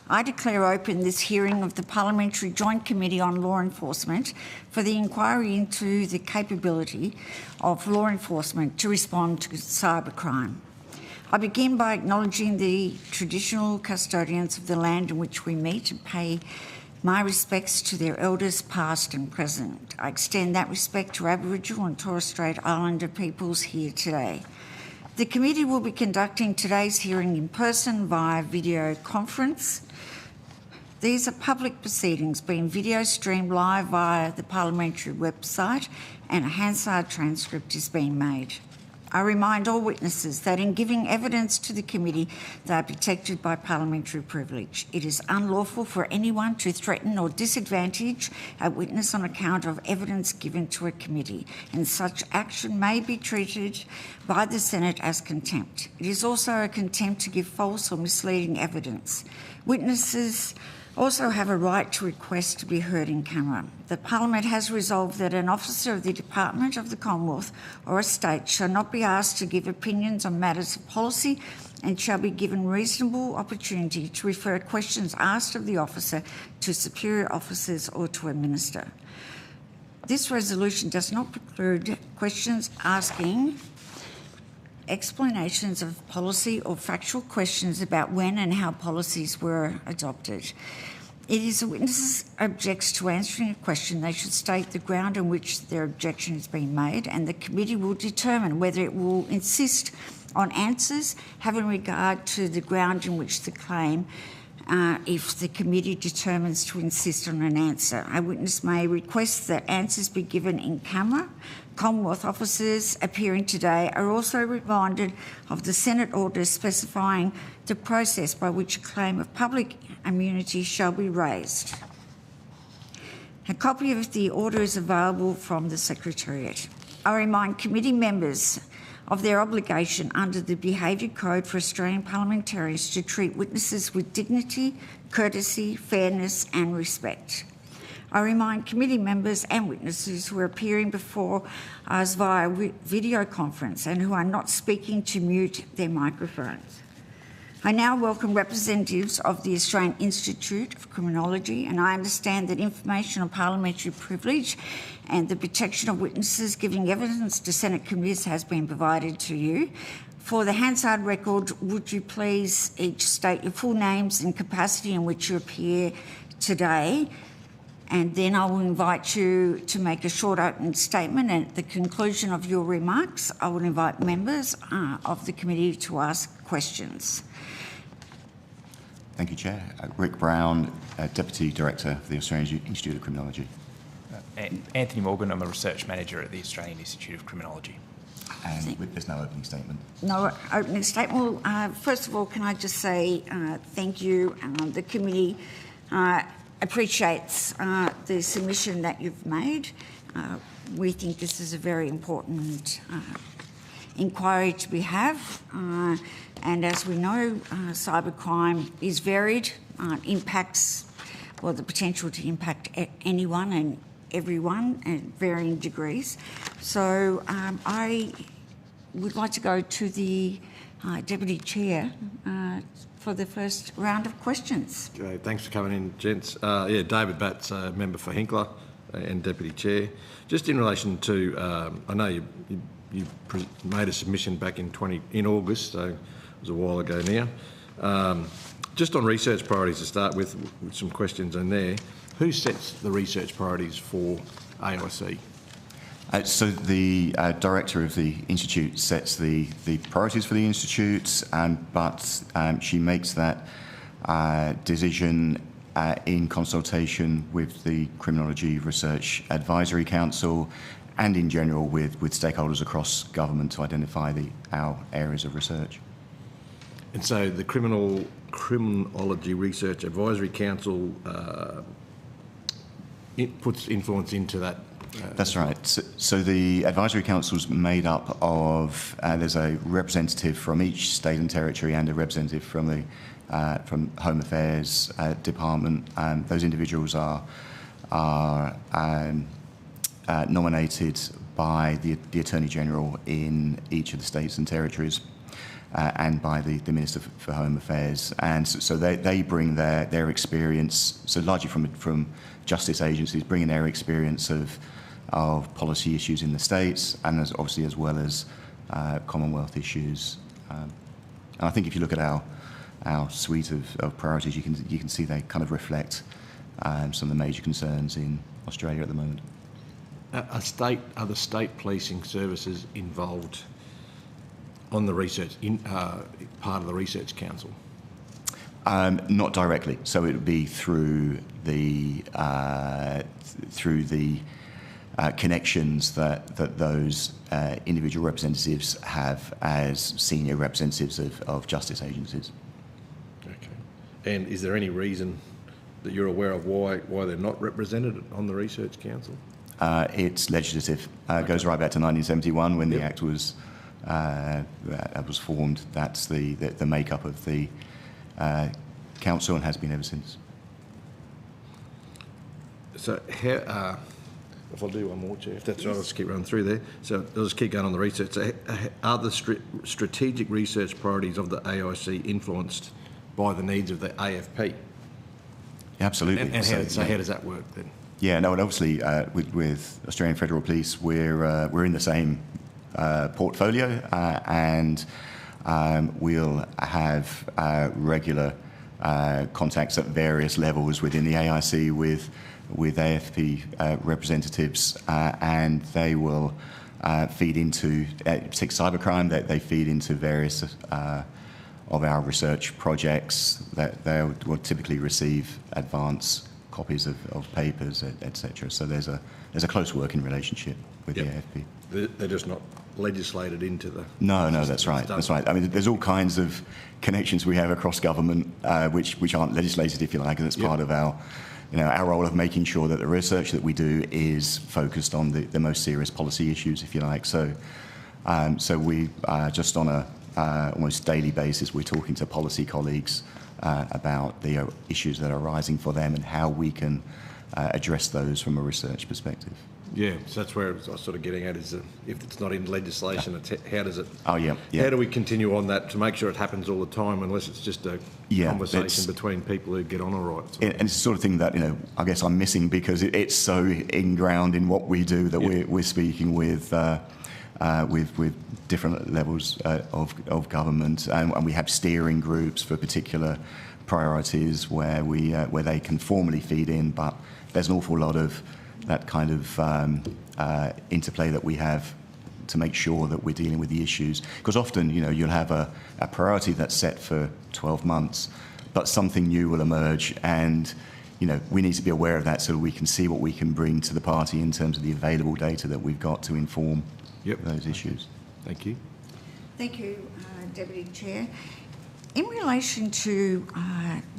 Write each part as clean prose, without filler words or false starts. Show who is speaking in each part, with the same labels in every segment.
Speaker 1: I declare open this hearing of the Parliamentary Joint Committee on Law Enforcement for the inquiry into the capability of law enforcement to respond to cybercrime. I begin by acknowledging the traditional custodians of the land in which we meet and pay my respects to their elders past and present. I extend that respect to Aboriginal and Torres Strait Islander peoples here today. The committee will be conducting today's hearing in person via video conference. These are public proceedings being video streamed live via the Parliamentary website, and a Hansard transcript is being made. I remind all witnesses that in giving evidence to the committee, they are protected by parliamentary privilege. It is unlawful for anyone to threaten or disadvantage a witness on account of evidence given to a committee, and such action may be treated by the Senate as contempt. It is also a contempt to give false or misleading evidence. Witnesses also have a right to request to be heard in camera. The Parliament has resolved that an officer of the Department of the Commonwealth or a state shall not be asked to give opinions on matters of policy and shall be given reasonable opportunity to refer questions asked of the officer to superior officers or to a minister. This resolution does not preclude questions asking explanations of policy or factual questions about when and how policies were adopted. It is a witness objects to answering a question, they should state the ground on which their objection is being made, and the committee will determine whether it will insist on answers having regard to the ground in which the claim, if the committee determines to insist on an answer. A witness may request that answers be given in camera. Commonwealth officers appearing today are also reminded of the Senate order specifying the process by which a claim of public immunity shall be raised. A copy of the order is available from the Secretariat. I remind committee members of their obligation under the Behaviour Code for Australian parliamentarians to treat witnesses with dignity, courtesy, fairness and respect. I remind committee members and witnesses who are appearing before us via video conference and who are not speaking to mute their microphones. I now welcome representatives of the Australian Institute of Criminology, and I understand that information on parliamentary privilege and the protection of witnesses giving evidence to Senate committees has been provided to you. For the Hansard record, would you please each state your full names and capacity in which you appear today? And then I will invite you to make a short opening statement, and at the conclusion of your remarks, I will invite members of the committee to ask questions.
Speaker 2: Thank you, Chair. Rick Brown, Deputy Director of the Australian Institute of Criminology.
Speaker 3: Anthony Morgan, I'm a Research Manager at the Australian Institute of Criminology.
Speaker 2: And there's no opening statement.
Speaker 1: No opening statement. Well, first of all, can I just say thank you. The committee appreciates the submission that you've made. We think this is a very important inquiry to be have. And as we know, cybercrime is varied, impacts, well, the potential to impact anyone and everyone at varying degrees. So I would like to go to the Deputy Chair for the first round of questions.
Speaker 4: Okay, thanks for coming in, gents. David Batts, member for Hinkler and Deputy Chair. Just in relation to, I know you made a submission back in August, so it was a while ago now. Just on research priorities to start with some questions in there. Who sets the research priorities for AIC?
Speaker 2: So the director of the institute sets the priorities for the institute, but she makes that decision in consultation with the Criminology Research Advisory Council and in general with stakeholders across government to identify our areas of research.
Speaker 4: And so the Criminology Research Advisory Council it puts influence into that.
Speaker 2: That's right. So the Advisory Council is made up of, there's a representative from each state and territory and a representative from the Home Affairs Department. Those individuals are nominated by the Attorney General in each of the states and territories. and by the Minister for Home Affairs. And so they bring their experience, so largely from justice agencies, bringing their experience of policy issues in the States, and obviously as well as Commonwealth issues. And I think if you look at our suite of priorities, you can see they kind of reflect some of the major concerns in Australia at the moment.
Speaker 4: Are the state policing services involved on the research, part of the Research Council?
Speaker 2: Not directly. So it would be through the connections that those individual representatives have as senior representatives of justice agencies.
Speaker 4: Okay. And is there any reason that you're aware of why they're not represented on the Research Council?
Speaker 2: It's legislative. It goes right back to 1971 when the Act was formed. That's the makeup of the council and has been ever since.
Speaker 4: So how, if I'll do one more, Chair, if that's right, I'll just keep running through there. So I'll just keep going on the research. So are the strategic research priorities of the AIC influenced by the needs of the AFP?
Speaker 2: Absolutely.
Speaker 4: And how does that work then?
Speaker 2: Yeah, no, and obviously with Australian Federal Police, we're in the same portfolio, and we'll have regular contacts at various levels within the AIC with AFP representatives, and they will feed into, particularly cybercrime, they feed into various of our research projects. That they will typically receive advance copies of papers, etc. So there's a close working relationship with the AFP.
Speaker 4: They're just not legislated into the...
Speaker 2: No, that's right. That's right. I mean, there's all kinds of connections we have across government which aren't legislated, if you like, and it's part of our role of making sure that the research that we do is focused on the most serious policy issues, if you like. So we just on a almost daily basis, we're talking to policy colleagues about the issues that are arising for them and how we can address those from a research perspective.
Speaker 4: Yeah, so that's where I was sort of getting at, is if it's not in legislation, it's how does it...
Speaker 2: Oh, yeah.
Speaker 4: How do we continue on that to make sure it happens all the time, unless it's just a conversation between people who get on all right?
Speaker 2: And it's the sort of thing that, I guess I'm missing because it's so in-ground in what we do that we're speaking with different levels of government, and we have steering groups for particular priorities where they can formally feed in, but there's an awful lot of that kind of interplay that we have to make sure that we're dealing with the issues. Because often, you'll have a priority that's set for 12 months, but something new will emerge, and we need to be aware of that so we can see what we can bring to the party in terms of the available data that we've got to inform those issues.
Speaker 4: Thank you.
Speaker 1: Thank you, Deputy Chair. In relation to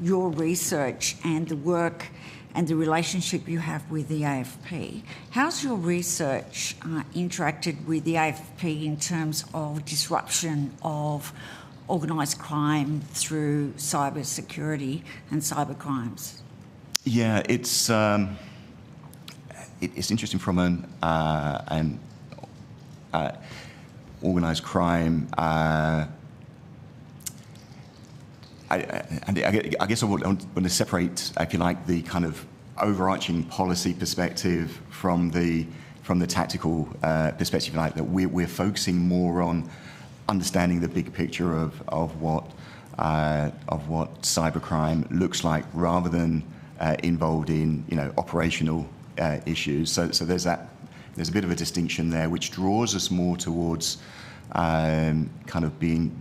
Speaker 1: your research and the work and the relationship you have with the AFP, how's your research interacted with the AFP in terms of disruption of organised crime through cyber security and cyber crimes?
Speaker 2: Yeah, it's interesting from an organised crime. I guess I want to separate, if you like, the kind of overarching policy perspective from the tactical perspective, if you like, that we're focusing more on understanding the big picture of what cybercrime looks like, rather than involved in operational issues. So there's a bit of a distinction there, which draws us more towards kind of being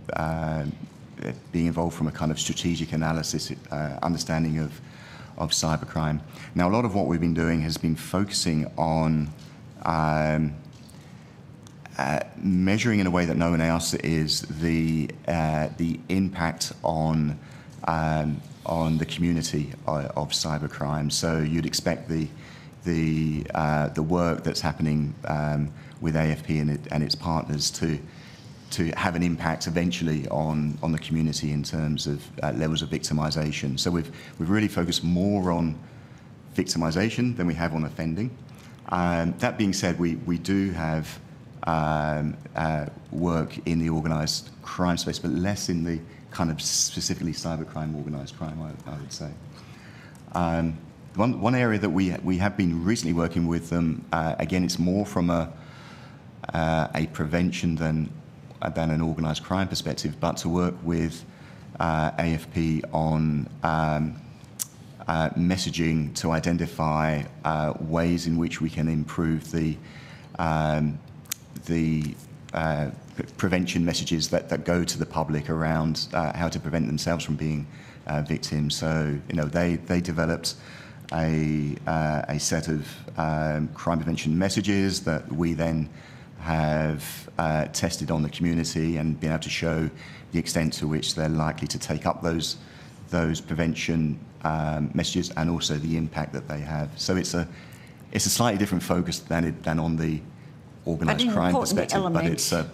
Speaker 2: involved from a kind of strategic analysis, understanding of cybercrime. Now, a lot of what we've been doing has been focusing on measuring in a way that no one else is the impact on the community of cybercrime. So you'd expect the work that's happening with AFP and its partners to have an impact eventually on the community in terms of levels of victimisation. So we've really focused more on victimisation than we have on offending. That being said, we do have work in the organised crime space, but less in the kind of specifically cybercrime, organised crime, I would say. One area that we have been recently working with them, again, it's more from a prevention than an organised crime perspective, but to work with AFP on messaging to identify ways in which we can improve the prevention messages that go to the public around how to prevent themselves from being victims. So, they developed a set of crime prevention messages that we then have tested on the community and been able to show the extent to which they're likely to take up those prevention messages and also the impact that they have. So it's a slightly different focus than on the organised crime perspective, but it's an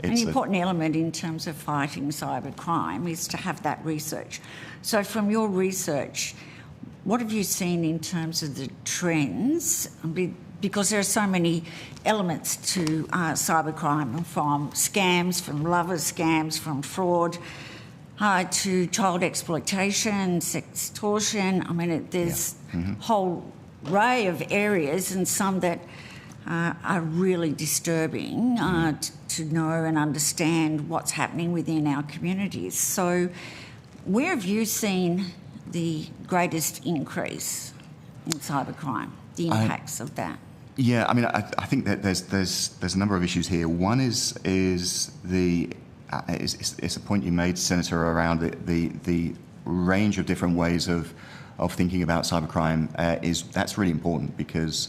Speaker 1: important element in terms of fighting cybercrime is to have that research. So from your research, what have you seen in terms of the trends? Because there are so many elements to cybercrime, from scams, from lovers scams, from fraud, to child exploitation, sextortion. I mean, there's a whole array of areas, and some that are really disturbing to know and understand what's happening within our communities. So where have you seen the greatest increase in cybercrime, the impacts of that?
Speaker 2: Yeah, I mean, I think that there's a number of issues here. One is a point you made, Senator, around the range of different ways of thinking about cybercrime. That's really important because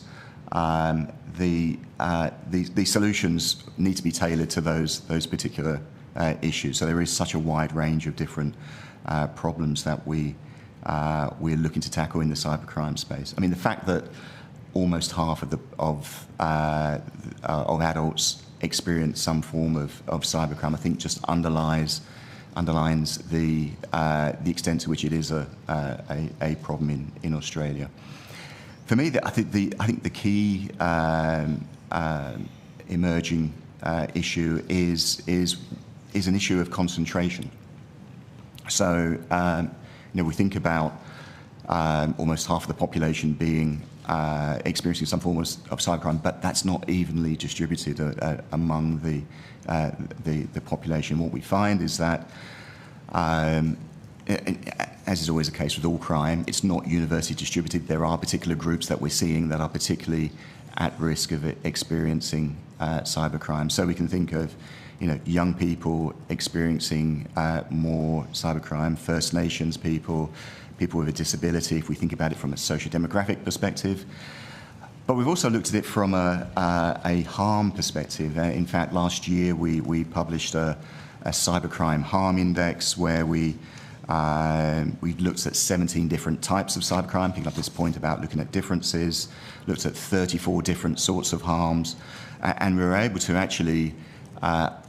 Speaker 2: the solutions need to be tailored to those particular issues. So there is such a wide range of different problems that we're looking to tackle in the cybercrime space. I mean, the fact that almost half of adults experience some form of cybercrime, I think, just underlines the extent to which it is a problem in Australia. For me, I think the key emerging issue is an issue of concentration. So we think about almost half of the population being experiencing some form of cybercrime, but that's not evenly distributed among the population. What we find is that, as is always the case with all crime, it's not universally distributed. There are particular groups that we're seeing that are particularly at risk of experiencing cybercrime. So we can think of, young people experiencing more cybercrime, First Nations people with a disability, if we think about it from a socio-demographic perspective. But we've also looked at it from a harm perspective. In fact, last year we published a cybercrime harm index where we looked at 17 different types of cybercrime, picking up this point about looking at differences, looked at 34 different sorts of harms, and we were able to actually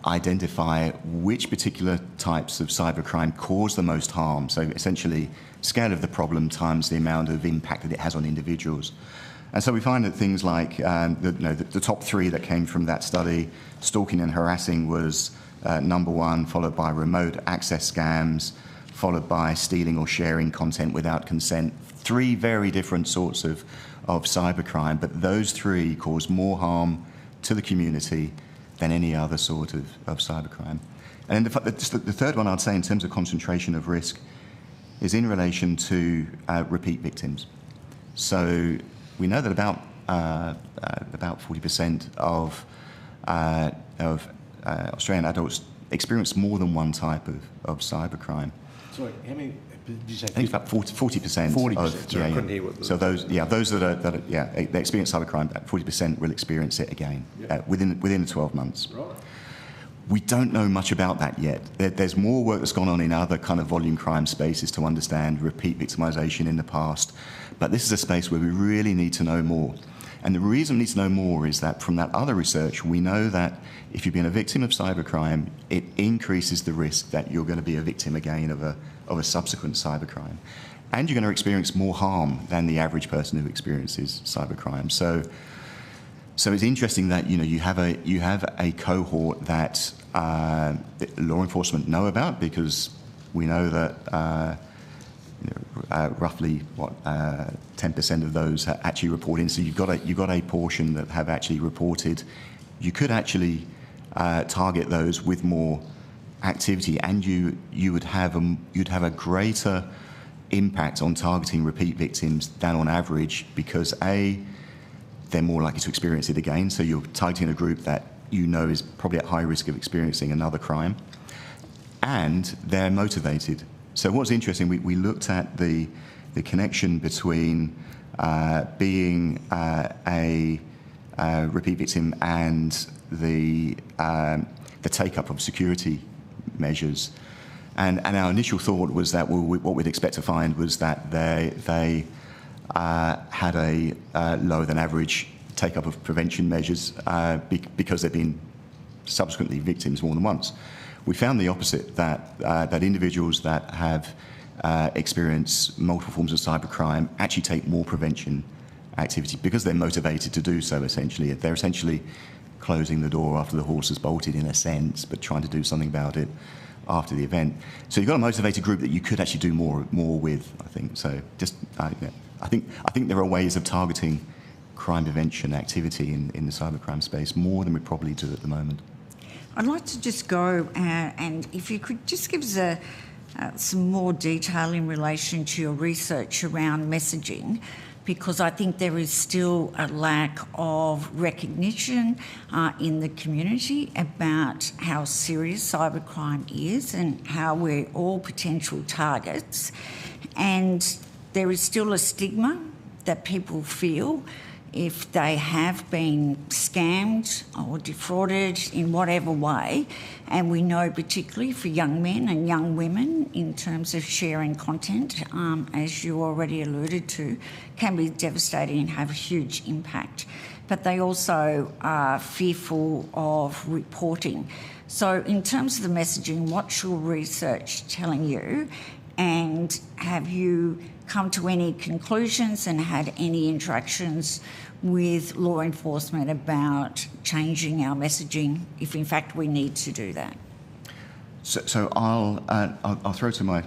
Speaker 2: identify which particular types of cybercrime cause the most harm. So essentially, scale of the problem times the amount of impact that it has on individuals. And so we find that things like the top three that came from that study, stalking and harassing was number one, followed by remote access scams, followed by stealing or sharing content without consent. Three very different sorts of cybercrime, but those three cause more harm to the community than any other sort of cybercrime. And then the third one I'd say in terms of concentration of risk is in relation to repeat victims. So we know that about 40% of Australian adults experience more than one type of cybercrime.
Speaker 4: Sorry, how many did you say?
Speaker 2: I think it's about 40%.
Speaker 4: 40%. Sorry, I couldn't hear what.
Speaker 2: So those that they experience cybercrime, 40% will experience it again within 12 months.
Speaker 4: Right.
Speaker 2: We don't know much about that yet. There's more work that's gone on in other kind of volume crime spaces to understand repeat victimisation in the past, but this is a space where we really need to know more. And the reason we need to know more is that from that other research, we know that if you've been a victim of cybercrime, it increases the risk that you're going to be a victim again of a subsequent cybercrime. And you're going to experience more harm than the average person who experiences cybercrime. So So it's interesting that you have a cohort that law enforcement know about, because we know that roughly 10% of those actually report in. So you've got a portion that have actually reported. You could actually target those with more activity, and you'd have a greater impact on targeting repeat victims than on average, because they're more likely to experience it again. So you're targeting a group that is probably at high risk of experiencing another crime, and they're motivated. So what's interesting, we looked at the connection between being a repeat victim and the take-up of security measures. And our initial thought was that what we'd expect to find was that they had a lower than average take-up of prevention measures because they've been subsequently victims more than once. We found the opposite, that individuals that have experienced multiple forms of cybercrime actually take more prevention activity because they're motivated to do so, essentially. They're essentially closing the door after the horse has bolted, in a sense, but trying to do something about it after the event. So you've got a motivated group that you could actually do more with, I think. So I think there are ways of targeting crime prevention activity in the cybercrime space more than we probably do at the moment.
Speaker 1: I'd like to just go and if you could just give us some more detail in relation to your research around messaging, because I think there is still a lack of recognition in the community about how serious cybercrime is and how we're all potential targets. And there is still a stigma that people feel if they have been scammed or defrauded in whatever way. And we know particularly for young men and young women, in terms of sharing content, as you already alluded to, can be devastating and have a huge impact. But they also are fearful of reporting. So in terms of the messaging, what's your research telling you? And have you come to any conclusions and had any interactions with law enforcement about changing our messaging, if in fact we need to do that?
Speaker 2: So I'll throw to my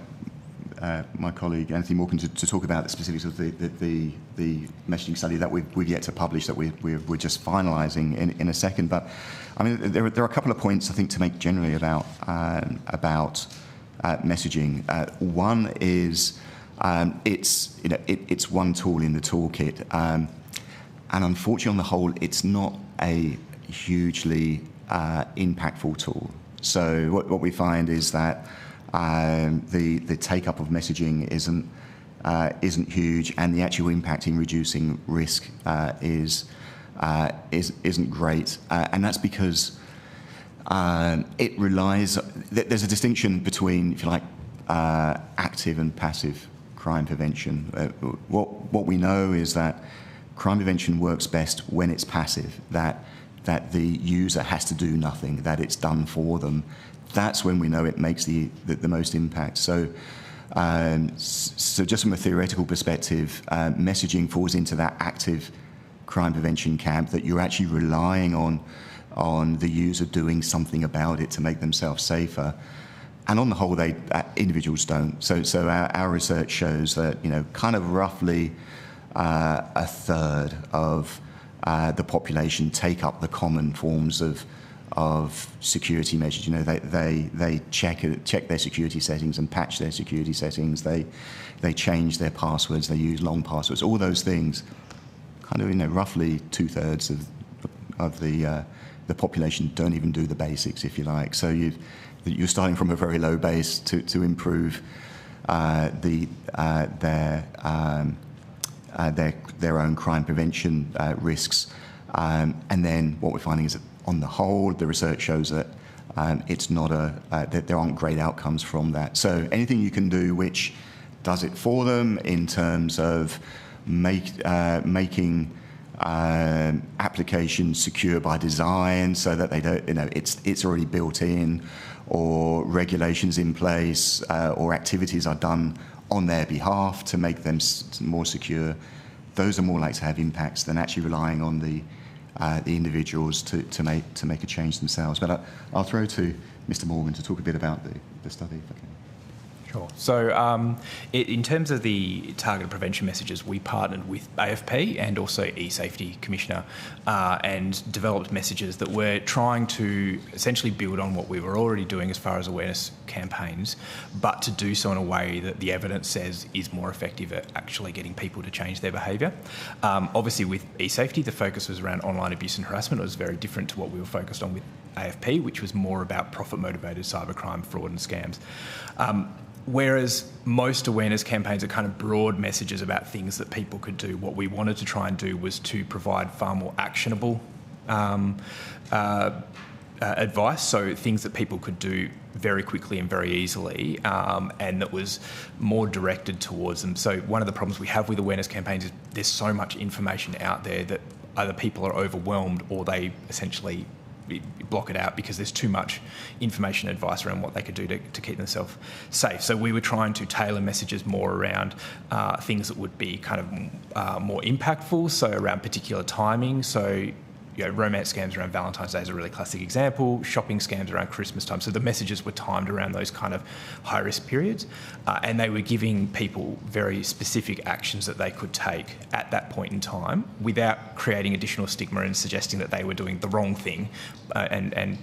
Speaker 2: colleague Anthony Morgan to talk about the specifics of the messaging study that we've yet to publish, that we're just finalising in a second. But I mean, there are a couple of points I think to make generally about messaging. One is it's one tool in the toolkit, and unfortunately, on the whole, it's not a hugely impactful tool. So what we find is that the take-up of messaging isn't huge, and the actual impact in reducing risk isn't great, and that's because it relies. There's a distinction between, if you like, active and passive crime prevention. What we know is that crime prevention works best when it's passive, that the user has to do nothing, that it's done for them. That's when we know it makes the most impact. So just from a theoretical perspective, messaging falls into that active crime prevention camp, that you're actually relying on the user doing something about it to make themselves safer. And on the whole, individuals don't. So our research shows that kind of roughly a third of the population take up the common forms of security measures. They check their security settings and patch their security settings. They change their passwords. They use long passwords. All those things. Kind of roughly 2/3 of the population don't even do the basics, if you like. So you're starting from a very low base to improve their own crime prevention risks, and then what we're finding is that on the whole, the research shows that it's not that there aren't great outcomes from that. So anything you can do which does it for them in terms of making applications secure by design, so that they don't, it's already built in, or regulations in place, or activities are done on their behalf to make them more secure. Those are more likely to have impacts than actually relying on the the individuals to make a change themselves. But I'll throw to Mr. Morgan to talk a bit about the study, if I can.
Speaker 3: Sure. So in terms of the targeted prevention messages, we partnered with AFP and also eSafety Commissioner and developed messages that were trying to essentially build on what we were already doing as far as awareness campaigns, but to do so in a way that the evidence says is more effective at actually getting people to change their behaviour. Obviously with eSafety, the focus was around online abuse and harassment. It was very different to what we were focused on with AFP, which was more about profit-motivated cybercrime, fraud and scams. Whereas most awareness campaigns are kind of broad messages about things that people could do, what we wanted to try and do was to provide far more actionable advice, so things that people could do very quickly and very easily, and that was more directed towards them. So one of the problems we have with awareness campaigns is there's so much information out there that either people are overwhelmed or they essentially block it out because there's too much information and advice around what they could do to keep themselves safe. So we were trying to tailor messages more around things that would be kind of more impactful, so around particular timing. So romance scams around Valentine's Day is a really classic example, shopping scams around Christmas time. So the messages were timed around those kind of high-risk periods, and they were giving people very specific actions that they could take at that point in time without creating additional stigma and suggesting that they were doing the wrong thing and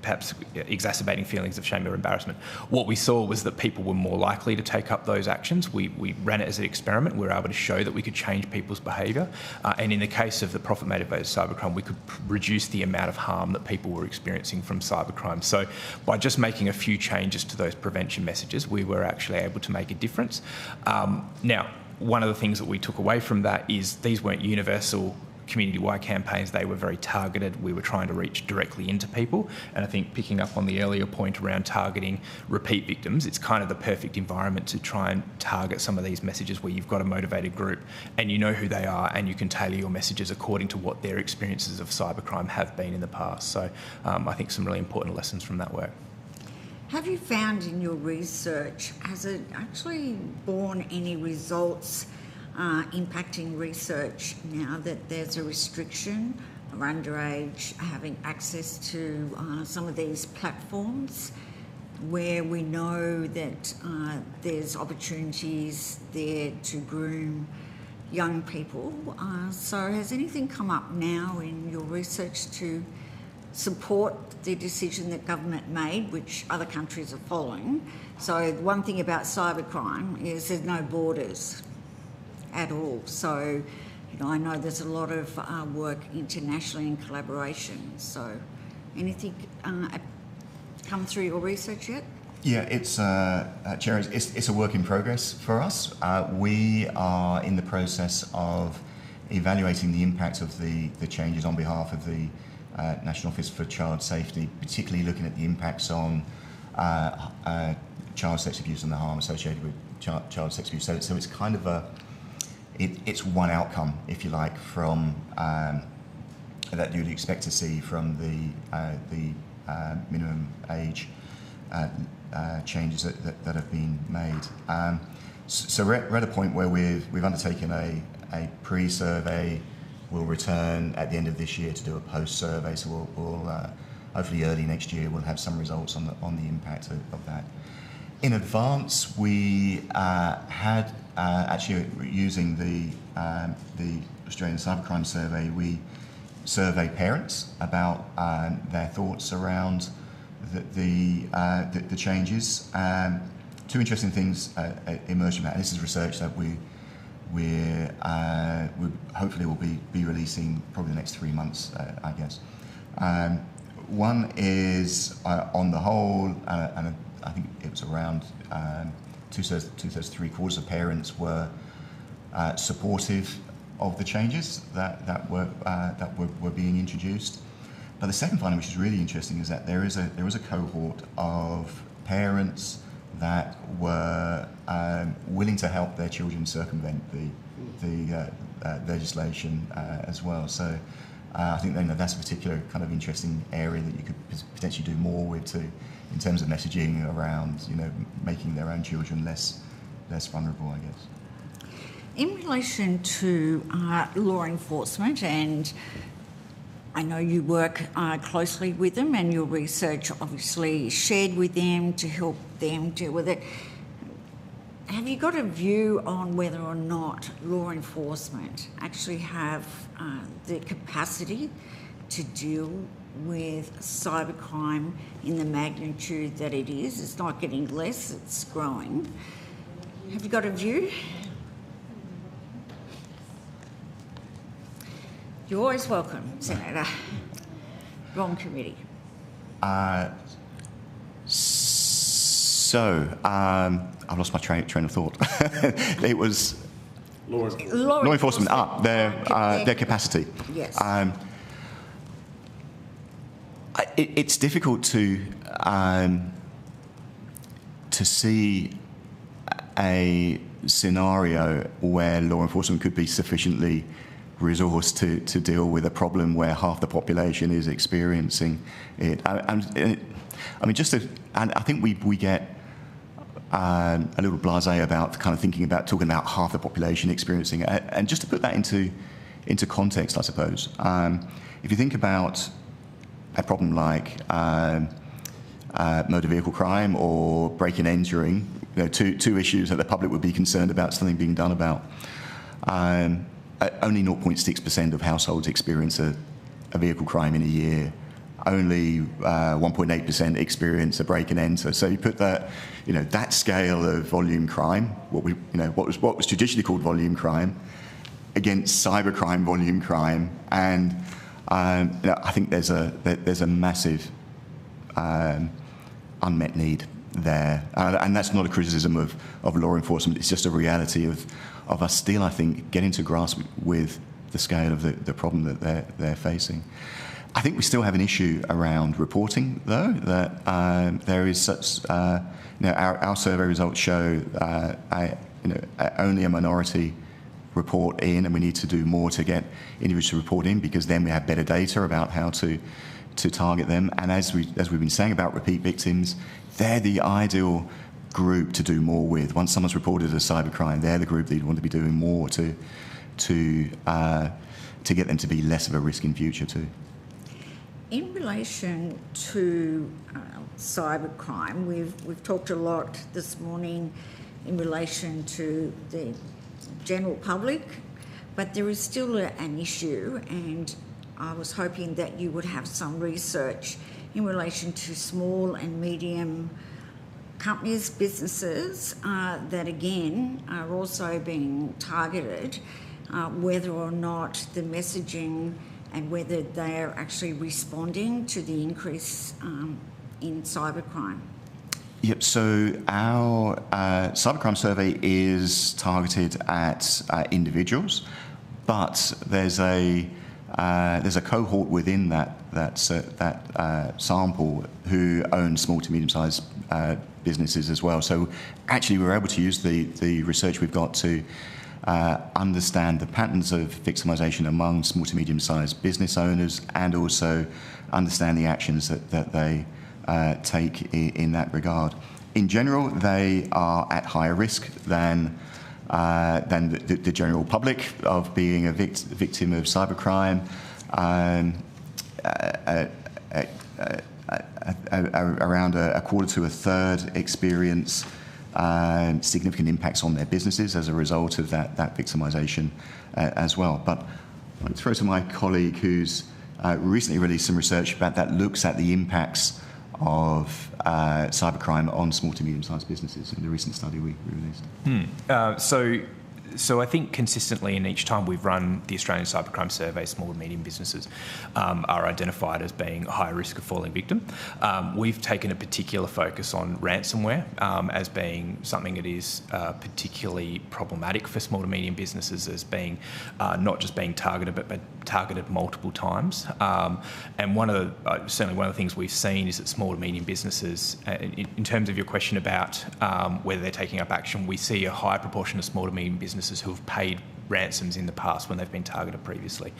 Speaker 3: perhaps exacerbating feelings of shame or embarrassment. What we saw was that people were more likely to take up those actions. We ran it as an experiment. We were able to show that we could change people's behaviour, and in the case of the profit-motivated cybercrime, we could reduce the amount of harm that people were experiencing from cybercrime. So by just making a few changes to those prevention messages, we were actually able to make a difference. Now, one of the things that we took away from that is these weren't universal community-wide campaigns. They were very targeted. We were trying to reach directly into people, and I think picking up on the earlier point around targeting repeat victims, it's kind of the perfect environment to try and target some of these messages where you've got a motivated group and you know who they are and you can tailor your messages according to what their experiences of cybercrime have been in the past. So I think some really important lessons from that work.
Speaker 1: Have you found in your research, has it actually borne any results impacting research now that there's a restriction of underage having access to some of these platforms where we know that there's opportunities there to groom young people? So has anything come up now in your research to support the decision that government made, which other countries are following? So one thing about cybercrime is there's no borders at all. So, I know there's a lot of work internationally in collaboration. So, anything come through your research yet?
Speaker 2: Yeah, it's Chair, it's a work in progress for us. We are in the process of evaluating the impact of the changes on behalf of the National Office for Child Safety, particularly looking at the impacts on child sex abuse and the harm associated with child sex abuse. So it's kind of it's one outcome, if you like, from that you'd expect to see from the minimum age changes that have been made. So we're at a point where we've undertaken a pre-survey. We'll return at the end of this year to do a post-survey. So we'll hopefully early next year we'll have some results on the impact of that. In advance, we had actually using the Australian Cybercrime Survey, we surveyed parents about their thoughts around the changes. Two interesting things emerged from that, and this is research that we hopefully will be releasing probably the next 3 months, I guess. One is on the whole, and I think it was around two-thirds, three-quarters of parents were supportive of the changes that were being introduced. But the second finding, which is really interesting, is that there is a cohort of parents that were willing to help their children circumvent the legislation as well. So I think that's a particular kind of interesting area that you could potentially do more with too, in terms of messaging around making their own children less vulnerable, I guess.
Speaker 1: In relation to law enforcement, and I know you work closely with them and your research obviously shared with them to help them deal with it. Have you got a view on whether or not law enforcement actually have the capacity to deal with cybercrime in the magnitude that it is? It's not getting less, it's growing. Have you got a view? You're always welcome, Senator. Wrong committee.
Speaker 2: I've lost my train of thought. It was
Speaker 4: Law
Speaker 2: enforcement. Their capacity.
Speaker 1: Yes.
Speaker 2: It's difficult to see a scenario where law enforcement could be sufficiently resourced to deal with a problem where half the population is experiencing it. I think we get a little blasé about kind of talking about half the population experiencing it. And just to put that into context, I suppose, if you think about a problem like motor vehicle crime or break-in entering, two issues that the public would be concerned about something being done about. Only 0.6% of households experience a vehicle crime in a year. Only 1.8% experience a break and enter. So you put that, that scale of volume crime, what was traditionally called volume crime, against cybercrime volume crime, and I think there's a massive unmet need there, and that's not a criticism of law enforcement. It's just a reality of us still, I think, getting to grasp with the scale of the problem that they're facing. I think we still have an issue around reporting, though, that there is such. Our survey results show only a minority report in, and we need to do more to get individuals to report in, because then we have better data about how to target them. And as we've been saying about repeat victims, they're the ideal group to do more with. Once someone's reported a cybercrime, they're the group that you want to be doing more to get them to be less of a risk in future too.
Speaker 1: In relation to cybercrime, we've talked a lot this morning in relation to the general public, but there is still an issue, and I was hoping that you would have some research in relation to small and medium companies, businesses that again are also being targeted, whether or not the messaging and whether they are actually responding to the increase in cybercrime.
Speaker 2: Yep, so our cybercrime survey is targeted at individuals, but there's a cohort within that sample who own small to medium-sized businesses as well. So actually we're able to use the research we've got to understand the patterns of victimisation among small to medium-sized business owners, and also understand the actions that they take in that regard. In general, they are at higher risk than the general public of being a victim of cybercrime. Around a quarter to a third experience significant impacts on their businesses as a result of that victimisation as well. But I'd like to throw to my colleague who's recently released some research about that looks at the impacts of cybercrime on small to medium-sized businesses in the recent study we released.
Speaker 3: So I think consistently in each time we've run the Australian Cybercrime Survey, small and medium businesses are identified as being high risk of falling victim. We've taken a particular focus on ransomware as being something that is particularly problematic for small to medium businesses, as being not just being targeted, but targeted multiple times. And certainly one of the things we've seen is that small to medium businesses, in terms of your question about whether they're taking up action, we see a high proportion of small to medium businesses who have paid ransoms in the past when they've been targeted previously.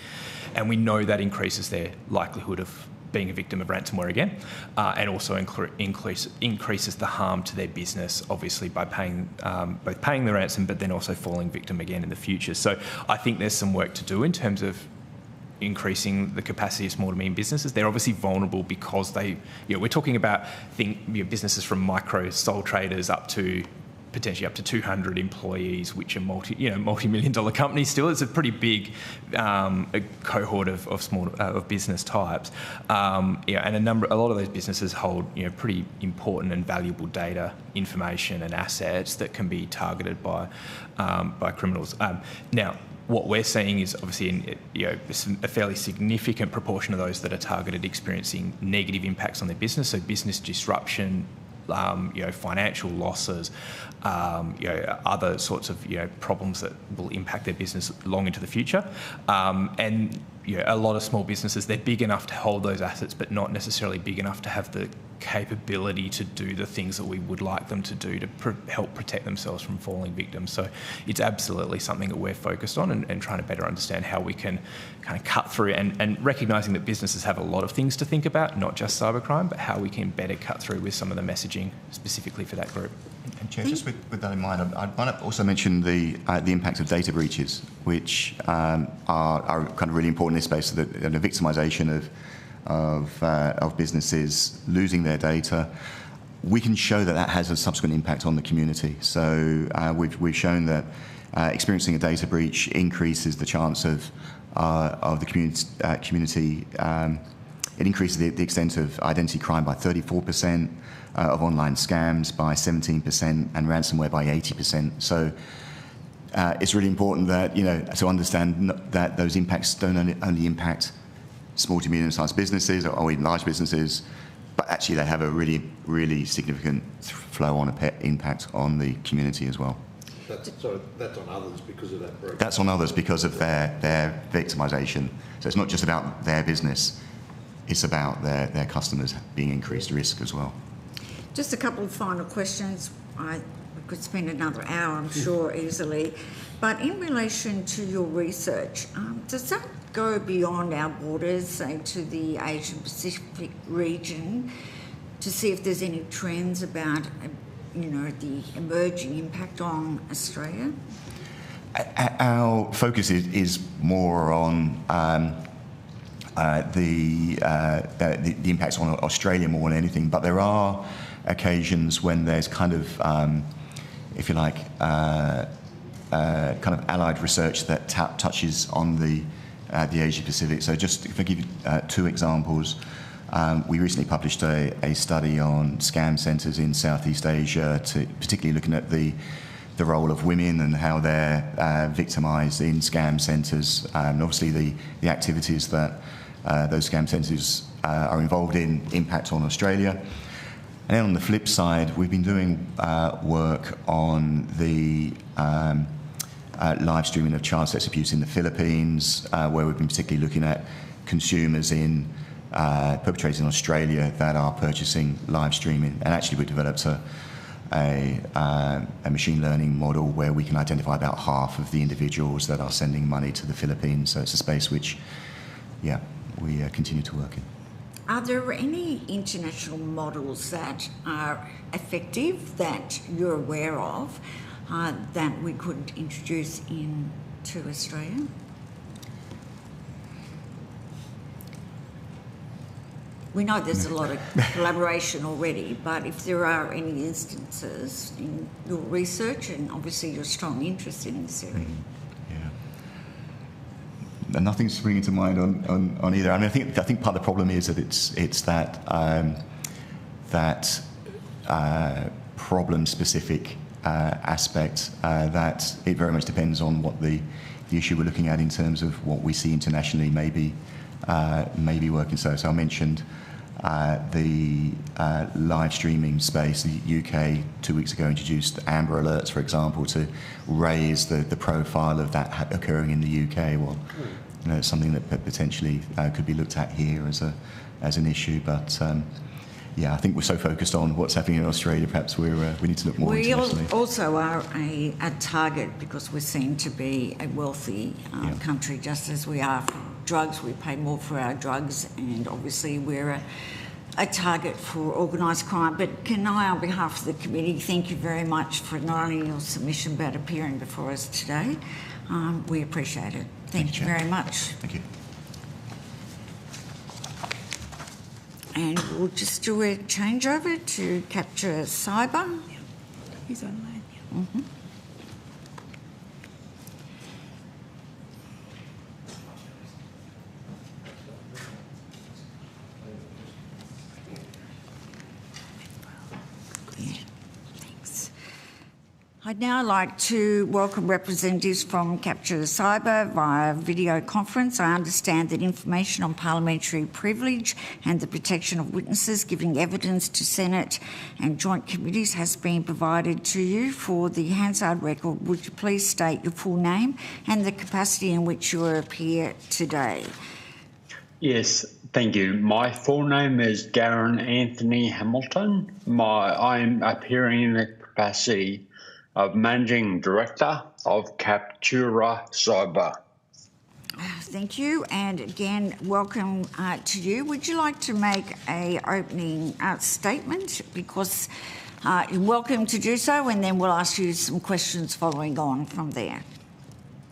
Speaker 3: And we know that increases their likelihood of being a victim of ransomware again, and also increases the harm to their business, obviously by both paying the ransom, but then also falling victim again in the future. So I think there's some work to do in terms of increasing the capacity of small to medium businesses. They're obviously vulnerable because we're talking about businesses from micro sole traders potentially up to 200 employees, which are multi-million-dollar companies still. It's a pretty big cohort of business types. And a lot of those businesses hold pretty important and valuable data, information and assets that can be targeted by criminals. Now, what we're seeing is obviously a fairly significant proportion of those that are targeted experiencing negative impacts on their business, so business disruption, financial losses, other sorts of problems that will impact their business long into the future. And a lot of small businesses, they're big enough to hold those assets, but not necessarily big enough to have the capability to do the things that we would like them to do to help protect themselves from falling victims. So it's absolutely something that we're focused on and trying to better understand how we can kind of cut through and recognising that businesses have a lot of things to think about, not just cybercrime, but how we can better cut through with some of the messaging specifically for that group.
Speaker 2: And Chair, just with that in mind, I might also mention the impact of data breaches, which are kind of really important in this space, so that the victimisation of businesses losing their data. We can show that has a subsequent impact on the community. So we've shown that experiencing a data breach increases the chance of the community. It increases the extent of identity crime by 34%, of online scams by 17%, and ransomware by 80%. So it's really important that to understand that those impacts don't only impact small to medium-sized businesses or even large businesses, but actually they have a really, really significant flow-on impact on the community as well.
Speaker 4: That's on others because of that breach.
Speaker 2: That's on others because of their victimisation. So it's not just about their business, it's about their customers being increased risk as well.
Speaker 1: Just a couple of final questions. We could spend another hour, I'm sure, easily. But in relation to your research, does that go beyond our borders, say to the Asian Pacific region, to see if there's any trends about, the emerging impact on Australia?
Speaker 2: Our focus is more on the impacts on Australia more than anything, but there are occasions when there's kind of, if you like, kind of allied research that touches on the Asia Pacific. So just if I give you two examples, we recently published a study on scam centres in Southeast Asia, particularly looking at the role of women and how they're victimised in scam centres, and obviously the activities that those scam centres are involved in impact on Australia. And then on the flip side, we've been doing work on the live streaming of child sex abuse in the Philippines, where we've been particularly looking at consumers perpetrators in Australia that are purchasing live streaming. And actually we developed a machine learning model where we can identify about half of the individuals that are sending money to the Philippines. So it's a space which, we continue to work in.
Speaker 1: Are there any international models that are effective that you're aware of that we could introduce into Australia? We know there's a lot of collaboration already, but if there are any instances in your research, and obviously your strong interest in this area.
Speaker 2: Nothing's springing to mind on either. I mean, I think part of the problem is that it's that problem-specific aspect that it very much depends on what the issue we're looking at in terms of what we see internationally may be working. So I mentioned the live streaming space. The UK 2 weeks ago introduced Amber Alerts, for example, to raise the profile of that occurring in the UK. Well, it's something that potentially could be looked at here as an issue. But I think we're so focused on what's happening in Australia. Perhaps we need to look more internationally.
Speaker 1: We also are a target because we're seen to be a wealthy country, just as we are drugs, we pay more for our drugs, and obviously we're a target for organised crime. But can I, on behalf of the committee, thank you very much for not only your submission but appearing before us today. We appreciate it. Thank you very much.
Speaker 2: Thank you.
Speaker 1: And we'll just do a changeover to capture cyber.
Speaker 5: He's online. Yeah.
Speaker 1: Mm-hmm. I'd now like to welcome representatives from Capture Cyber via video conference. I understand that information on parliamentary privilege and the protection of witnesses giving evidence to Senate and joint committees has been provided to you. For the Hansard record, would you please state your full name and the capacity in which you appear today?
Speaker 6: Yes, thank you. My full name is Darren Anthony Hamilton. I'm appearing in the capacity of Managing Director of Captura Cyber.
Speaker 1: Thank you, and again, welcome to you. Would you like to make a opening statement? Because you're welcome to do so, and then we'll ask you some questions following on from there.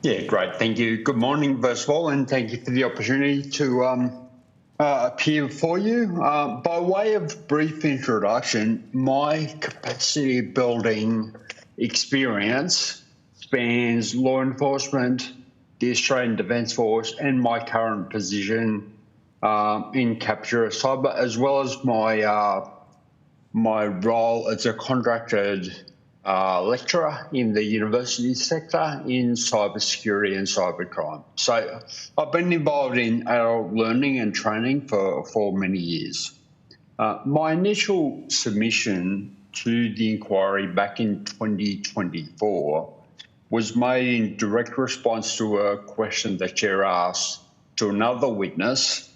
Speaker 6: Yeah, great. Thank you. Good morning, first of all, and thank you for the opportunity to appear for you. By way of brief introduction, my capacity building experience spans law enforcement, the Australian Defence Force, and my current position in Capture Cyber, as well as my role as a contracted lecturer in the university sector in cybersecurity and cybercrime. So I've been involved in adult learning and training for many years. My initial submission to the inquiry back in 2024 was made in direct response to a question the chair asked to another witness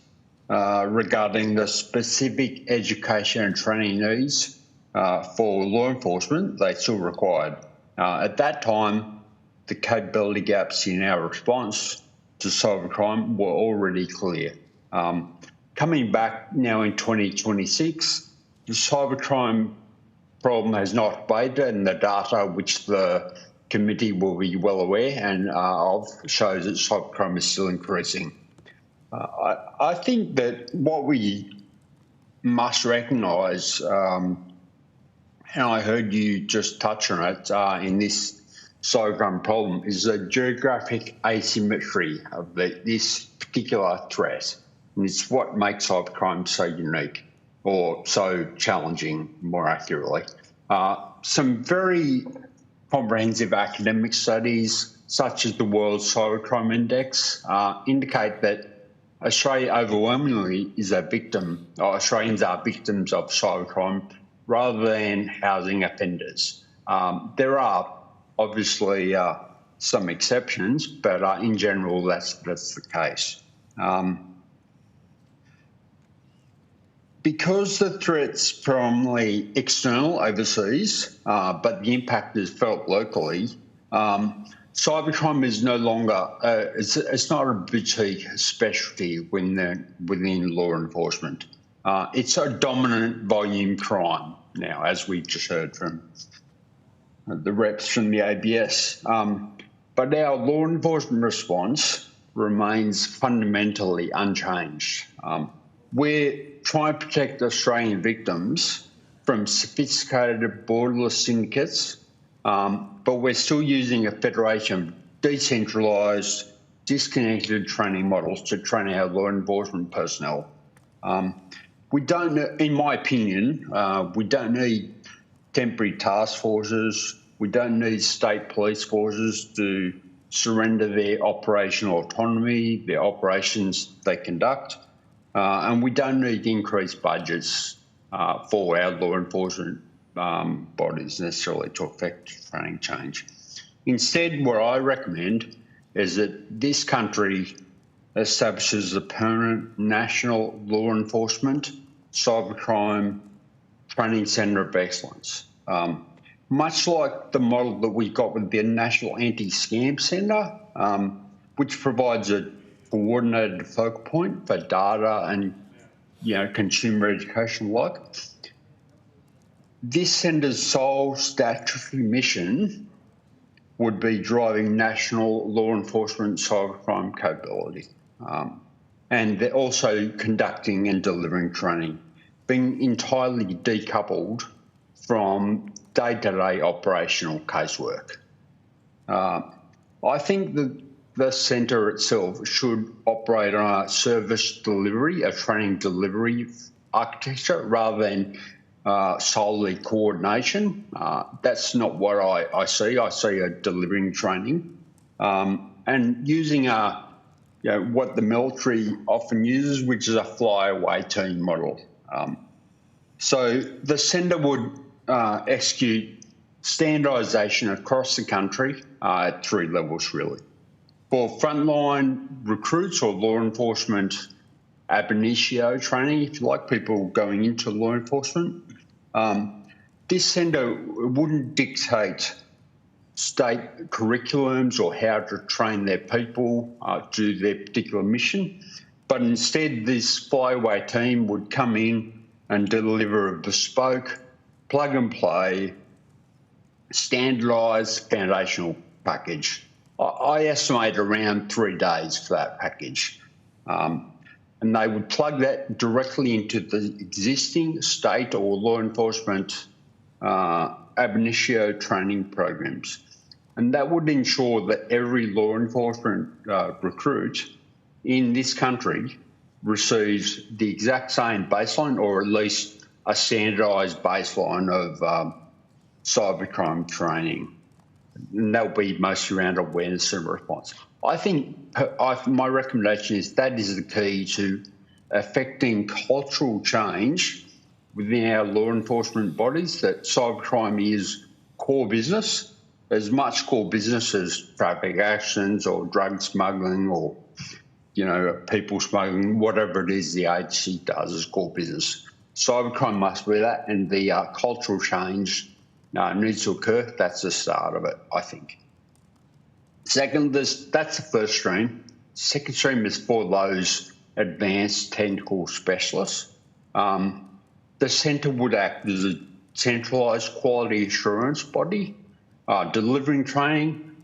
Speaker 6: regarding the specific education and training needs for law enforcement they still required. At that time, the capability gaps in our response to cybercrime were already clear. Coming back now in 2026, the cybercrime problem has not abated, and the data which the committee will be well aware and of shows that cybercrime is still increasing. I think that what we must recognise, and I heard you just touch on it in this cybercrime problem, is the geographic asymmetry of this particular threat. And it's what makes cybercrime so unique, or so challenging, more accurately. Some very comprehensive academic studies, such as the World Cybercrime Index, indicate that Australia overwhelmingly is a victim, or Australians are victims of cybercrime rather than housing offenders. There are obviously some exceptions, but in general, that's the case. Because the threat's predominantly external overseas, but the impact is felt locally, cybercrime is no longer, it's not a boutique specialty within law enforcement. It's a dominant volume crime now, as we just heard from the reps from the ABS. But our law enforcement response remains fundamentally unchanged. We're trying to protect Australian victims from sophisticated borderless syndicates, but we're still using a federation of decentralised, disconnected training models to train our law enforcement personnel. We don't, in my opinion, we don't need temporary task forces. We don't need state police forces to surrender their operational autonomy, their operations they conduct. And we don't need increased budgets for our law enforcement bodies necessarily to affect training change. Instead, what I recommend is that this country establishes a permanent national law enforcement cybercrime training centre of excellence. Much like the model that we got with the National Anti-Scam Centre, which provides a coordinated focal point for data and, consumer education alike. This centre's sole statutory mission would be driving national law enforcement cybercrime capability. And they're also conducting and delivering training, being entirely decoupled from day-to-day operational casework. I think that the centre itself should operate on a service delivery, a training delivery architecture, rather than solely coordination. That's not what I see. I see a delivering training and using what the military often uses, which is a fly-away team model. So the centre would execute standardisation across the country at 3 levels, really. For frontline recruits or law enforcement ab initio training, if you like, people going into law enforcement, this centre wouldn't dictate state curriculums or how to train their people to do their particular mission, but instead this flyaway team would come in and deliver a bespoke, plug-and-play, standardised foundational package. I estimate around 3 days for that package. And they would plug that directly into the existing state or law enforcement ab initio training programs. And that would ensure that every law enforcement recruit in this country receives the exact same baseline, or at least a standardised baseline of cybercrime training. And that will be mostly around awareness and response. I think my recommendation is that is the key to affecting cultural change within our law enforcement bodies, that cybercrime is core business, as much core business as traffic actions or drug smuggling or, people smuggling, whatever it is the agency does as core business. Cybercrime must be that, and the cultural change needs to occur. That's the start of it, I think. Second, that's the first stream. Second stream is for those advanced technical specialists. The centre would act as a centralised quality assurance body, delivering training,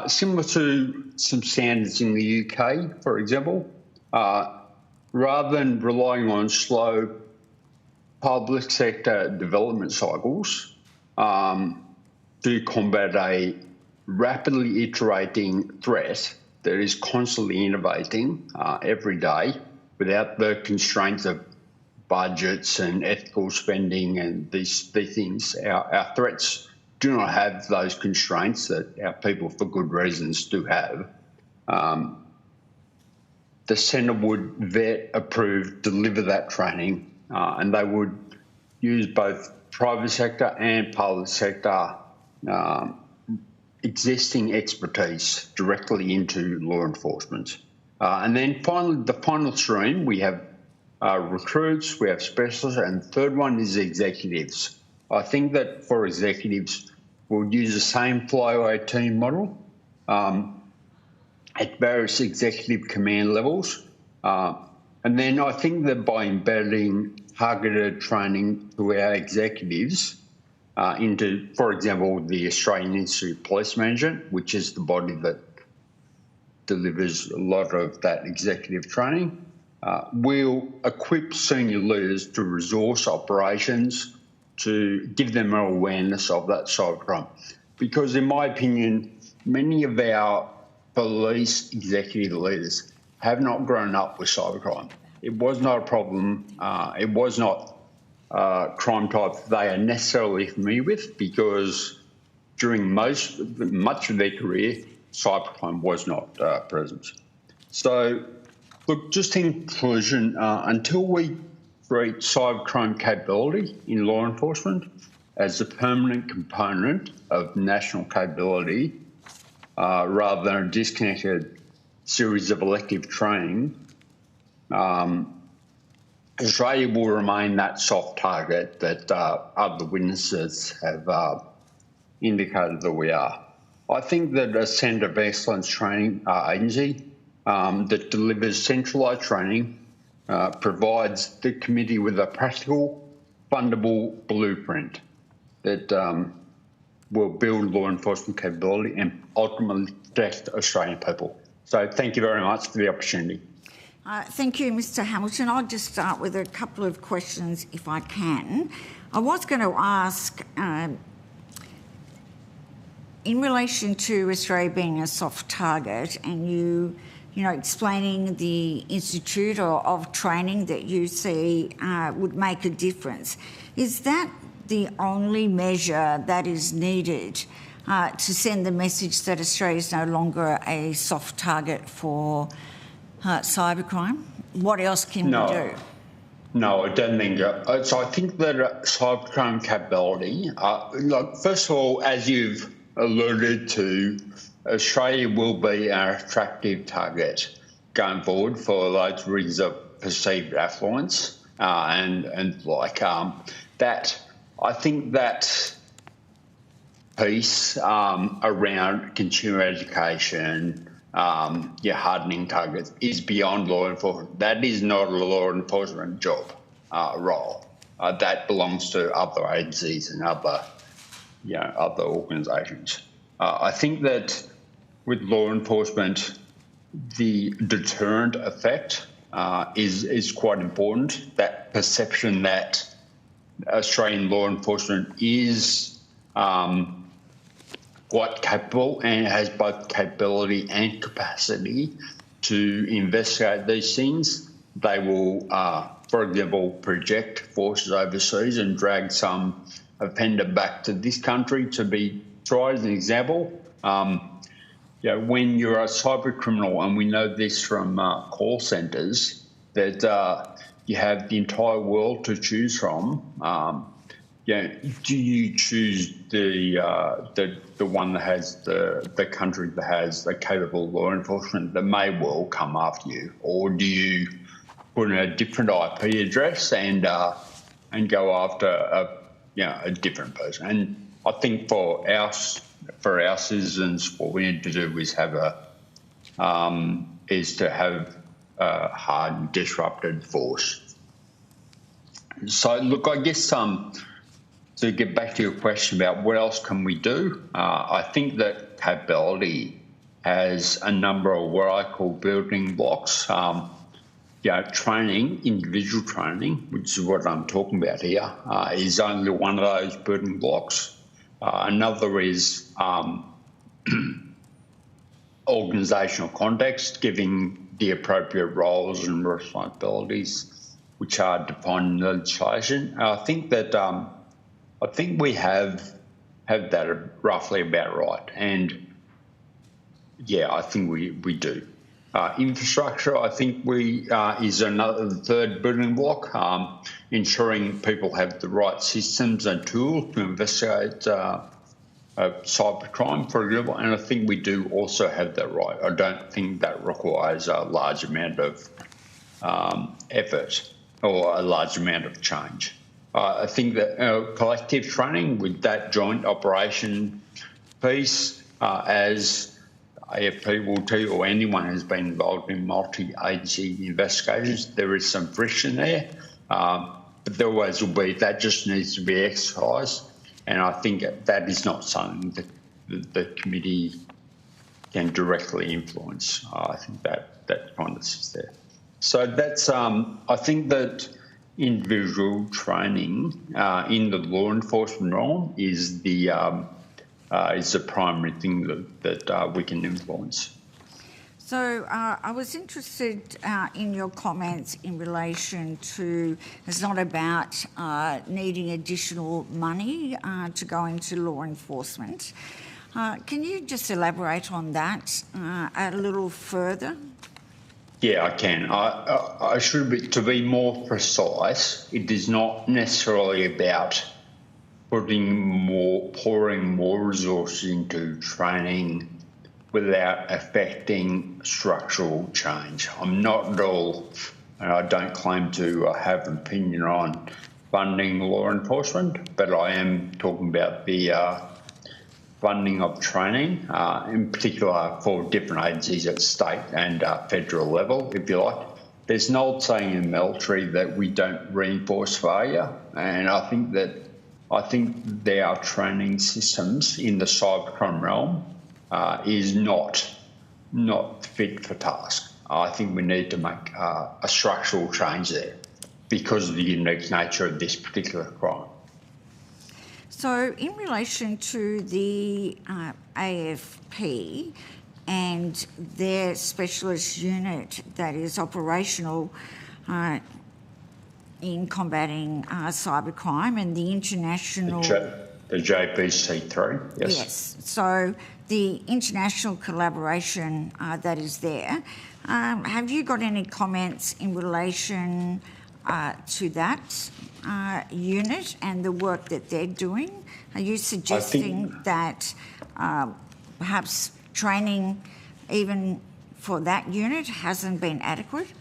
Speaker 6: similar to some standards in the UK, for example, rather than relying on slow public sector development cycles to combat a rapidly iterating threat that is constantly innovating every day without the constraints of budgets and ethical spending and these things. Our threats do not have those constraints that our people, for good reasons, do have. The centre would vet, approve, deliver that training, and they would use both private sector and public sector existing expertise directly into law enforcement. And then finally, the final stream, we have recruits, we have specialists, and the third one is executives. I think that for executives, we'll use the same flyaway team model at various executive command levels. And then I think that by embedding targeted training to our executives into, for example, the Australian Institute of Police Management, which is the body that delivers a lot of that executive training, we'll equip senior leaders to resource operations to give them an awareness of that cybercrime. Because in my opinion, many of our police executive leaders have not grown up with cybercrime. It was not a problem. It was not a crime type they are necessarily familiar with, because during much of their career, cybercrime was not present. So, look, just in conclusion, until we create cybercrime capability in law enforcement as a permanent component of national capability, rather than a disconnected series of elective training, Australia will remain that soft target that other witnesses have indicated that we are. I think that a Centre of Excellence Training Agency that delivers centralised training, provides the committee with a practical, fundable blueprint that will build law enforcement capability and ultimately protect Australian people. So thank you very much for the opportunity.
Speaker 1: Thank you, Mr. Hamilton. I'll just start with a couple of questions if I can. I was going to ask, in relation to Australia being a soft target and you know, explaining the institute of training that you see would make a difference, is that the only measure that is needed to send the message that Australia is no longer a soft target for cybercrime? What else can we do?
Speaker 6: No, I don't think so. So I think that cybercrime capability, first of all, as you've alluded to, Australia will be an attractive target going forward for those reasons of perceived affluence and that. I think that piece around consumer education, hardening targets is beyond law enforcement. That is not a law enforcement job role. That belongs to other agencies and other organisations. I think that with law enforcement, the deterrent effect is quite important. That perception that Australian law enforcement is quite capable and has both capability and capacity to investigate these things. They will, for example, project forces overseas and drag some offender back to this country to be tried, as an example. When you're a cyber criminal, and we know this from call centres, that you have the entire world to choose from. Do you choose the one that has the country that has the capable law enforcement that may well come after you, or do you put in a different IP address and go after a different person? And I think for our citizens, what we need to do is have a hard, disrupted force. So, look, I guess to get back to your question about what else can we do, I think that capability has a number of what I call building blocks. Training, individual training, which is what I'm talking about here, is only one of those building blocks. Another is organisational context, giving the appropriate roles and responsibilities which are defined in legislation. I think that we have that roughly about right, and I think we do. Infrastructure, I think is the third building block, ensuring people have the right systems and tools to investigate cybercrime, for example, and I think we do also have that right. I don't think that requires a large amount of effort or a large amount of change. I think that collective training with that joint operation piece, as AFP will tell you, or anyone who's been involved in multi-agency investigations, there is some friction there, but there always will be. That just needs to be exercised, and I think that is not something that the committee can directly influence. I think that kind of sits there. So that's I think that individual training in the law enforcement realm is the primary thing that we can influence.
Speaker 1: So I was interested in your comments in relation to it's not about needing additional money to go into law enforcement. Can you just elaborate on that a little further?
Speaker 6: Yeah, I can. I should be, to be more precise, it is not necessarily about pouring more resources into training without affecting structural change. I'm not at all, and I don't claim to have an opinion on funding law enforcement, but I am talking about the funding of training, in particular for different agencies at state and federal level, if you like. There's an old saying in the military that we don't reinforce failure, and I think there are training systems in the cybercrime realm is not fit for task. I think we need to make a structural change there because of the unique nature of this particular crime.
Speaker 1: So in relation to the AFP and their specialist unit that is operational in combating cybercrime and the international...
Speaker 6: The JPC3, yes.
Speaker 1: Yes. So the international collaboration that is there, have you got any comments in relation to that unit and the work that they're doing? Are you suggesting that perhaps training even for that unit hasn't been adequate?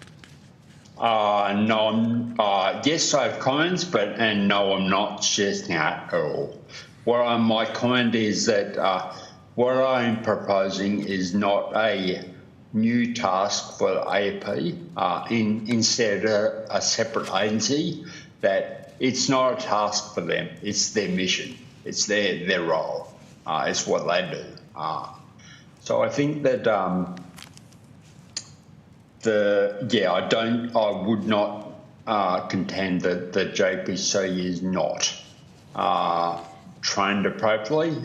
Speaker 6: No, yes, I have comments, and no, I'm not suggesting that at all. My comment is that what I'm proposing is not a new task for the AFP, instead a separate agency, that it's not a task for them, it's their mission, it's their role, it's what they do. So I think that I would not contend that the JPC is not trained appropriately,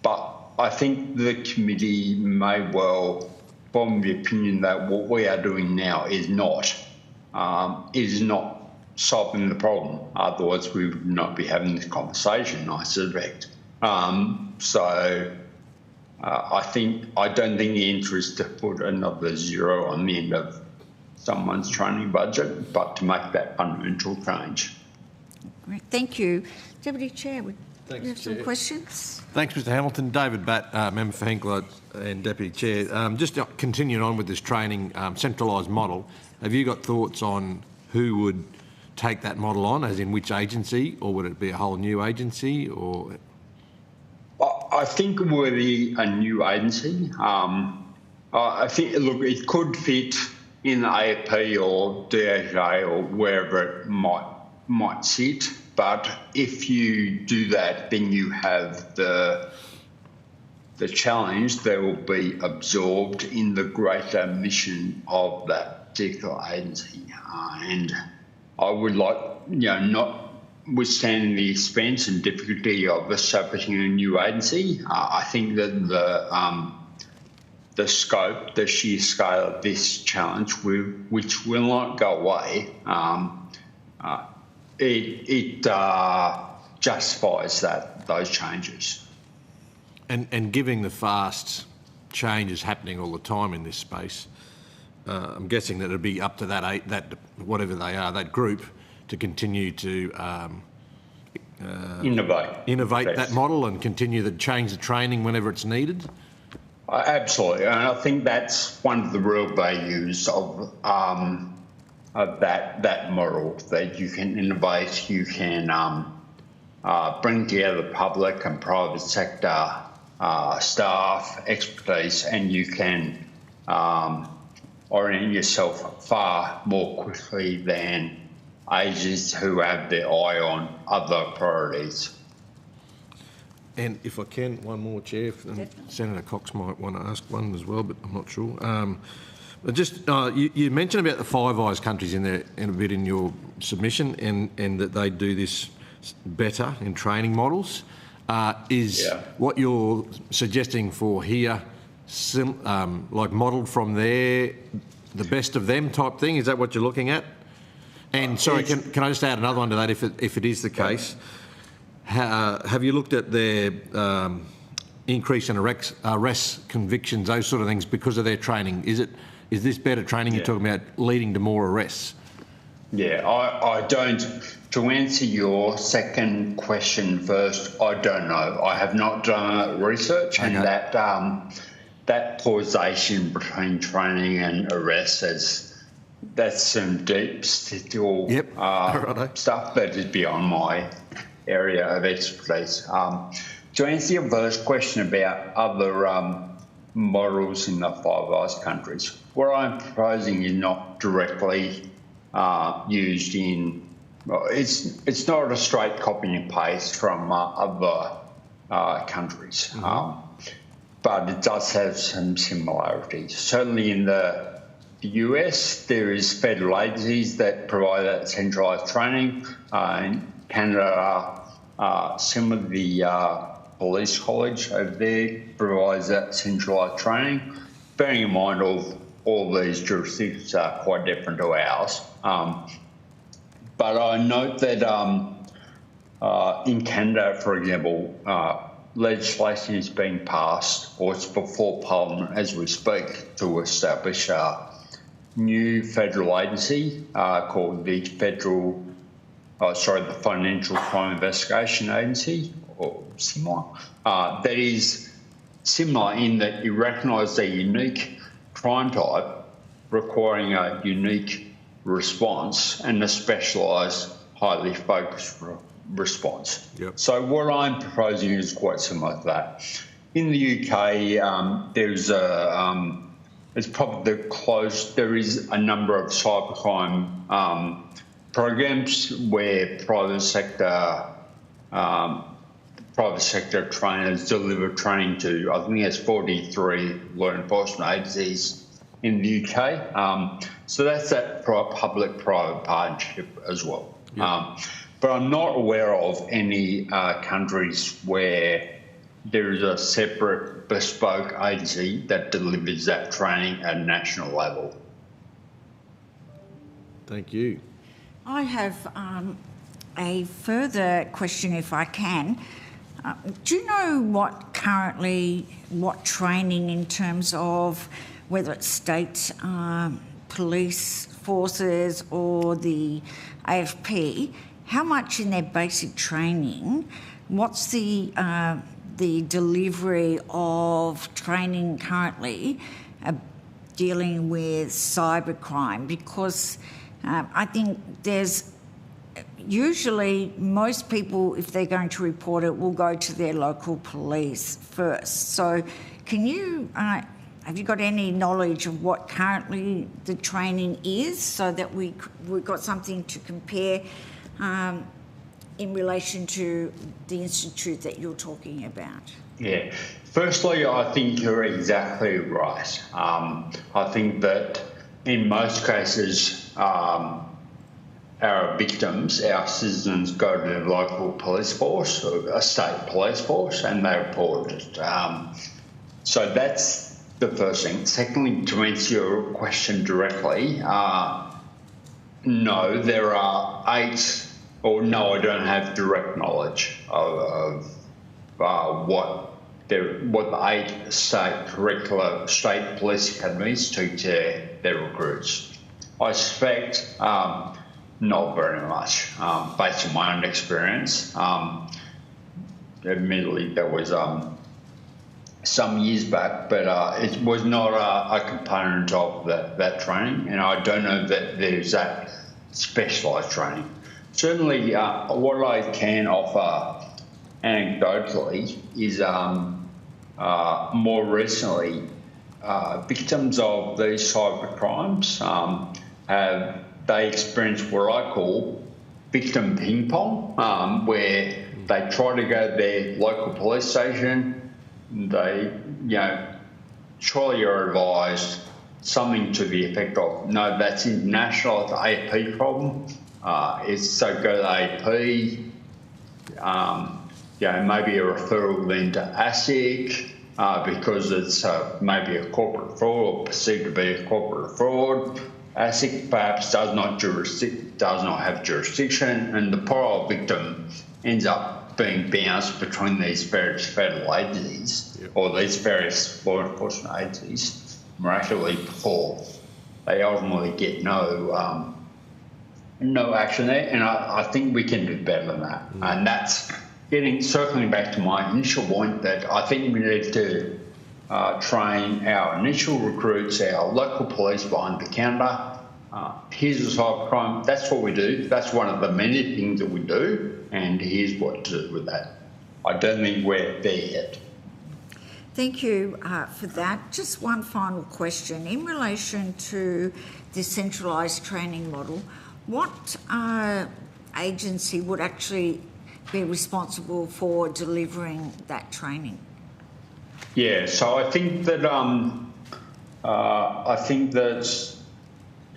Speaker 6: but I think the committee may well form the opinion that what we are doing now is not solving the problem. Otherwise, we would not be having this conversation, I suspect. I don't think the interest is to put another zero on the end of someone's training budget, but to make that fundamental change.
Speaker 1: Great. Thank you. Deputy Chair,
Speaker 4: Thanks,
Speaker 1: you have some
Speaker 4: Chair.
Speaker 1: questions?
Speaker 4: Thanks, Mr Hamilton. David Batt, Member for Hinkler and Deputy Chair. Just continuing on with this training centralised model, have you got thoughts on who would take that model on, as in which agency, or would it be a whole new agency, or...?
Speaker 6: I think it would be a new agency. I think, look, it could fit in the AFP or DOJ or wherever it might sit, but if you do that, then you have the challenge that will be absorbed in the greater mission of that particular agency. And I would like, notwithstanding the expense and difficulty of establishing a new agency, I think that the scope, the sheer scale of this challenge, which will not go away, it justifies those changes.
Speaker 4: And given the fast changes happening all the time in this space, I'm guessing that it'd be up to that whatever they are, that group, to continue to innovate that model and continue to change the training whenever it's needed?
Speaker 6: Absolutely, and I think that's one of the real values of that model, that you can innovate, you can bring together the public and private sector staff, expertise, and you can orient yourself far more quickly than agencies who have their eye on other priorities.
Speaker 4: And if I can, one more, Chair. Senator Cox might want to ask one as well, but I'm not sure. You mentioned about the Five Eyes countries in there in a bit in your submission, and that they do this better in training models. What you're suggesting for here, like modelled from there, the best of them type thing? Is that what you're looking at? And sorry, can I just add another one to that, if it is the case? Have you looked at their increase in arrests, convictions, those sort of things because of their training? Is this better training you're talking about leading to more arrests? Yeah,
Speaker 6: I don't. To answer your second question first, I don't know. I have not done research, and that causation between training and arrests that's some deep statistical stuff that is beyond my area of expertise. To answer your first question about other models in the Five Eyes countries, what I'm proposing is not directly used in. Well, it's not a straight copy and paste from other countries, but it does have some similarities. Certainly in the US, there is federal agencies that provide that centralised training. In Canada, some of the police college over there provides that centralised training. Bearing in mind all these jurisdictions are quite different to ours. But I note that in Canada, for example, legislation is being passed, or it's before Parliament as we speak, to establish a new federal agency called the the Financial Crime Investigation Agency, or similar. That is similar in that you recognise a unique crime type requiring a unique response and a specialised, highly focused response.
Speaker 4: Yep.
Speaker 6: So what I'm proposing is quite similar to that. In the UK, there's it's probably close. There is a number of cybercrime programs where private sector trainers deliver training to, I think there's 43 law enforcement agencies in the UK. So that's that public-private partnership as well.
Speaker 4: Yeah.
Speaker 6: But I'm not aware of any countries where there is a separate bespoke agency that delivers that training at a national level.
Speaker 4: Thank you.
Speaker 1: I have a further question, if I can. Do you know what training in terms of whether it's state police forces or the AFP, how much in their basic training, what's the delivery of training currently dealing with cybercrime? Because I think there's usually most people, if they're going to report it, will go to their local police first. So can you, have you got any knowledge of what currently the training is so that we've got something to compare in relation to the institute that you're talking about?
Speaker 6: Yeah. Firstly, I think you're exactly right. I think that in most cases, our victims, our citizens, go to their local police force, or a state police force, and they report it. So that's the first thing. Secondly, to answer your question directly, no, there are 8, or no, I don't have direct knowledge of what the 8 state police academies teach their recruits. I suspect not very much, based on my own experience. Admittedly, that was some years back, but it was not a component of that training, and I don't know that there's that specialised training. Certainly, what I can offer anecdotally is more recently, victims of these cyber crimes they experience what I call victim ping pong, where they try to go to their local police station. They, surely you're advised something to the effect of, no, that's international, it's an AFP problem. So go to AFP, maybe a referral then to ASIC because it's maybe a corporate fraud or perceived to be a corporate fraud. ASIC perhaps does not have jurisdiction, and the poor old victim ends up being bounced between these various federal agencies or these various law enforcement agencies miraculously before they ultimately get no action there. And I think we can do better than that. And that's circling back to my initial point that I think we need to train our initial recruits, our local police behind the counter. Here's a cybercrime. That's what we do. That's one of the many things that we do, and here's what to do with that. I don't think we're there yet.
Speaker 1: Thank you for that. Just one final question. In relation to the centralised training model, what agency would actually be responsible for delivering that training?
Speaker 6: Yeah, so I think that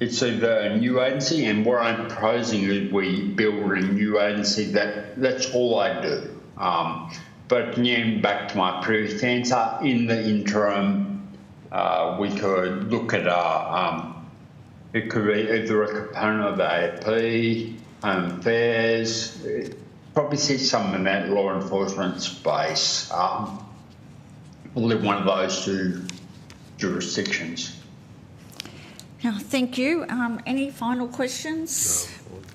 Speaker 6: it's either a new agency, and what I'm proposing is we build a new agency that's all I do. But again, back to my previous answer, in the interim, we could look at it could be either a component of the AFP, Home Affairs, probably see some in that law enforcement space. Only one of those two jurisdictions.
Speaker 1: Now, thank you. Any final questions?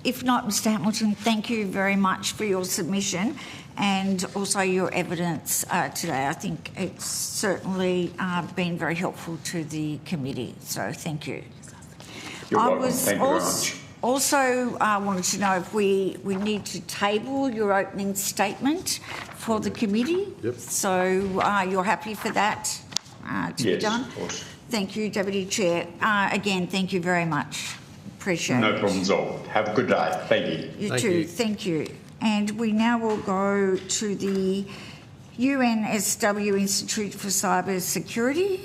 Speaker 1: If not, Mr. Hamilton, thank you very much for your submission and also your evidence today. I think it's certainly been very helpful to the committee, so thank you.
Speaker 6: You're welcome. Thank you very much.
Speaker 1: Also, wanted to know if we need to table your opening statement for the committee.
Speaker 4: Yep.
Speaker 1: So you're happy for that to be done?
Speaker 6: Yes, of course.
Speaker 1: Thank you, Deputy Chair. Again, thank you very much. Appreciate it.
Speaker 6: No problems at all. Have a good day. Thank you.
Speaker 1: You too. Thank you. And we now will go to the UNSW Institute for Cyber Security.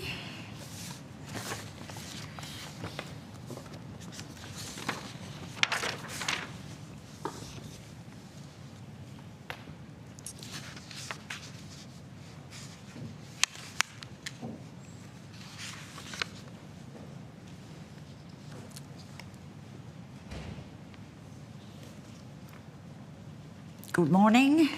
Speaker 1: Good morning.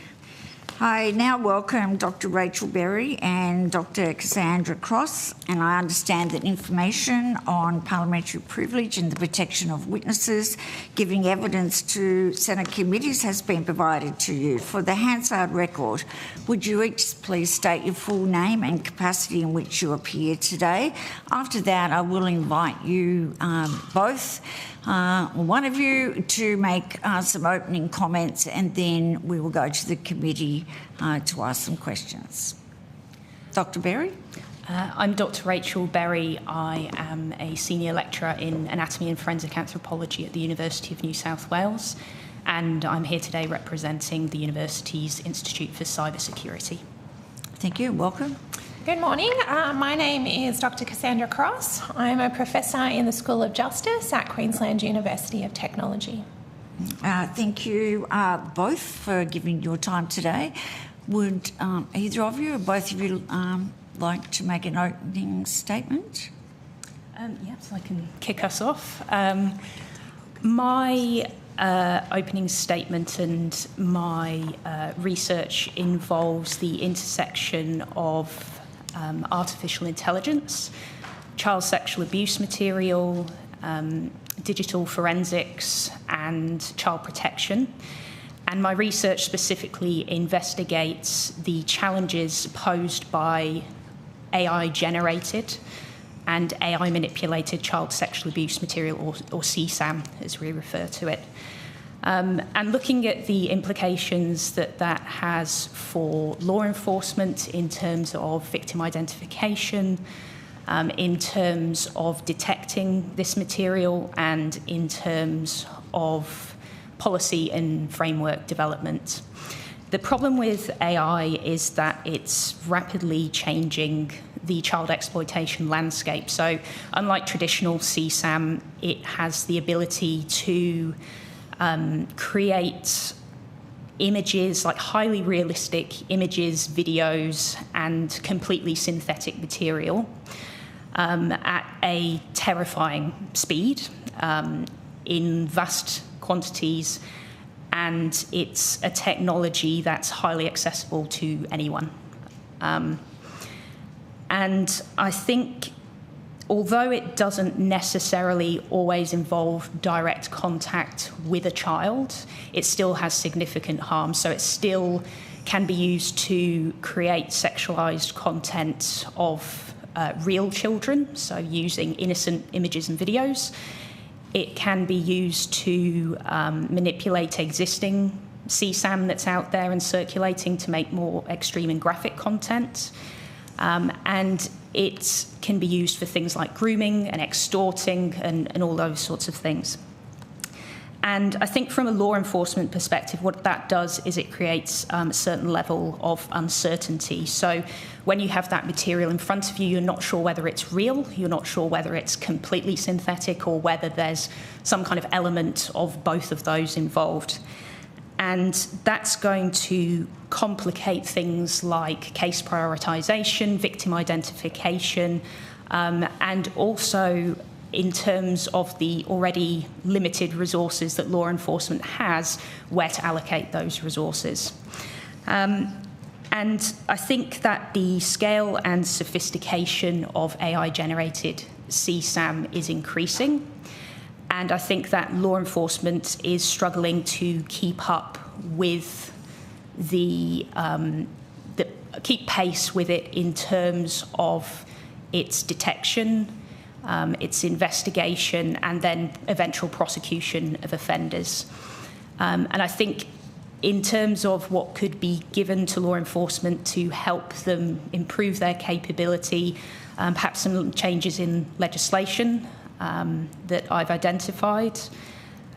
Speaker 1: I now welcome Dr. Rachel Berry and Dr. Cassandra Cross, and I understand that information on parliamentary privilege and the protection of witnesses giving evidence to Senate committees has been provided to you. For the Hansard record, would you each please state your full name and capacity in which you appear today? After that, I will invite you both, one of you, to make some opening comments, and then we will go to the committee to ask some questions. Dr. Berry?
Speaker 7: I'm Dr. Rachel Berry. I am a senior lecturer in anatomy and forensic anthropology at the University of New South Wales, and I'm here today representing the university's Institute for Cyber Security.
Speaker 1: Thank you. Welcome.
Speaker 5: Good morning. My name is Dr. Cassandra Cross. I'm a professor in the School of Justice at Queensland University of Technology.
Speaker 1: Thank you both for giving your time today. Would either of you or both of you like to make an opening statement?
Speaker 7: Yes, I can kick us off. My opening statement and my research involves the intersection of artificial intelligence, child sexual abuse material, digital forensics and child protection. And my research specifically investigates the challenges posed by AI-generated and AI-manipulated child sexual abuse material, or CSAM, as we refer to it. And looking at the implications that has for law enforcement in terms of victim identification, in terms of detecting this material, and in terms of policy and framework development. The problem with AI is that it's rapidly changing the child exploitation landscape. So unlike traditional CSAM, it has the ability to create images, like highly realistic images, videos, and completely synthetic material at a terrifying speed in vast quantities, and it's a technology that's highly accessible to anyone. And I think, although it doesn't necessarily always involve direct contact with a child, it still has significant harm. So it still can be used to create sexualised content of real children, so using innocent images and videos. It can be used to manipulate existing CSAM that's out there and circulating to make more extreme and graphic content. And it can be used for things like grooming and extorting and all those sorts of things. And I think from a law enforcement perspective, what that does is it creates a certain level of uncertainty. So when you have that material in front of you, you're not sure whether it's real, you're not sure whether it's completely synthetic, or whether there's some kind of element of both of those involved. And that's going to complicate things like case prioritisation, victim identification, and also in terms of the already limited resources that law enforcement has, where to allocate those resources. And I think that the scale and sophistication of AI-generated CSAM is increasing. And I think that law enforcement is struggling to keep up with keep pace with it in terms of its detection, its investigation, and then eventual prosecution of offenders. And I think in terms of what could be given to law enforcement to help them improve their capability, perhaps some changes in legislation that I've identified.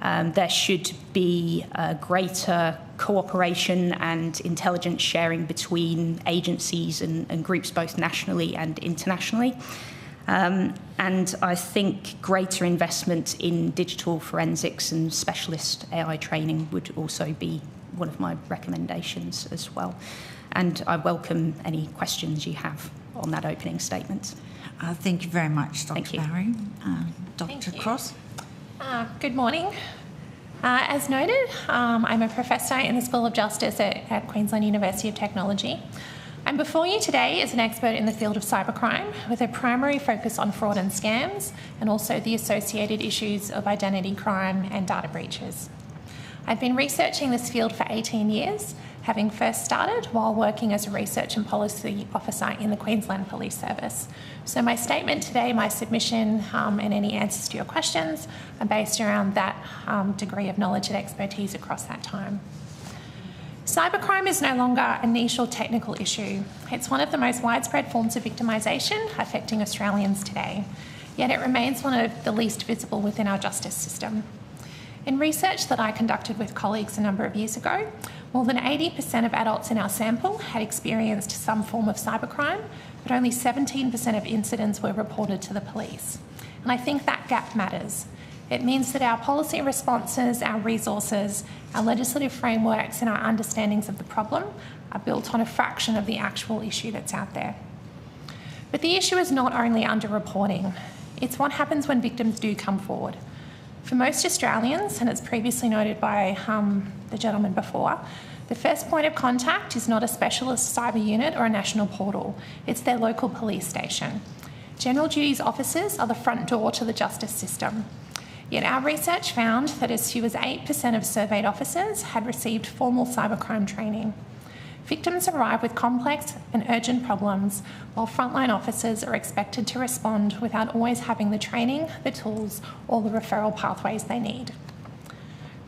Speaker 7: There should be greater cooperation and intelligence sharing between agencies and groups both nationally and internationally. And I think greater investment in digital forensics and specialist AI training would also be one of my recommendations as well. And I welcome any questions you have on that opening statement.
Speaker 1: Thank you very much, Dr.
Speaker 7: Thank you.
Speaker 1: Barry. Dr.
Speaker 5: Thank you.
Speaker 1: Cross?
Speaker 5: Good morning. As noted, I'm a professor in the School of Justice at Queensland University of Technology. I'm before you today as an expert in the field of cybercrime, with a primary focus on fraud and scams, and also the associated issues of identity crime and data breaches. I've been researching this field for 18 years, having first started while working as a research and policy officer in the Queensland Police Service. So my statement today, my submission, and any answers to your questions are based around that degree of knowledge and expertise across that time. Cybercrime is no longer a niche or technical issue. It's one of the most widespread forms of victimisation affecting Australians today, yet it remains one of the least visible within our justice system. In research that I conducted with colleagues a number of years ago, more than 80% of adults in our sample had experienced some form of cybercrime, but only 17% of incidents were reported to the police. And I think that gap matters. It means that our policy responses, our resources, our legislative frameworks and our understandings of the problem are built on a fraction of the actual issue that's out there. But the issue is not only underreporting, it's what happens when victims do come forward. For most Australians, and as previously noted by the gentleman before, the first point of contact is not a specialist cyber unit or a national portal, it's their local police station. General duties officers are the front door to the justice system. Yet our research found that as few as 8% of surveyed officers had received formal cybercrime training. Victims arrive with complex and urgent problems, while frontline officers are expected to respond without always having the training, the tools, or the referral pathways they need.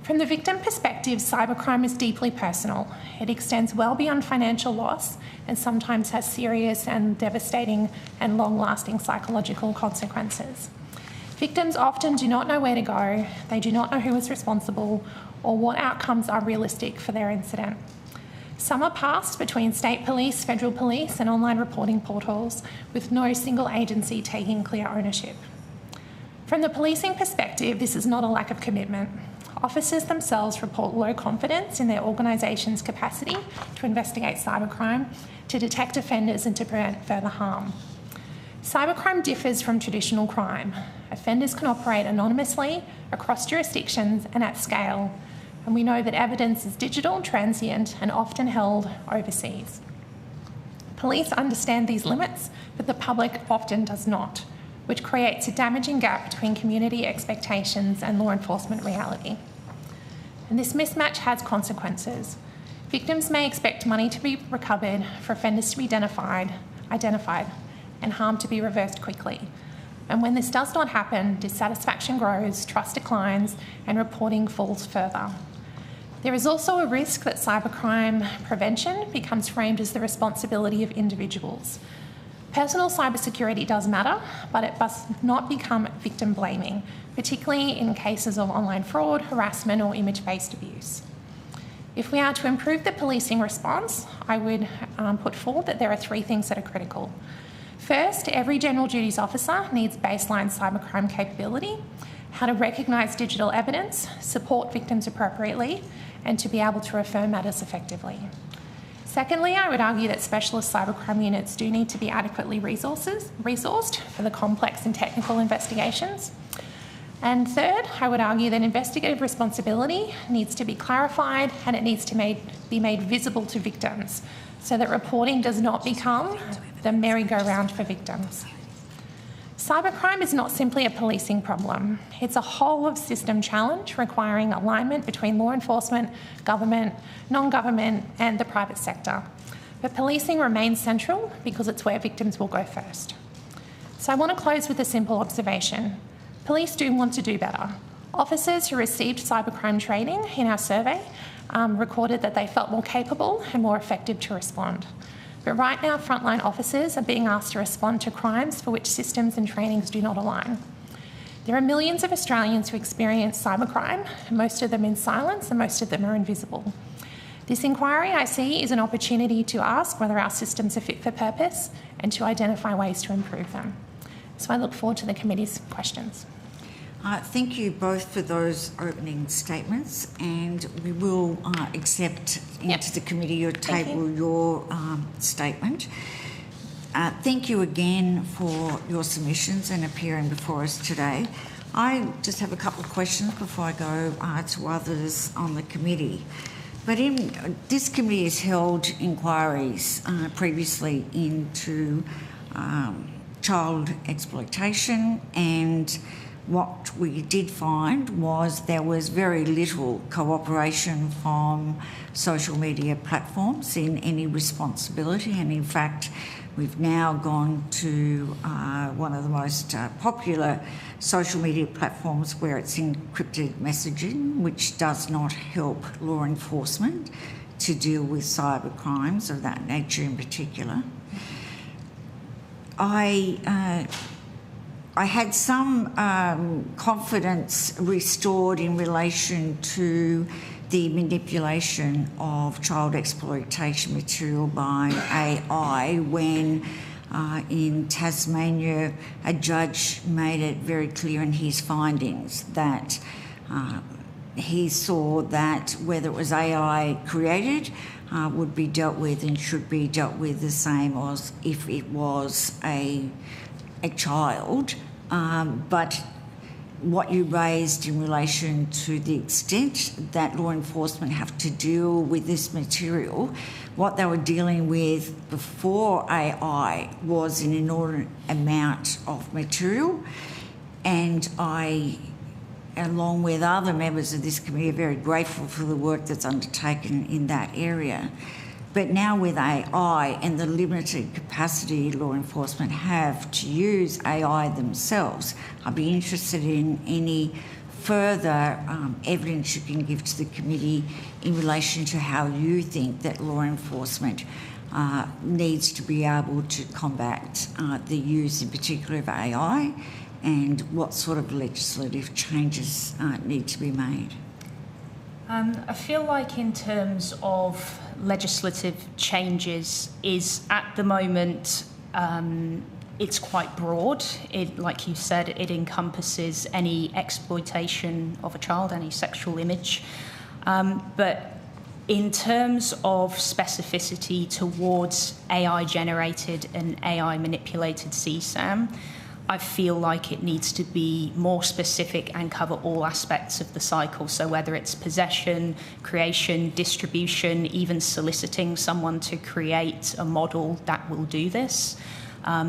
Speaker 5: From the victim perspective, cybercrime is deeply personal. It extends well beyond financial loss and sometimes has serious and devastating and long-lasting psychological consequences. Victims often do not know where to go, they do not know who is responsible, or what outcomes are realistic for their incident. Some are passed between state police, federal police, and online reporting portals, with no single agency taking clear ownership. From the policing perspective, this is not a lack of commitment. Officers themselves report low confidence in their organisation's capacity to investigate cybercrime, to detect offenders, and to prevent further harm. Cybercrime differs from traditional crime. Offenders can operate anonymously, across jurisdictions, and at scale. And we know that evidence is digital, transient, and often held overseas. Police understand these limits, but the public often does not, which creates a damaging gap between community expectations and law enforcement reality. And this mismatch has consequences. Victims may expect money to be recovered, for offenders to be identified, and harm to be reversed quickly. And when this does not happen, dissatisfaction grows, trust declines, and reporting falls further. There is also a risk that cybercrime prevention becomes framed as the responsibility of individuals. Personal cybersecurity does matter, but it must not become victim blaming, particularly in cases of online fraud, harassment or image-based abuse. If we are to improve the policing response, I would put forward that there are 3 things that are critical. First, every general duties officer needs baseline cybercrime capability, how to recognise digital evidence, support victims appropriately, and to be able to refer matters effectively. Secondly, I would argue that specialist cybercrime units do need to be adequately resourced for the complex and technical investigations. And third, I would argue that investigative responsibility needs to be clarified and it needs to be made visible to victims so that reporting does not become the merry-go-round for victims. Cybercrime is not simply a policing problem. It's a whole-of-system challenge requiring alignment between law enforcement, government, non-government and the private sector. But policing remains central because it's where victims will go first. So I want to close with a simple observation. Police do want to do better. Officers who received cybercrime training in our survey recorded that they felt more capable and more effective to respond. But right now, frontline officers are being asked to respond to crimes for which systems and trainings do not align. There are millions of Australians who experience cybercrime, most of them in silence and most of them are invisible. This inquiry, I see, is an opportunity to ask whether our systems are fit for purpose and to identify ways to improve them. So I look forward to the committee's questions.
Speaker 1: Thank you both for those opening statements, and we will accept into the committee your statement. Thank you again for your submissions and appearing before us today. I just have a couple of questions before I go to others on the committee. But this committee has held inquiries previously into child exploitation, and what we did find was there was very little cooperation from social media platforms in any responsibility, and in fact we've now gone to one of the most popular social media platforms where it's encrypted messaging, which does not help law enforcement to deal with cyber crimes of that nature in particular. I had some confidence restored in relation to the manipulation of child exploitation material by AI when in Tasmania a judge made it very clear in his findings that he saw that whether it was AI created would be dealt with and should be dealt with the same as if it was a child. But what you raised in relation to the extent that law enforcement have to deal with this material, what they were dealing with before AI was an inordinate amount of material, and I, along with other members of this committee, are very grateful for the work that's undertaken in that area. But now with AI and the limited capacity law enforcement have to use AI themselves, I'd be interested in any further evidence you can give to the committee in relation to how you think that law enforcement needs to be able to combat the use in particular of AI, and what sort of legislative changes need to be made.
Speaker 7: I feel like in terms of legislative changes is at the moment it's quite broad. It, like you said, it encompasses any exploitation of a child, any sexual image. But in terms of specificity towards AI-generated and AI-manipulated CSAM, I feel like it needs to be more specific and cover all aspects of the cycle. So whether it's possession, creation, distribution, even soliciting someone to create a model that will do this,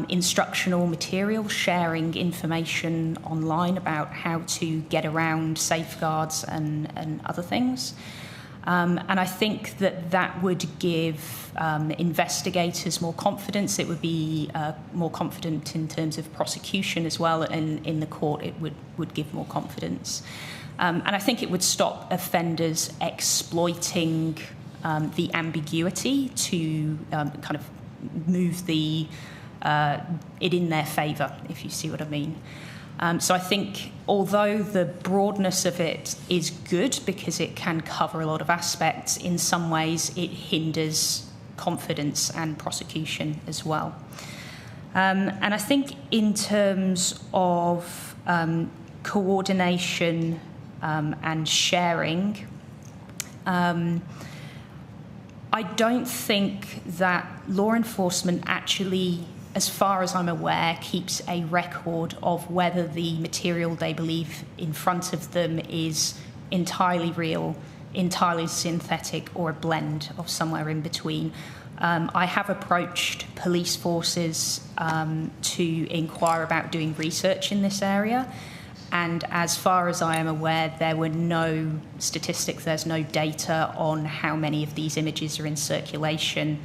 Speaker 7: instructional material, sharing information online about how to get around safeguards and other things. And I think that would give investigators more confidence. It would be more confident in terms of prosecution as well, and in the court it would give more confidence. And I think it would stop offenders exploiting the ambiguity to kind of move it in their favour, if you see what I mean. So I think although the broadness of it is good because it can cover a lot of aspects, in some ways it hinders confidence and prosecution as well. And I think in terms of coordination and sharing, I don't think that law enforcement actually, as far as I'm aware, keeps a record of whether the material they believe in front of them is entirely real, entirely synthetic, or a blend of somewhere in between. I have approached police forces to inquire about doing research in this area, and as far as I am aware, there were no statistics, there's no data on how many of these images are in circulation,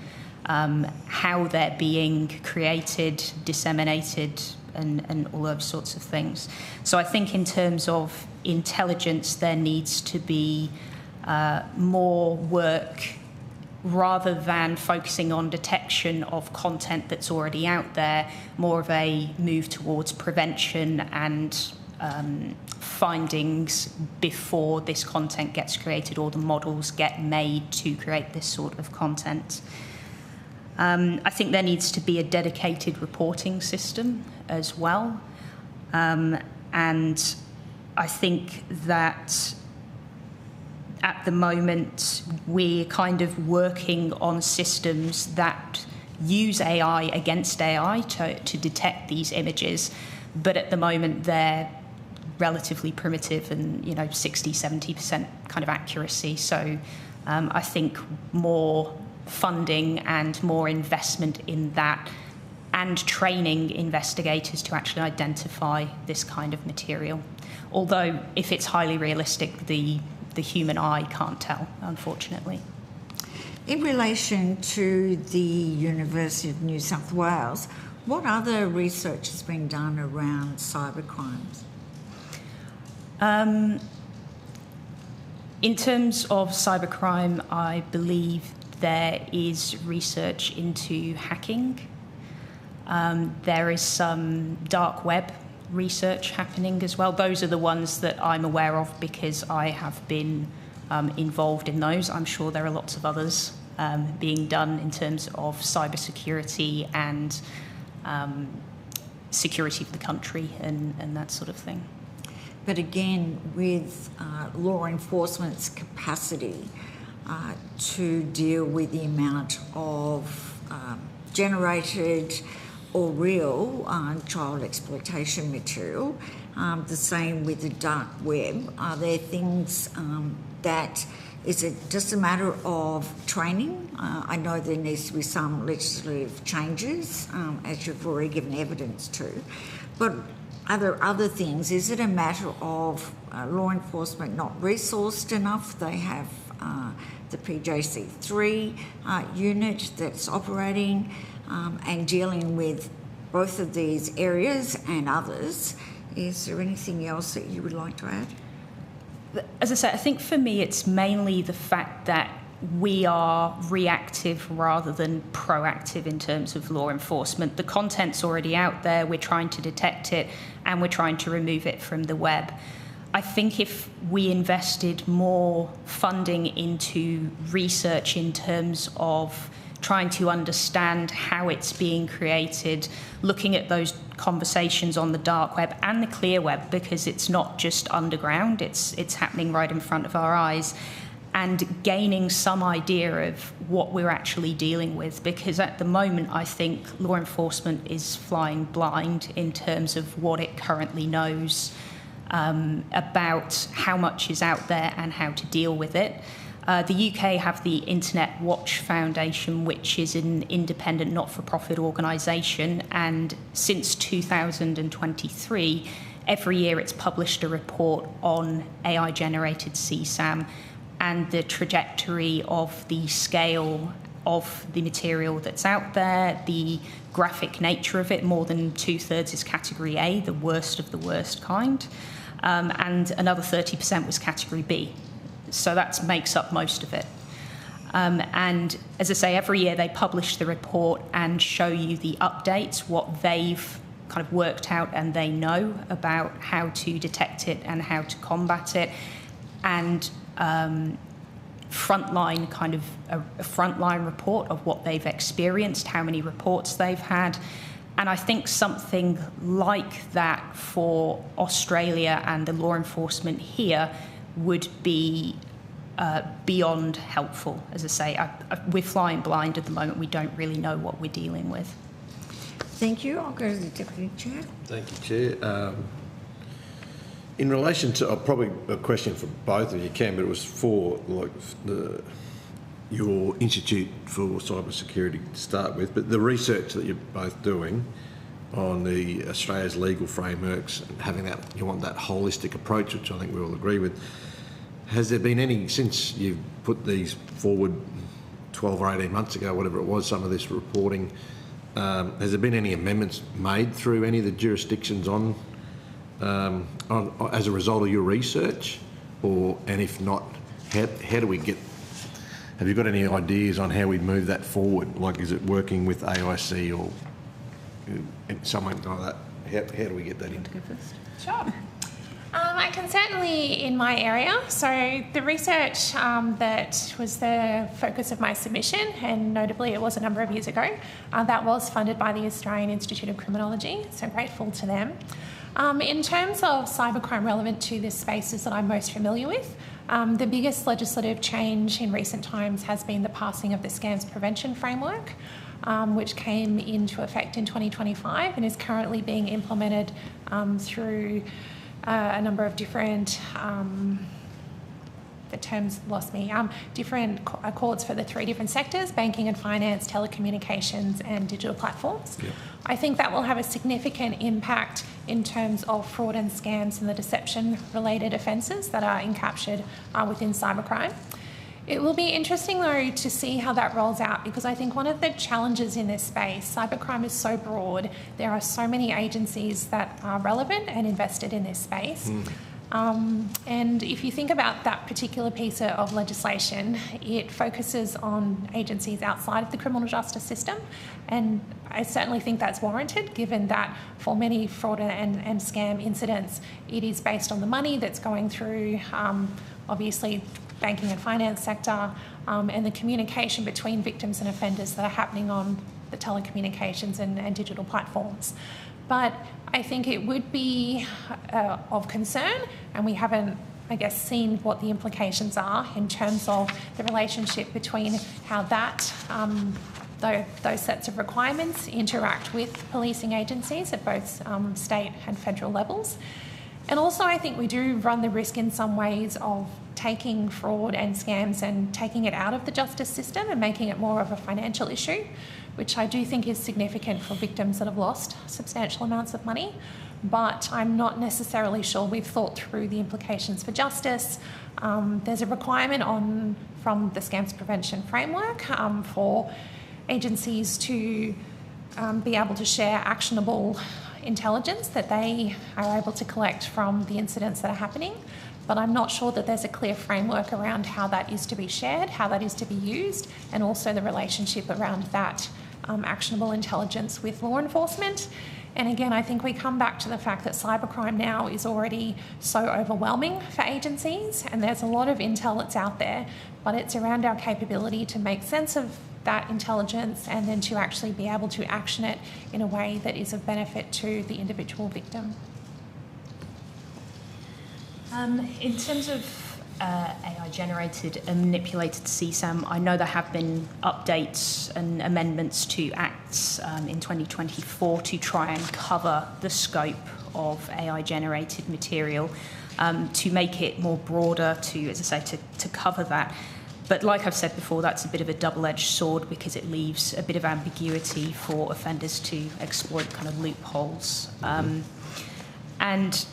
Speaker 7: how they're being created, disseminated, and all those sorts of things. So I think in terms of intelligence, there needs to be more work rather than focusing on detection of content that's already out there, more of a move towards prevention and findings before this content gets created or the models get made to create this sort of content. I think there needs to be a dedicated reporting system as well. And I think that at the moment we're kind of working on systems that use AI against AI to detect these images, but at the moment they're relatively primitive and 60-70% kind of accuracy. So I think more funding and more investment in that, and training investigators to actually identify this kind of material. Although if it's highly realistic, the human eye can't tell, unfortunately.
Speaker 1: In relation to the University of New South Wales, what other research has been done around cybercrimes?
Speaker 7: In terms of cybercrime, I believe there is research into hacking. There is some dark web research happening as well. Those are the ones that I'm aware of because I have been involved in those. I'm sure there are lots of others being done in terms of cybersecurity and security of the country and that sort of thing.
Speaker 1: But again, with law enforcement's capacity to deal with the amount of generated or real child exploitation material, the same with the dark web. Are there things that, is it just a matter of training? I know there needs to be some legislative changes, as you've already given evidence to, but are there other things? Is it a matter of law enforcement not resourced enough? They have the PJC3 unit that's operating and dealing with both of these areas and others. Is there anything else that you would like to add?
Speaker 7: As I said, I think for me it's mainly the fact that we are reactive rather than proactive in terms of law enforcement. The content's already out there, we're trying to detect it, and we're trying to remove it from the web. I think if we invested more funding into research in terms of trying to understand how it's being created, looking at those conversations on the dark web and the clear web, because it's not just underground, it's happening right in front of our eyes, and gaining some idea of what we're actually dealing with, because at the moment I think law enforcement is flying blind in terms of what it currently knows about how much is out there and how to deal with it. The UK have the Internet Watch Foundation, which is an independent not-for-profit organisation, and since 2023, every year it's published a report on AI-generated CSAM and the trajectory of the scale of the material that's out there, the graphic nature of it. More than 2/3 is category A, the worst of the worst kind, and another 30% was category B. So that makes up most of it. And as I say, every year they publish the report and show you the updates, what they've kind of worked out and they know about how to detect it and how to combat it, and frontline kind of a frontline report of what they've experienced, how many reports they've had. And I think something like that for Australia and the law enforcement here would be beyond helpful. As I say, we're flying blind at the moment. We don't really know what we're dealing with.
Speaker 1: Thank you. I'll go to the Deputy Chair.
Speaker 4: Thank you, Chair. In relation to, probably a question for both of you, Cam, but it was for your Institute for Cybersecurity to start with, but the research that you're both doing on the Australia's legal frameworks, and having that, you want that holistic approach, which I think we all agree with. Has there been any, since you've put these forward 12 or 18 months ago, whatever it was, some of this reporting, has there been any amendments made through any of the jurisdictions on as a result of your research? And if not, how do we get, have you got any ideas on how we move that forward? Like, is it working with AIC or someone like that? How do we get that in?
Speaker 5: Go first. Sure. I can certainly, in my area, so the research that was the focus of my submission, and notably it was a number of years ago, that was funded by the Australian Institute of Criminology, so grateful to them. In terms of cybercrime relevant to the spaces that I'm most familiar with, the biggest legislative change in recent times has been the passing of the Scams Prevention Framework, which came into effect in 2025 and is currently being implemented through a number of different, the terms lost me, different courts for the 3 different sectors: banking and finance, telecommunications and digital platforms. Yep. I think that will have a significant impact in terms of fraud and scams and the deception related offences that are encaptured within cybercrime. It will be interesting though to see how that rolls out, because I think one of the challenges in this space, cybercrime is so broad, there are so many agencies that are relevant and invested in this space. And if you think about that particular piece of legislation, it focuses on agencies outside of the criminal justice system, and I certainly think that's warranted, given that for many fraud and scam incidents, it is based on the money that's going through, obviously, banking and finance sector, and the communication between victims and offenders that are happening on the telecommunications and digital platforms. But I think it would be of concern, and we haven't, I guess, seen what the implications are in terms of the relationship between how that those sets of requirements interact with policing agencies at both state and federal levels. And also I think we do run the risk in some ways of taking fraud and scams and taking it out of the justice system and making it more of a financial issue, which I do think is significant for victims that have lost substantial amounts of money. But I'm not necessarily sure we've thought through the implications for justice. There's a requirement from the Scams Prevention Framework for agencies to be able to share actionable intelligence that they are able to collect from the incidents that are happening. But I'm not sure that there's a clear framework around how that is to be shared, how that is to be used, and also the relationship around that actionable intelligence with law enforcement. And again, I think we come back to the fact that cybercrime now is already so overwhelming for agencies, and there's a lot of intel that's out there, but it's around our capability to make sense of that intelligence and then to actually be able to action it in a way that is of benefit to the individual victim.
Speaker 7: In terms of AI-generated and manipulated CSAM, I know there have been updates and amendments to Acts in 2024 to try and cover the scope of AI-generated material, to make it more broader, to, as I say, to cover that. But like I've said before, that's a bit of a double-edged sword because it leaves a bit of ambiguity for offenders to exploit kind of loopholes. And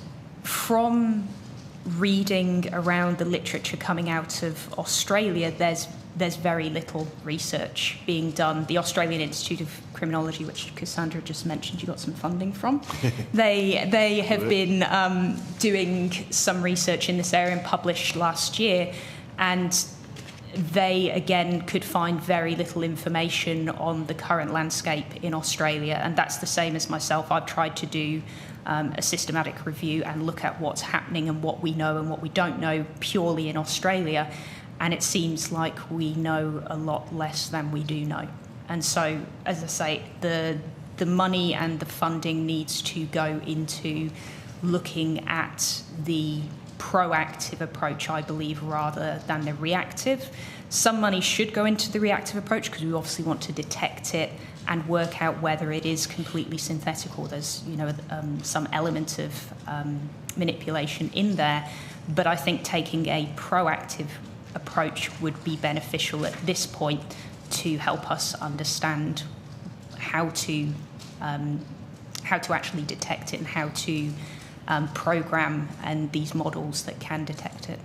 Speaker 7: from reading around the literature coming out of Australia, there's very little research being done. The Australian Institute of Criminology, which Cassandra just mentioned you got some funding from, they have been doing some research in this area and published last year, and they again could find very little information on the current landscape in Australia, and that's the same as myself. I've tried to do a systematic review and look at what's happening and what we know and what we don't know purely in Australia, and it seems like we know a lot less than we do know. And so, as I say, the money and the funding needs to go into looking at the proactive approach, I believe, rather than the reactive. Some money should go into the reactive approach because we obviously want to detect it and work out whether it is completely synthetic or there's, some element of manipulation in there. But I think taking a proactive approach would be beneficial at this point to help us understand how to actually detect it and how to program and these models that can detect it.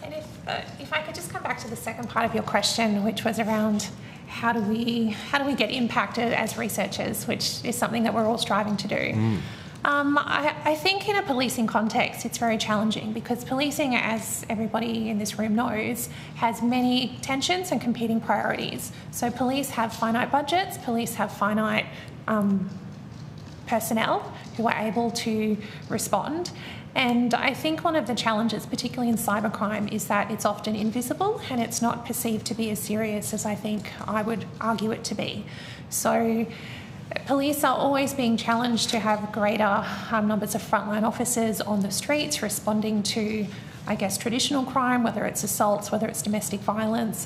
Speaker 5: And if I could just come back to the second part of your question, which was around how do we get impacted as researchers, which is something that we're all striving to do. I think in a policing context, it's very challenging because policing, as everybody in this room knows, has many tensions and competing priorities. So police have finite budgets, police have finite personnel who are able to respond. And I think one of the challenges, particularly in cybercrime, is that it's often invisible and it's not perceived to be as serious as I think I would argue it to be. So police are always being challenged to have greater numbers of frontline officers on the streets responding to, I guess, traditional crime, whether it's assaults, whether it's domestic violence,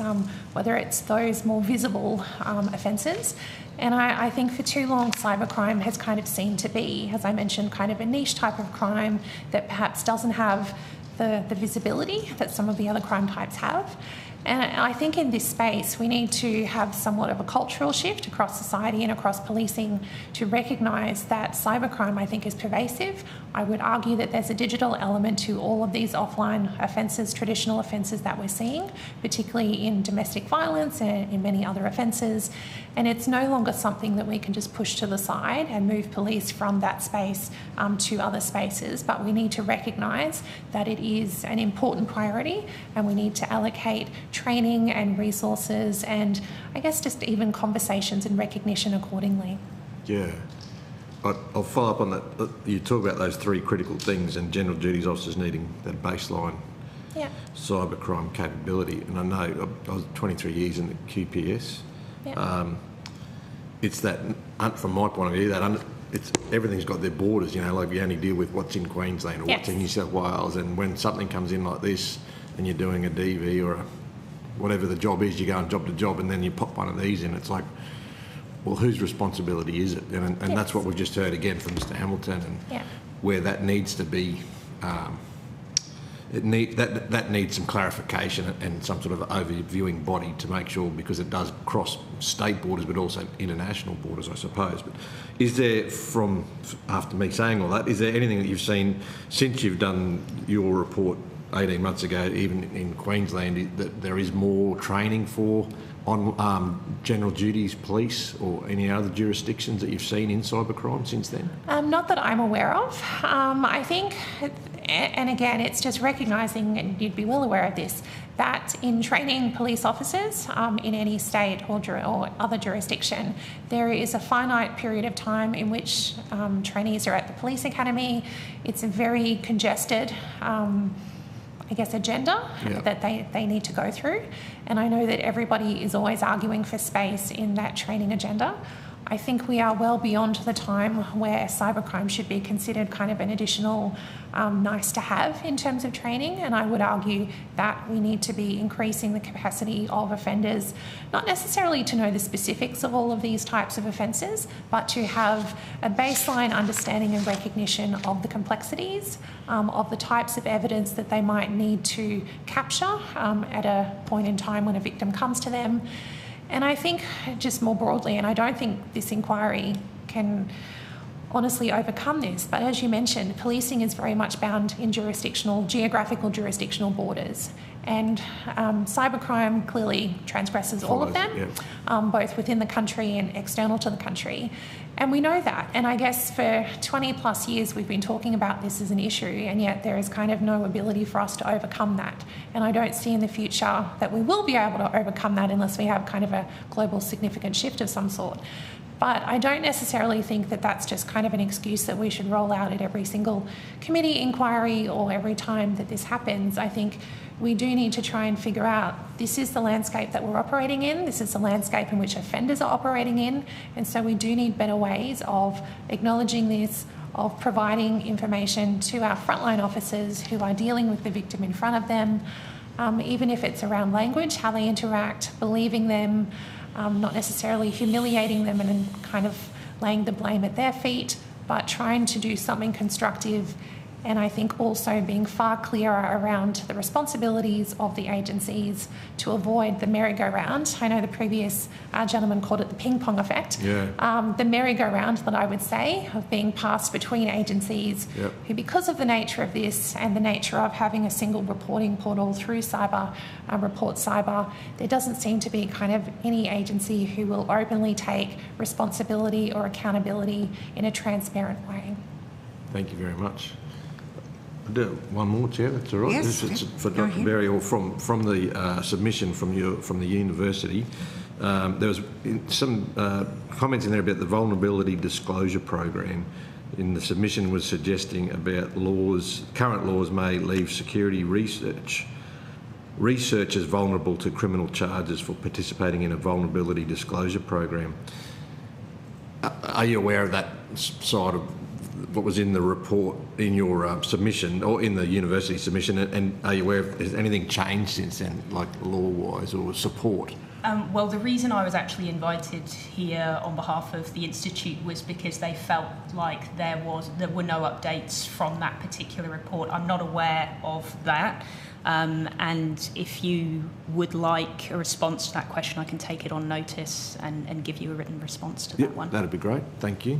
Speaker 5: whether it's those more visible offences. And I think for too long, cybercrime has kind of seemed to be, as I mentioned, kind of a niche type of crime that perhaps doesn't have the visibility that some of the other crime types have. And I think in this space, we need to have somewhat of a cultural shift across society and across policing to recognise that cybercrime, I think, is pervasive. I would argue that there's a digital element to all of these offline offences, traditional offences that we're seeing, particularly in domestic violence and in many other offences. And it's no longer something that we can just push to the side and move police from that space to other spaces. But we need to recognise that it is an important priority and we need to allocate training and resources and I guess just even conversations and recognition accordingly.
Speaker 4: Yeah. I'll follow up on that. You talk about those three critical things and general duties officers needing that baseline cybercrime capability. And I know I was 23 years in the QPS. Yeah. It's that, from my point of view, that it's everything's got their borders, like you only deal with what's in Queensland or what's in New South Wales, and when something comes in like this and you're doing a DV or whatever the job is, you go on job to job and then you pop one of these in, it's like, well, whose responsibility is it? And that's what we've just heard again from Mr Hamilton, and where that needs to be, that needs some clarification and some sort of overviewing body to make sure, because it does cross state borders but also international borders, I suppose. But is there, after me saying all that, is there anything that you've seen since you've done your report 18 months ago, even in Queensland, that there is more training for on general duties police or any other jurisdictions that you've seen in cybercrime since then?
Speaker 5: Not that I'm aware of. I think, and again, it's just recognising, and you'd be well aware of this, that in training police officers in any state or other jurisdiction, there is a finite period of time in which trainees are at the police academy. It's a very congested agenda that they need to go through. And I know that everybody is always arguing for space in that training agenda. I think we are well beyond the time where cybercrime should be considered kind of an additional nice to have in terms of training, and I would argue that we need to be increasing the capacity of offenders, not necessarily to know the specifics of all of these types of offences, but to have a baseline understanding and recognition of the complexities, of the types of evidence that they might need to capture at a point in time when a victim comes to them. And I think just more broadly, and I don't think this inquiry can honestly overcome this. But as you mentioned, policing is very much bound in geographical jurisdictional borders. And cybercrime clearly transgresses all of them, both within the country and external to the country. And we know that. And I guess for 20 plus years we've been talking about this as an issue, and yet there is kind of no ability for us to overcome that. And I don't see in the future that we will be able to overcome that unless we have kind of a global significant shift of some sort. But I don't necessarily think that that's just kind of an excuse that we should roll out at every single committee inquiry or every time that this happens. I think we do need to try and figure out, this is the landscape that we're operating in, this is the landscape in which offenders are operating in, and so we do need better ways of acknowledging this, of providing information to our frontline officers who are dealing with the victim in front of them, even if it's around language, how they interact, believing them, not necessarily humiliating them and kind of laying the blame at their feet, but trying to do something constructive. And I think also being far clearer around the responsibilities of the agencies to avoid the merry-go-round. I know the previous gentleman called it the ping-pong effect. The merry-go-round that I would say of being passed between agencies who, because of the nature of this and the nature of having a single reporting portal through Cyber, Report Cyber, there doesn't seem to be kind of any agency who will openly take responsibility or accountability in a transparent way.
Speaker 4: Thank you very much. I'll do one more, Chair. That's all right.
Speaker 1: Yes,
Speaker 4: it's for Dr. Berry, or from the submission from the university. There was some comments in there about the vulnerability disclosure program. In the submission was suggesting about current laws may leave security researchers vulnerable to criminal charges for participating in a vulnerability disclosure program. Are you aware of that side of what was in the report in your submission, or in the university submission, and are you aware of, has anything changed since then, like law-wise or support?
Speaker 7: Well, the reason I was actually invited here on behalf of the Institute was because they felt like there were no updates from that particular report. I'm not aware of that. And if you would like a response to that question, I can take it on notice and give you a written response to that one.
Speaker 4: That'd be great. Thank you.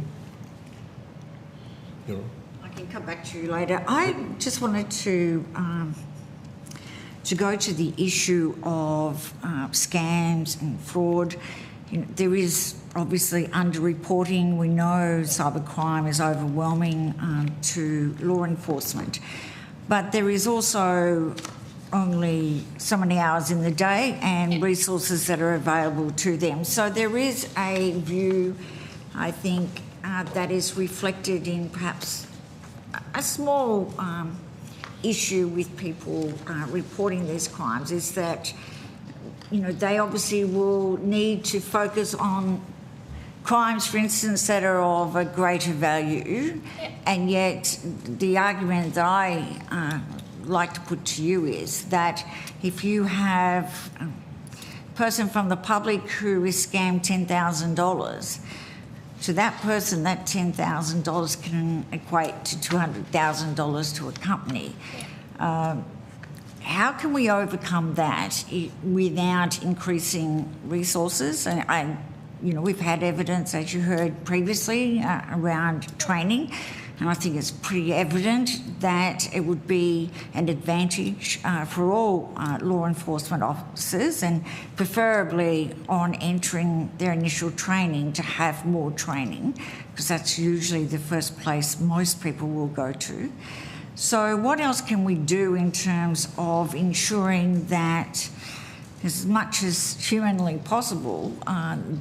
Speaker 1: I can come back to you later. I just wanted to go to the issue of scams and fraud. You know, there is obviously underreporting. We know cybercrime is overwhelming to law enforcement, but there is also only so many hours in the day and resources that are available to them. So there is a view, I think, that is reflected in perhaps a small issue with people reporting these crimes, is that, you know, they obviously will need to focus on crimes, for instance, that are of a greater value, and yet the argument that I like to put to you is that if you have a person from the public who is scammed $10,000, to that person, that $10,000 can equate to $200,000 to a company. How can we overcome that without increasing resources? And you know, we've had evidence, as you heard previously, around training, and I think it's pretty evident that it would be an advantage for all law enforcement officers, and preferably on entering their initial training to have more training, because that's usually the first place most people will go to. So what else can we do in terms of ensuring that, as much as humanly possible,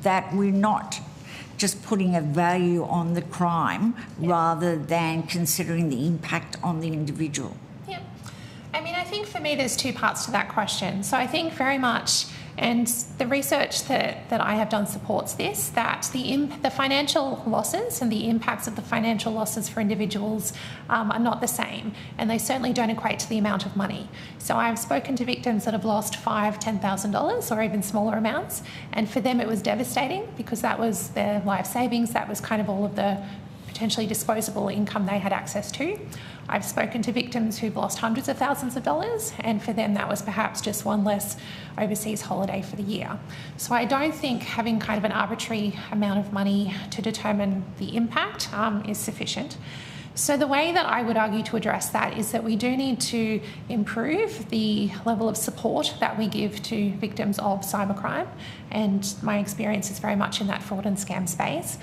Speaker 1: that we're not just putting a value on the crime rather than considering the impact on the individual?
Speaker 5: Yeah. I mean, I think for me there's two parts to that question. So I think very much, and the research that I have done supports this, that the financial losses and the impacts of the financial losses for individuals are not the same, and they certainly don't equate to the amount of money. So I've spoken to victims that have lost $5,000, $10,000 or even smaller amounts, and for them it was devastating because that was their life savings, that was kind of all of the potentially disposable income they had access to. I've spoken to victims who've lost hundreds of thousands of dollars, and for them that was perhaps just one less overseas holiday for the year. So I don't think having kind of an arbitrary amount of money to determine the impact is sufficient. So the way that I would argue to address that is that we do need to improve the level of support that we give to victims of cybercrime, and my experience is very much in that fraud and scam space.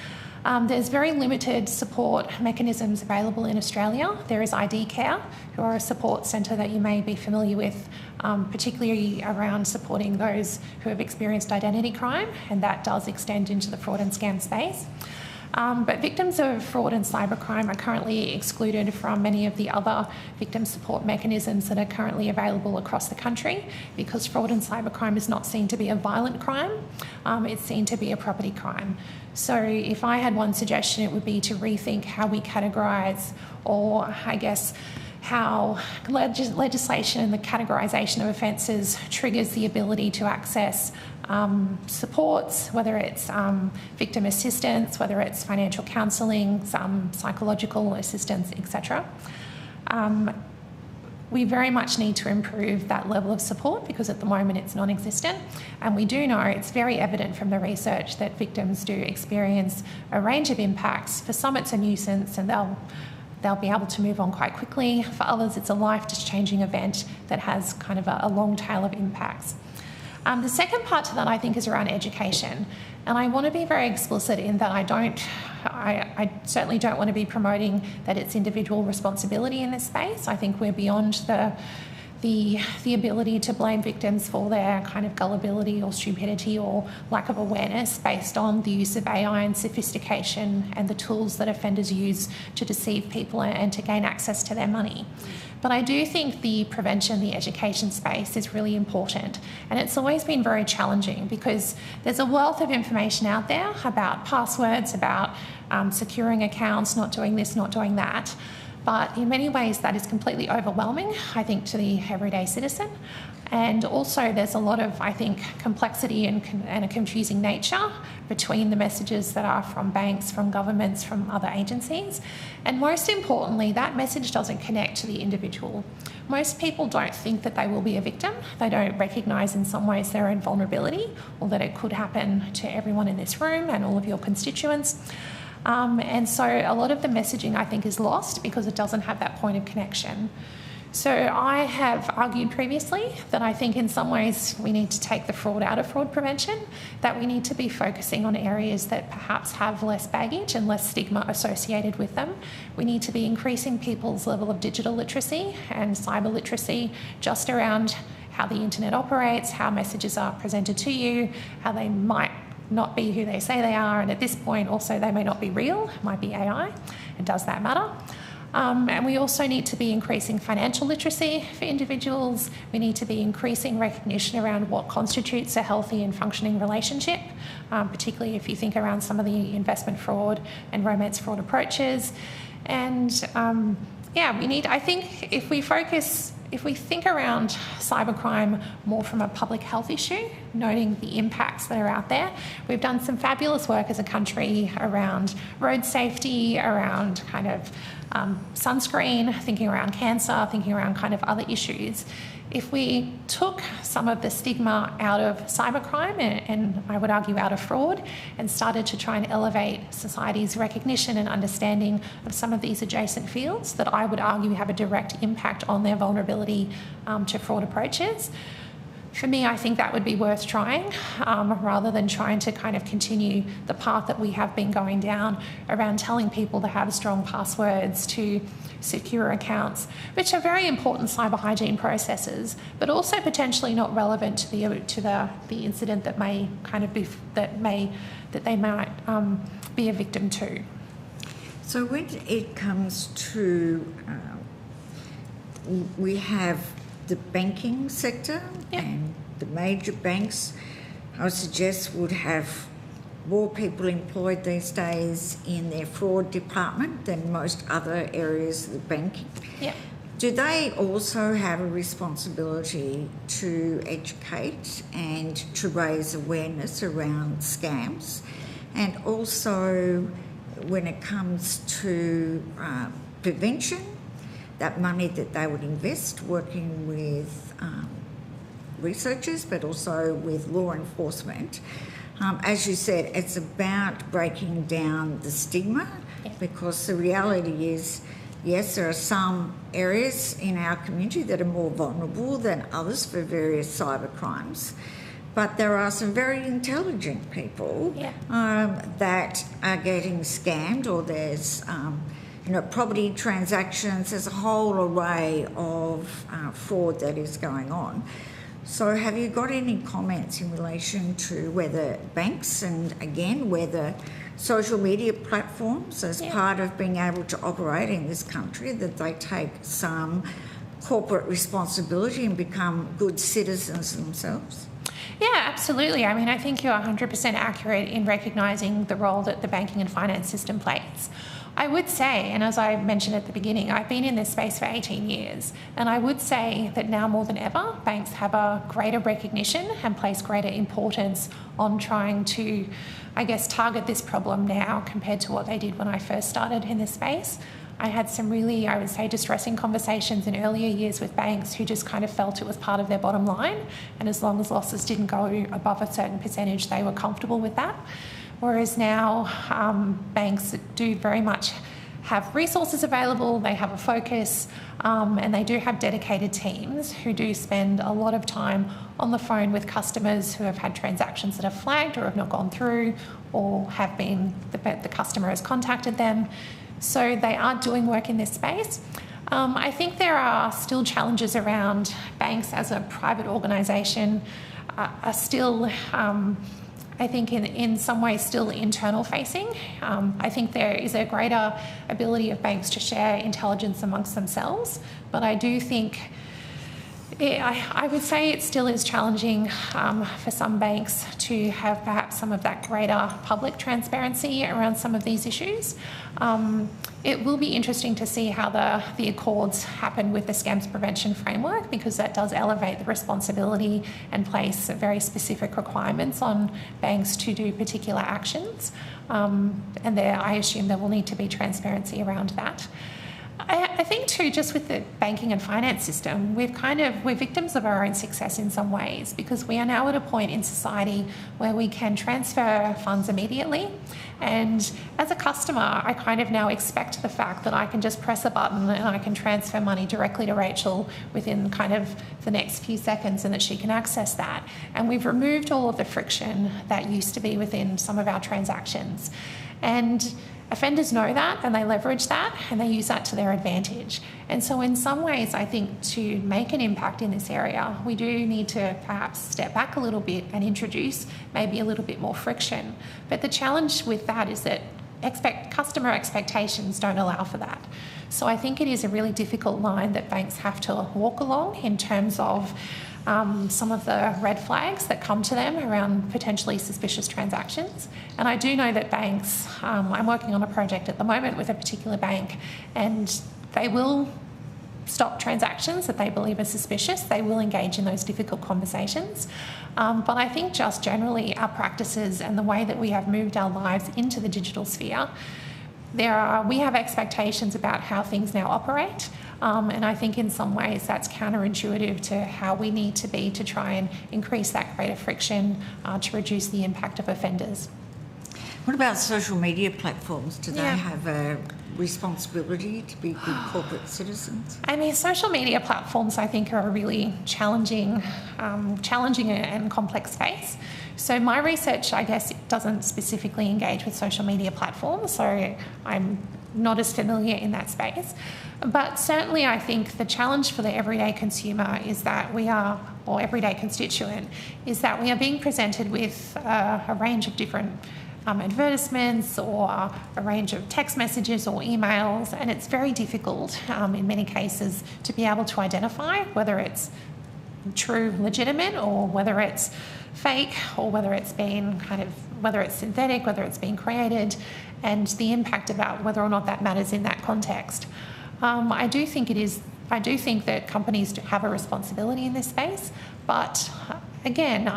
Speaker 5: There's very limited support mechanisms available in Australia. There is ID Care, who are a support centre that you may be familiar with, particularly around supporting those who have experienced identity crime, and that does extend into the fraud and scam space. But victims of fraud and cybercrime are currently excluded from many of the other victim support mechanisms that are currently available across the country, because fraud and cybercrime is not seen to be a violent crime, it's seen to be a property crime. So if I had one suggestion, it would be to rethink how we categorise, or I guess how legislation and the categorisation of offences triggers the ability to access supports, whether it's victim assistance, whether it's financial counselling, psychological assistance, etc. We very much need to improve that level of support, because at the moment it's non-existent, and we do know, it's very evident from the research, that victims do experience a range of impacts. For some it's a nuisance and they'll be able to move on quite quickly. For others it's a life-changing event that has kind of a long tail of impacts. The second part to that, I think, is around education. And I want to be very explicit in that I certainly don't want to be promoting that it's individual responsibility in this space. I think we're beyond the ability to blame victims for their kind of gullibility or stupidity or lack of awareness based on the use of AI and sophistication and the tools that offenders use to deceive people and to gain access to their money. But I do think the prevention, the education space is really important, and it's always been very challenging, because there's a wealth of information out there about passwords, about securing accounts, not doing this, not doing that. But in many ways that is completely overwhelming, I think, to the everyday citizen. And also there's a lot of, I think, complexity and a confusing nature between the messages that are from banks, from governments, from other agencies. And most importantly, that message doesn't connect to the individual. Most people don't think that they will be a victim. They don't recognise in some ways their own vulnerability, or that it could happen to everyone in this room and all of your constituents. And so a lot of the messaging, I think, is lost because it doesn't have that point of connection. So I have argued previously that I think in some ways we need to take the fraud out of fraud prevention, that we need to be focusing on areas that perhaps have less baggage and less stigma associated with them. We need to be increasing people's level of digital literacy and cyber literacy just around how the internet operates, how messages are presented to you, how they might not be who they say they are, and at this point also they may not be real, it might be AI, and does that matter? And we also need to be increasing financial literacy for individuals. We need to be increasing recognition around what constitutes a healthy and functioning relationship, particularly if you think around some of the investment fraud and romance fraud approaches. And we need, I think, if we think around cybercrime more from a public health issue, noting the impacts that are out there, we've done some fabulous work as a country around road safety, around kind of sunscreen, thinking around cancer, thinking around kind of other issues. If we took some of the stigma out of cybercrime and I would argue out of fraud, and started to try and elevate society's recognition and understanding of some of these adjacent fields that I would argue have a direct impact on their vulnerability to fraud approaches, for me, I think that would be worth trying, rather than trying to kind of continue the path that we have been going down around telling people to have strong passwords, to secure accounts, which are very important cyber hygiene processes, but also potentially not relevant to the incident that may kind of be they might be a victim to.
Speaker 1: So when it comes to, we have the banking sector,
Speaker 5: yep,
Speaker 1: and the major banks, I would suggest, would have more people employed these days in their fraud department than most other areas of the banking.
Speaker 5: Yep.
Speaker 1: Do they also have a responsibility to educate and to raise awareness around scams? And also, when it comes to prevention, that money that they would invest working with researchers, but also with law enforcement. As you said, it's about breaking down the stigma, because the reality is, yes, there are some areas in our community that are more vulnerable than others for various cyber crimes, but there are some very intelligent people that are getting scammed, or there's property transactions. There's a whole array of fraud that is going on. So have you got any comments in relation to whether banks, and again, whether social media platforms, as part of being able to operate in this country, that they take some corporate responsibility and become good citizens themselves?
Speaker 5: Yeah, absolutely. I mean, I think you're 100% accurate in recognising the role that the banking and finance system plays. I would say, and as I mentioned at the beginning, I've been in this space for 18 years, and I would say that now more than ever, banks have a greater recognition and place greater importance on trying to, I guess, target this problem now compared to what they did when I first started in this space. I had some really, I would say, distressing conversations in earlier years with banks who just kind of felt it was part of their bottom line, and as long as losses didn't go above a certain percentage, they were comfortable with that. Whereas now banks do very much have resources available, they have a focus, and they do have dedicated teams who do spend a lot of time on the phone with customers who have had transactions that have flagged or have not gone through, or have been, the customer has contacted them. So they are doing work in this space. I think there are still challenges around banks as a private organisation are still, I think in some ways still internal facing. I think there is a greater ability of banks to share intelligence amongst themselves, but I do think I would say it still is challenging for some banks to have perhaps some of that greater public transparency around some of these issues. It will be interesting to see how the accords happen with the scams prevention framework, because that does elevate the responsibility and place very specific requirements on banks to do particular actions. And I assume there will need to be transparency around that. I think too, just with the banking and finance system, we're victims of our own success in some ways, because we are now at a point in society where we can transfer funds immediately. And as a customer, I kind of now expect the fact that I can just press a button and I can transfer money directly to Rachel within kind of the next few seconds, and that she can access that. And we've removed all of the friction that used to be within some of our transactions. And offenders know that, and they leverage that, and they use that to their advantage. And so in some ways, I think to make an impact in this area, we do need to perhaps step back a little bit and introduce maybe a little bit more friction. But the challenge with that is that customer expectations don't allow for that. So I think it is a really difficult line that banks have to walk along in terms of some of the red flags that come to them around potentially suspicious transactions. And I do know that banks, I'm working on a project at the moment with a particular bank, and they will stop transactions that they believe are suspicious. They will engage in those difficult conversations. But I think just generally our practices and the way that we have moved our lives into the digital sphere, we have expectations about how things now operate. And I think in some ways that's counterintuitive to how we need to be to try and increase that greater friction to reduce the impact of offenders.
Speaker 1: What about social media platforms? Do they have a responsibility to be good corporate citizens?
Speaker 5: I mean, social media platforms, I think, are a really challenging and complex space. So my research, I guess, doesn't specifically engage with social media platforms, so I'm not as familiar in that space. But certainly I think the challenge for the everyday consumer is that or everyday constituent, is that we are being presented with a range of different advertisements or a range of text messages or emails, and it's very difficult in many cases to be able to identify whether it's true, legitimate, or whether it's fake, or whether it's synthetic, whether it's been created, and the impact about whether or not that matters in that context. I do think that companies do have a responsibility in this space, but again,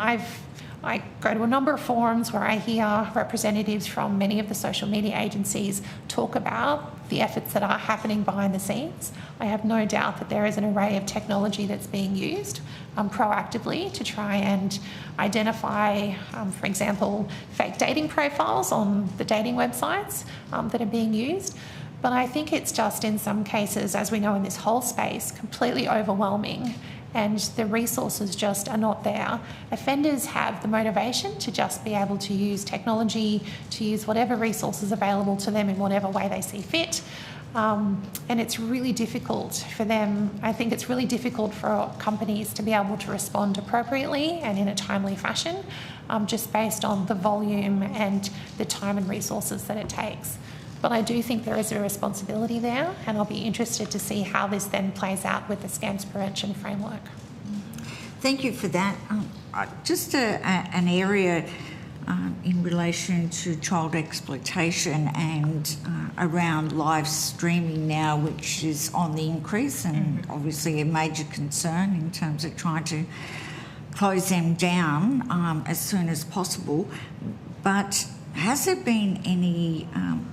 Speaker 5: I go to a number of forums where I hear representatives from many of the social media agencies talk about the efforts that are happening behind the scenes. I have no doubt that there is an array of technology that's being used proactively to try and identify, for example, fake dating profiles on the dating websites that are being used. But I think it's just in some cases, as we know in this whole space, completely overwhelming, and the resources just are not there. Offenders have the motivation to just be able to use technology, to use whatever resources available to them in whatever way they see fit. And it's really difficult for them. I think it's really difficult for companies to be able to respond appropriately and in a timely fashion, just based on the volume and the time and resources that it takes. But I do think there is a responsibility there, and I'll be interested to see how this then plays out with the scams prevention framework.
Speaker 1: Thank you for that. Just an area in relation to child exploitation and around live streaming now, which is on the increase and obviously a major concern in terms of trying to close them down as soon as possible. But has there been any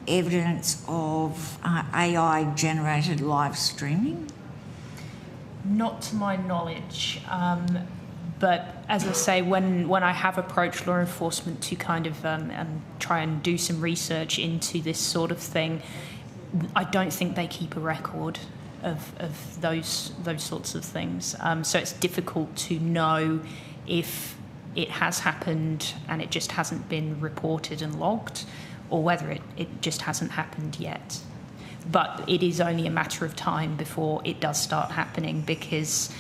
Speaker 1: evidence of AI-generated live streaming?
Speaker 7: Not to my knowledge. But as I say, when I have approached law enforcement to kind of try and do some research into this sort of thing, I don't think they keep a record of those sorts of things. So it's difficult to know if it has happened and it just hasn't been reported and logged, or whether it just hasn't happened yet. But it is only a matter of time before it does start happening, because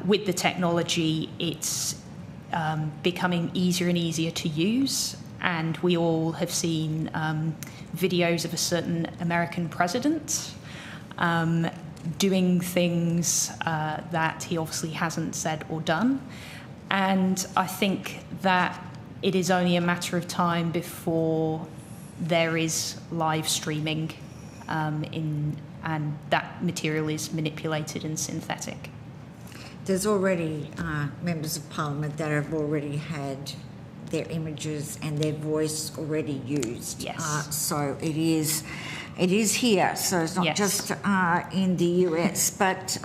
Speaker 7: with the technology, it's becoming easier and easier to use. And we all have seen videos of a certain American president doing things that he obviously hasn't said or done. And I think that it is only a matter of time before there is live streaming and that material is manipulated and synthetic.
Speaker 1: There's already members of Parliament that have already had their images and their voice already used.
Speaker 7: Yes.
Speaker 1: So it is here. So it's not
Speaker 7: Yes.
Speaker 1: just in the US, but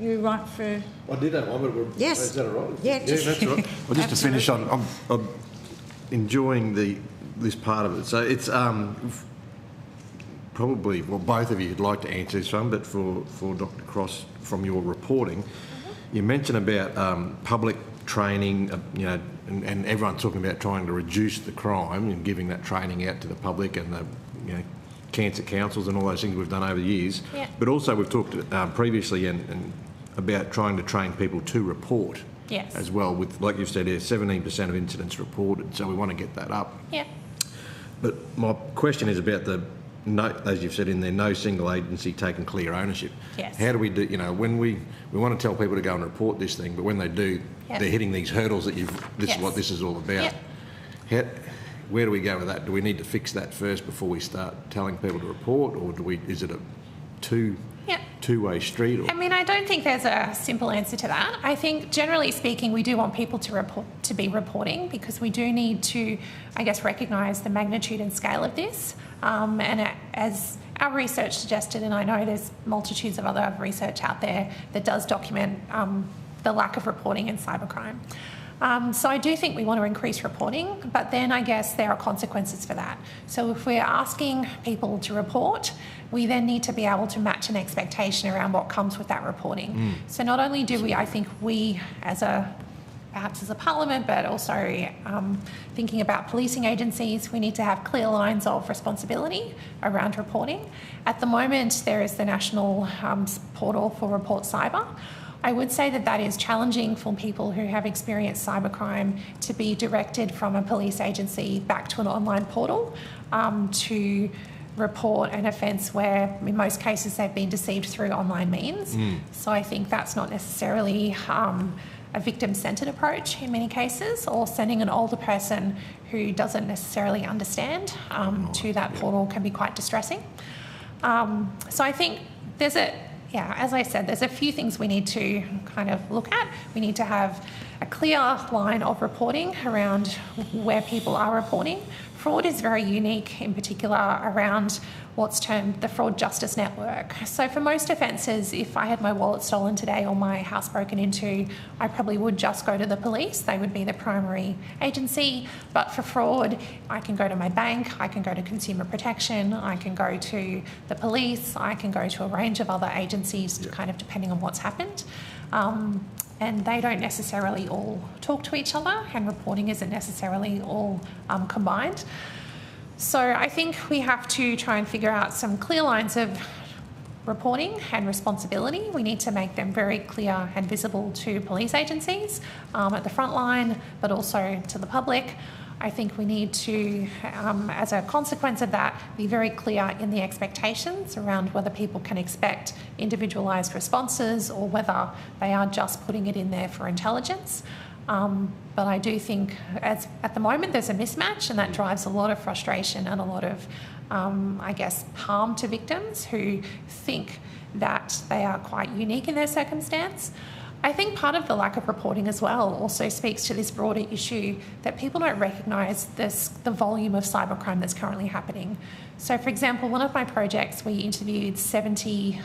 Speaker 1: you right for...
Speaker 4: I did have one, but
Speaker 1: Yes.
Speaker 4: is that all right?
Speaker 1: Yeah,
Speaker 4: that's all right. Well, just to finish,
Speaker 1: Absolutely.
Speaker 4: I'm enjoying this part of it. So it's probably, well, both of you would like to answer this one, but for Dr. Cross, from your reporting, you mentioned about public training, and everyone's talking about trying to reduce the crime and giving that training out to the public and the, cancer councils and all those things we've done over the years.
Speaker 5: Yeah.
Speaker 4: But also we've talked previously and about trying to train people to report.
Speaker 5: Yes.
Speaker 4: As well, with, like you've said, 17% of incidents reported, so we want to get that up.
Speaker 5: Yeah.
Speaker 4: But my question is about as you've said in there, no single agency taking clear ownership.
Speaker 5: Yes.
Speaker 4: How do we do, when we want to tell people to go and report this thing, but when they do,
Speaker 5: Yep.
Speaker 4: they're hitting these hurdles that this
Speaker 5: Yes.
Speaker 4: is what this is all about.
Speaker 5: Yep.
Speaker 4: Where do we go with that? Do we need to fix that first before we start telling people to report, or is it a two-way street? Or?
Speaker 5: I mean, I don't think there's a simple answer to that. I think, generally speaking, we do want people to be reporting, because we do need to, I guess, recognise the magnitude and scale of this. And as our research suggested, and I know there's multitudes of other research out there that does document the lack of reporting in cybercrime. So I do think we want to increase reporting, but then I guess there are consequences for that. So if we're asking people to report, we then need to be able to match an expectation around what comes with that reporting. So not only do we, I think we perhaps as a parliament, but also thinking about policing agencies, we need to have clear lines of responsibility around reporting. At the moment, there is the National Portal for Report Cyber. I would say that is challenging for people who have experienced cybercrime to be directed from a police agency back to an online portal to report an offence where, in most cases, they've been deceived through online means. So I think that's not necessarily a victim-centred approach in many cases, or sending an older person who doesn't necessarily understand to that portal can be quite distressing. So I think there's yeah, as I said, there's a few things we need to kind of look at. We need to have a clear line of reporting around where people are reporting. Fraud is very unique, in particular around what's termed the fraud justice network. So for most offences, if I had my wallet stolen today or my house broken into, I probably would just go to the police. They would be the primary agency. But for fraud, I can go to my bank, I can go to consumer protection, I can go to the police, I can go to a range of other agencies, kind of depending on what's happened. And they don't necessarily all talk to each other, and reporting isn't necessarily all combined. So I think we have to try and figure out some clear lines of reporting and responsibility. We need to make them very clear and visible to police agencies at the front line, but also to the public. I think we need to, as a consequence of that, be very clear in the expectations around whether people can expect individualised responses or whether they are just putting it in there for intelligence. But I do think at the moment there's a mismatch, and that drives a lot of frustration and a lot of, I guess, harm to victims who think that they are quite unique in their circumstance. I think part of the lack of reporting as well also speaks to this broader issue that people don't recognise the volume of cybercrime that's currently happening. So, for example, one of my projects, we interviewed 80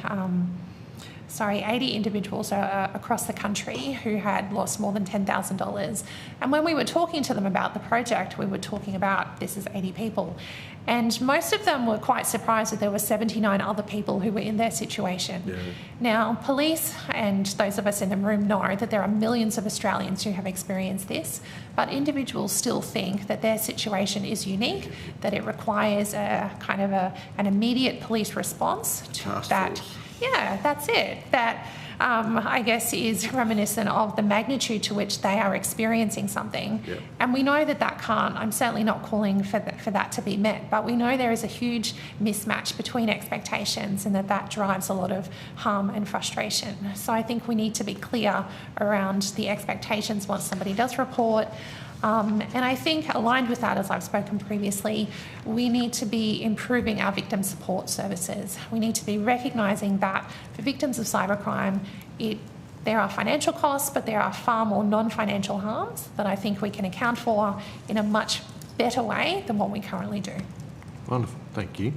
Speaker 5: individuals across the country who had lost more than $10,000. And when we were talking to them about the project, we were talking about this is 80 people. And most of them were quite surprised that there were 79 other people who were in their situation. Yeah. Now, police and those of us in the room know that there are millions of Australians who have experienced this, but individuals still think that their situation is unique, that it requires a kind of an immediate police response to that. Yeah, that's it. That, I guess, is reminiscent of the magnitude to which they are experiencing something. Yep. And we know that that can't, I'm certainly not calling for that to be met, but we know there is a huge mismatch between expectations and that drives a lot of harm and frustration. So I think we need to be clear around the expectations once somebody does report. And I think aligned with that, as I've spoken previously, we need to be improving our victim support services. We need to be recognising that for victims of cybercrime, there are financial costs, but there are far more non-financial harms that I think we can account for in a much better way than what we currently do.
Speaker 4: Wonderful, thank you.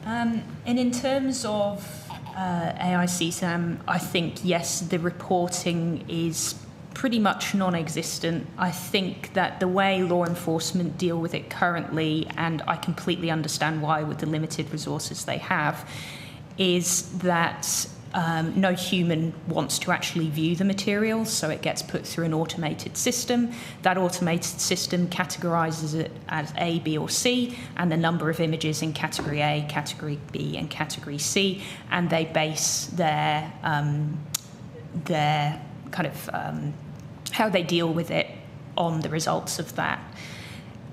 Speaker 7: And in terms of AI CSAM, I think, yes, the reporting is pretty much non-existent. I think that the way law enforcement deal with it currently, and I completely understand why with the limited resources they have, is that no human wants to actually view the material, so it gets put through an automated system. That automated system categorises it as A, B or C, and the number of images in category A, category B and category C, and they base their kind of how they deal with it on the results of that.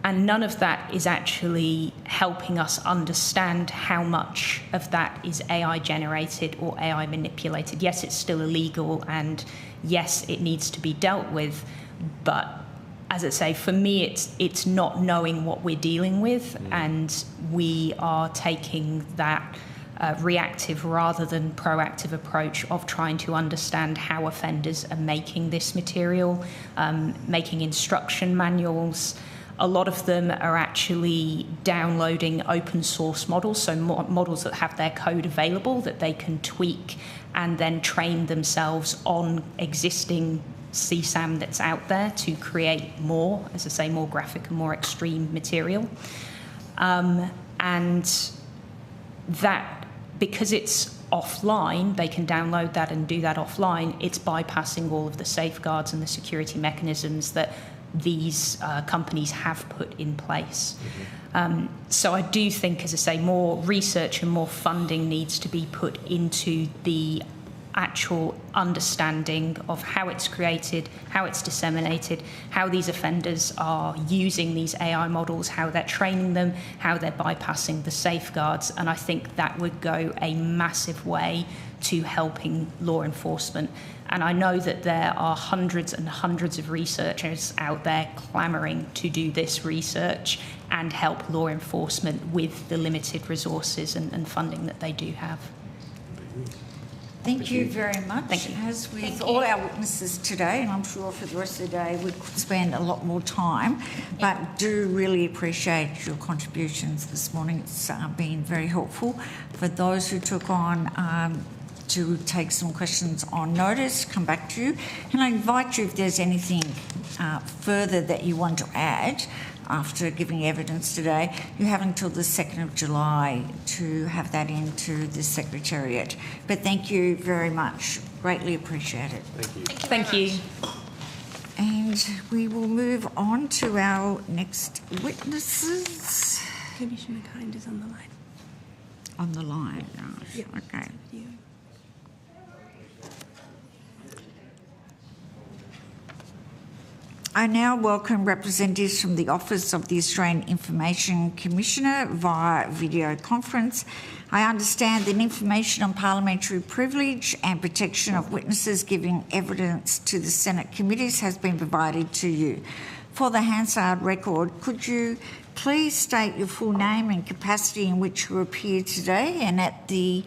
Speaker 7: And none of that is actually helping us understand how much of that is AI generated or AI manipulated. Yes, it's still illegal, and yes, it needs to be dealt with, but as I say, for me, it's not knowing what we're dealing with, and we are taking that reactive rather than proactive approach of trying to understand how offenders are making this material, making instruction manuals. A lot of them are actually downloading open source models, so models that have their code available that they can tweak and then train themselves on existing CSAM that's out there to create more, as I say, more graphic and more extreme material. And that, because it's offline, they can download that and do that offline, it's bypassing all of the safeguards and the security mechanisms that these companies have put in place. Mm-hmm. So I do think, as I say, more research and more funding needs to be put into the actual understanding of how it's created, how it's disseminated, how these offenders are using these AI models, how they're training them, how they're bypassing the safeguards. And I think that would go a massive way to helping law enforcement. And I know that there are hundreds and hundreds of researchers out there clamouring to do this research and help law enforcement with the limited resources and funding that they do have.
Speaker 1: Thank you very much.
Speaker 7: Thank you.
Speaker 1: As with all our witnesses today, and I'm sure for the rest of the day we could spend a lot more time, but do really appreciate your contributions this morning. It's been very helpful. For those who took on to take some questions on notice, come back to you. And I invite you, if there's anything further that you want to add after giving evidence today, you have until the 2nd of July to have that into the Secretariat. But thank you very much. Greatly appreciate it.
Speaker 4: Thank you.
Speaker 7: Thank you.
Speaker 1: And we will move on to our next witnesses.
Speaker 8: Commissioner Kind is on the line.
Speaker 1: On the line, right.
Speaker 8: Yep.
Speaker 1: Okay.
Speaker 8: Yeah.
Speaker 1: I now welcome representatives from the Office of the Australian Information Commissioner via video conference. I understand that information on parliamentary privilege and protection of witnesses giving evidence to the Senate committees has been provided to you. For the Hansard record, could you please state your full name and capacity in which you appear today, and at the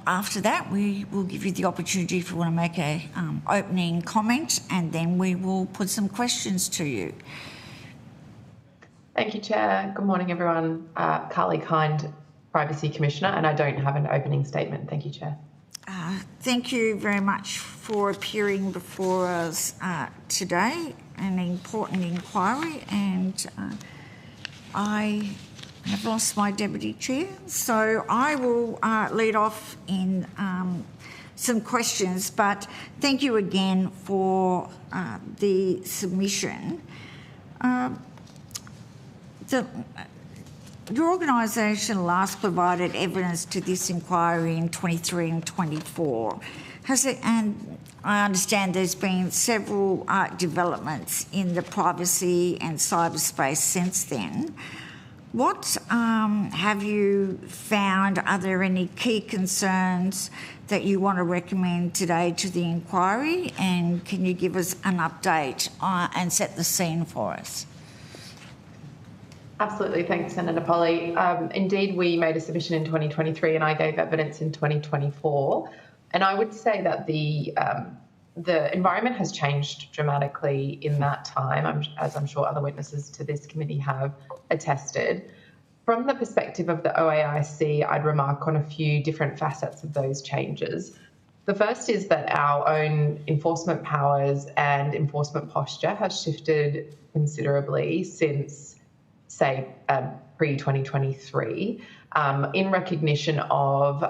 Speaker 1: after that, we will give you the opportunity if you want to make a opening comment, and then we will put some questions to you.
Speaker 9: Thank you, Chair. Good morning, everyone. Carly Kind, Privacy Commissioner, and I don't have an opening statement. Thank you, Chair.
Speaker 1: Thank you very much for appearing before us today. An important inquiry, and I have lost my Deputy Chair, so I will lead off in some questions, but thank you again for the submission. Your organisation last provided evidence to this inquiry in 23 and 24. And I understand there's been several developments in the privacy and cyberspace since then. What have you found? Are there any key concerns that you want to recommend today to the inquiry? And can you give us an update and set the scene for us?
Speaker 9: Absolutely. Thanks, Senator Polly. Indeed, we made a submission in 2023 and I gave evidence in 2024. And I would say that the environment has changed dramatically in that time, as I'm sure other witnesses to this committee have attested. From the perspective of the OAIC, I'd remark on a few different facets of those changes. The first is that our own enforcement powers and enforcement posture has shifted considerably since, say, pre-2023. In recognition of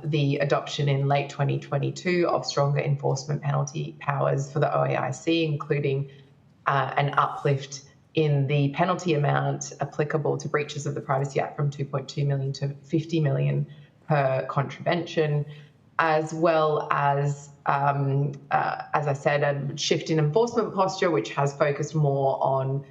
Speaker 9: the adoption in late 2022 of stronger enforcement penalty powers for the OAIC, including an uplift in the penalty amount applicable to breaches of the Privacy Act from 2.2 million to 50 million per contravention, as well as I said, a shift in enforcement posture, which has focused more on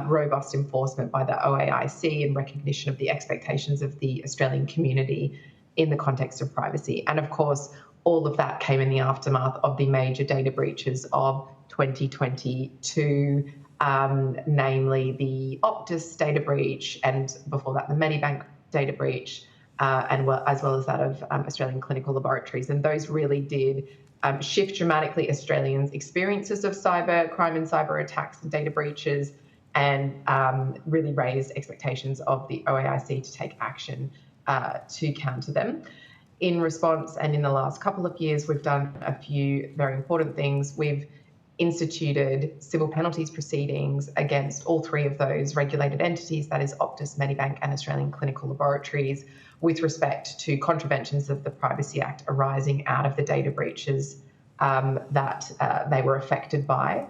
Speaker 9: robust enforcement by the OAIC in recognition of the expectations of the Australian community in the context of privacy. And of course, all of that came in the aftermath of the major data breaches of 2022, namely the Optus data breach, and before that the Medibank data breach, as well as that of Australian clinical laboratories. And those really did shift dramatically Australians' experiences of cyber crime and cyber attacks and data breaches, and really raised expectations of the OAIC to take action to counter them. In response, and in the last couple of years, we've done a few very important things. We've instituted civil penalties proceedings against all three of those regulated entities, that is Optus, Medibank and Australian Clinical Laboratories, with respect to contraventions of the Privacy Act arising out of the data breaches that they were affected by.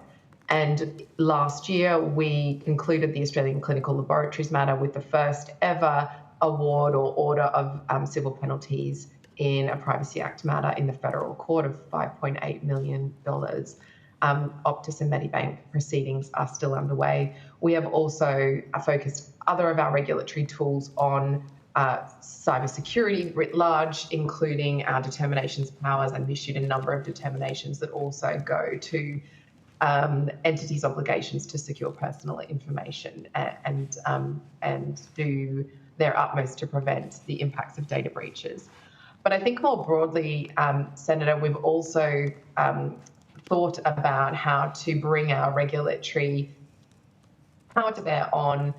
Speaker 9: And last year, we concluded the Australian Clinical Laboratories matter with the first ever award or order of civil penalties in a Privacy Act matter in the federal court of $5.8 million. Optus and Medibank proceedings are still underway. We have also focused other of our regulatory tools on cybersecurity writ large, including our determinations powers, and issued a number of determinations that also go to entities' obligations to secure personal information and do their utmost to prevent the impacts of data breaches. But I think more broadly, Senator, we've also thought about how to bring our regulatory power to bear on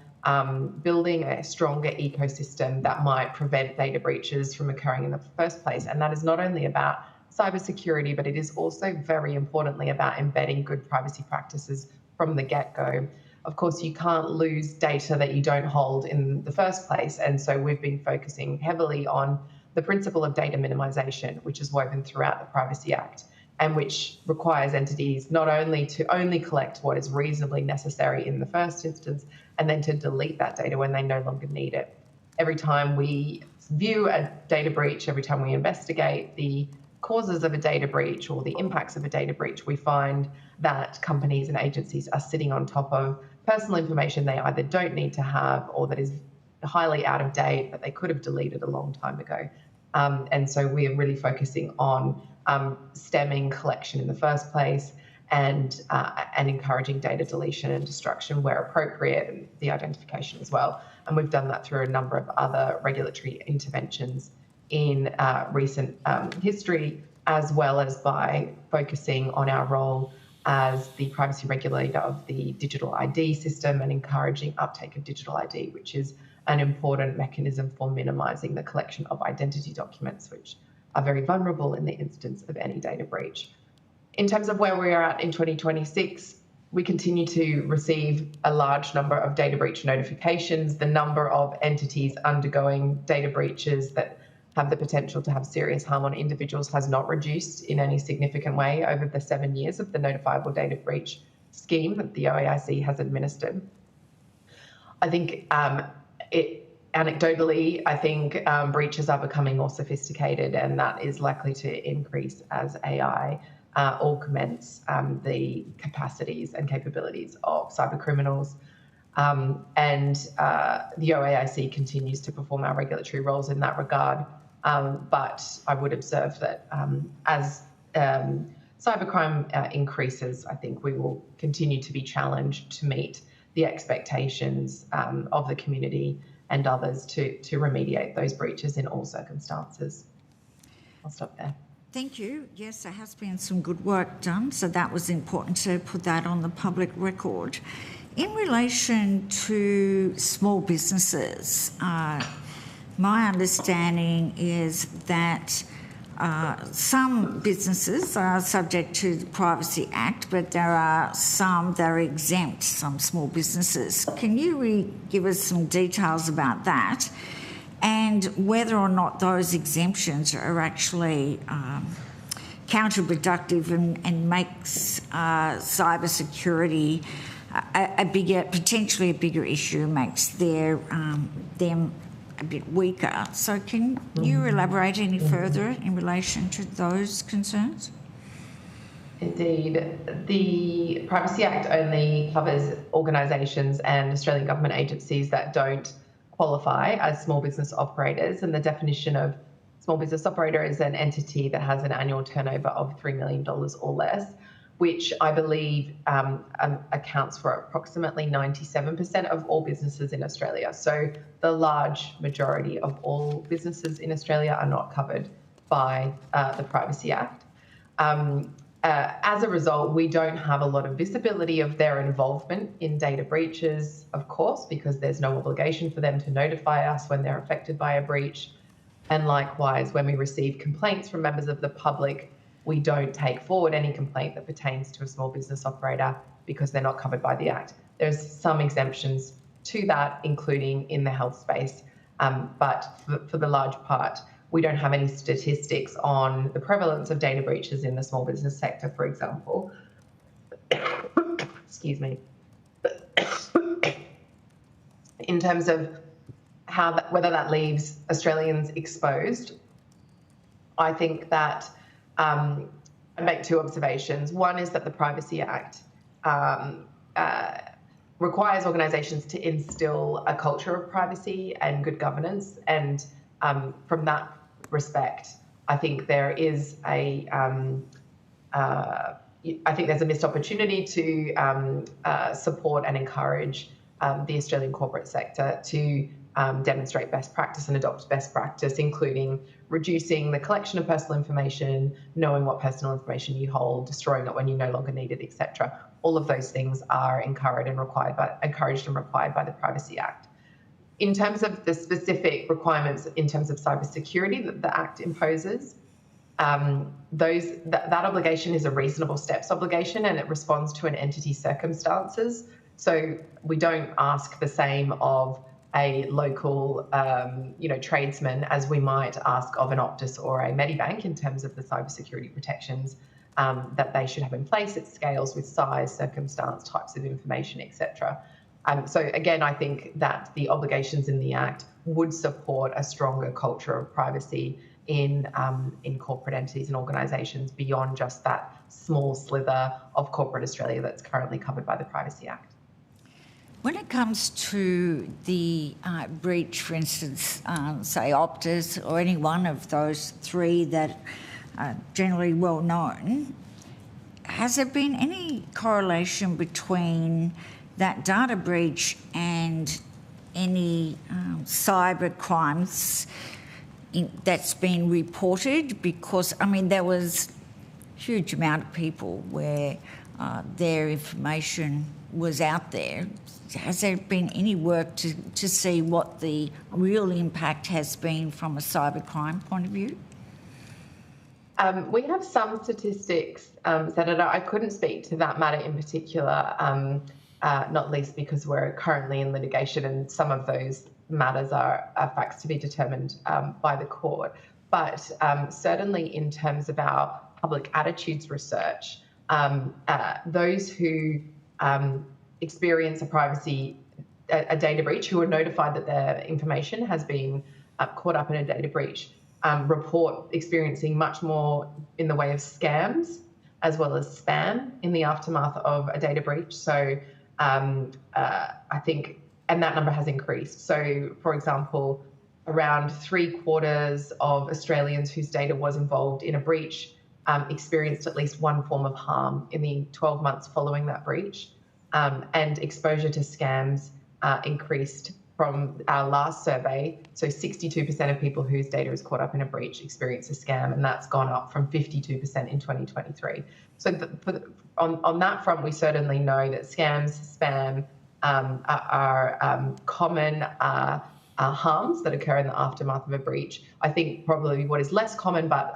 Speaker 9: building a stronger ecosystem that might prevent data breaches from occurring in the first place. And that is not only about cybersecurity, but it is also very importantly about embedding good privacy practices from the get-go. Of course, you can't lose data that you don't hold in the first place. And so we've been focusing heavily on the principle of data minimization, which is woven throughout the Privacy Act, and which requires entities not only to only collect what is reasonably necessary in the first instance, and then to delete that data when they no longer need it. Every time we view a data breach, every time we investigate the causes of a data breach or the impacts of a data breach, we find that companies and agencies are sitting on top of personal information they either don't need to have or that is highly out of date that they could have deleted a long time ago. And so we are really focusing on stemming collection in the first place and encouraging data deletion and destruction where appropriate, and the identification as well. And we've done that through a number of other regulatory interventions in recent history, as well as by focusing on our role as the privacy regulator of the digital ID system and encouraging uptake of digital ID, which is an important mechanism for minimising the collection of identity documents, which are very vulnerable in the instance of any data breach. In terms of where we are at in 2026, we continue to receive a large number of data breach notifications. The number of entities undergoing data breaches that have the potential to have serious harm on individuals has not reduced in any significant way over the 7 years of the notifiable data breach scheme that the OAIC has administered. I think anecdotally, I think breaches are becoming more sophisticated, and that is likely to increase as AI augments the capacities and capabilities of cybercriminals. And the OAIC continues to perform our regulatory roles in that regard. But I would observe that as cybercrime increases, I think we will continue to be challenged to meet the expectations of the community and others to remediate those breaches in all circumstances. I'll stop there.
Speaker 1: Thank you. Yes, there has been some good work done, so that was important to put that on the public record. In relation to small businesses, my understanding is that some businesses are subject to the Privacy Act, but there are some that are exempt, some small businesses. Can you give us some details about that and whether or not those exemptions are actually counterproductive and makes cybersecurity potentially a bigger issue, makes them a bit weaker. So can you elaborate any further in relation to those concerns?
Speaker 9: Indeed. The Privacy Act only covers organisations and Australian government agencies that don't qualify as small business operators, and the definition of small business operator is an entity that has an annual turnover of $3 million or less, which I believe accounts for approximately 97% of all businesses in Australia. So the large majority of all businesses in Australia are not covered by the Privacy Act. As a result, we don't have a lot of visibility of their involvement in data breaches, of course, because there's no obligation for them to notify us when they're affected by a breach. And likewise, when we receive complaints from members of the public, we don't take forward any complaint that pertains to a small business operator because they're not covered by the Act. There's some exemptions to that, including in the health space, but for the large part, we don't have any statistics on the prevalence of data breaches in the small business sector, for example. Excuse me. In terms of whether that leaves Australians exposed, I think that I make two observations. One is that the Privacy Act requires organisations to instill a culture of privacy and good governance, and from that respect, I think there is a I think there's a missed opportunity to support and encourage the Australian corporate sector to demonstrate best practice and adopt best practice, including reducing the collection of personal information, knowing what personal information you hold, destroying it when you no longer need it, etc. All of those things are encouraged and required by the Privacy Act. In terms of the specific requirements in terms of cybersecurity that the Act imposes, that obligation is a reasonable steps obligation, and it responds to an entity's circumstances. So we don't ask the same of a local, tradesman as we might ask of an Optus or a Medibank in terms of the cybersecurity protections that they should have in place. It scales with size, circumstance, types of information, etc. So again, I think that the obligations in the Act would support a stronger culture of privacy in corporate entities and organisations beyond just that small slither of corporate Australia that's currently covered by the Privacy Act.
Speaker 1: When it comes to the breach, for instance, say Optus or any one of those three that are generally well known, has there been any correlation between that data breach and any cyber crimes that's been reported? Because, I mean, there was a huge amount of people where their information was out there. Has there been any work to see what the real impact has been from a cybercrime point of view?
Speaker 9: We have some statistics, Senator. I couldn't speak to that matter in particular, not least because we're currently in litigation and some of those matters are facts to be determined by the court. But certainly in terms of our public attitudes research, those who experience a data breach, who are notified that their information has been caught up in a data breach, report experiencing much more in the way of scams as well as spam in the aftermath of a data breach. So I think, and that number has increased. So, for example, around 3/4 of Australians whose data was involved in a breach experienced at least one form of harm in the 12 months following that breach. And exposure to scams increased from our last survey. So 62% of people whose data is caught up in a breach experience a scam, and that's gone up from 52% in 2023. So on that front, we certainly know that scams, spam are common harms that occur in the aftermath of a breach. I think probably what is less common but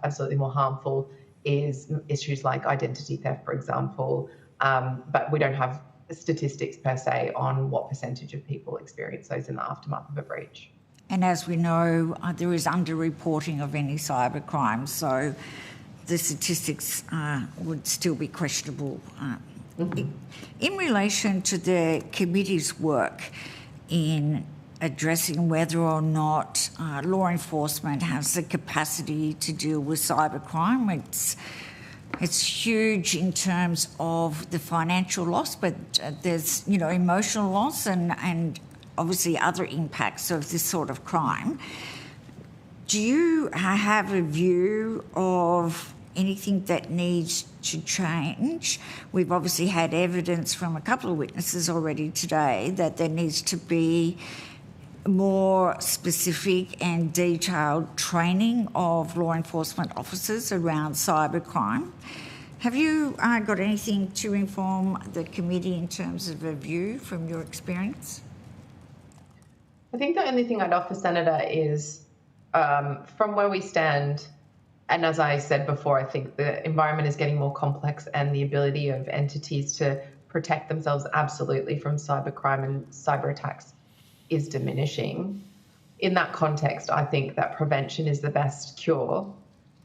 Speaker 9: absolutely more harmful is issues like identity theft, for example. But we don't have statistics per se on what percentage of people experience those in the aftermath of a breach.
Speaker 1: And as we know, there is underreporting of any cyber crimes, so the statistics would still be questionable. In relation to the committee's work in addressing whether or not law enforcement has the capacity to deal with cybercrime, it's huge in terms of the financial loss, but there's emotional loss and obviously other impacts of this sort of crime. Do you have a view of anything that needs to change? We've obviously had evidence from a couple of witnesses already today that there needs to be more specific and detailed training of law enforcement officers around cybercrime. Have you got anything to inform the committee in terms of a view from your experience?
Speaker 9: I think the only thing I'd offer, Senator, is from where we stand, and as I said before, I think the environment is getting more complex and the ability of entities to protect themselves absolutely from cybercrime and cyber attacks is diminishing. In that context, I think that prevention is the best cure.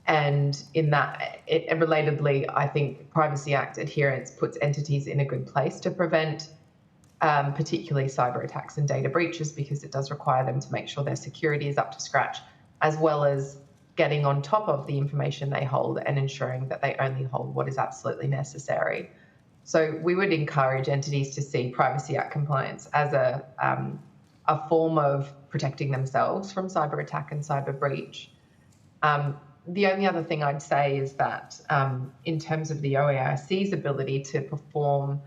Speaker 9: And in that, relatedly, I think Privacy Act adherence puts entities in a good place to prevent particularly cyber attacks and data breaches, because it does require them to make sure their security is up to scratch, as well as getting on top of the information they hold and ensuring that they only hold what is absolutely necessary. So we would encourage entities to see Privacy Act compliance as a form of protecting themselves from cyber attack and cyber breach. The only other thing I'd say is that in terms of the OAIC's ability to perform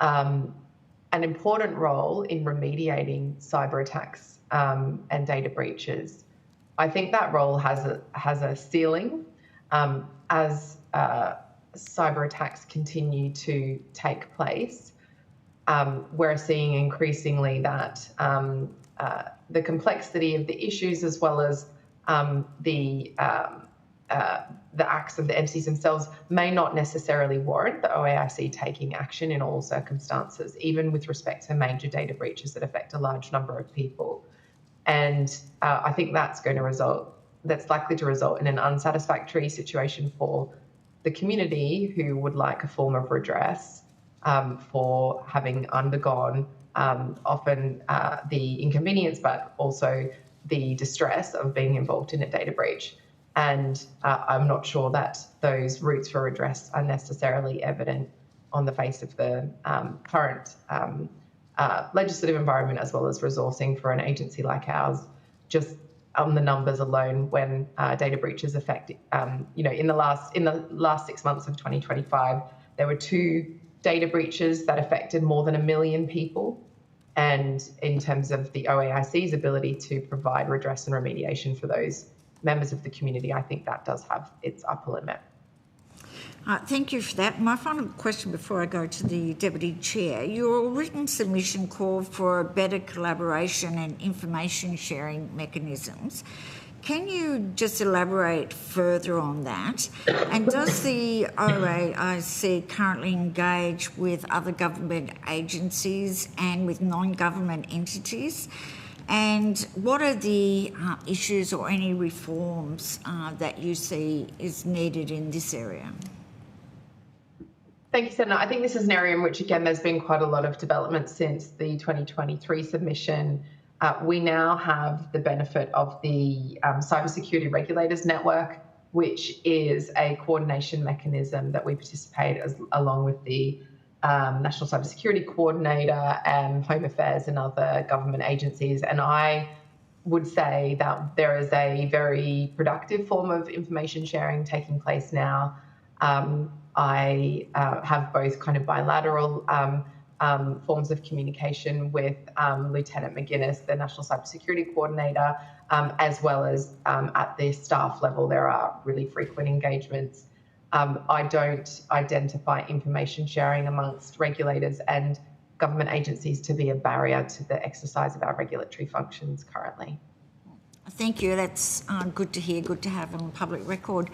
Speaker 9: an important role in remediating cyber attacks and data breaches, I think that role has a ceiling as cyber attacks continue to take place. We're seeing increasingly that the complexity of the issues, as well as the acts of the entities themselves, may not necessarily warrant the OAIC taking action in all circumstances, even with respect to major data breaches that affect a large number of people. And I think that's likely to result in an unsatisfactory situation for the community, who would like a form of redress for having undergone often the inconvenience, but also the distress of being involved in a data breach. And I'm not sure that those routes for redress are necessarily evident on the face of the current legislative environment, as well as resourcing for an agency like ours. Just on the numbers alone, when data breaches affect, in the last 6 months of 2025, there were 2 data breaches that affected more than 1 million people. And in terms of the OAIC's ability to provide redress and remediation for those members of the community, I think that does have its upper limit.
Speaker 1: Thank you for that. My final question before I go to the Deputy Chair. Your written submission called for better collaboration and information sharing mechanisms. Can you just elaborate further on that? And does the OAIC currently engage with other government agencies and with non-government entities? And what are the issues or any reforms that you see is needed in this area?
Speaker 9: Thank you, Senator. I think this is an area in which, again, there's been quite a lot of development since the 2023 submission. We now have the benefit of the Cybersecurity Regulators Network, which is a coordination mechanism that we participate along with the National Cybersecurity Coordinator and Home Affairs and other government agencies. And I would say that there is a very productive form of information sharing taking place now. I have both kind of bilateral forms of communication with Lieutenant McGuinness, the National Cybersecurity Coordinator, as well as at the staff level, there are really frequent engagements. I don't identify information sharing amongst regulators and government agencies to be a barrier to the exercise of our regulatory functions currently.
Speaker 1: Thank you. That's good to hear, good to have on public record.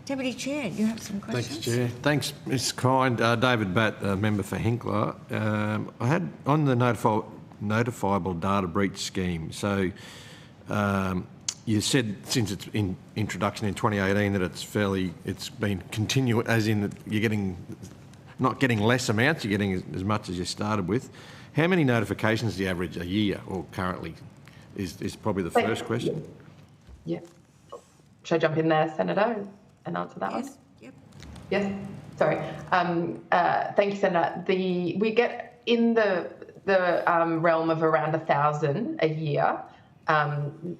Speaker 1: Deputy Chair, you have some questions?
Speaker 4: Thanks, Chair. Thanks, Ms. Kind. David Batt, member for Hinkler. I had on the notifiable data breach scheme. So you said since its introduction in 2018 that it's been continuous, as in you're not getting less amounts, you're getting as much as you started with. How many notifications do you average a year, or currently, is probably the first question.
Speaker 9: Yeah. Should I jump in there, Senator, and answer that one?
Speaker 1: Yep.
Speaker 9: Yes. Sorry. Thank you, Senator. We get in the realm of around 1,000 a year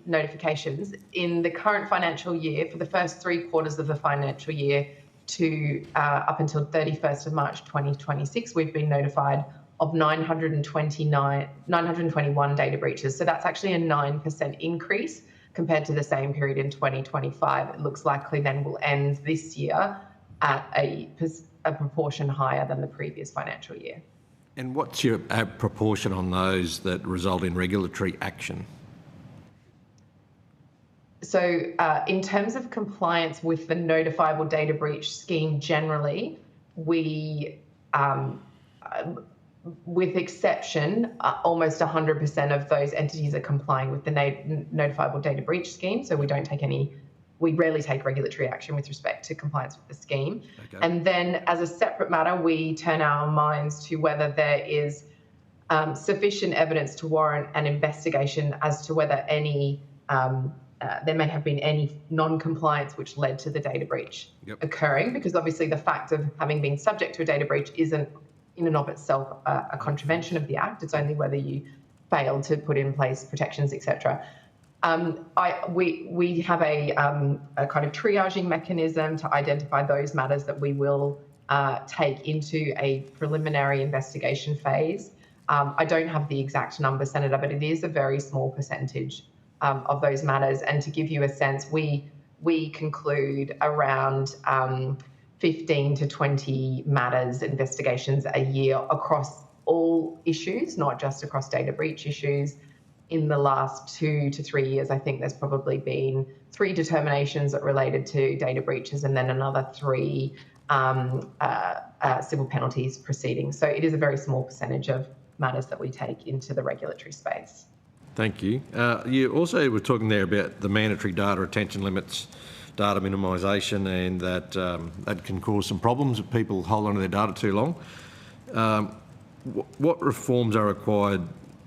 Speaker 9: notifications. In the current financial year, for the first 3 quarters of the financial year to up until 31st of March 2026, we've been notified of 921 data breaches. So that's actually a 9% increase compared to the same period in 2025. It looks likely then will end this year at a proportion higher than the previous financial year.
Speaker 4: And what's your proportion on those that result in regulatory action?
Speaker 9: So in terms of compliance with the notifiable data breach scheme generally, we, with exception, almost 100% of those entities are complying with the notifiable data breach scheme. So we rarely take regulatory action with respect to compliance with the scheme. Okay. And then as a separate matter, we turn our minds to whether there is sufficient evidence to warrant an investigation as to whether there may have been any non-compliance which led to the data breach occurring, because obviously the fact of having been subject to a data breach isn't in and of itself a contravention of the Act. It's only whether you failed to put in place protections, etc. We have a kind of triaging mechanism to identify those matters that we will take into a preliminary investigation phase. I don't have the exact number, Senator, but it is a very small percentage of those matters. And to give you a sense, we conclude around 15 to 20 matters, investigations a year across all issues, not just across data breach issues. In the last 2 to 3 years, I think there's probably been 3 determinations that related to data breaches and then another 3 civil penalties proceedings. So it is a very small percentage of matters that we take into the regulatory space.
Speaker 4: Thank you. You also were talking there about the mandatory data retention limits, data minimisation, and that can cause some problems if people hold on to their data too long. What reforms are required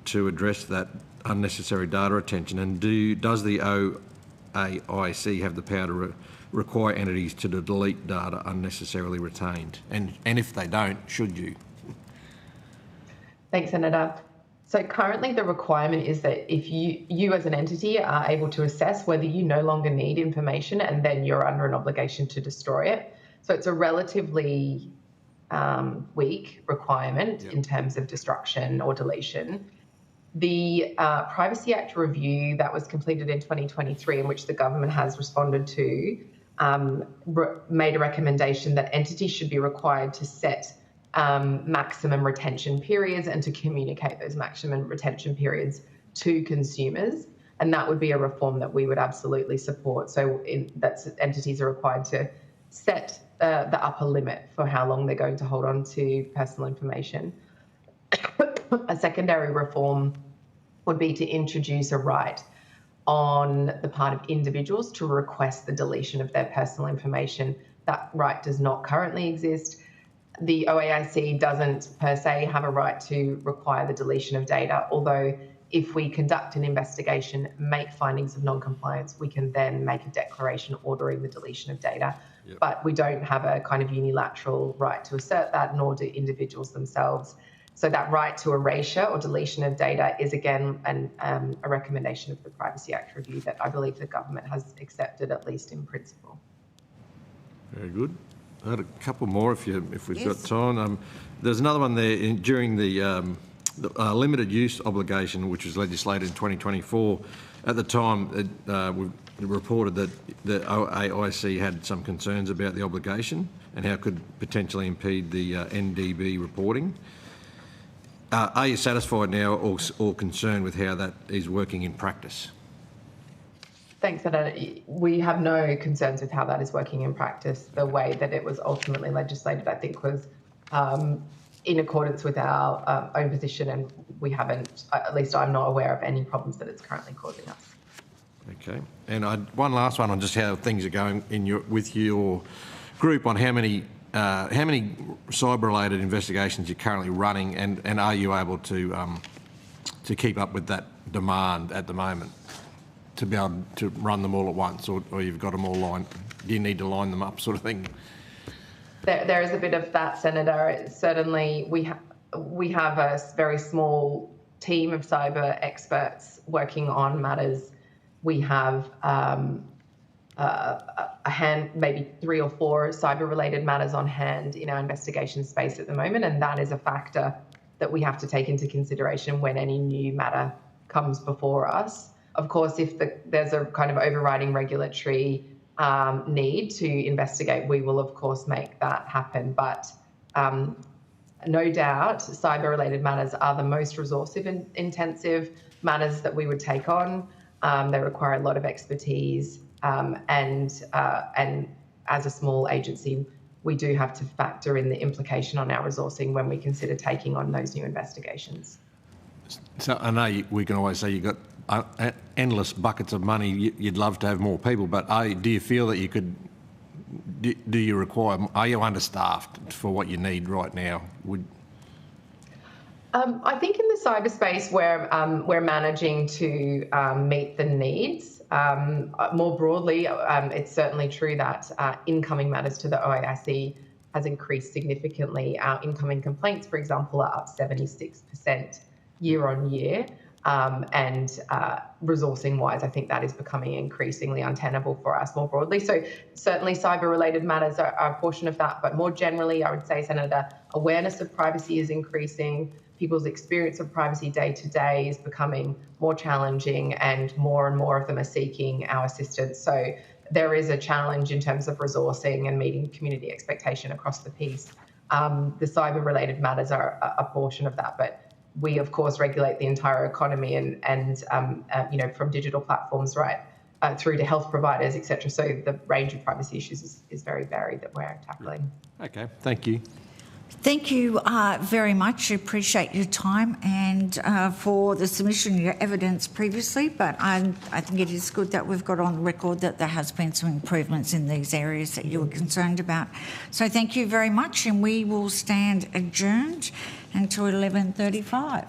Speaker 4: to address that unnecessary data retention, and does the OAIC have the power to require entities to delete data unnecessarily retained? And if they don't, should you?
Speaker 9: Thanks, Senator. So currently the requirement is that if you as an entity are able to assess whether you no longer need information, and then you're under an obligation to destroy it. So it's a relatively weak requirement in terms of destruction or deletion. The Privacy Act review that was completed in 2023, in which the government has responded to, made a recommendation that entities should be required to set maximum retention periods and to communicate those maximum retention periods to consumers. And that would be a reform that we would absolutely support. So entities are required to set the upper limit for how long they're going to hold on to personal information. A secondary reform would be to introduce a right on the part of individuals to request the deletion of their personal information. That right does not currently exist. The OAIC doesn't per se have a right to require the deletion of data, although if we conduct an investigation, make findings of non-compliance, we can then make a declaration ordering the deletion of data. Yep. But we don't have a kind of unilateral right to assert that, nor do individuals themselves. So that right to erasure or deletion of data is, again, a recommendation of the Privacy Act review that I believe the government has accepted, at least in principle.
Speaker 4: Very good. I had a couple more if we've got time. There's another one there during the limited use obligation, which was legislated in 2024. At the time, we reported that the OAIC had some concerns about the obligation and how it could potentially impede the NDB reporting. Are you satisfied now or concerned with how that is working in practice?
Speaker 9: Thanks, Senator. We have no concerns with how that is working in practice. The way that it was ultimately legislated, I think, was in accordance with our own position, and we haven't, at least I'm not aware of any problems that it's currently causing us.
Speaker 4: Okay. And one last one on just how things are going with your group on how many cyber-related investigations you're currently running, and are you able to keep up with that demand at the moment to be able to run them all at once, or you've got them all lined? Do you need to line them up, sort of thing?
Speaker 9: There is a bit of that, Senator. Certainly, we have a very small team of cyber experts working on matters. We have maybe 3 or 4 cyber-related matters on hand in our investigation space at the moment, and that is a factor that we have to take into consideration when any new matter comes before us. Of course, if there's a kind of overriding regulatory need to investigate, we will, of course, make that happen. But no doubt, cyber-related matters are the most resource-intensive matters that we would take on. They require a lot of expertise, and as a small agency, we do have to factor in the implication on our resourcing when we consider taking on those new investigations.
Speaker 4: So I know we can always say you've got endless buckets of money. You'd love to have more people, but do you feel that you could? Do you require? Are you understaffed for what you need right now?
Speaker 9: I think in the cyberspace we're managing to meet the needs. More broadly, it's certainly true that incoming matters to the OAIC has increased significantly. Our incoming complaints, for example, are up 76% year on year. and resourcing-wise, I think that is becoming increasingly untenable for us more broadly. So certainly cyber-related matters are a portion of that, but more generally, I would say, Senator, awareness of privacy is increasing. People's experience of privacy day to day is becoming more challenging, and more of them are seeking our assistance. So there is a challenge in terms of resourcing and meeting community expectation across the piece. The cyber-related matters are a portion of that, but we, of course, regulate the entire economy and from digital platforms right through to health providers, etc. So the range of privacy issues is very varied that we're tackling.
Speaker 4: Okay, thank you.
Speaker 1: Thank you very much. I appreciate your time and for the submission of your evidence previously, but I think it is good that we've got on record that there has been some improvements in these areas that you were concerned about. So thank you very much, and we will stand adjourned until 11:35.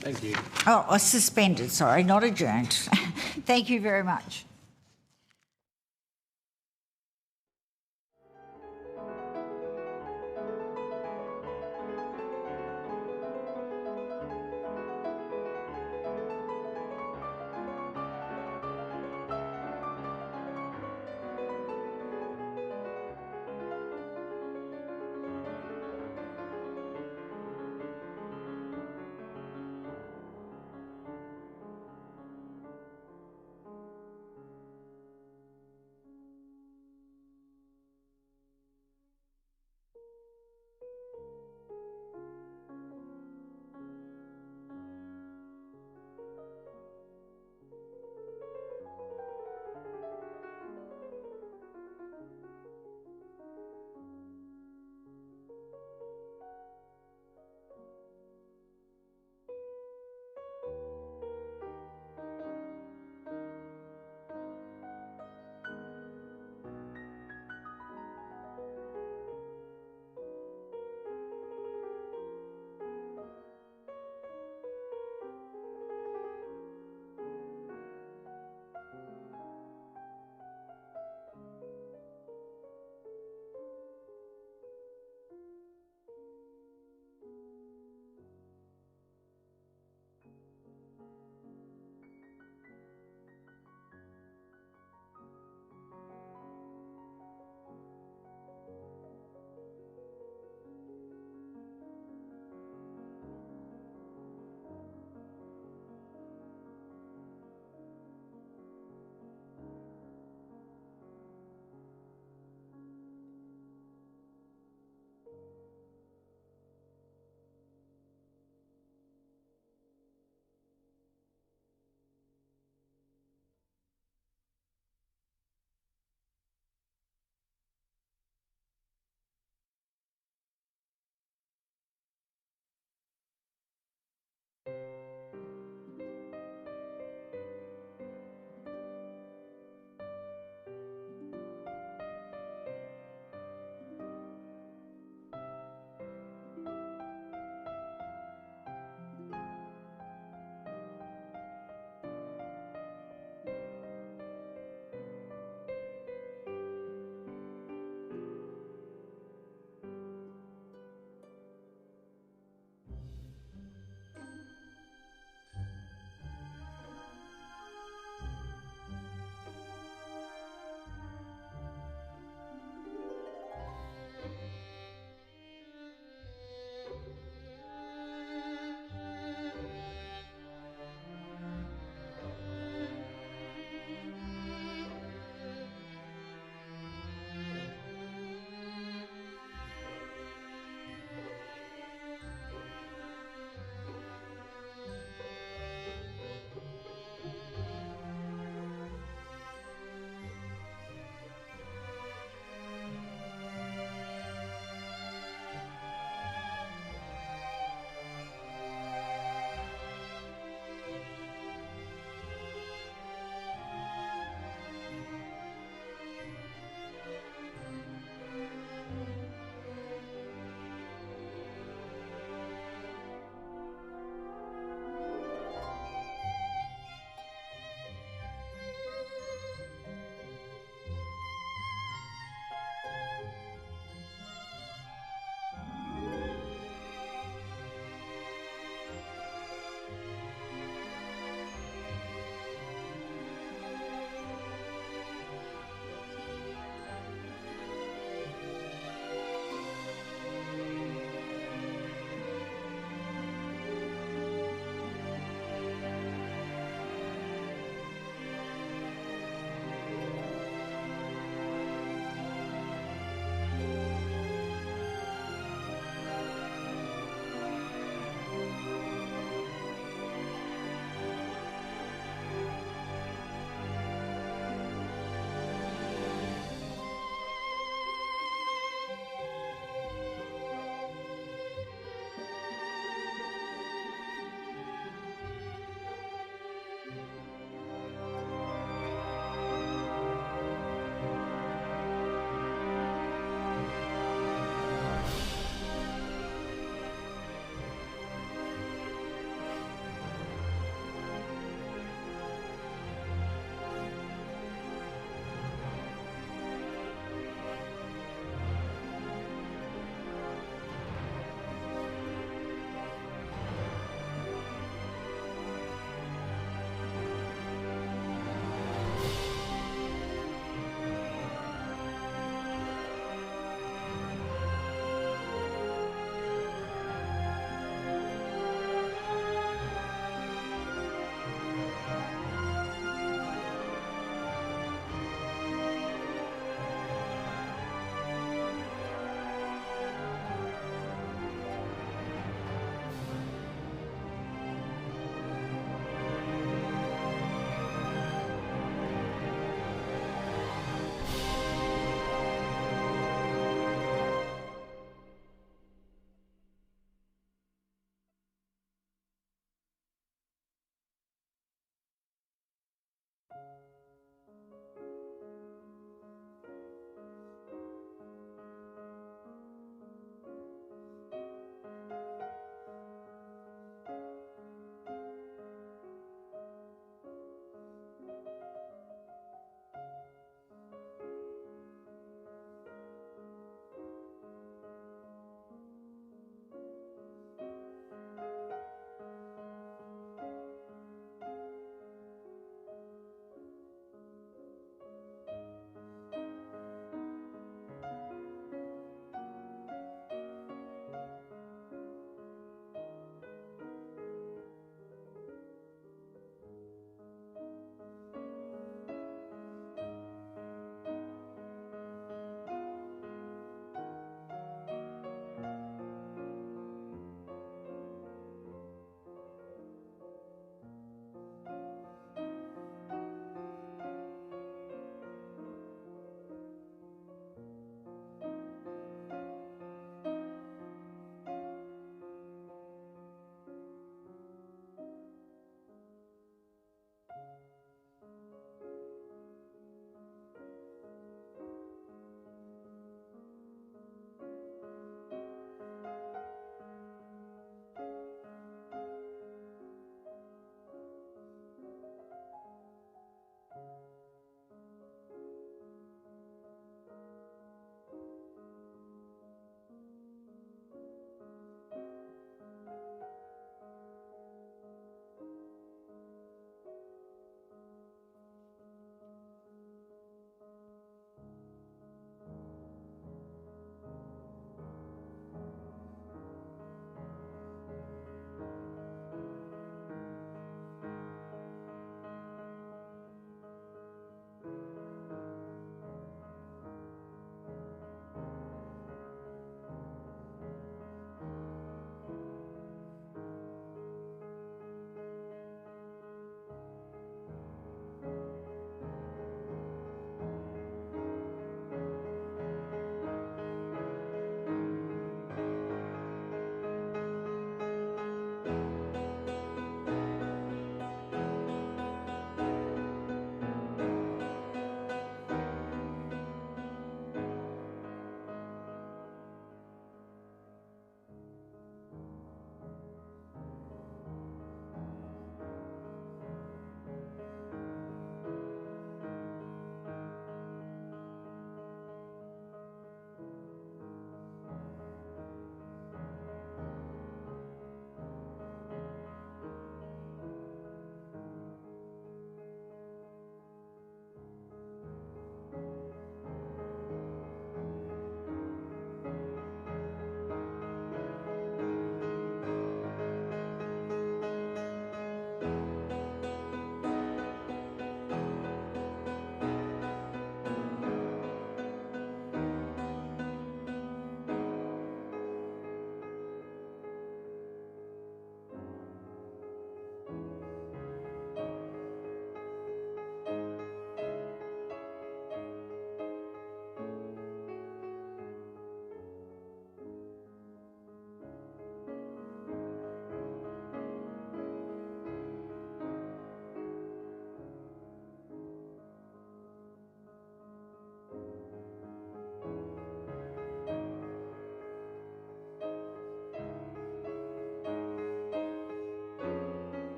Speaker 4: Thank you.
Speaker 1: Oh, suspended, sorry, not adjourned. Thank you very much.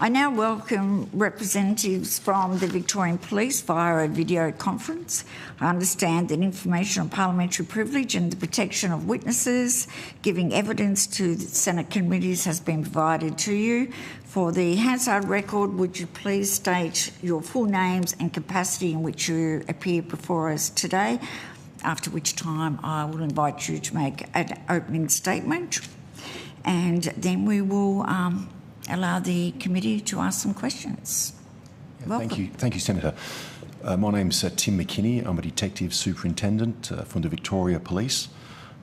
Speaker 1: I now welcome representatives from the Victorian Police via a video conference. I understand that information on parliamentary privilege and the protection of witnesses giving evidence to the Senate committees has been provided to you. For the Hansard record, would you please state your full names and capacity in which you appear before us today, after which time I will invite you to make an opening statement, and then we will allow the committee to ask some questions. Welcome.
Speaker 10: Thank you, Senator. My name's Tim McKinney. I'm a Detective Superintendent from the Victoria Police.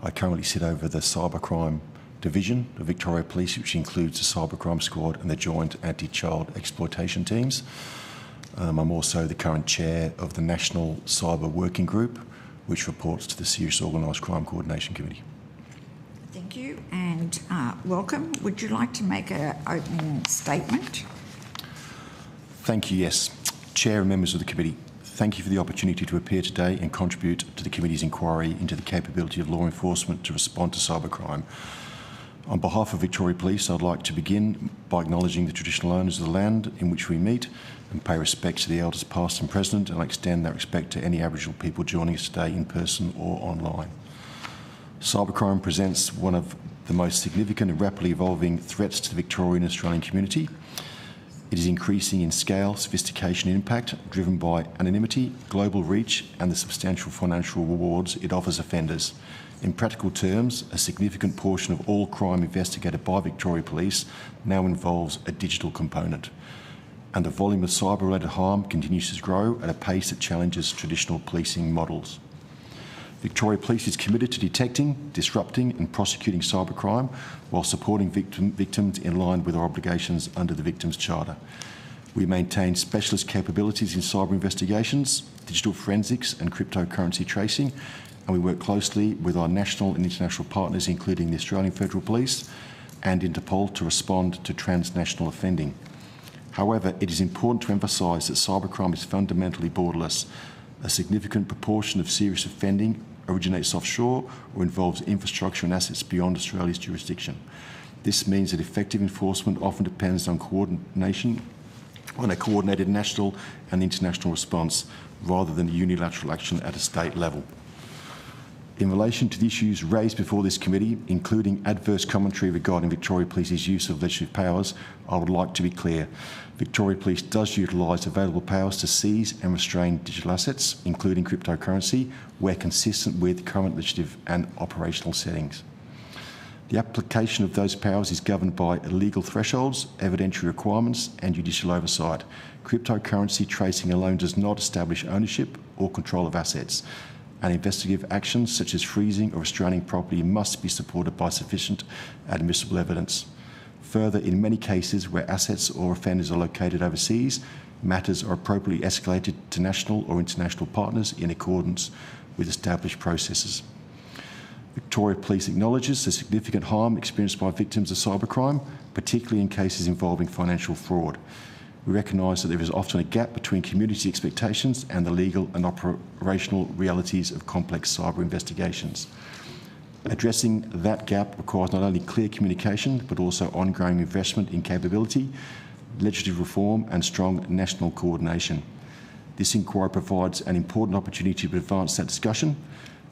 Speaker 10: I currently sit over the Cybercrime Division of Victoria Police, which includes the Cybercrime Squad and the Joint Anti-Child Exploitation Teams. I'm also the current chair of the National Cyber Working Group, which reports to the Serious Organised Crime Coordination Committee.
Speaker 1: Thank you, and welcome. Would you like to make an opening statement?
Speaker 10: Thank you, yes. Chair and members of the committee, thank you for the opportunity to appear today and contribute to the committee's inquiry into the capability of law enforcement to respond to cybercrime. On behalf of Victoria Police, I'd like to begin by acknowledging the traditional owners of the land in which we meet and pay respect to the elders past and present, and I extend that respect to any Aboriginal people joining us today in person or online. Cybercrime presents one of the most significant and rapidly evolving threats to the Victorian and Australian community. It is increasing in scale, sophistication and impact, driven by anonymity, global reach and the substantial financial rewards it offers offenders. In practical terms, a significant portion of all crime investigated by Victoria Police now involves a digital component, and the volume of cyber-related harm continues to grow at a pace that challenges traditional policing models. Victoria Police is committed to detecting, disrupting and prosecuting cybercrime while supporting victims in line with our obligations under the Victims' Charter. We maintain specialist capabilities in cyber investigations, digital forensics and cryptocurrency tracing, and we work closely with our national and international partners, including the Australian Federal Police and Interpol, to respond to transnational offending. However, it is important to emphasise that cybercrime is fundamentally borderless. A significant proportion of serious offending originates offshore or involves infrastructure and assets beyond Australia's jurisdiction. This means that effective enforcement often depends on a coordinated national and international response rather than unilateral action at a state level. In relation to the issues raised before this committee, including adverse commentary regarding Victoria Police's use of legislative powers, I would like to be clear. Victoria Police does utilise available powers to seize and restrain digital assets, including cryptocurrency, where consistent with current legislative and operational settings. The application of those powers is governed by legal thresholds, evidentiary requirements and judicial oversight. Cryptocurrency tracing alone does not establish ownership or control of assets, and investigative actions such as freezing or restraining property must be supported by sufficient admissible evidence. Further, in many cases where assets or offenders are located overseas, matters are appropriately escalated to national or international partners in accordance with established processes. Victoria Police acknowledges the significant harm experienced by victims of cybercrime, particularly in cases involving financial fraud. We recognise that there is often a gap between community expectations and the legal and operational realities of complex cyber investigations. Addressing that gap requires not only clear communication, but also ongoing investment in capability, legislative reform and strong national coordination. This inquiry provides an important opportunity to advance that discussion.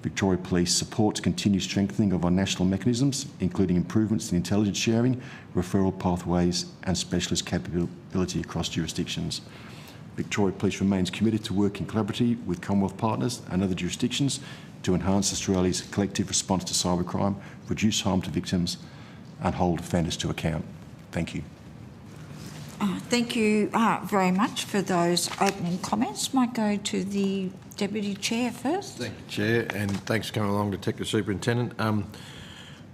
Speaker 10: Victoria Police supports continued strengthening of our national mechanisms, including improvements in intelligence sharing, referral pathways and specialist capability across jurisdictions. Victoria Police remains committed to working collaboratively with Commonwealth partners and other jurisdictions to enhance Australia's collective response to cybercrime, reduce harm to victims and hold offenders to account. Thank you.
Speaker 1: Thank you very much for those opening comments. Might go to the Deputy Chair first.
Speaker 4: Thank you, Chair, and thanks for coming along, Detective Superintendent.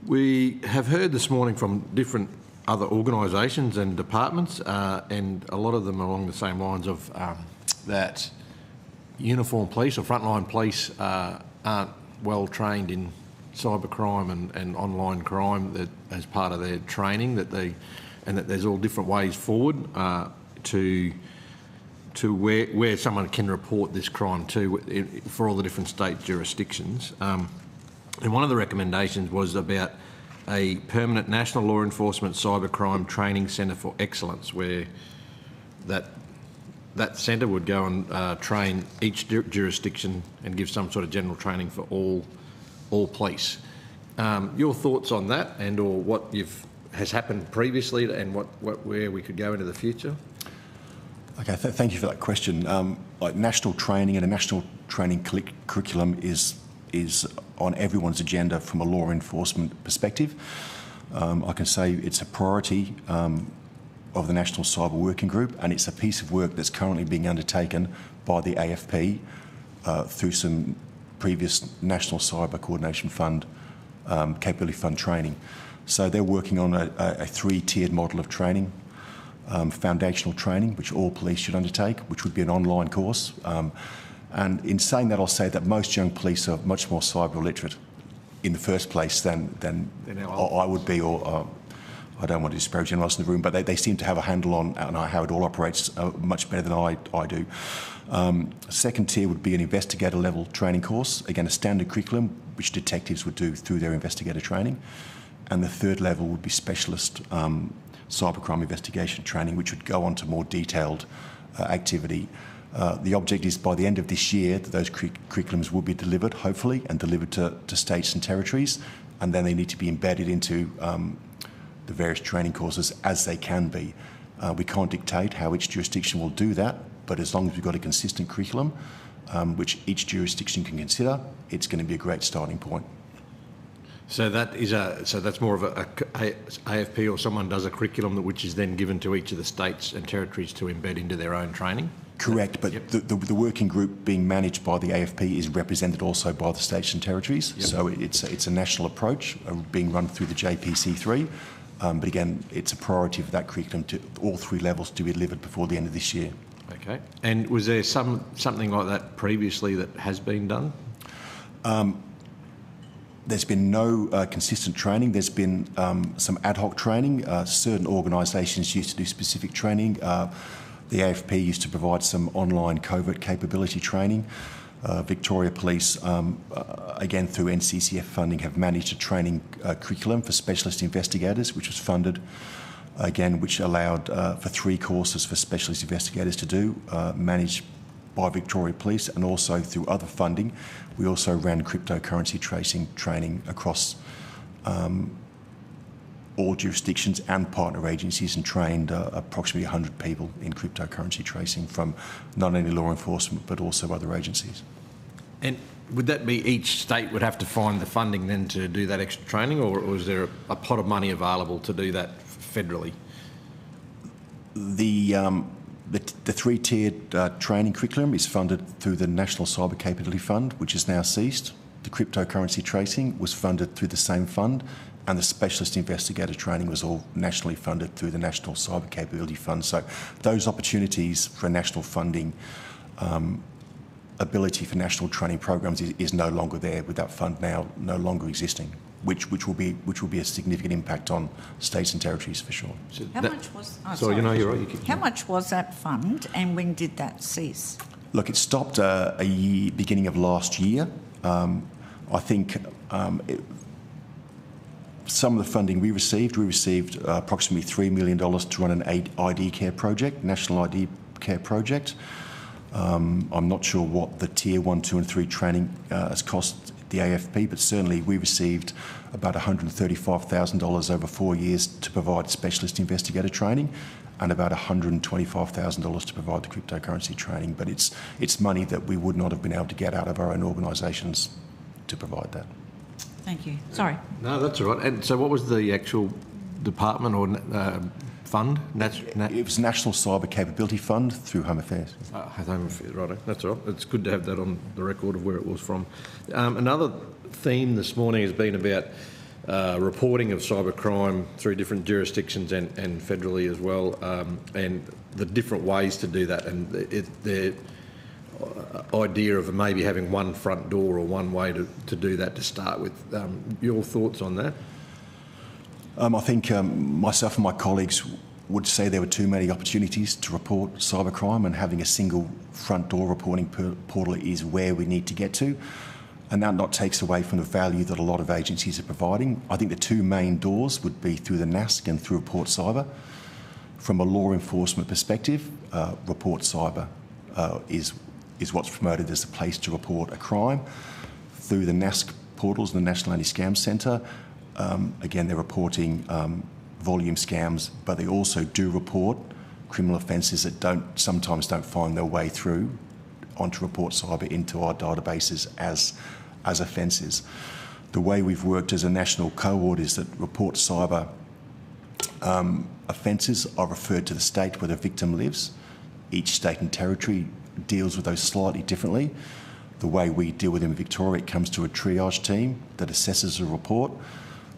Speaker 4: We have heard this morning from different other organisations and departments, and a lot of them along the same lines of that uniformed police or frontline police aren't well trained in cybercrime and online crime that as part of their training, and that there's all different ways forward to where someone can report this crime to for all the different state jurisdictions. And one of the recommendations was about a permanent national law enforcement cybercrime training centre for excellence, where that centre would go and train each jurisdiction and give some sort of general training for all police. Your thoughts on that, and or what has happened previously, and where we could go into the future?
Speaker 10: Okay, thank you for that question. Like national training and a national training curriculum is on everyone's agenda from a law enforcement perspective. I can say it's a priority of the National Cyber Working Group, and it's a piece of work that's currently being undertaken by the AFP through some previous National Cyber Coordination Fund, Capability Fund training. So they're working on a three-tiered model of training. Foundational training, which all police should undertake, which would be an online course. And in saying that, I'll say that most young police are much more cyber literate in the first place than I would be, or I don't want to disparage anyone else in the room, but they seem to have a handle on how it all operates much better than I do. Second tier would be an investigator level training course, again a standard curriculum which detectives would do through their investigator training. And the third level would be specialist cybercrime investigation training, which would go on to more detailed activity. The object is by the end of this year that those curriculums will be delivered, hopefully, and delivered to states and territories, and then they need to be embedded into the various training courses as they can be. We can't dictate how each jurisdiction will do that, but as long as we've got a consistent curriculum, which each jurisdiction can consider, it's going to be a great starting point.
Speaker 4: So that's more of a AFP, or someone does a curriculum which is then given to each of the states and territories to embed into their own training?
Speaker 10: Correct, but the working group being managed by the AFP is represented also by the states and territories. Yep. So it's a national approach being run through the JPC3. But again, it's a priority for that curriculum to all three levels to be delivered before the end of this year. Okay.
Speaker 4: And was there something like that previously that has been done?
Speaker 10: There's been no consistent training. There's been some ad hoc training. Certain organisations used to do specific training. The AFP used to provide some online covert capability training. Victoria Police, again through NCCF funding, have managed a training curriculum for specialist investigators, which was funded, again, which allowed for 3 courses for specialist investigators to do, managed by Victoria Police, and also through other funding. We also ran cryptocurrency tracing training across all jurisdictions and partner agencies, and trained approximately 100 people in cryptocurrency tracing from not only law enforcement but also other agencies.
Speaker 4: And would that be each state would have to find the funding then to do that extra training, or is there a pot of money available to do that federally?
Speaker 10: The three-tiered training curriculum is funded through the National Cyber Capability Fund, which is now ceased. The cryptocurrency tracing was funded through the same fund, and the specialist investigator training was all nationally funded through the National Cyber Capability Fund. So those opportunities for national funding, ability for national training programs is no longer there, with that fund now no longer existing, which will be a significant impact on states and territories for sure.
Speaker 1: So how much was? Oh,
Speaker 4: sorry, you're right.
Speaker 1: How much was that fund, and when did that cease?
Speaker 10: Look, it stopped beginning of last year. I think some of the funding we received approximately $3 million to run an ID care project, national ID care project. I'm not sure what the tier 1, 2 and 3 training has cost the AFP, but certainly we received about $135,000 over 4 years to provide specialist investigator training, and about $125,000 to provide the cryptocurrency training. But it's money that we would not have been able to get out of our own organisations to provide that.
Speaker 1: Thank you. Sorry.
Speaker 4: No, that's all right. And so what was the actual department or fund?
Speaker 10: It was National Cyber Capability Fund through Home Affairs.
Speaker 4: Home Affairs, right. That's all right. It's good to have that on the record of where it was from. Another theme this morning has been about reporting of cybercrime through different jurisdictions and federally as well, and the different ways to do that, and the idea of maybe having one front door or one way to do that to start with. Your thoughts on that?
Speaker 10: I think myself and my colleagues would say there were too many opportunities to report cybercrime, and having a single front door reporting portal is where we need to get to. and that not takes away from the value that a lot of agencies are providing. I think the two main doors would be through the NASC and through Report Cyber. From a law enforcement perspective, Report Cyber is what's promoted as the place to report a crime. Through the NASC portals, the National Anti-Scam Centre, again, they're reporting volume scams, but they also do report criminal offences that sometimes don't find their way through onto Report Cyber into our databases as offences. The way we've worked as a national cohort is that Report Cyber offences are referred to the state where the victim lives. Each state and territory deals with those slightly differently. The way we deal with them in Victoria, it comes to a triage team that assesses a report.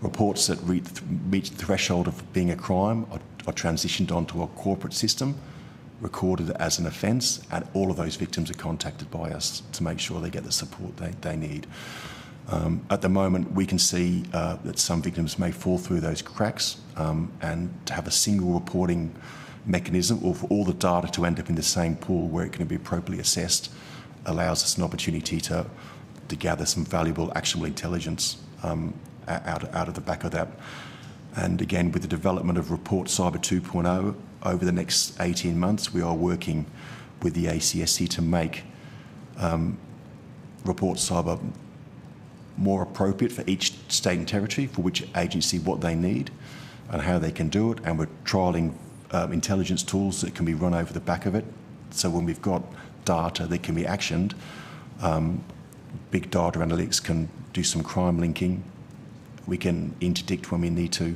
Speaker 10: Reports that meet the threshold of being a crime are transitioned onto a corporate system, recorded as an offence, and all of those victims are contacted by us to make sure they get the support they need. At the moment, we can see that some victims may fall through those cracks, and to have a single reporting mechanism or for all the data to end up in the same pool where it can be appropriately assessed allows us an opportunity to gather some valuable actionable intelligence out of the back of that. And again, with the development of Report Cyber 2.0, over the next 18 months, we are working with the ACSC to make Report Cyber more appropriate for each state and territory, for which agency what they need and how they can do it. And we're trialling intelligence tools that can be run over the back of it. So when we've got data that can be actioned, big data analytics can do some crime linking. We can interdict when we need to.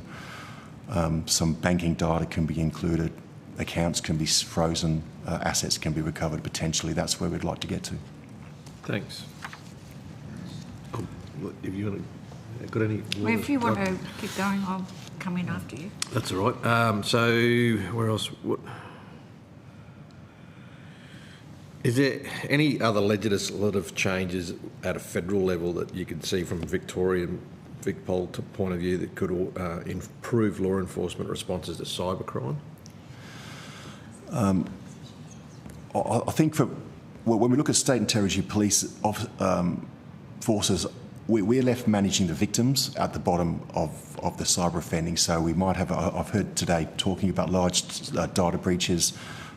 Speaker 10: Some banking data can be included. Accounts can be frozen. Assets can be recovered potentially. That's where we'd like to get to.
Speaker 4: Thanks. If you got any...
Speaker 1: Well, if you want to keep going, I'll come in after you.
Speaker 4: That's all right. So where else? Is there any other legislative changes at a federal level that you can see from Victorian VicPol point of view that could improve law enforcement responses to cybercrime?
Speaker 10: I think when we look at state and territory police forces, we're left managing the victims at the bottom of the cyber offending. So we might have, I've heard today talking about large data breaches,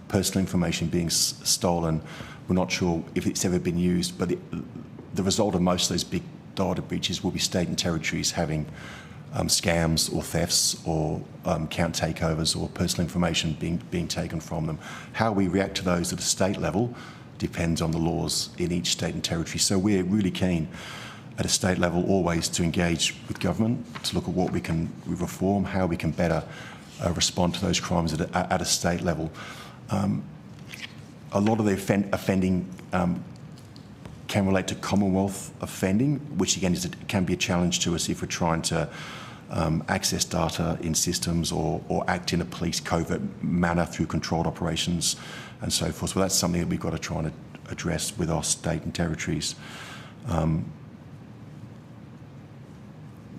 Speaker 10: personal information being stolen. We're not sure if it's ever been used, but the result of most of those big data breaches will be state and territories having scams or thefts or account takeovers or personal information being taken from them. How we react to those at a state level depends on the laws in each state and territory. So we're really keen at a state level always to engage with government, to look at what we can reform, how we can better respond to those crimes at a state level. A lot of the offending can relate to Commonwealth offending, which again can be a challenge to us if we're trying to access data in systems or act in a police covert manner through controlled operations and so forth. So that's something that we've got to try and address with our state and territories.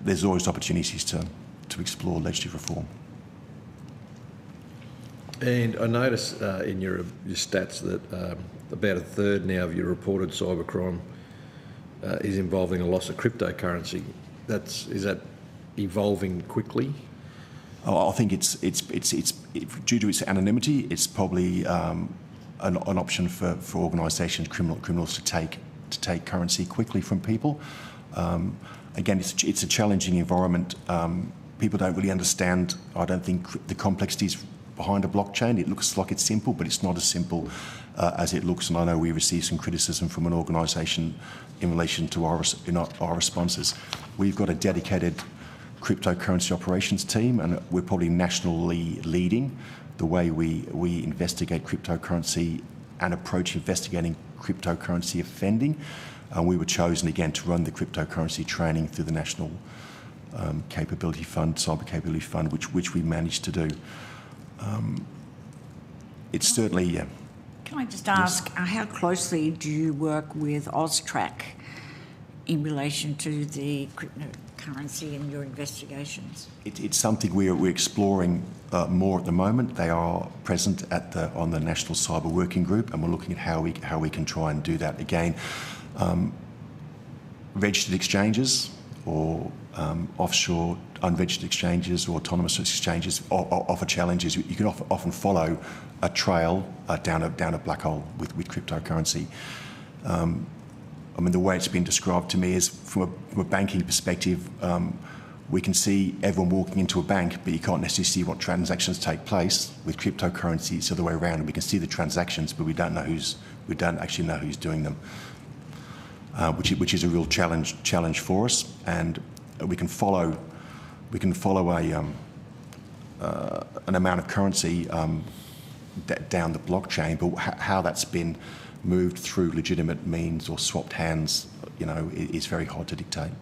Speaker 10: There's always opportunities to explore legislative reform.
Speaker 4: And I notice in your stats that about a third now of your reported cybercrime is involving a loss of cryptocurrency. Is that evolving quickly?
Speaker 10: I think it's due to its anonymity. It's probably an option for organisations, criminals to take currency quickly from people. Again, it's a challenging environment. People don't really understand, I don't think, the complexities behind a blockchain. It looks like it's simple, but it's not as simple as it looks. And I know we received some criticism from an organisation in relation to our responses. We've got a dedicated cryptocurrency operations team, and we're probably nationally leading the way we investigate cryptocurrency and approach investigating cryptocurrency offending. And we were chosen again to run the cryptocurrency training through the National Capability Fund, Cyber Capability Fund, which we managed to do. It's certainly...
Speaker 1: Can I just ask, how closely do you work with AUSTRAC in relation to the cryptocurrency in your investigations?
Speaker 10: It's something we're exploring more at the moment. They are present on the National Cyber Working Group, and we're looking at how we can try and do that again. registered exchanges or offshore unregistered exchanges or autonomous exchanges offer challenges. You can often follow a trail down a black hole with cryptocurrency. I mean, the way it's been described to me is from a banking perspective, we can see everyone walking into a bank, but you can't necessarily see what transactions take place. With cryptocurrency, it's the other way around. We can see the transactions, but we don't actually know who's doing them, which is a real challenge for us. And we can follow an amount of currency down the blockchain, but how that's been moved through legitimate means or swapped hands, is very hard to dictate.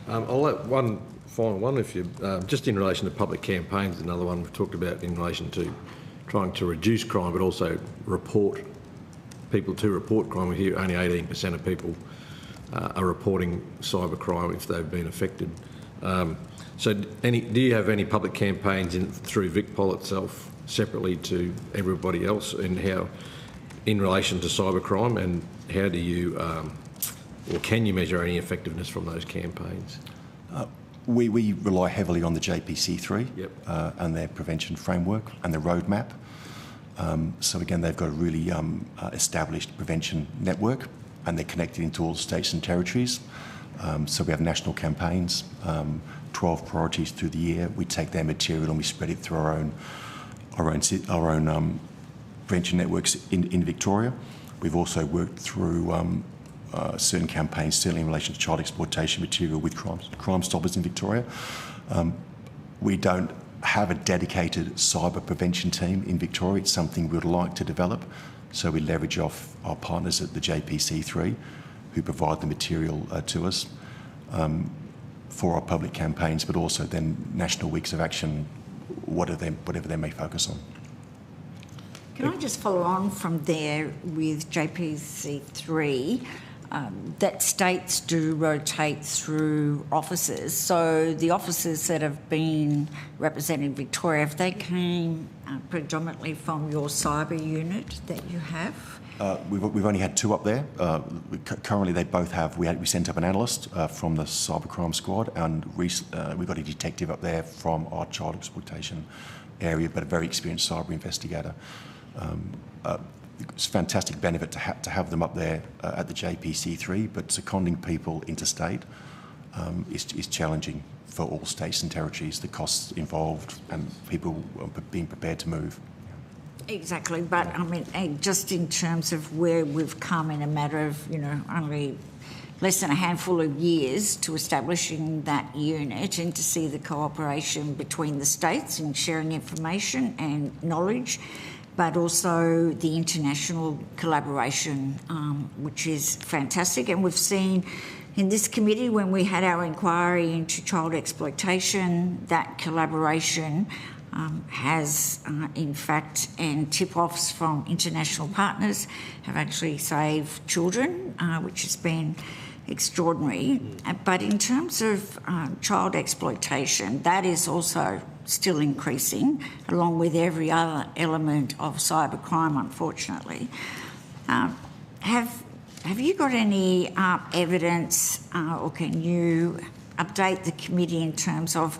Speaker 4: I'll let one final one, if you just in relation to public campaigns, another one we've talked about in relation to trying to reduce crime, but also report crime. We hear only 18% of people are reporting cybercrime if they've been affected. So, do you have any public campaigns through VicPol itself separately to everybody else, and how, in relation to cybercrime, and how do you, or can you measure any effectiveness from those campaigns?
Speaker 10: We rely heavily on the JPC3
Speaker 4: Yep.
Speaker 10: And their prevention framework and the roadmap. So again, they've got a really established prevention network, and they're connected into all states and territories. So we have national campaigns, 12 priorities through the year. We take their material and we spread it through our own prevention networks in Victoria. We've also worked through certain campaigns, certainly in relation to child exploitation material with Crime Stoppers in Victoria. We don't have a dedicated cyber prevention team in Victoria. It's something we'd like to develop. So we leverage off our partners at the JPC3 who provide the material to us for our public campaigns, but also then national weeks of action, whatever they may focus on.
Speaker 1: Can I just follow on from there with JPC3? That states do rotate through officers. So the officers that have been representing Victoria, if they came predominantly from your cyber unit that you have?
Speaker 10: We've only had 2 up there. Currently, they both have. We sent up an analyst from the cybercrime squad, and we've got a detective up there from our child exploitation area, but a very experienced cyber investigator. It's a fantastic benefit to have them up there at the JPC3, but seconding people interstate is challenging for all states and territories. The costs involved and people being prepared to move.
Speaker 1: Exactly, but I mean, just in terms of where we've come in a matter of, only less than a handful of years to establishing that unit, and to see the cooperation between the states in sharing information and knowledge, but also the international collaboration, which is fantastic. And we've seen in this committee, when we had our inquiry into child exploitation, that collaboration has, in fact, and tip-offs from international partners have actually saved children, which has been extraordinary. But in terms of child exploitation, that is also still increasing, along with every other element of cybercrime, unfortunately. Have you got any evidence, or can you update the committee in terms of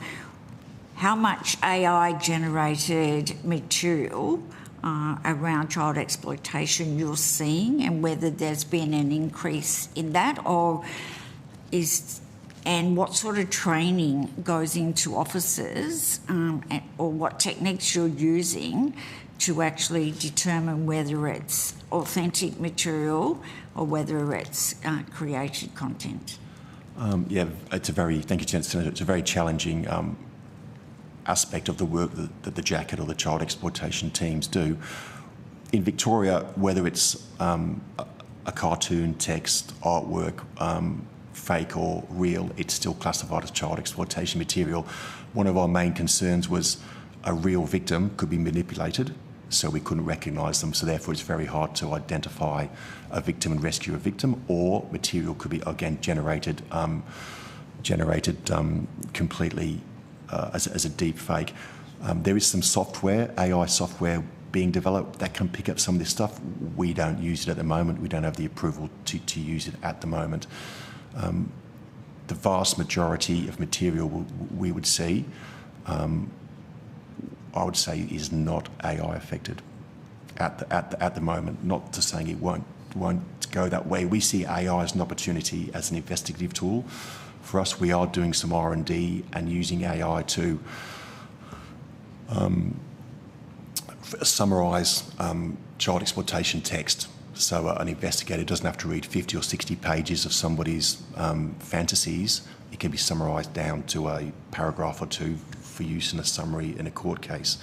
Speaker 1: how much AI-generated material around child exploitation you're seeing, and whether there's been an increase in that, and what sort of training goes into officers, or what techniques you're using to actually determine whether it's authentic material or whether it's created content?
Speaker 10: Thank you, Chancellor. It's a very challenging aspect of the work that the jacket or the child exploitation teams do. In Victoria, whether it's a cartoon, text, artwork, fake or real, it's still classified as child exploitation material. One of our main concerns was a real victim could be manipulated, so we couldn't recognise them, so therefore it's very hard to identify a victim and rescue a victim, or material could be, again, generated completely as a deep fake. There is some software, AI software, being developed that can pick up some of this stuff. We don't use it at the moment. We don't have the approval to use it at the moment. The vast majority of material we would see, I would say, is not AI affected at the moment. Not to saying it won't go that way. We see AI as an opportunity, as an investigative tool. For us, we are doing some R&D and using AI to summarise child exploitation text. So an investigator doesn't have to read 50 or 60 pages of somebody's fantasies. It can be summarised down to a paragraph or two for use in a summary in a court case.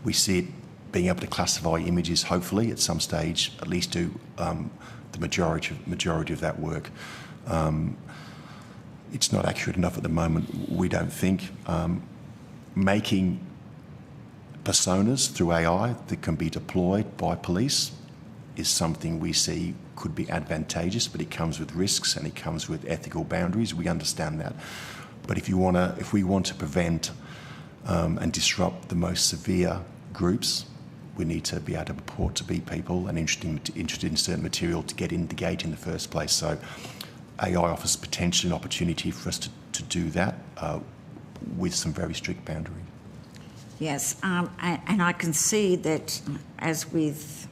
Speaker 10: We see it being able to classify images, hopefully, at some stage, at least do the majority of that work. It's not accurate enough at the moment, we don't think. Making personas through AI that can be deployed by police is something we see could be advantageous, but it comes with risks and it comes with ethical boundaries. We understand that. But if we want to prevent and disrupt the most severe groups, we need to be able to purport to be people and interested in certain material to get in the gate in the first place. So AI offers potentially an opportunity for us to do that with some very strict boundaries.
Speaker 1: Yes, and I can see that, as with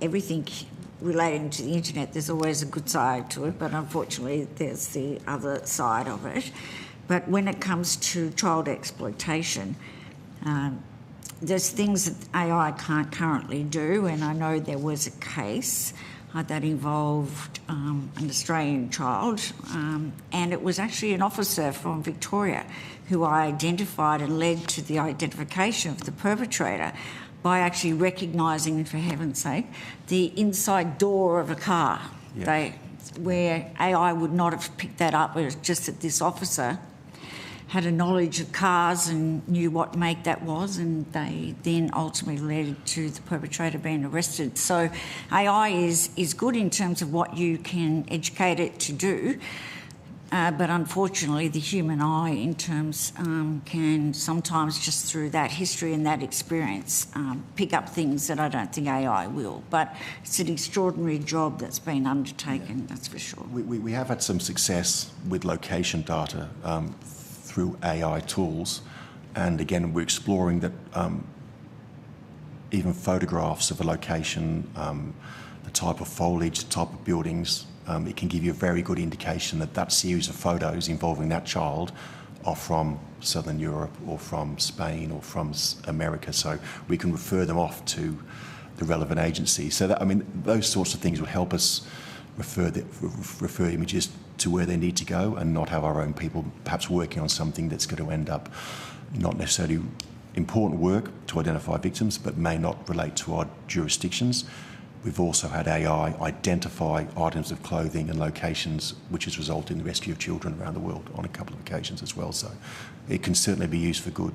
Speaker 1: everything relating to the internet, there's always a good side to it, but unfortunately there's the other side of it. But when it comes to child exploitation, there's things that AI can't currently do, and I know there was a case that involved an Australian child, and it was actually an officer from Victoria who I identified and led to the identification of the perpetrator by actually recognising, for heaven's sake, the inside door of a car. Yeah. Where AI would not have picked that up. It was just that this officer had a knowledge of cars and knew what make that was, and they then ultimately led to the perpetrator being arrested. So AI is good in terms of what you can educate it to do, but unfortunately the human eye in terms can sometimes, just through that history and that experience, pick up things that I don't think AI will. But it's an extraordinary job that's been undertaken, that's for sure.
Speaker 10: We have had some success with location data through AI tools, and again we're exploring that even photographs of a location, the type of foliage, the type of buildings, it can give you a very good indication that that series of photos involving that child are from Southern Europe or from Spain or from America, so we can refer them off to the relevant agency. So that, I mean, those sorts of things will help us refer images to where they need to go and not have our own people perhaps working on something that's going to end up not necessarily important work to identify victims, but may not relate to our jurisdictions. We've also had AI identify items of clothing and locations, which has resulted in the rescue of children around the world on a couple of occasions as well. So it can certainly be used for good.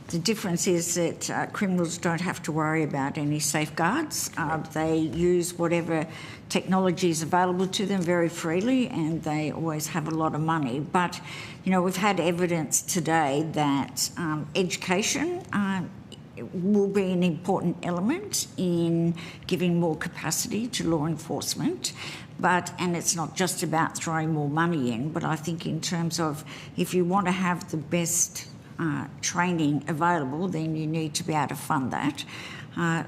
Speaker 1: The difference is that criminals don't have to worry about any safeguards. They use whatever technology is available to them very freely, and they always have a lot of money. But, you know, we've had evidence today that education will be an important element in giving more capacity to law enforcement. And it's not just about throwing more money in, but I think in terms of, if you want to have the best training available, then you need to be able to fund that.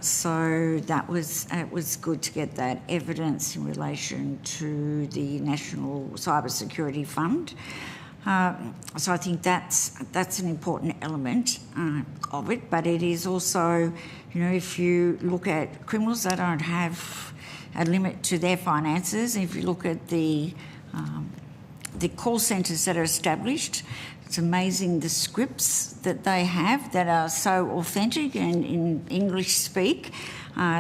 Speaker 1: So it was good to get that evidence in relation to the National Cyber Security Fund. So I think that's an important element of it, but it is also, you know, if you look at criminals that don't have a limit to their finances, if you look at the call centres that are established, it's amazing the scripts that they have that are so authentic and in English speak.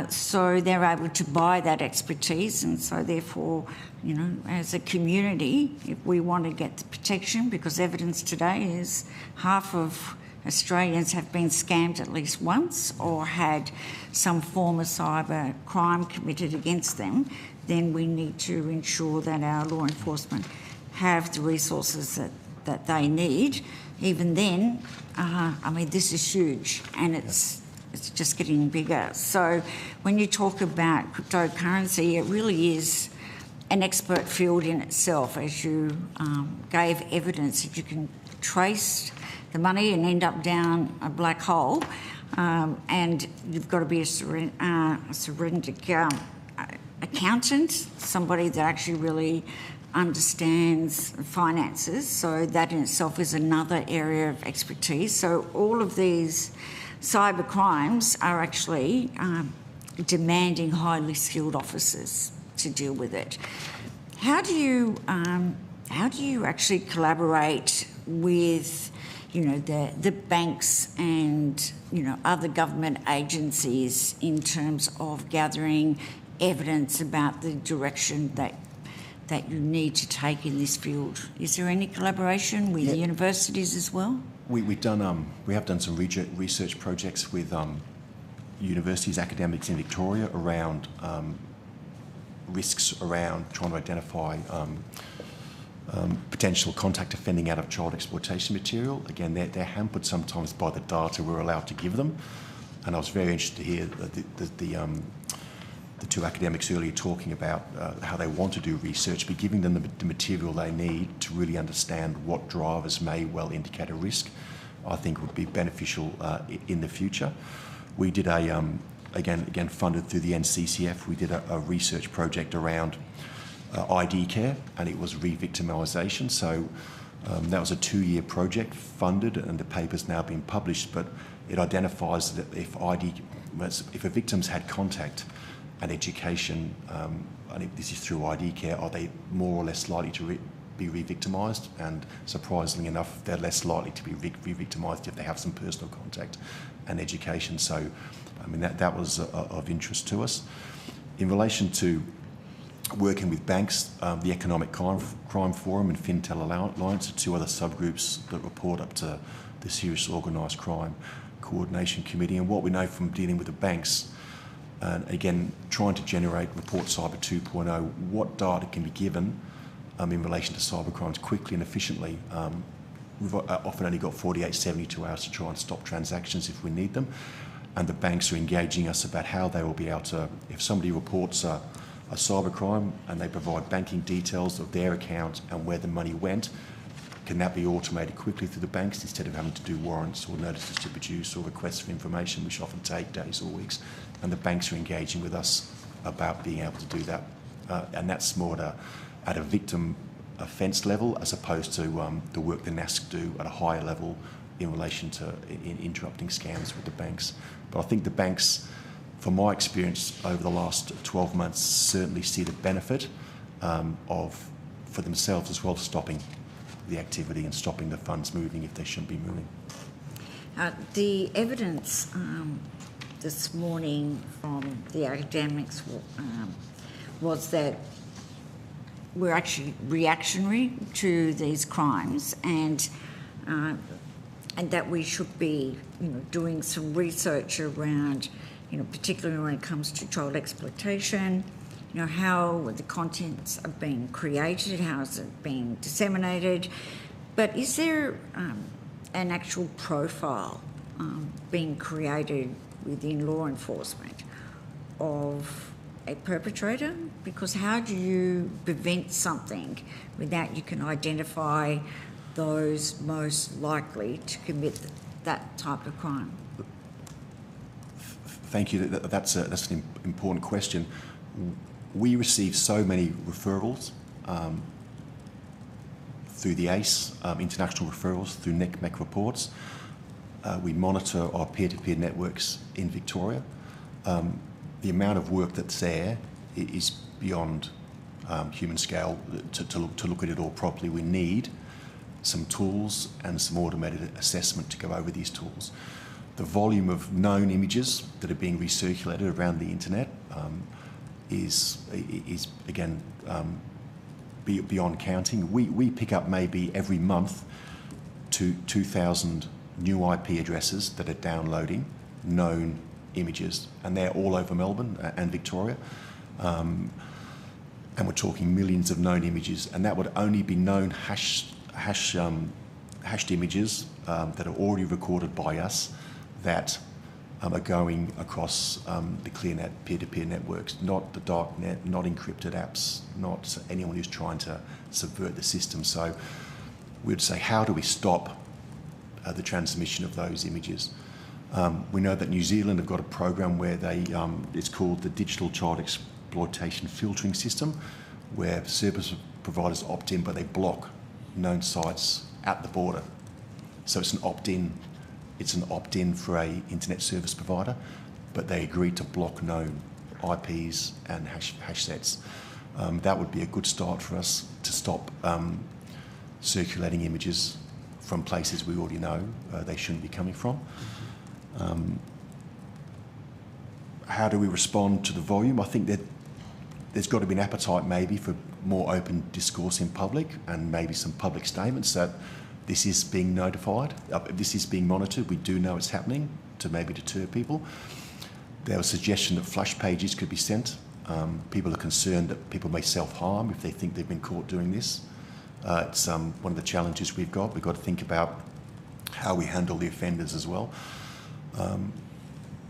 Speaker 1: So they're able to buy that expertise, and so therefore, you know, as a community, if we want to get the protection, because evidence today is half of Australians have been scammed at least once or had some form of cyber crime committed against them, then we need to ensure that our law enforcement have the resources that they need. Even then, I mean, this is huge, and it's it's just getting bigger. So when you talk about cryptocurrency, it really is an expert field in itself, as you gave evidence that you can trace the money and end up down a black hole, and you've got to be a forensic accountant, somebody that actually really understands finances, so that in itself is another area of expertise. So all of these cyber crimes are actually demanding highly skilled officers to deal with it. How do you actually collaborate with, the banks and other government agencies in terms of gathering evidence about the direction that you need to take in this field? Is there any collaboration with the universities as well?
Speaker 10: We have done some research projects with universities, academics in Victoria around risks around trying to identify potential contact offending out of child exploitation material. Again, they're hampered sometimes by the data we're allowed to give them. And I was very interested to hear the two academics earlier talking about how they want to do research, but giving them the material they need to really understand what drivers may well indicate a risk, I think would be beneficial in the future. We did again funded through the NCCF, we did a research project around ID care, and it was re-victimisation. So that was a 2-year project funded, and the paper's now been published, but it identifies that if a victim's had contact and education, and if this is through ID care, are they more or less likely to be re-victimised? And surprisingly enough, they're less likely to be re-victimised if they have some personal contact and education. So, I mean, that was of interest to us. In relation to working with banks, the Economic Crime Forum and Fintel Alliance are two other subgroups that report up to the Serious Organised Crime Coordination Committee. And what we know from dealing with the banks, and again, trying to generate Report Cyber 2.0, what data can be given in relation to cyber crimes quickly and efficiently. We've often only got 48, 72 hours to try and stop transactions if we need them. And the banks are engaging us about how they will be able to, if somebody reports a cyber crime and they provide banking details of their account and where the money went, can that be automated quickly through the banks instead of having to do warrants or notices to produce or requests for information, which often take days or weeks? And the banks are engaging with us about being able to do that. And that's more at a victim offence level as opposed to the work the NASC do at a higher level in relation to interrupting scams with the banks. But I think the banks, from my experience over the last 12 months, certainly see the benefit for themselves as well, stopping the activity and stopping the funds moving if they shouldn't be moving.
Speaker 1: The evidence this morning from the academics was that we're actually reactionary to these crimes, and that we should be, doing some research around, particularly when it comes to child exploitation, how the contents are being created, how is it being disseminated. But is there an actual profile being created within law enforcement of a perpetrator? Because how do you prevent something without you can identify those most likely to commit that type of crime?
Speaker 10: Thank you. That's an important question. We receive so many referrals through the ACE, international referrals, through NECMEC reports. We monitor our peer-to-peer networks in Victoria. The amount of work that's there is beyond human scale to look at it all properly. We need some tools and some automated assessment to go over these tools. The volume of known images that are being recirculated around the internet is again beyond counting. We pick up maybe every month 2,000 new IP addresses that are downloading known images, and they're all over Melbourne and Victoria. And we're talking millions of known images, and that would only be known hashed images that are already recorded by us that are going across the ClearNet peer-to-peer networks, not the darknet, not encrypted apps, not anyone who's trying to subvert the system. So we'd say, how do we stop the transmission of those images? We know that New Zealand have got a program where it's called the Digital Child Exploitation Filtering System, where service providers opt in, but they block known sites at the border. So it's an opt-in. It's an opt-in for a internet service provider, but they agree to block known IPs and hash sets. That would be a good start for us to stop circulating images from places we already know they shouldn't be coming from. How do we respond to the volume? I think that there's got to be an appetite maybe for more open discourse in public, and maybe some public statements that this is being notified, this is being monitored, we do know it's happening, to maybe deter people. There was a suggestion that flush pages could be sent. People are concerned that people may self-harm if they think they've been caught doing this. It's one of the challenges we've got. We've got to think about how we handle the offenders as well.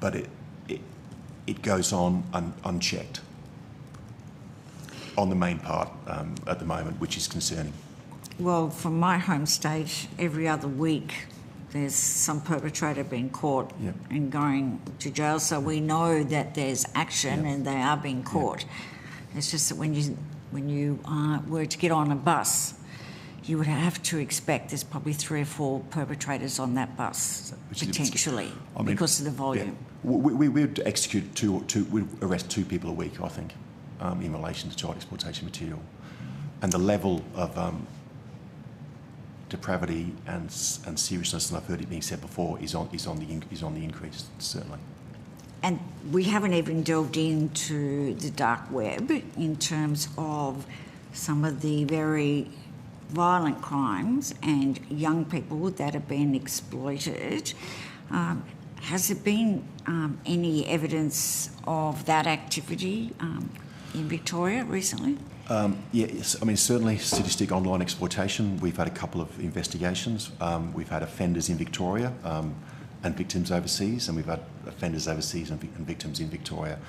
Speaker 10: But it goes on unchecked on the main part at the moment, which is concerning.
Speaker 1: Well, from my home state, every other week there's some perpetrator being caught and going to jail, so we know that there's action and they are being caught. It's just that when you were to get on a bus, you would have to expect there's probably 3 or 4 perpetrators on that bus, potentially, because of the volume.
Speaker 10: Yeah. We would execute we'd arrest 2 people a week, I think, in relation to child exploitation material. And the level of depravity and seriousness, and I've heard it being said before, is on the increase, certainly.
Speaker 1: And we haven't even delved into the dark web in terms of some of the very violent crimes and young people that have been exploited. Has there been any evidence of that activity in Victoria recently?
Speaker 10: Yes, I mean, certainly sadistic online exploitation. We've had a couple of investigations. We've had offenders in Victoria and victims overseas, and we've had offenders overseas and victims in Victoria.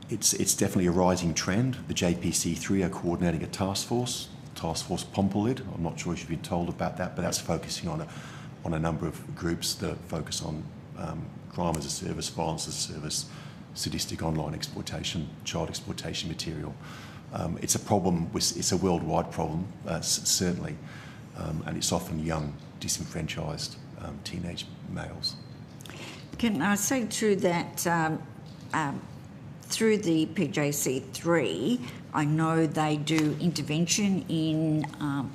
Speaker 10: It's definitely a rising trend. The JPC3 are coordinating a task force Pompolid. I'm not sure if you've been told about that, but that's focusing on a number of groups that focus on crime as a service, violence as a service, sadistic online exploitation, child exploitation material. It's a problem, it's a worldwide problem, certainly, and it's often young, disenfranchised teenage males.
Speaker 1: Can I say too that through the PJC3, I know they do intervention in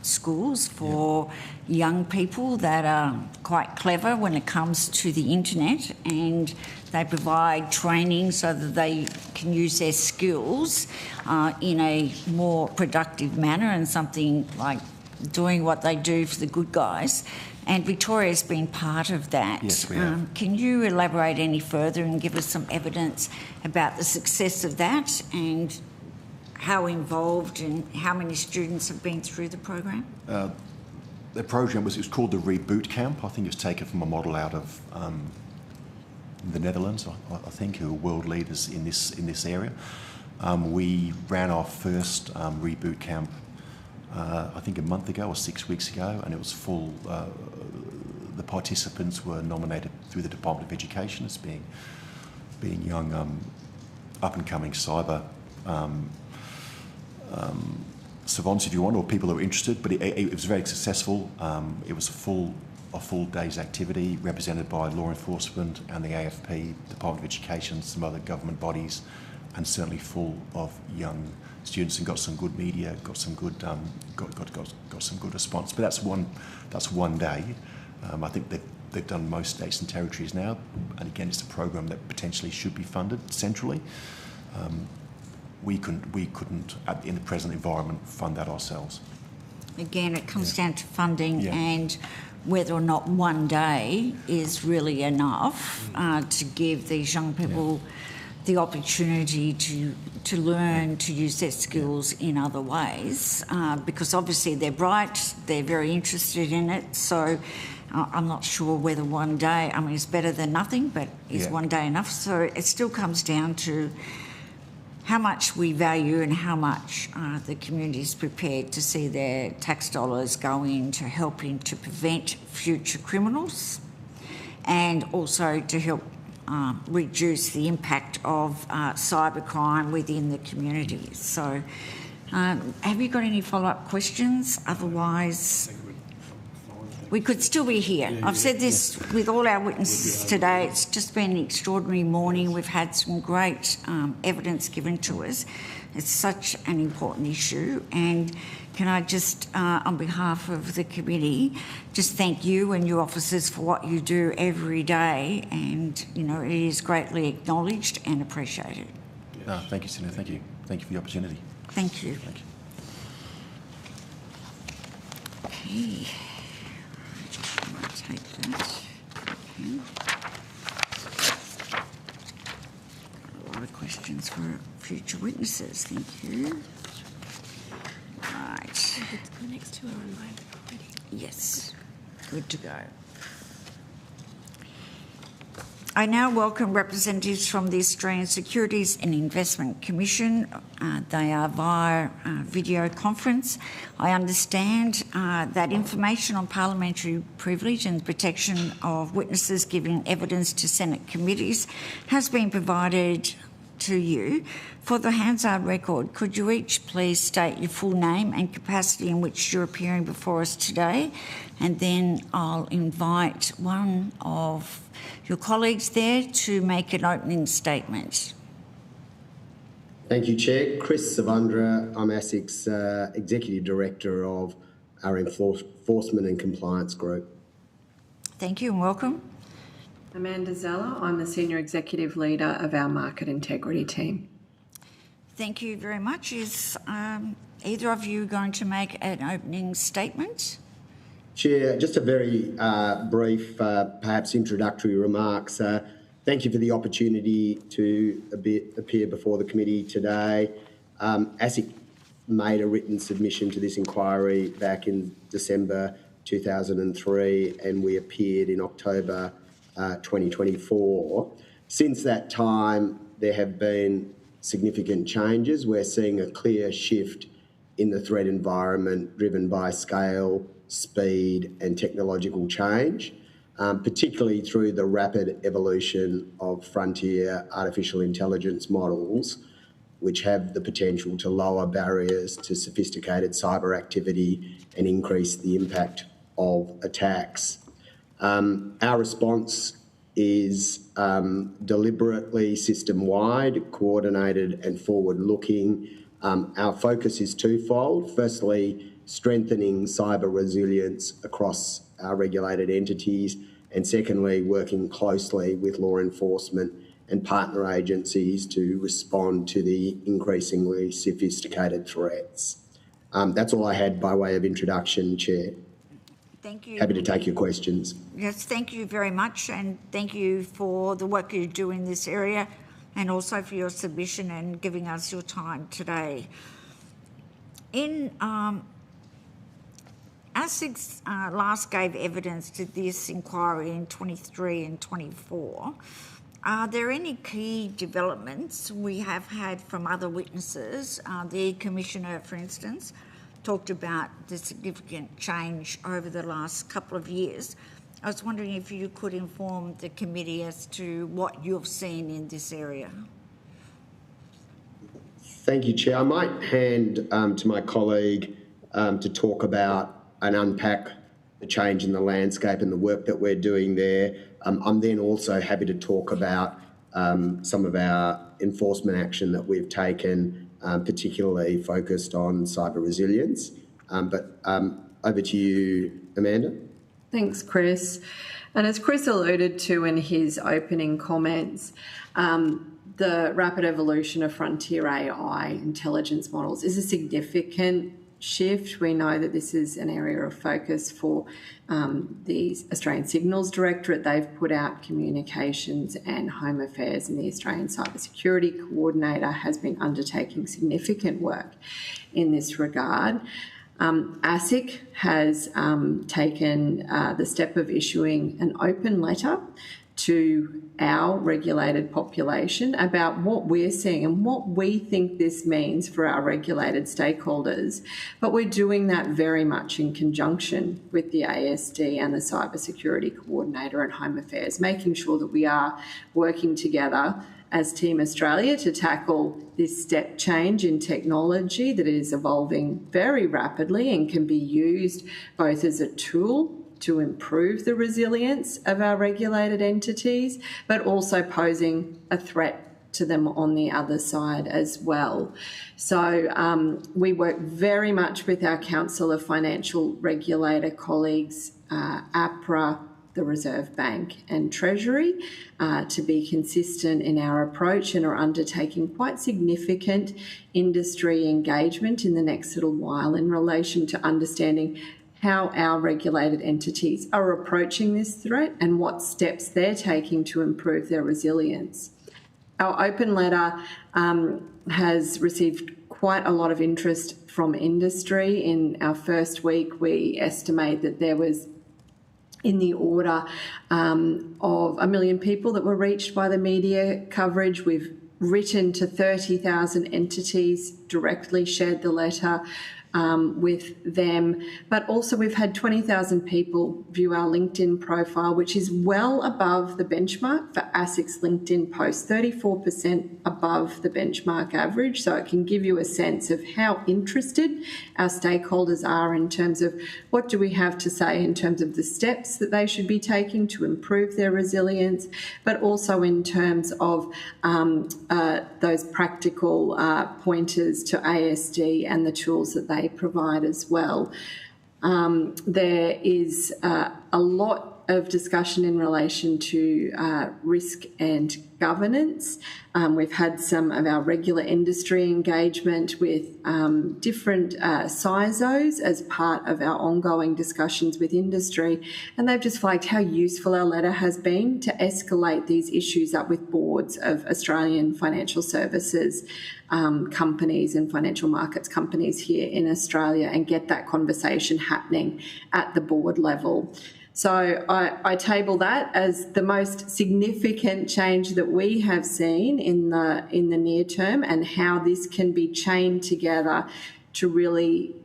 Speaker 1: schools for young people that are quite clever when it comes to the internet, and they provide training so that they can use their skills in a more productive manner, and something like doing what they do for the good guys. And Victoria's been part of that.
Speaker 10: Yes, we have.
Speaker 1: Can you elaborate any further and give us some evidence about the success of that and how involved and how many students have been through the program?
Speaker 10: The program was called the Reboot Camp. I think it was taken from a model out of the Netherlands, I think, who are world leaders in this area. We ran our first Reboot Camp I think a month ago or 6 weeks ago, and it was full. The participants were nominated through the Department of Education as being young, up-and-coming cyber savants, if you want, or people who are interested. But it was very successful. It was a full day's activity, represented by law enforcement and the AFP, Department of Education, some other government bodies, and certainly full of young students, and got some good media, got some good response. But that's one day. I think they've done most states and territories now, and again, it's a program that potentially should be funded centrally. We couldn't in the present environment fund that ourselves.
Speaker 1: Again, it comes down to funding and whether or not one day is really enough to give these young people the opportunity to learn to use their skills in other ways, because obviously they're bright, they're very interested in it. So I'm not sure whether one day, I mean, it's better than nothing, but is one day enough? So it still comes down to how much we value and how much the community is prepared to see their tax dollars go into helping to prevent future criminals and also to help reduce the impact of cybercrime within the community. So have you got any follow-up questions? Otherwise, we could still be here. I've said this with all our witnesses today. It's just been an extraordinary morning. We've had some great evidence given to us. It's such an important issue. And can I just, on behalf of the committee, just thank you and your officers for what you do every day. And, you know, it is greatly acknowledged and appreciated.
Speaker 10: No, thank you, Senator. Thank you. Thank you for the opportunity.
Speaker 1: Thank you.
Speaker 10: Thank you.
Speaker 1: Okay. Take that. Okay. A lot of questions for future witnesses. Thank you. Right.
Speaker 8: The next two are online already.
Speaker 1: Yes. Good to go. I now welcome representatives from the Australian Securities and Investment Commission. They are via video conference. I understand that information on parliamentary privilege and protection of witnesses giving evidence to Senate committees has been provided to you. For the Hansard record, could you each please state your full name and capacity in which you're appearing before us today? And then I'll invite one of your colleagues there to make an opening statement.
Speaker 11: Thank you, Chair. Chris Savundra. I'm ASIC's Executive Director of our Enforcement and Compliance Group.
Speaker 1: Thank you and welcome.
Speaker 12: Amanda Zeller. I'm the Senior Executive Leader of our Market Integrity team.
Speaker 1: Thank you very much. Is either of you going to make an opening statement?
Speaker 11: Chair, just a very brief, perhaps introductory remarks. Thank you for the opportunity to appear before the committee today. ASIC made a written submission to this inquiry back in December 2003 and we appeared in October 2024. Since that time, there have been significant changes. We're seeing a clear shift in the threat environment driven by scale, speed and technological change, particularly through the rapid evolution of frontier artificial intelligence models, which have the potential to lower barriers to sophisticated cyber activity and increase the impact of attacks. Our response is deliberately system-wide, coordinated and forward-looking. Our focus is twofold. Firstly, strengthening cyber resilience across our regulated entities, and secondly, working closely with law enforcement and partner agencies to respond to the increasingly sophisticated threats. That's all I had by way of introduction, Chair.
Speaker 1: Thank you.
Speaker 11: Happy to take your questions.
Speaker 1: Yes, thank you very much, and thank you for the work you do in this area and also for your submission and giving us your time today. In ASIC last gave evidence to this inquiry in 23 and 24. Are there any key developments we have had from other witnesses? The Commissioner, for instance, talked about the significant change over the last couple of years. I was wondering if you could inform the committee as to what you've seen in this area.
Speaker 11: Thank you, Chair. I might hand to my colleague to talk about and unpack the change in the landscape and the work that we're doing there. I'm then also happy to talk about some of our enforcement action that we've taken, particularly focused on cyber resilience. But over to you, Amanda.
Speaker 12: Thanks, Chris. And as Chris alluded to in his opening comments, the rapid evolution of frontier AI intelligence models is a significant shift. We know that this is an area of focus for the Australian Signals Directorate. They've put out communications and Home Affairs, and the Australian Cybersecurity Coordinator has been undertaking significant work in this regard. ASIC has taken the step of issuing an open letter to our regulated population about what we're seeing and what we think this means for our regulated stakeholders. But we're doing that very much in conjunction with the ASD and the Cybersecurity Coordinator and Home Affairs, making sure that we are working together as Team Australia to tackle this step change in technology that is evolving very rapidly and can be used both as a tool to improve the resilience of our regulated entities, but also posing a threat to them on the other side as well. So we work very much with our Council of Financial Regulator colleagues, APRA, the Reserve Bank and Treasury, to be consistent in our approach, and are undertaking quite significant industry engagement in the next little while in relation to understanding how our regulated entities are approaching this threat and what steps they're taking to improve their resilience. Our open letter has received quite a lot of interest from industry. In our first week, we estimate that there was in the order of 1 million people that were reached by the media coverage. We've written to 30,000 entities, directly shared the letter with them, but also we've had 20,000 people view our LinkedIn profile, which is well above the benchmark for ASIC's LinkedIn posts, 34% above the benchmark average. So it can give you a sense of how interested our stakeholders are in terms of what do we have to say in terms of the steps that they should be taking to improve their resilience, but also in terms of those practical pointers to ASD and the tools that they provide as well. There is a lot of discussion in relation to risk and governance. We've had some of our regular industry engagement with different CISOs as part of our ongoing discussions with industry, and they've just flagged how useful our letter has been to escalate these issues up with boards of Australian financial services companies and financial markets companies here in Australia and get that conversation happening at the board level. So I table that as the most significant change that we have seen in the near term, and how this can be chained together to really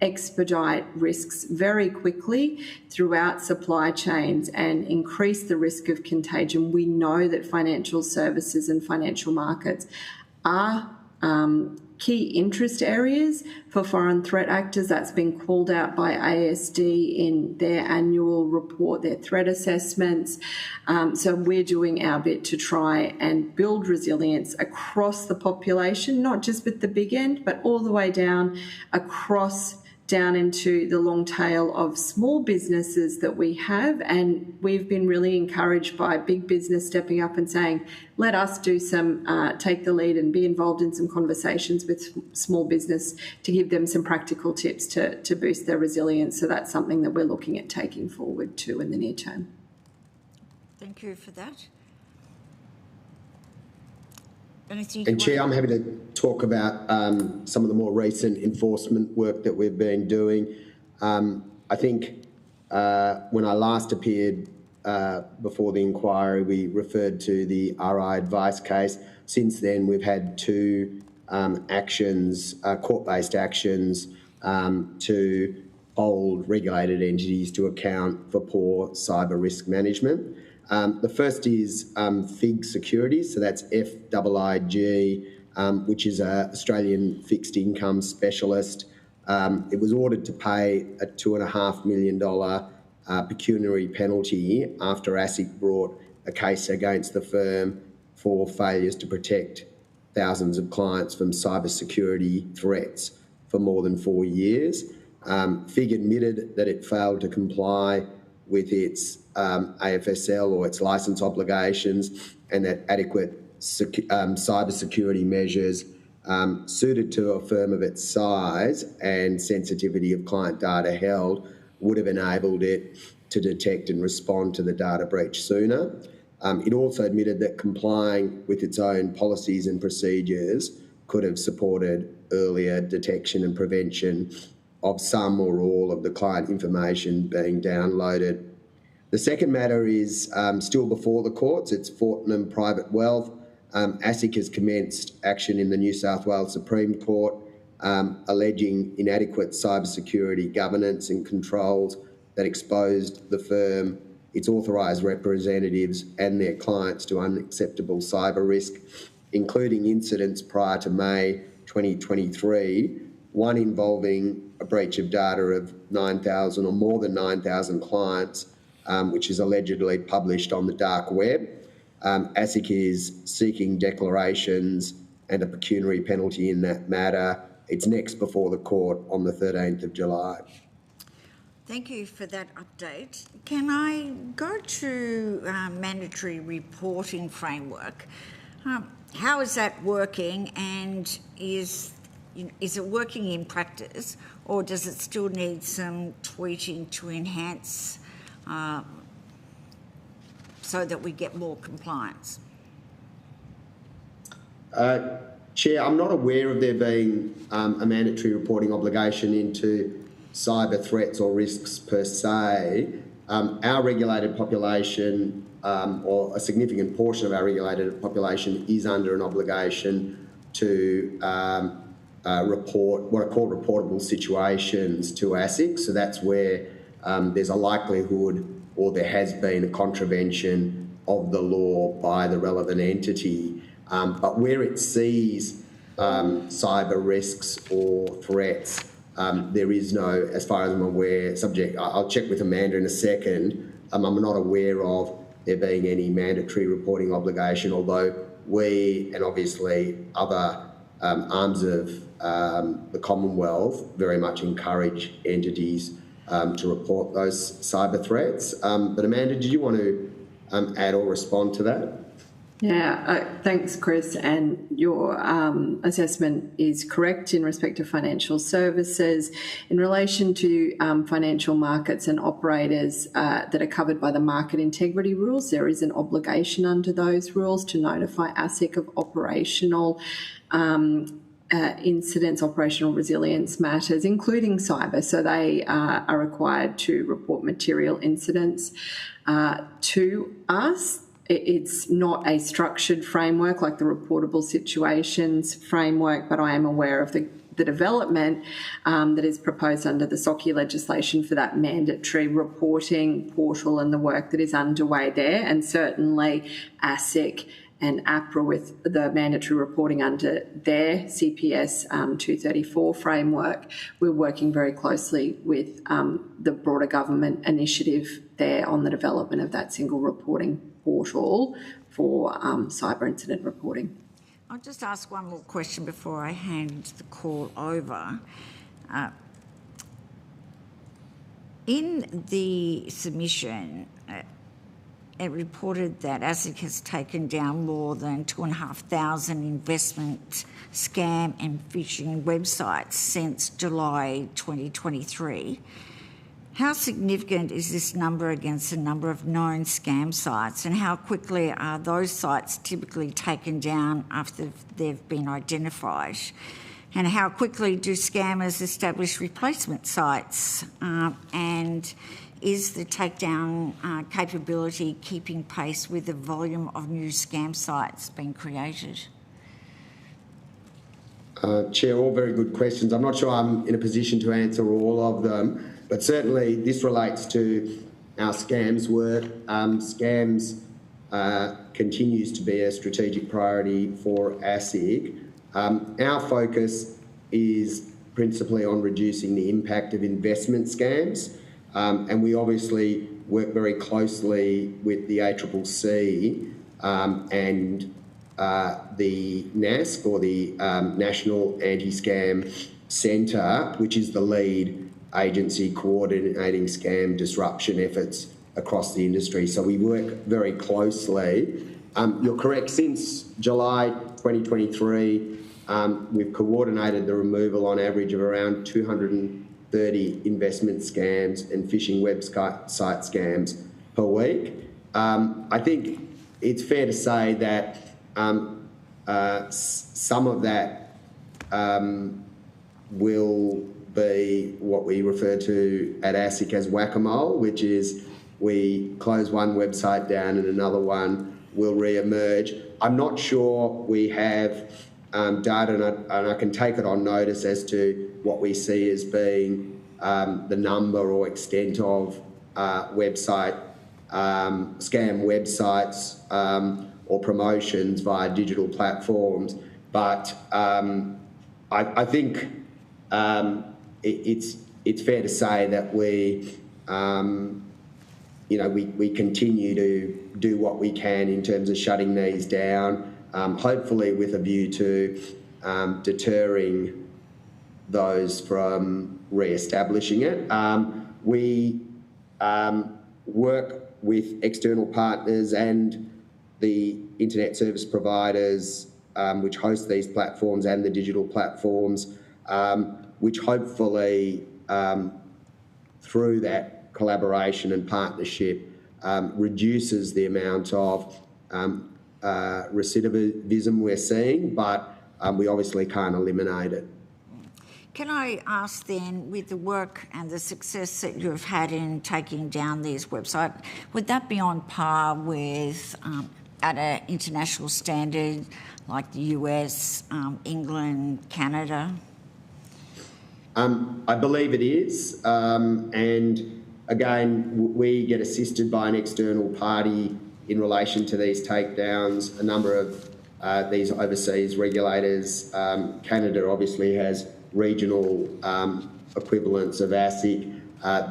Speaker 12: expedite risks very quickly throughout supply chains and increase the risk of contagion. We know that financial services and financial markets are key interest areas for foreign threat actors. That's been called out by ASD in their annual report, their threat assessments. So we're doing our bit to try and build resilience across the population, not just with the big end, but all the way down into the long tail of small businesses that we have. And we've been really encouraged by big business stepping up and saying, let us do take the lead and be involved in some conversations with small business to give them some practical tips to boost their resilience. So that's something that we're looking at taking forward too in the near term.
Speaker 1: Thank you for that.
Speaker 11: And Chair, I'm happy to talk about some of the more recent enforcement work that we've been doing. I think when I last appeared before the inquiry, we referred to the RI advice case. Since then, we've had two actions, court-based actions, to hold regulated entities to account for poor cyber risk management. The first is FIG Securities, so that's FIIG, which is an Australian fixed income specialist. It was ordered to pay a $2.5 million pecuniary penalty after ASIC brought a case against the firm for failures to protect thousands of clients from cybersecurity threats for more than 4 years. FIG admitted that it failed to comply with its AFSL or its licence obligations, and that adequate cybersecurity measures suited to a firm of its size and sensitivity of client data held would have enabled it to detect and respond to the data breach sooner. It also admitted that complying with its own policies and procedures could have supported earlier detection and prevention of some or all of the client information being downloaded. The second matter is still before the courts. It's Fortnum Private Wealth. ASIC has commenced action in the New South Wales Supreme Court alleging inadequate cybersecurity governance and controls that exposed the firm, its authorised representatives and their clients to unacceptable cyber risk, including incidents prior to May 2023, one involving a breach of data of 9,000 or more than 9,000 clients, which is allegedly published on the dark web. ASIC is seeking declarations and a pecuniary penalty in that matter. It's next before the court on the 13th of July.
Speaker 1: Thank you for that update. Can I go to mandatory reporting framework? How is that working, and is it working in practice, or does it still need some tweaking to enhance so that we get more compliance?
Speaker 11: Chair, I'm not aware of there being a mandatory reporting obligation into cyber threats or risks per se. Our regulated population, or a significant portion of our regulated population, is under an obligation to report what are called reportable situations to ASIC. So that's where there's a likelihood or there has been a contravention of the law by the relevant entity. But where it sees cyber risks or threats, there is no, as far as I'm aware, subject. I'll check with Amanda in a second. I'm not aware of there being any mandatory reporting obligation, although we and obviously other arms of the Commonwealth very much encourage entities to report those cyber threats. But Amanda, did you want to add or respond to that?
Speaker 12: Yeah, thanks, Chris. And your assessment is correct in respect to financial services. In relation to financial markets and operators that are covered by the market integrity rules, there is an obligation under those rules to notify ASIC of operational incidents, operational resilience matters, including cyber. So they are required to report material incidents to us. It's not a structured framework like the reportable situations framework, but I am aware of the development that is proposed under the SOCI legislation for that mandatory reporting portal and the work that is underway there. And certainly ASIC and APRA with the mandatory reporting under their CPS 234 framework. We're working very closely with the broader government initiative there on the development of that single reporting portal for cyber incident reporting.
Speaker 1: I'll just ask one more question before I hand the call over. In the submission, it reported that ASIC has taken down more than 2,500 investment scam and phishing websites since July 2023. How significant is this number against the number of known scam sites, and how quickly are those sites typically taken down after they've been identified? And how quickly do scammers establish replacement sites? And is the takedown capability keeping pace with the volume of new scam sites being created?
Speaker 11: Chair, all very good questions. I'm not sure I'm in a position to answer all of them, but certainly this relates to our scams work. Scams continues to be a strategic priority for ASIC. Our focus is principally on reducing the impact of investment scams, and we obviously work very closely with the ACCC and the NASC, or the National Anti-Scam Centre, which is the lead agency coordinating scam disruption efforts across the industry. So we work very closely. You're correct, since July 2023, we've coordinated the removal on average of around 230 investment scams and phishing website scams per week. I think it's fair to say that some of that will be what we refer to at ASIC as whack-a-mole, which is we close one website down and another one will re-emerge. I'm not sure we have data, and I can take it on notice as to what we see as being the number or extent of scam websites or promotions via digital platforms. But I think it's fair to say that we continue to do what we can in terms of shutting these down, hopefully with a view to deterring those from re-establishing it. We work with external partners and the internet service providers which host these platforms and the digital platforms, which hopefully through that collaboration and partnership reduces the amount of recidivism we're seeing, but we obviously can't eliminate it.
Speaker 1: Can I ask then, with the work and the success that you've had in taking down these websites, would that be on par with, at an international standard, like the US, England, Canada?
Speaker 11: I believe it is, and again, we get assisted by an external party in relation to these takedowns. A number of these overseas regulators, Canada obviously has regional equivalents of ASIC.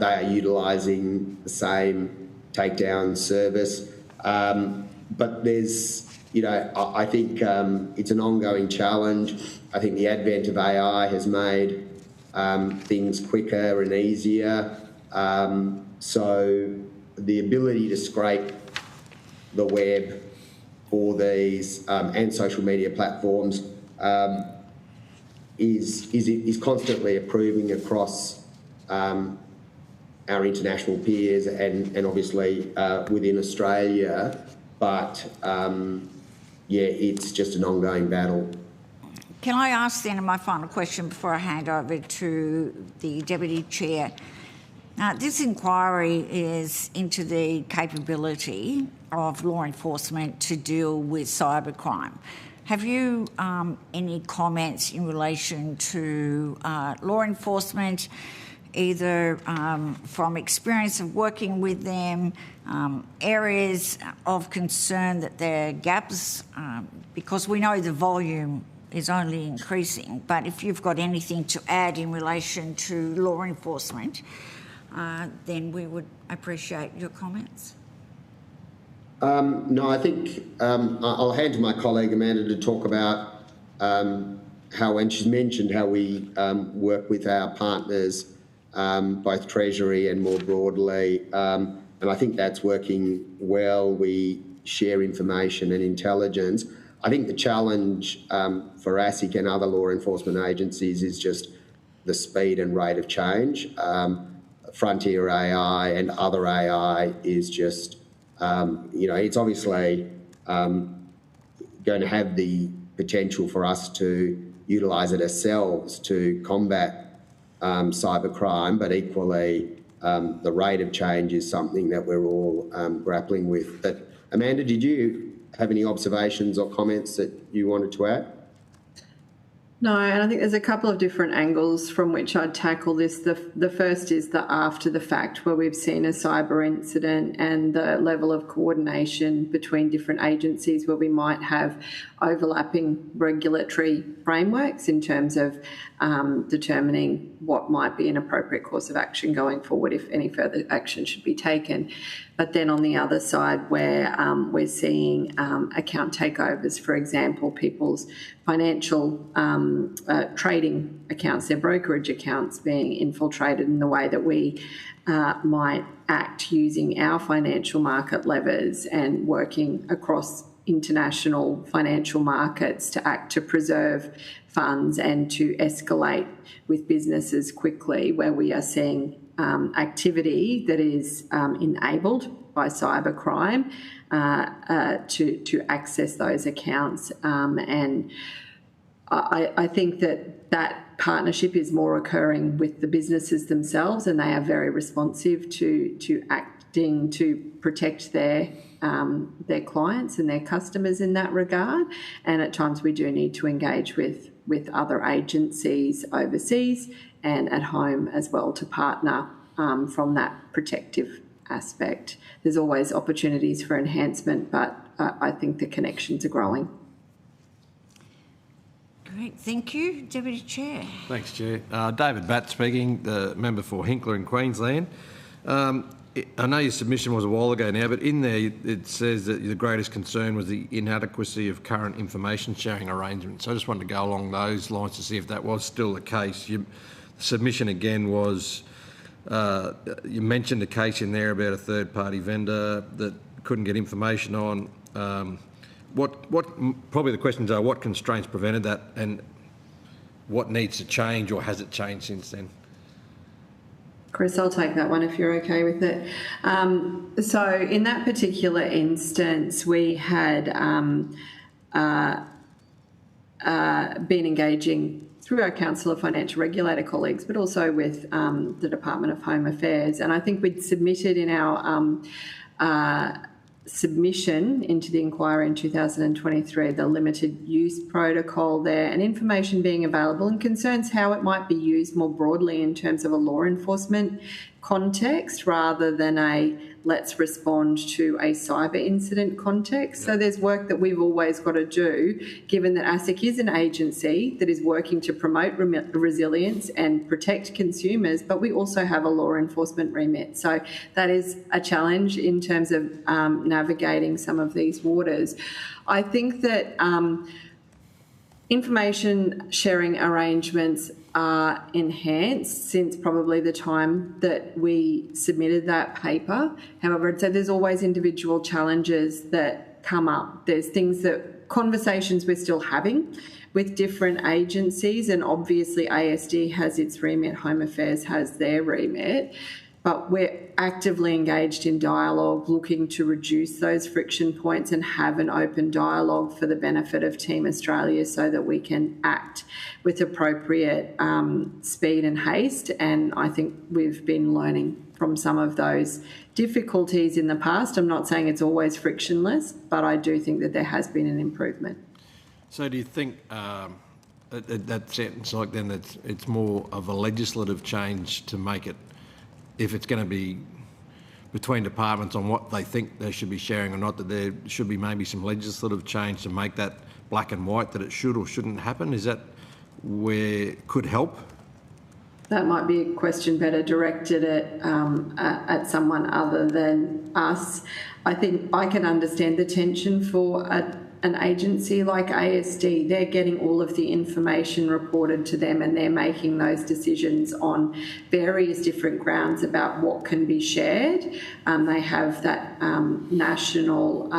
Speaker 11: They are utilising the same takedown service. But there's, I think it's an ongoing challenge. I think the advent of AI has made things quicker and easier. So the ability to scrape the web for these and social media platforms is constantly improving across our international peers and obviously within Australia. But it's just an ongoing battle.
Speaker 1: Can I ask then my final question before I hand over to the Deputy Chair? This inquiry is into the capability of law enforcement to deal with cybercrime. Have you any comments in relation to law enforcement, either from experience of working with them, areas of concern that there are gaps, because we know the volume is only increasing, but if you've got anything to add in relation to law enforcement, then we would appreciate your comments.
Speaker 11: No, I think I'll hand to my colleague Amanda to talk about how, and she's mentioned how we work with our partners, both Treasury and more broadly, and I think that's working well. We share information and intelligence. I think the challenge for ASIC and other law enforcement agencies is just the speed and rate of change. Frontier AI and other AI is just, it's obviously going to have the potential for us to utilise it ourselves to combat cybercrime, but equally the rate of change is something that we're all grappling with. But Amanda, did you have any observations or comments that you wanted to add?
Speaker 12: No, and I think there's a couple of different angles from which I'd tackle this. The first is the after the fact, where we've seen a cyber incident and the level of coordination between different agencies where we might have overlapping regulatory frameworks in terms of determining what might be an appropriate course of action going forward, if any further action should be taken. But then on the other side, where we're seeing account takeovers, for example, people's financial trading accounts, their brokerage accounts being infiltrated in the way that we might act using our financial market levers and working across international financial markets to act to preserve funds and to escalate with businesses quickly, where we are seeing activity that is enabled by cybercrime to access those accounts. And I think that partnership is more occurring with the businesses themselves, and they are very responsive to acting to protect their clients and their customers in that regard. And at times we do need to engage with other agencies overseas and at home as well to partner from that protective aspect. There's always opportunities for enhancement, but I think the connections are growing.
Speaker 1: Great, thank you. Deputy Chair.
Speaker 4: Thanks, Chair. David Batt speaking, the member for Hinkler in Queensland. I know your submission was a while ago now, but in there it says that the greatest concern was the inadequacy of current information sharing arrangements. So I just wanted to go along those lines to see if that was still the case. The submission again was, you mentioned a case in there about a third-party vendor that couldn't get information on. Probably the questions are, what constraints prevented that, and what needs to change, or has it changed since then?
Speaker 12: Chris, I'll take that one if you're okay with it. So in that particular instance, we had been engaging through our Council of Financial Regulator colleagues, but also with the Department of Home Affairs. And I think we'd submitted in our submission into the inquiry in 2023 the limited use protocol there, and information being available, and concerns how it might be used more broadly in terms of a law enforcement context rather than a let's respond to a cyber incident context. So there's work that we've always got to do, given that ASIC is an agency that is working to promote resilience and protect consumers, but we also have a law enforcement remit. So that is a challenge in terms of navigating some of these waters. I think that information sharing arrangements are enhanced since probably the time that we submitted that paper. However, I'd say there's always individual challenges that come up. There's things that conversations we're still having with different agencies, and obviously ASD has its remit, Home Affairs has their remit, but we're actively engaged in dialogue, looking to reduce those friction points and have an open dialogue for the benefit of Team Australia so that we can act with appropriate speed and haste. And I think we've been learning from some of those difficulties in the past. I'm not saying it's always frictionless, but I do think that there has been an improvement.
Speaker 4: So do you think that sentence like then that it's more of a legislative change to make it, if it's going to be between departments on what they think they should be sharing or not, that there should be maybe some legislative change to make that black and white, that it should or shouldn't happen? Is that where it could help?
Speaker 12: That might be a question better directed at someone other than us. I think I can understand the tension for an agency like ASD. They're getting all of the information reported to them, and they're making those decisions on various different grounds about what can be shared. They have that national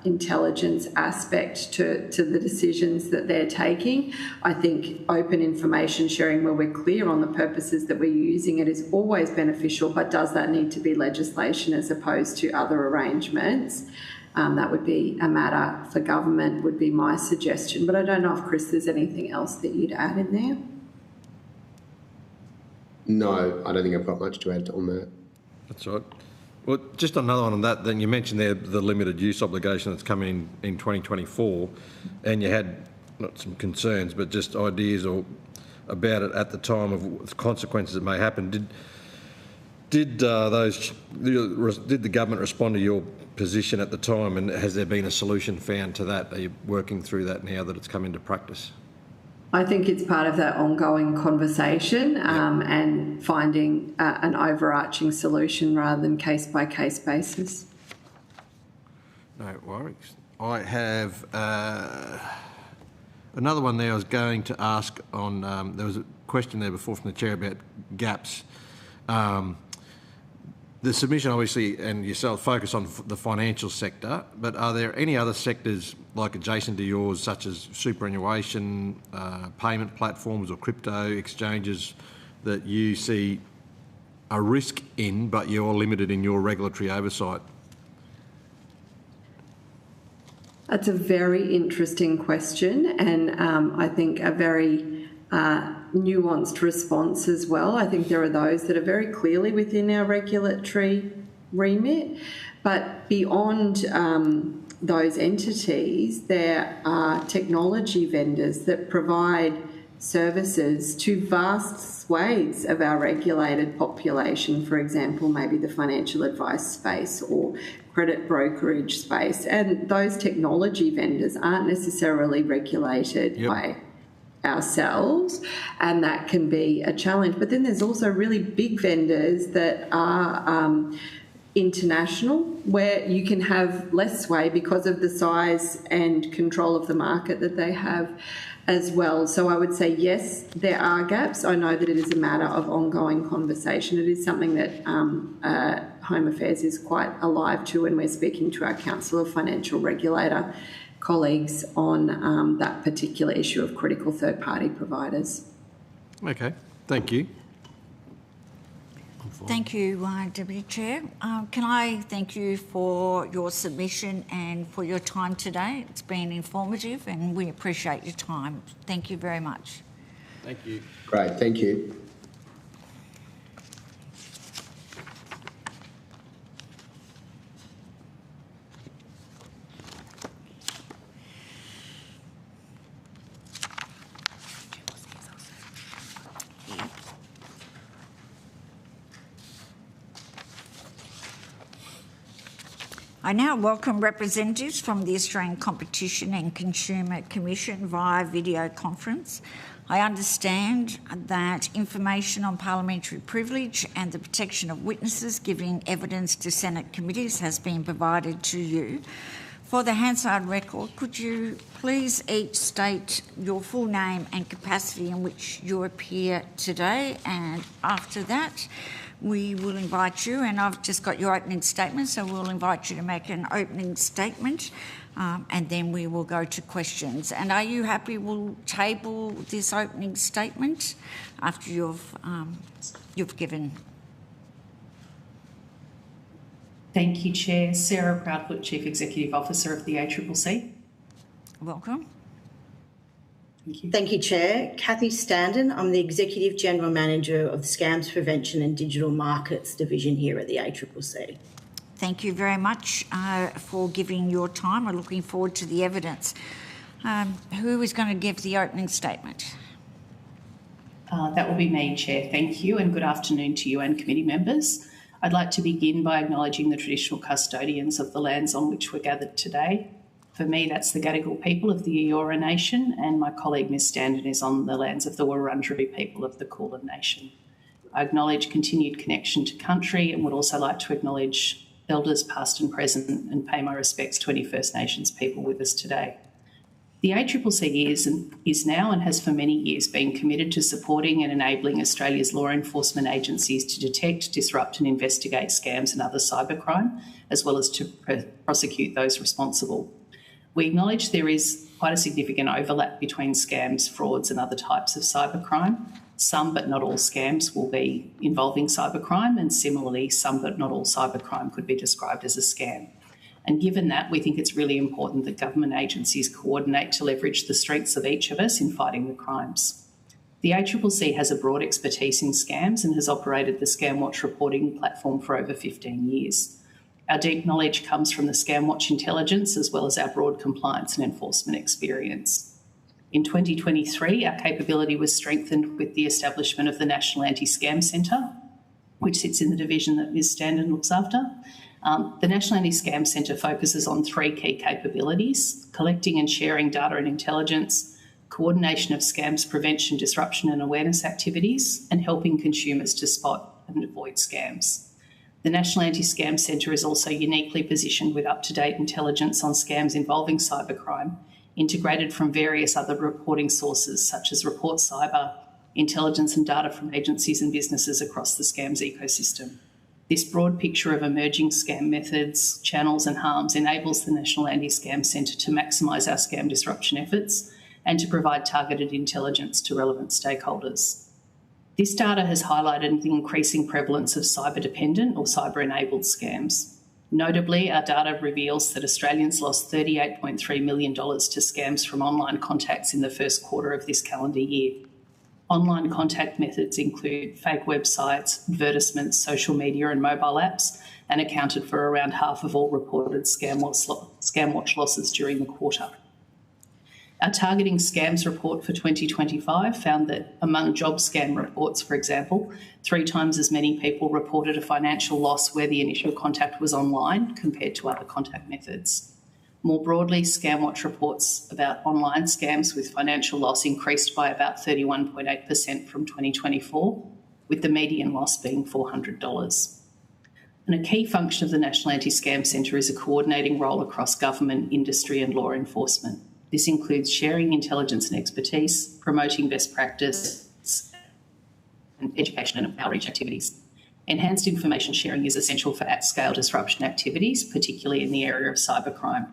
Speaker 12: intelligence aspect to the decisions that they're taking. I think open information sharing where we're clear on the purposes that we're using it is always beneficial, but does that need to be legislation as opposed to other arrangements? That would be a matter for government, would be my suggestion. But I don't know if, Chris, there's anything else that you'd add in there?
Speaker 11: No, I don't think I've got much to add on that.
Speaker 4: That's right. Well, just another one on that, then you mentioned there the limited use obligation that's coming in 2024, and you had not some concerns, but just ideas about it at the time of consequences that may happen. Did the government respond to your position at the time, and has there been a solution found to that? Are you working through that now that it's come into practice?
Speaker 12: I think it's part of that ongoing conversation and finding an overarching solution rather than case-by-case basis.
Speaker 4: No worries. I have another one there I was going to ask on, there was a question there before from the Chair about gaps. The submission, obviously, and yourself focus on the financial sector, but are there any other sectors like adjacent to yours, such as superannuation, payment platforms or crypto exchanges, that you see a risk in, but you're limited in your regulatory oversight?
Speaker 12: That's a very interesting question, and I think a very nuanced response as well. I think there are those that are very clearly within our regulatory remit, but beyond those entities, there are technology vendors that provide services to vast swathes of our regulated population, for example, maybe the financial advice space or credit brokerage space. And those technology vendors aren't necessarily regulated by ourselves, and that can be a challenge. But then there's also really big vendors that are international, where you can have less sway because of the size and control of the market that they have as well. So I would say, yes, there are gaps. I know that it is a matter of ongoing conversation. It is something that Home Affairs is quite alive to, and we're speaking to our Council of Financial Regulator colleagues on that particular issue of critical third-party providers.
Speaker 4: Okay, thank you.
Speaker 1: Thank you, Deputy Chair. Can I thank you for your submission and for your time today? It's been informative and we appreciate your time. Thank you very much.
Speaker 4: Thank you.
Speaker 11: Great, thank you.
Speaker 1: I now welcome representatives from the Australian Competition and Consumer Commission via video conference. I understand that information on parliamentary privilege and the protection of witnesses giving evidence to Senate committees has been provided to you. For the Hansard record, could you please each state your full name and capacity in which you appear today, and after that, we will invite you, and I've just got your opening statement, so we'll invite you to make an opening statement and then we will go to questions. And are you happy we'll table this opening statement after you've given?
Speaker 13: Thank you, Chair. Sarah Proudfoot, Chief Executive Officer of the ACCC.
Speaker 1: Welcome.
Speaker 13: Thank you.
Speaker 14: Thank you, Chair. Kathy Standen. I'm the Executive General Manager of the Scams Prevention and Digital Markets Division here at the ACCC.
Speaker 1: Thank you very much for giving your time. We're looking forward to the evidence. Who is going to give the opening statement?
Speaker 13: That will be me, Chair. Thank you, and good afternoon to you and committee members. I'd like to begin by acknowledging the traditional custodians of the lands on which we're gathered today. For me, that's the Gadigal people of the Eora Nation, and my colleague Ms Standen is on the lands of the Wurundjeri people of the Kulin Nation. I acknowledge continued connection to country and would also like to acknowledge Elders past and present and pay my respects to any First Nations people with us today. The ACCC is now and has for many years been committed to supporting and enabling Australia's law enforcement agencies to detect, disrupt and investigate scams and other cybercrime, as well as to prosecute those responsible. We acknowledge there is quite a significant overlap between scams, frauds and other types of cybercrime. Some but not all scams will be involving cybercrime, and similarly, some but not all cybercrime could be described as a scam. And given that, we think it's really important that government agencies coordinate to leverage the strengths of each of us in fighting the crimes. The ACCC has a broad expertise in scams and has operated the ScamWatch reporting platform for over 15 years. Our deep knowledge comes from the ScamWatch intelligence as well as our broad compliance and enforcement experience. In 2023, our capability was strengthened with the establishment of the National Anti-Scam Centre, which sits in the division that Ms Standen looks after. The National Anti-Scam Centre focuses on three key capabilities: collecting and sharing data and intelligence, coordination of scams prevention, disruption and awareness activities, and helping consumers to spot and avoid scams. The National Anti-Scam Centre is also uniquely positioned with up-to-date intelligence on scams involving cybercrime, integrated from various other reporting sources such as Report Cyber, intelligence and data from agencies and businesses across the scams ecosystem. This broad picture of emerging scam methods, channels and harms enables the National Anti-Scam Centre to maximise our scam disruption efforts and to provide targeted intelligence to relevant stakeholders. This data has highlighted the increasing prevalence of cyber-dependent or cyber-enabled scams. Notably, our data reveals that Australians lost $38.3 million to scams from online contacts in the first quarter of this calendar year. Online contact methods include fake websites, advertisements, social media and mobile apps, and accounted for around half of all reported Scamwatch losses during the quarter. Our Targeting Scams report for 2025 found that among job scam reports, for example, 3 times as many people reported a financial loss where the initial contact was online compared to other contact methods. More broadly, Scamwatch reports about online scams with financial loss increased by about 31.8% from 2024, with the median loss being $400. And a key function of the National Anti-Scam Centre is a coordinating role across government, industry and law enforcement. This includes sharing intelligence and expertise, promoting best practice, and education and outreach activities. Enhanced information sharing is essential for at-scale disruption activities, particularly in the area of cybercrime.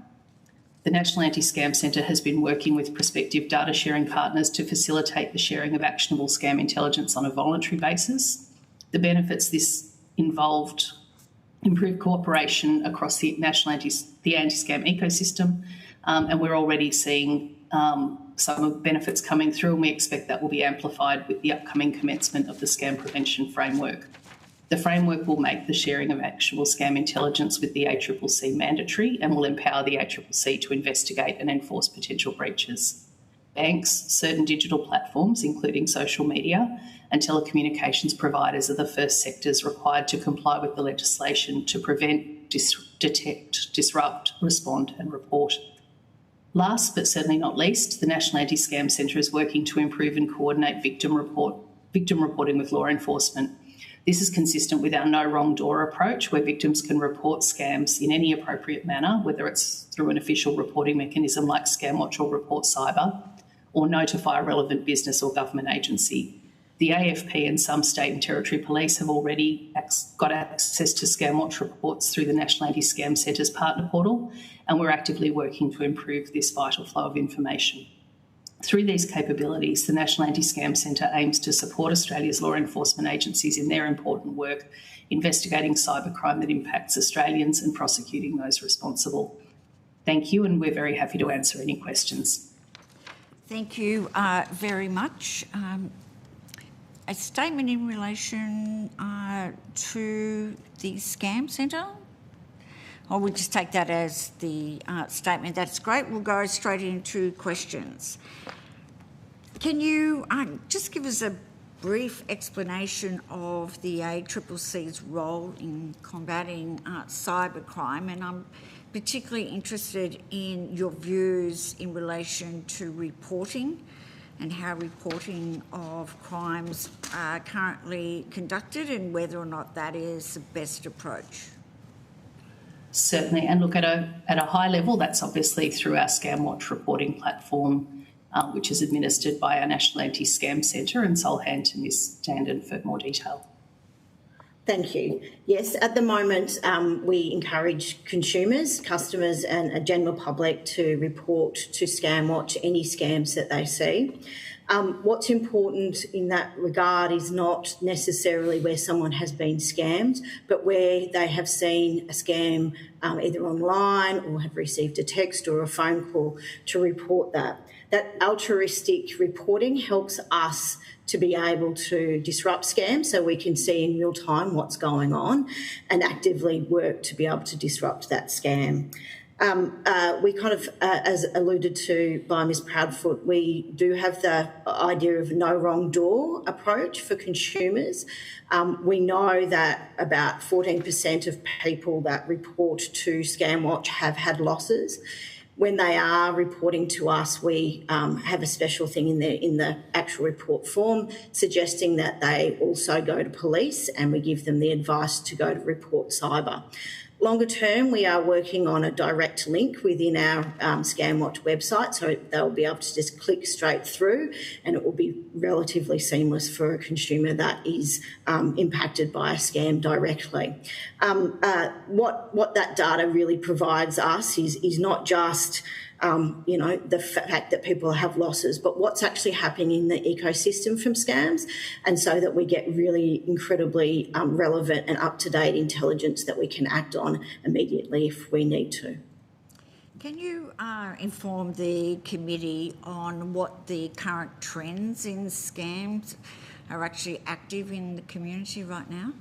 Speaker 13: The National Anti-Scam Centre has been working with prospective data sharing partners to facilitate the sharing of actionable scam intelligence on a voluntary basis. The benefits this involved improved cooperation across the anti-scam ecosystem, and we're already seeing some of the benefits coming through, and we expect that will be amplified with the upcoming commencement of the Scam Prevention Framework. The framework will make the sharing of actionable scam intelligence with the ACCC mandatory and will empower the ACCC to investigate and enforce potential breaches. Banks, certain digital platforms, including social media, and telecommunications providers are the first sectors required to comply with the legislation to prevent, detect, disrupt, respond and report. Last but certainly not least, the National Anti-Scam Centre is working to improve and coordinate victim reporting with law enforcement. This is consistent with our no wrong door approach, where victims can report scams in any appropriate manner, whether it's through an official reporting mechanism like Scamwatch or Report Cyber, or notify a relevant business or government agency. The AFP and some state and territory police have already got access to Scamwatch reports through the National Anti-Scam Centre's partner portal, and we're actively working to improve this vital flow of information. Through these capabilities, the National Anti-Scam Centre aims to support Australia's law enforcement agencies in their important work investigating cybercrime that impacts Australians and prosecuting those responsible. Thank you, and we're very happy to answer any questions.
Speaker 1: Thank you very much. A statement in relation to the Scam Centre? Or we'll just take that as the statement. That's great. We'll go straight into questions. Can you just give us a brief explanation of the ACCC's role in combating cybercrime? And I'm particularly interested in your views in relation to reporting and how reporting of crimes are currently conducted and whether or not that is the best approach.
Speaker 13: Certainly, and look, at a high level, that's obviously through our Scamwatch reporting platform, which is administered by our National Anti-Scam Centre, and so I'll hand to Ms Standen for more detail.
Speaker 14: Thank you. Yes, at the moment, we encourage consumers, customers and a general public to report to Scamwatch any scams that they see. What's important in that regard is not necessarily where someone has been scammed, but where they have seen a scam either online or have received a text or a phone call to report that. That altruistic reporting helps us to be able to disrupt scams so we can see in real time what's going on and actively work to be able to disrupt that scam. We kind of, as alluded to by Ms Proudfoot, we do have the idea of no wrong door approach for consumers. We know that about 14% of people that report to Scamwatch have had losses. When they are reporting to us, we have a special thing in the actual report form suggesting that they also go to police, and we give them the advice to go to Report Cyber. Longer term, we are working on a direct link within our Scamwatch website, so they'll be able to just click straight through, and it will be relatively seamless for a consumer that is impacted by a scam directly. What that data really provides us is not just the fact that people have losses, but what's actually happening in the ecosystem from scams, and so that we get really incredibly relevant and up-to-date intelligence that we can act on immediately if we need to.
Speaker 1: Can you inform the committee on what the current trends in scams are actually active in the community right now?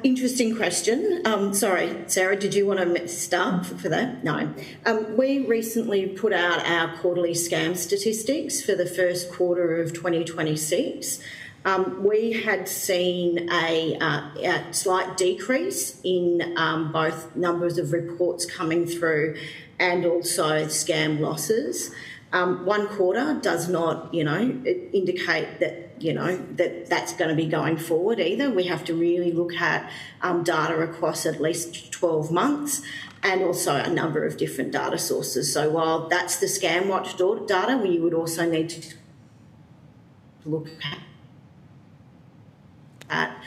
Speaker 14: Interesting question. Sorry, Sarah, did you want to start for that? No. We recently put out our quarterly scam statistics for the first quarter of 2026. We had seen a slight decrease in both numbers of reports coming through and also scam losses. One quarter does not, indicate that, that's going to be going forward either. We have to really look at data across at least 12 months and also a number of different data sources. So while that's the ScamWatch data, we would also need to look at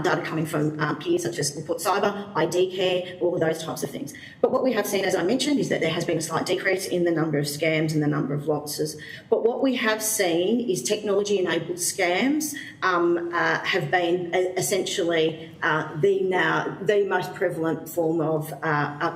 Speaker 14: data coming from peers such as Report Cyber, ID Care, all of those types of things. But what we have seen, as I mentioned, is that there has been a slight decrease in the number of scams and the number of losses. But what we have seen is technology-enabled scams have been essentially the most prevalent form of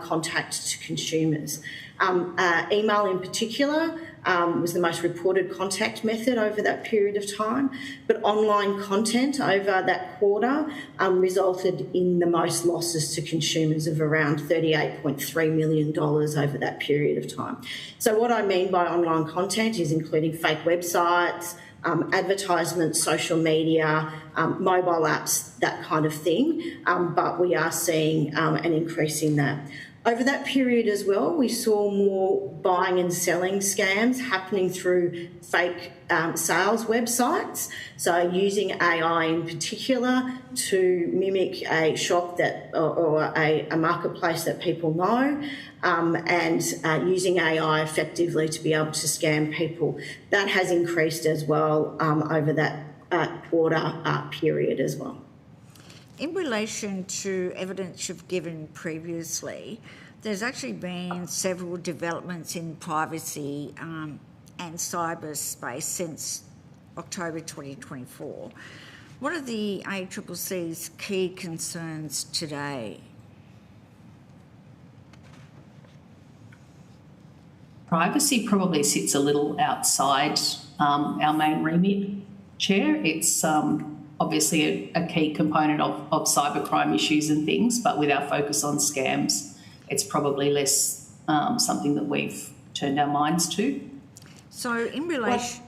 Speaker 14: contact to consumers. Email in particular was the most reported contact method over that period of time, but online content over that quarter resulted in the most losses to consumers of around $38.3 million over that period of time. So what I mean by online content is including fake websites, advertisements, social media, mobile apps, that kind of thing, but we are seeing an increase in that. Over that period as well, we saw more buying and selling scams happening through fake sales websites. So using AI in particular to mimic a shop or a marketplace that people know, and using AI effectively to be able to scam people. That has increased as well over that quarter period as well.
Speaker 1: In relation to evidence you've given previously, there's actually been several developments in privacy and cyberspace since October 2024. What are the ACCC's key concerns today?
Speaker 13: Privacy probably sits a little outside our main remit, Chair. It's obviously a key component of cybercrime issues and things, but with our focus on scams, it's probably less something that we've turned our minds to.
Speaker 1: So in relation...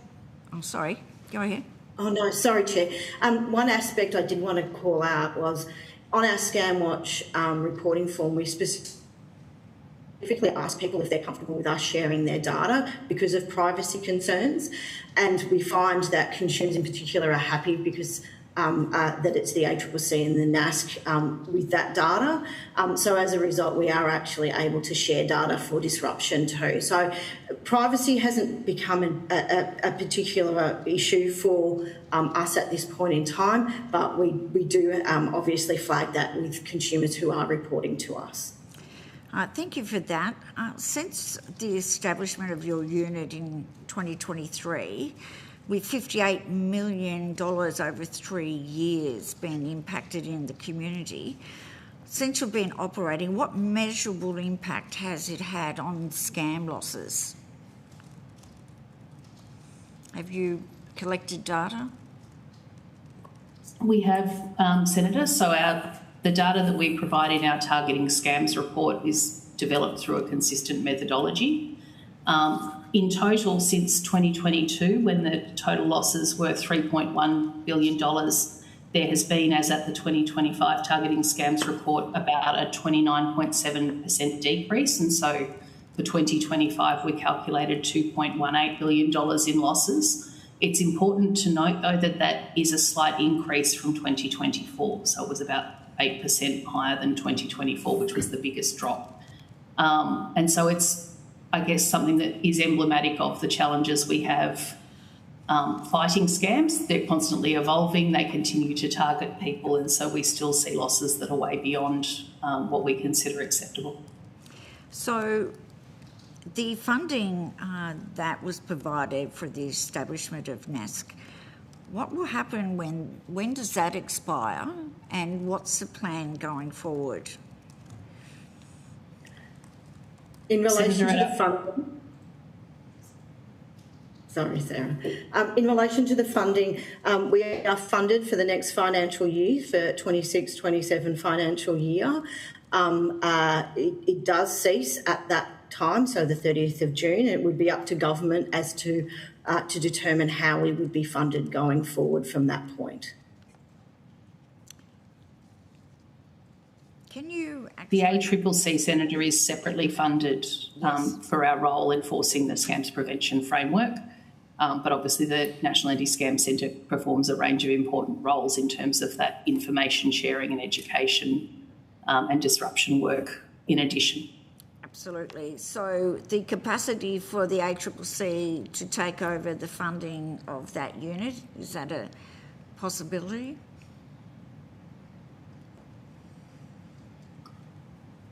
Speaker 1: I'm sorry, go ahead.
Speaker 14: Oh, no, sorry, Chair. One aspect I did want to call out was on our ScamWatch reporting form, we specifically ask people if they're comfortable with us sharing their data because of privacy concerns. And we find that consumers in particular are happy because that it's the ACCC and the NASC with that data. So as a result, we are actually able to share data for disruption too. So privacy hasn't become a particular issue for us at this point in time, but we do obviously flag that with consumers who are reporting to us.
Speaker 1: Thank you for that. Since the establishment of your unit in 2023, with $58 million over 3 years being impacted in the community, since you've been operating, what measurable impact has it had on scam losses? Have you collected data?
Speaker 13: We have, Senator. So the data that we provide in our Targeting Scams report is developed through a consistent methodology. In total, since 2022, when the total losses were $3.1 billion, there has been, as at the 2025 Targeting Scams report, about a 29.7% decrease. And so for 2025, we calculated $2.18 billion in losses. It's important to note, though, that that is a slight increase from 2024. So it was about 8% higher than 2024, which was the biggest drop. And so it's, I guess, something that is emblematic of the challenges we have fighting scams. They're constantly evolving, they continue to target people, and so we still see losses that are way beyond what we consider acceptable.
Speaker 1: So The funding that was provided for the establishment of NASC, what will happen when does that expire, and what's the plan going forward?
Speaker 14: In relation to the funding, sorry, Sarah. In relation to the funding, we are funded for the next financial year, for 26-27 financial year. It does cease at that time, so the 30th of June. It would be up to government as to determine how we would be funded going forward from that point.
Speaker 1: Can you
Speaker 13: The ACCC, Senator, is separately funded for our role enforcing the scams prevention framework. But obviously the National Anti-Scam Centre performs a range of important roles in terms of that information sharing and education and disruption work in addition.
Speaker 1: Absolutely. So the capacity for the ACCC to take over the funding of that unit, is that a possibility?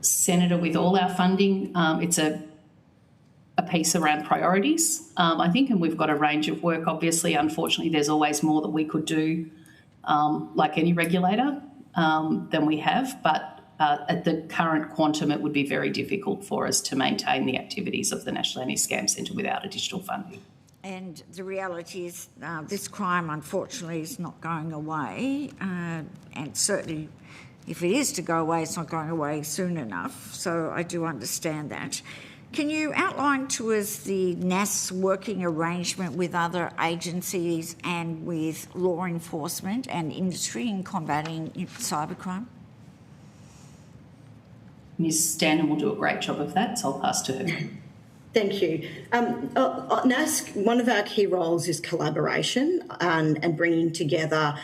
Speaker 13: Senator, with all our funding, it's a piece around priorities, I think, and we've got a range of work. Obviously, unfortunately, there's always more that we could do, like any regulator, than we have, but at the current quantum, it would be very difficult for us to maintain the activities of the National Anti-Scam Centre without additional funding.
Speaker 1: And the reality is this crime, unfortunately, is not going away, and certainly if it is to go away, it's not going away soon enough, so I do understand that. Can you outline to us the NAS working arrangement with other agencies and with law enforcement and industry in combating cybercrime?
Speaker 13: Ms Stanton will do a great job of that, so I'll pass to her.
Speaker 14: Thank you. NASC, one of our key roles is collaboration and bringing together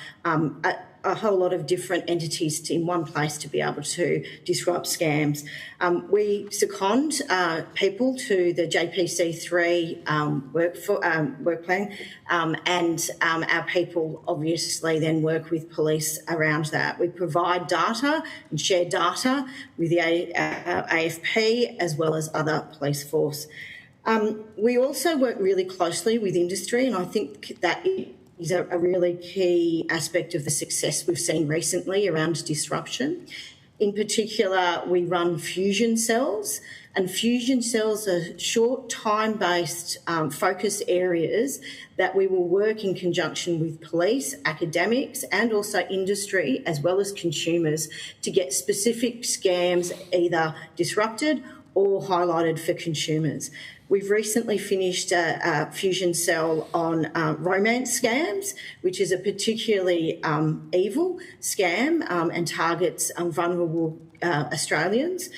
Speaker 14: a whole lot of different entities in one place to be able to disrupt scams. We second people to the JPC3 work plan, and our people obviously then work with police around that. We provide data and share data with the AFP as well as other police force. We also work really closely with industry, and I think that is a really key aspect of the success we've seen recently around disruption. In particular, we run fusion cells, and fusion cells are short time-based focus areas that we will work in conjunction with police, academics and also industry as well as consumers to get specific scams either disrupted or highlighted for consumers. We've recently finished a fusion cell on romance scams, which is a particularly evil scam and targets vulnerable Australians.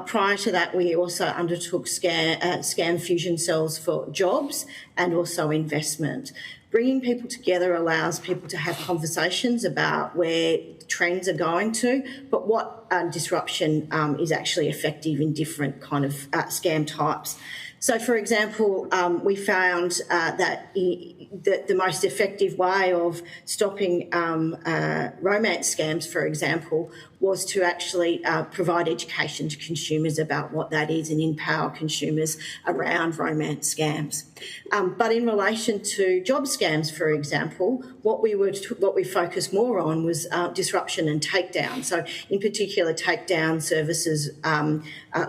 Speaker 14: Prior to that, we also undertook scam fusion cells for jobs and also investment. Bringing people together allows people to have conversations about where trends are going to, but what disruption is actually effective in different kind of scam types. So, for example, we found that the most effective way of stopping romance scams, for example, was to actually provide education to consumers about what that is and empower consumers around romance scams. But in relation to job scams, for example, what we focused more on was disruption and takedown. So, in particular, takedown services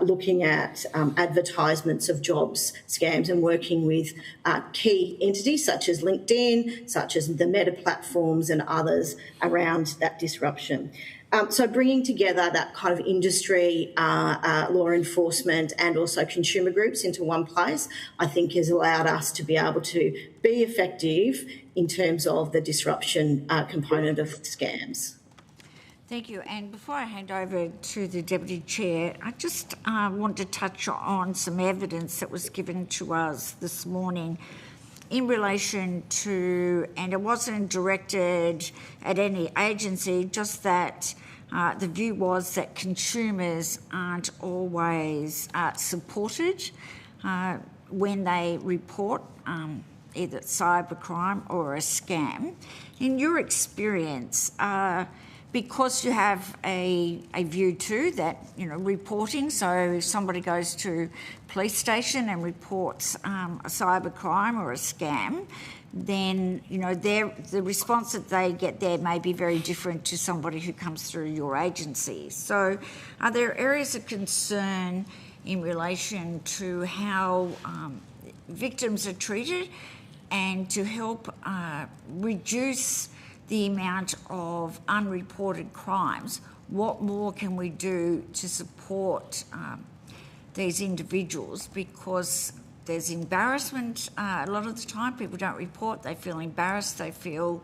Speaker 14: looking at advertisements of jobs scams and working with key entities such as LinkedIn, such as the Meta platforms and others around that disruption. So bringing together that kind of industry, law enforcement and also consumer groups into one place, I think has allowed us to be able to be effective in terms of the disruption component of scams.
Speaker 1: Thank you. And before I hand over to the Deputy Chair, I just want to touch on some evidence that was given to us this morning in relation to, and it wasn't directed at any agency, just that the view was that consumers aren't always supported when they report either cybercrime or a scam. In your experience, because you have a view too that, reporting, so if somebody goes to police station and reports a cybercrime or a scam, then, the response that they get there may be very different to somebody who comes through your agency. So are there areas of concern in relation to how victims are treated and to help reduce the amount of unreported crimes? What more can we do to support these individuals? Because there's embarrassment a lot of the time. People don't report, they feel embarrassed, they feel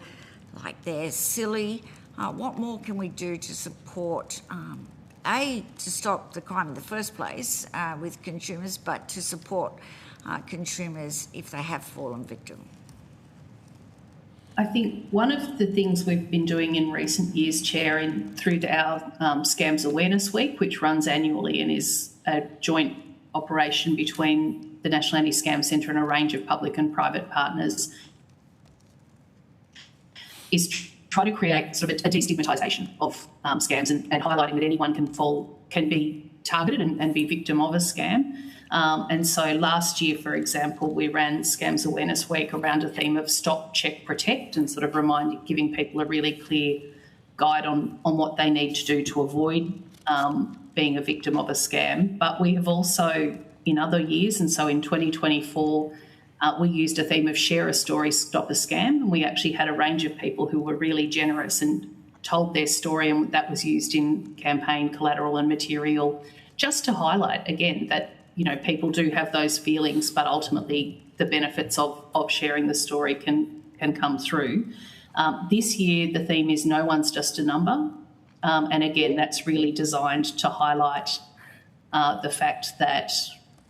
Speaker 1: like they're silly. What more can we do to support, to stop the crime in the first place with consumers, but to support consumers if they have fallen victim?
Speaker 13: I think one of the things we've been doing in recent years, Chair, through our Scams Awareness Week, which runs annually and is a joint operation between the National Anti-Scam Centre and a range of public and private partners, is try to create sort of a destigmatisation of scams and highlighting that anyone can be targeted and be victim of a scam. And so last year, for example, we ran Scams Awareness Week around a theme of stop, check, protect, and sort of giving people a really clear guide on what they need to do to avoid being a victim of a scam. But we have also, in other years, and so in 2024, we used a theme of share a story, stop a scam, and we actually had a range of people who were really generous and told their story, and that was used in campaign collateral and material just to highlight, again, that people do have those feelings, but ultimately the benefits of sharing the story can come through. This year, the theme is no one's just a number. And again, that's really designed to highlight the fact that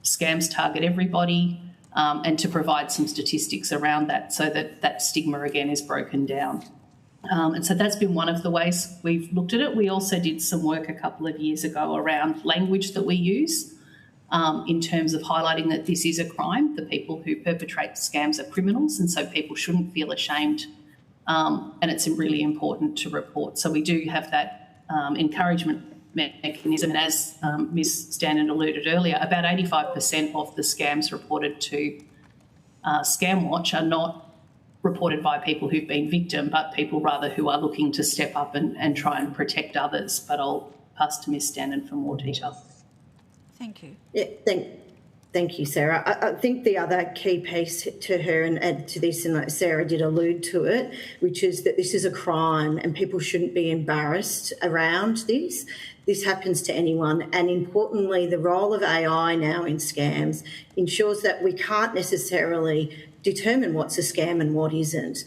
Speaker 13: scams target everybody and to provide some statistics around that so that stigma, again, is broken down. And so that's been one of the ways we've looked at it. We also did some work a couple of years ago around language that we use in terms of highlighting that this is a crime. The people who perpetrate scams are criminals, and so people shouldn't feel ashamed, and it's really important to report. So we do have that encouragement mechanism, and as Ms Stannard alluded earlier, about 85% of the scams reported to ScamWatch are not reported by people who've been victim, but people rather who are looking to step up and try and protect others. But I'll pass to Ms Stannard for more detail.
Speaker 1: Thank you.
Speaker 14: Yeah, thank you, Sarah. I think the other key piece to her and add to this, and like Sarah did allude to it, which is that this is a crime and people shouldn't be embarrassed around this. This happens to anyone. And importantly, the role of AI now in scams ensures that we can't necessarily determine what's a scam and what isn't.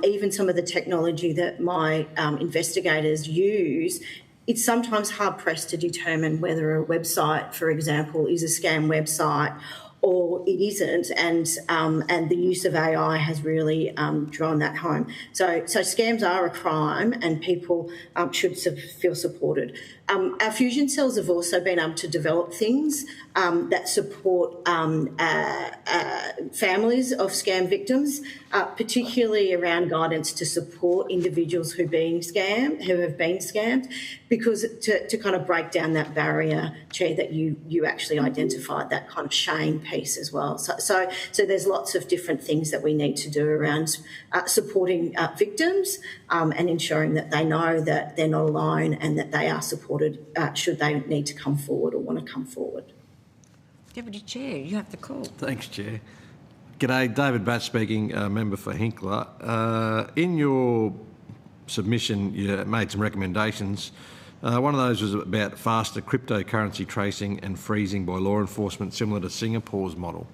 Speaker 14: Even some of the technology that my investigators use, it's sometimes hard-pressed to determine whether a website, for example, is a scam website or it isn't, and the use of AI has really drawn that home. So scams are a crime, and people should feel supported. Our fusion cells have also been able to develop things that support families of scam victims, particularly around guidance to support individuals who have been scammed, because to kind of break down that barrier, Chair, that you actually identified, that kind of shame piece as well. So there's lots of different things that we need to do around supporting victims and ensuring that they know that they're not alone and that they are supported should they need to come forward or want to come forward.
Speaker 1: Deputy Chair, you have the call.
Speaker 4: Thanks, Chair. G'day, David Batt speaking, member for Hinkler. In your submission, you made some recommendations. One of those was about faster cryptocurrency tracing and freezing by law enforcement, similar to Singapore's model.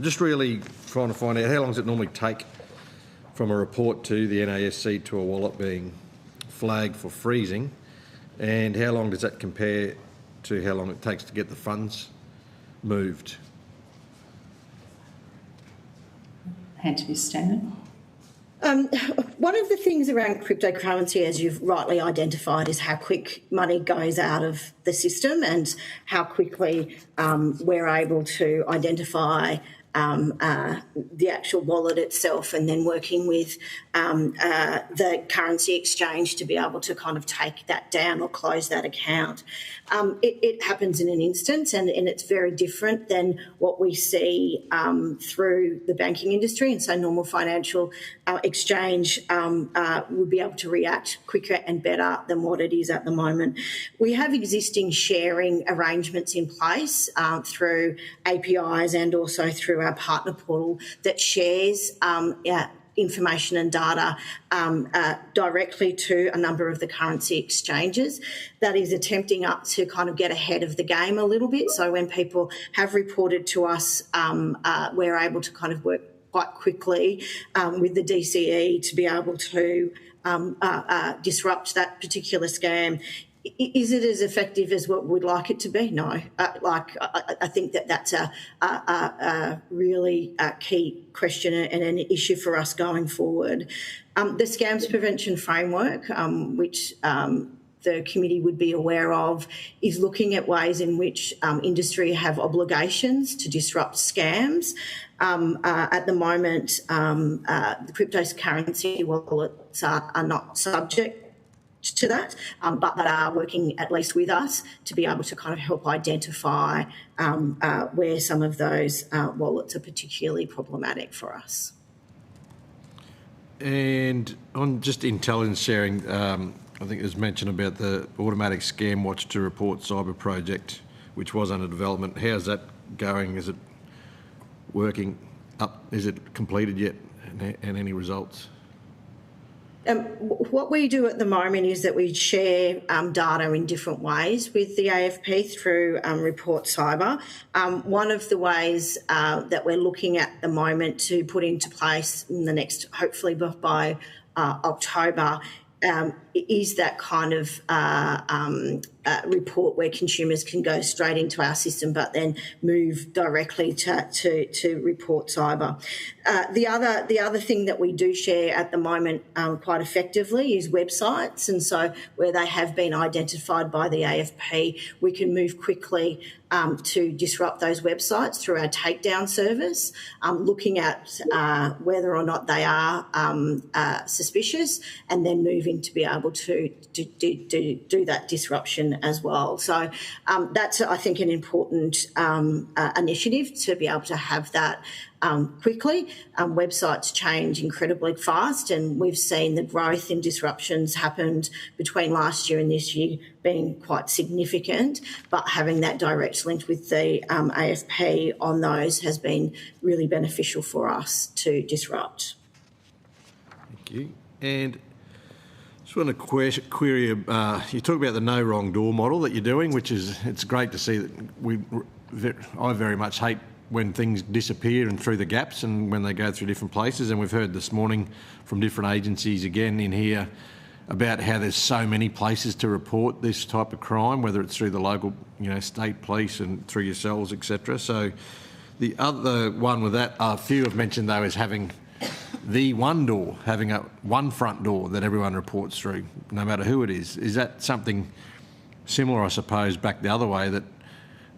Speaker 4: Just really trying to find out how long does it normally take from a report to the NASC to a wallet being flagged for freezing, and how long does that compare to how long it takes to get the funds moved?
Speaker 13: Hand to Ms Stannard.
Speaker 14: One of the things around cryptocurrency, as you've rightly identified, is how quick money goes out of the system and how quickly we're able to identify the actual wallet itself, and then working with the currency exchange to be able to kind of take that down or close that account. It happens in an instance, and it's very different than what we see through the banking industry. And so normal financial exchange would be able to react quicker and better than what it is at the moment. We have existing sharing arrangements in place through APIs and also through our partner portal that shares information and data directly to a number of the currency exchanges. That is attempting up to kind of get ahead of the game a little bit. So when people have reported to us, we're able to kind of work quite quickly with the DCE to be able to disrupt that particular scam. Is it as effective as what we'd like it to be? No. I think that's a really key question and an issue for us going forward. The Scams Prevention Framework, which the committee would be aware of, is looking at ways in which industry have obligations to disrupt scams. At the moment, the cryptocurrency wallets are not subject to that, but that are working at least with us to be able to kind of help identify where some of those wallets are particularly problematic for us.
Speaker 4: And on just intelligence sharing, I think it was mentioned about the automatic scam watch to report cyber project, which was under development. How's that going? Is it working up? Is it completed yet? And any results?
Speaker 14: What we do at the moment is that we share data in different ways with the AFP through Report Cyber. One of the ways that we're looking at the moment to put into place in the next, hopefully by October, is that kind of report where consumers can go straight into our system but then move directly to Report Cyber. The other thing that we do share at the moment quite effectively is websites, and so where they have been identified by the AFP, we can move quickly to disrupt those websites through our takedown service, looking at whether or not they are suspicious, and then moving to be able to do that disruption as well. So that's, I think, an important initiative to be able to have that quickly. Websites change incredibly fast, and we've seen the growth in disruptions happened between last year and this year being quite significant, but having that direct link with the AFP on those has been really beneficial for us to disrupt.
Speaker 4: Thank you. And just want to query, you talk about the no wrong door model that you're doing, which is, it's great to see that I very much hate when things disappear and through the gaps and when they go through different places. And we've heard this morning from different agencies again in here about how there's so many places to report this type of crime, whether it's through the local, state police and through yourselves, etc. So the other one with that, a few have mentioned though, is having the one door, having one front door that everyone reports through, no matter who it is. Is that something similar, I suppose, back the other way,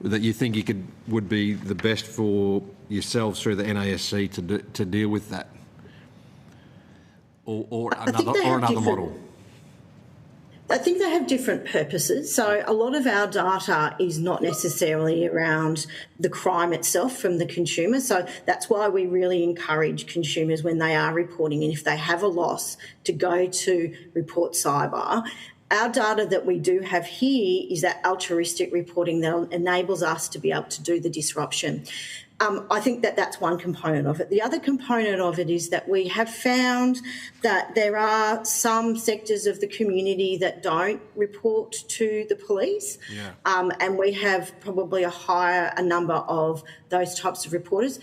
Speaker 4: that you think would be the best for yourselves through the NASC to deal with that, or another model?
Speaker 14: I think they have different purposes. So a lot of our data is not necessarily around the crime itself from the consumer. So that's why we really encourage consumers when they are reporting, and if they have a loss, to go to Report Cyber. Our data that we do have here is that altruistic reporting that enables us to be able to do the disruption. I think that's one component of it. The other component of it is that we have found that there are some sectors of the community that don't report to the police, and we have probably a higher number of those types of reporters,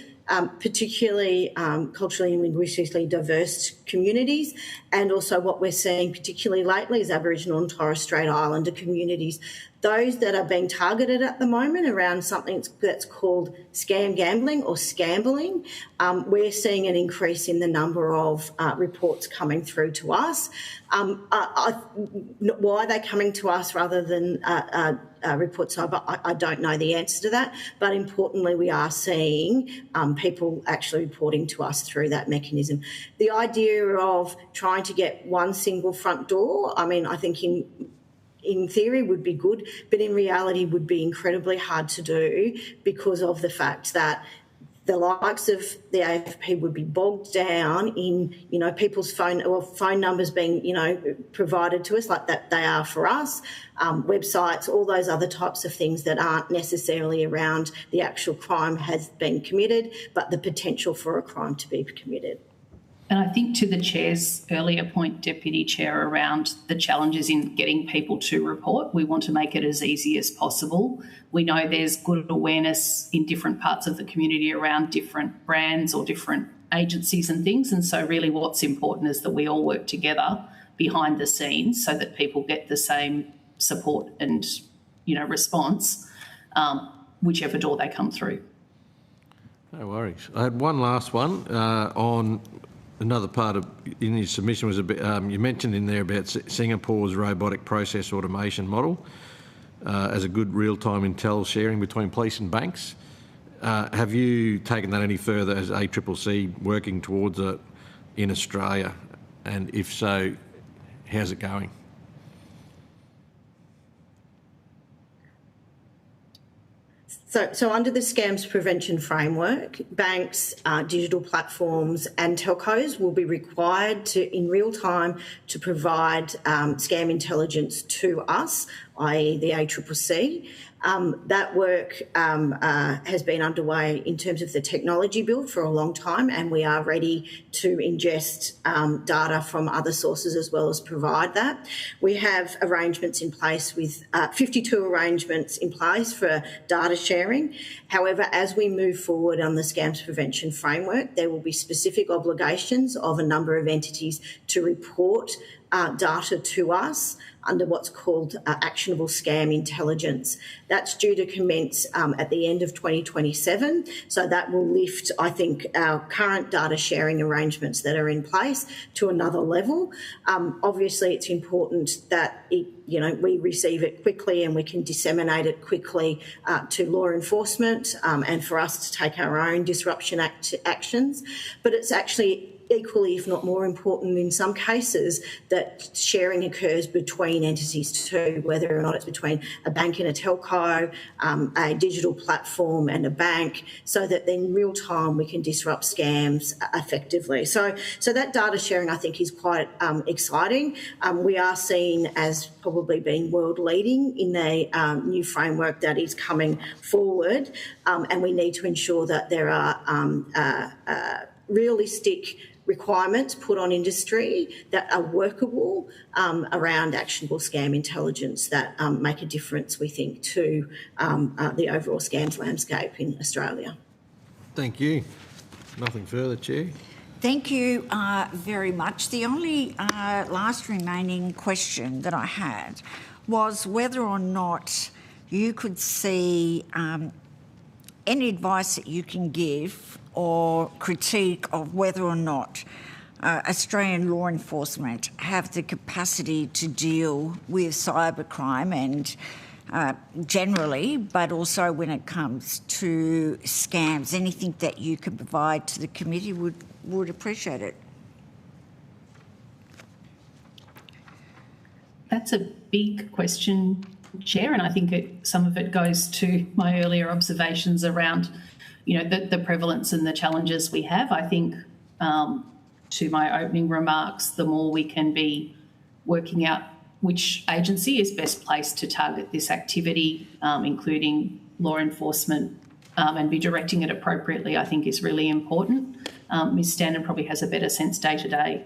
Speaker 14: particularly culturally and linguistically diverse communities, and also what we're seeing particularly lately is Aboriginal and Torres Strait Islander communities. Those that are being targeted at the moment around something that's called scam gambling or scambling, we're seeing an increase in the number of reports coming through to us. Why are they coming to us rather than reports cyber? I don't know the answer to that, but importantly, we are seeing people actually reporting to us through that mechanism. The idea of trying to get one single front door, I mean, I think in theory would be good, but in reality would be incredibly hard to do because of the fact that the likes of the AFP would be bogged down in, people's phone numbers being, provided to us like that they are for us, websites, all those other types of things that aren't necessarily around the actual crime has been committed, but the potential for a crime to be committed.
Speaker 13: And I think to the Chair's earlier point, Deputy Chair, around the challenges in getting people to report, we want to make it as easy as possible. We know there's good awareness in different parts of the community around different brands or different agencies and things. And so really what's important is that we all work together behind the scenes so that people get the same support and, response, whichever door they come through.
Speaker 4: No worries. I had one last one on... Another part in your submission was a bit, you mentioned in there about Singapore's robotic process automation model as a good real-time intel sharing between police and banks. Have you taken that any further as ACCC working towards it in Australia? And if so, how's it going?
Speaker 14: So under the Scams Prevention Framework, banks, digital platforms and telcos will be required to, in real time, to provide scam intelligence to us, i.e. the ACCC. That work has been underway in terms of the technology build for a long time, and we are ready to ingest data from other sources as well as provide that. We have arrangements in place with 52 arrangements in place for data sharing. However, as we move forward on the Scams Prevention Framework, there will be specific obligations of a number of entities to report data to us under what's called actionable scam intelligence. That's due to commence at the end of 2027. So that will lift, I think, our current data sharing arrangements that are in place to another level. Obviously, it's important that we receive it quickly and we can disseminate it quickly to law enforcement and for us to take our own disruption actions. But it's actually equally, if not more important in some cases, that sharing occurs between entities too, whether or not it's between a bank and a telco, a digital platform and a bank, so that in real time we can disrupt scams effectively. So that data sharing, I think, is quite exciting. We are seen as probably being world leading in a new framework that is coming forward, and we need to ensure that there are realistic requirements put on industry that are workable around actionable scam intelligence that make a difference, we think, to the overall scams landscape in Australia.
Speaker 4: Thank you. Nothing further, Chair.
Speaker 1: Thank you very much. The only last remaining question that I had was whether or not you could see any advice that you can give or critique of whether or not Australian law enforcement have the capacity to deal with cybercrime and generally, but also when it comes to scams. Anything that you can provide to the committee would appreciate it.
Speaker 13: That's a big question, Chair, and I think some of it goes to my earlier observations around the prevalence and the challenges we have. I think, to my opening remarks, the more we can be working out which agency is best placed to target this activity, including law enforcement, and be directing it appropriately, I think is really important. Ms Standen probably has a better sense day to day.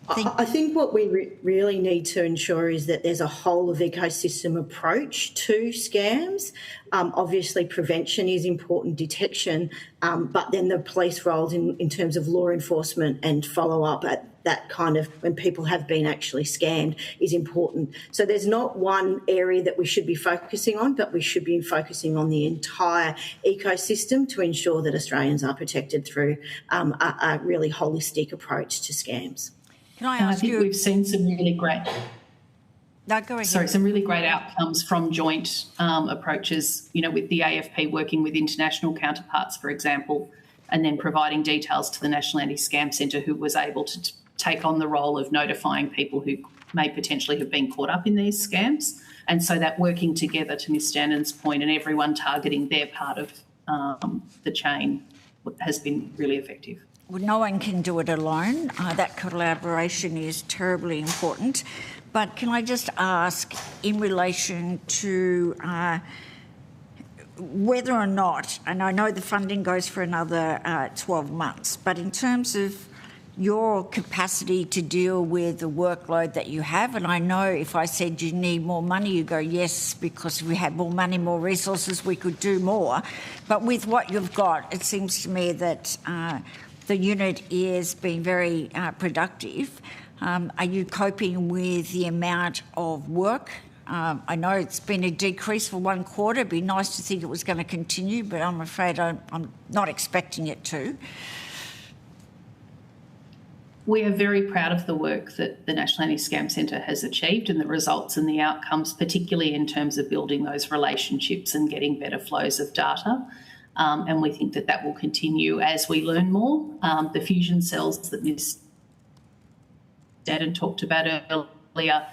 Speaker 14: I think what we really need to ensure is that there's a whole of ecosystem approach to scams. Obviously, prevention is important, detection, but then the police roles in terms of law enforcement and follow-up at that kind of when people have been actually scammed is important. So there's not one area that we should be focusing on, but we should be focusing on the entire ecosystem to ensure that Australians are protected through a really holistic approach to scams.
Speaker 1: Can I ask you?
Speaker 13: We've seen some really great.
Speaker 1: No, go ahead.
Speaker 13: Sorry, some really great outcomes from joint approaches. You know, with the AFP working with international counterparts, for example, and then providing details to the National Anti-Scam Centre, who was able to take on the role of notifying people who may potentially have been caught up in these scams. And so that working together, to Ms Stannon's point, and everyone targeting their part of the chain has been really effective.
Speaker 1: Well, no one can do it alone. That collaboration is terribly important. But can I just ask, in relation to whether or not, and I know the funding goes for another 12 months, but in terms of your capacity to deal with the workload that you have, and I know if I said you need more money, you go, yes, because if we had more money, more resources, we could do more. But with what you've got, it seems to me that the unit is being very productive. Are you coping with the amount of work? I know it's been a decrease for one quarter. It'd be nice to think it was going to continue, but I'm afraid I'm not expecting it to.
Speaker 13: We are very proud of the work that the National Anti-Scam Centre has achieved and the results and the outcomes, particularly in terms of building those relationships and getting better flows of data. And we think that will continue as we learn more. The fusion cells that Ms Stanton talked about earlier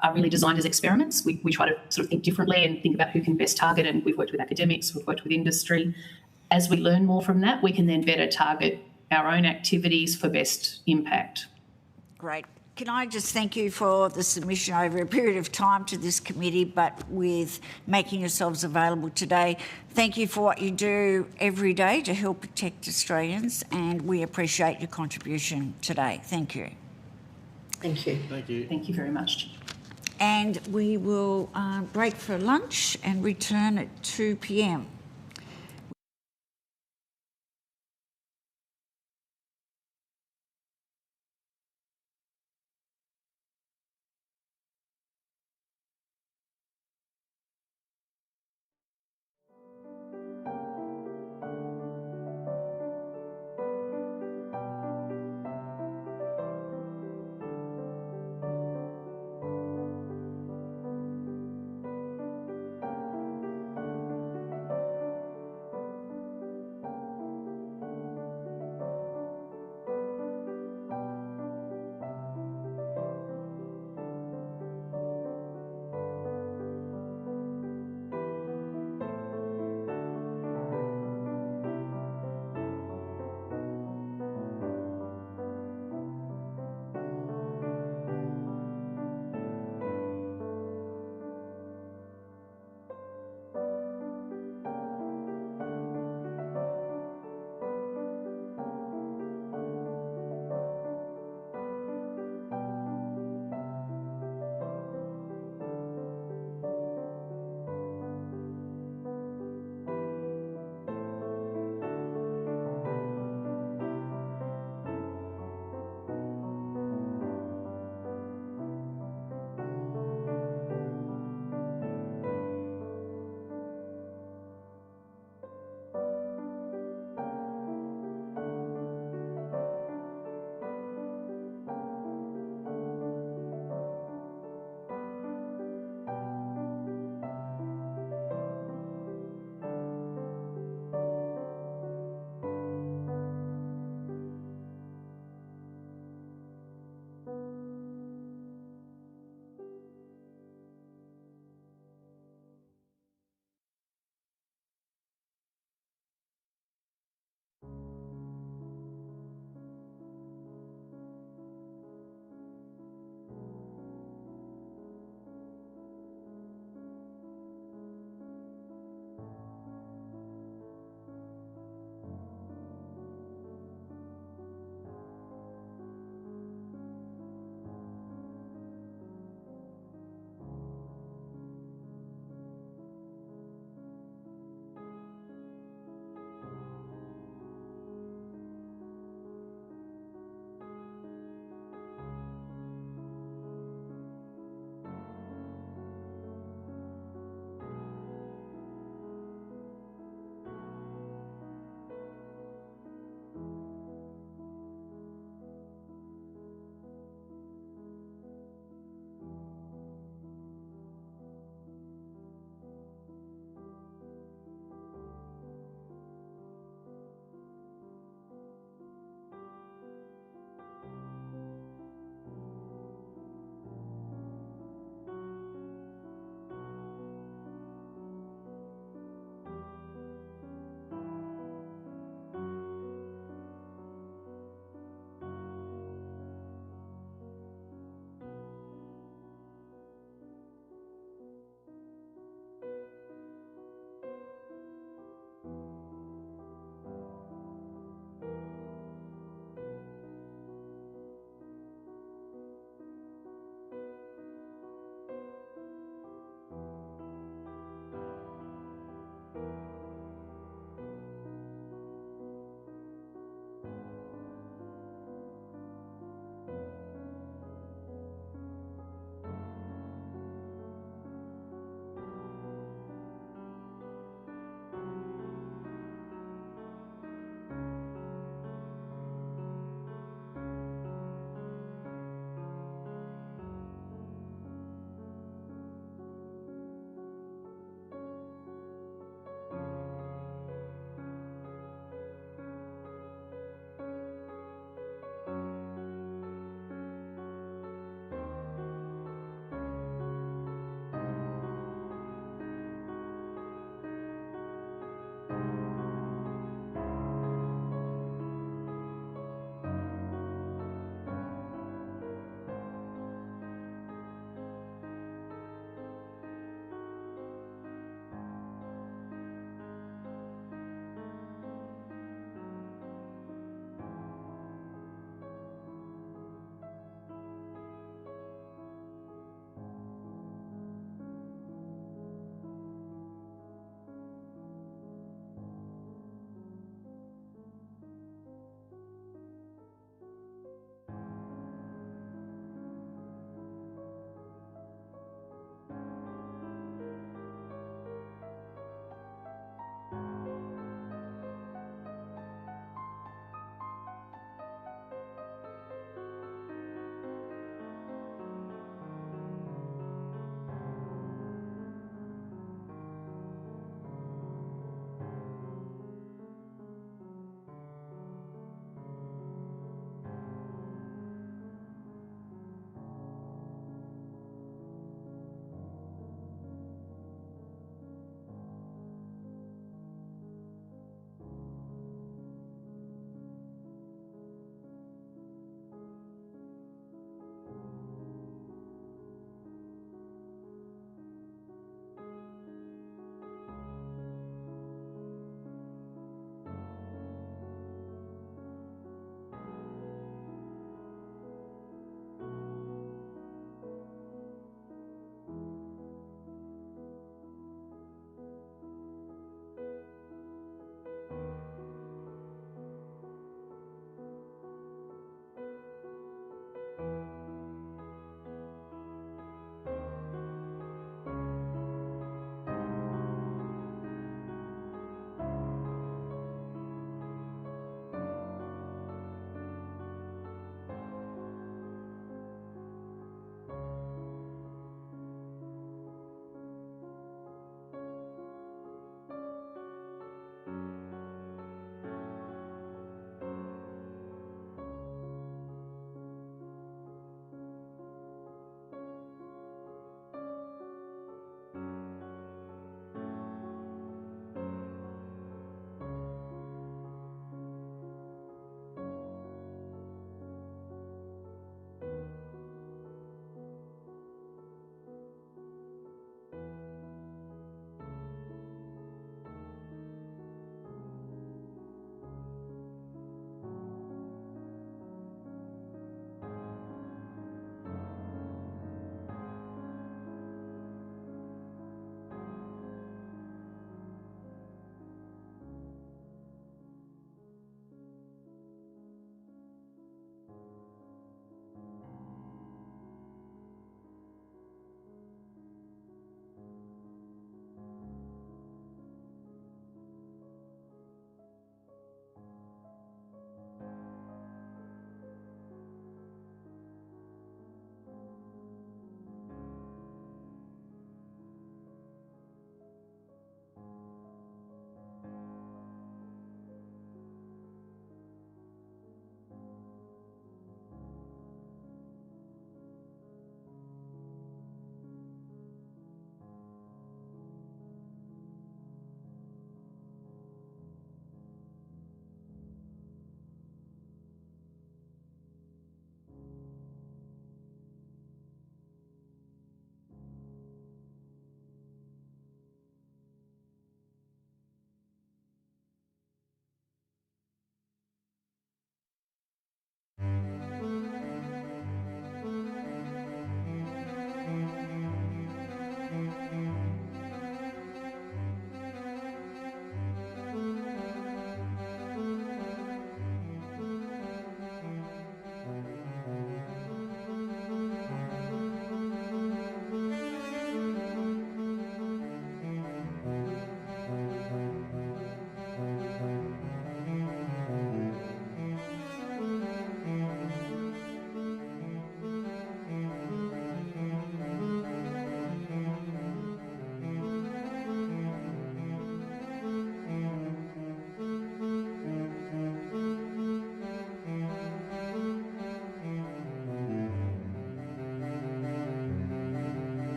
Speaker 13: are really designed as experiments. We try to sort of think differently and think about who can best target, and we've worked with academics, we've worked with industry. As we learn more from that, we can then better target our own activities for best impact.
Speaker 1: Great. Can I just thank you for the submission over a period of time to this committee, but with making yourselves available today. Thank you for what you do every day to help protect Australians, and we appreciate your contribution today. Thank you.
Speaker 14: Thank you.
Speaker 4: Thank you.
Speaker 13: Thank you very much.
Speaker 1: And we will break for lunch and return at 2 p.m.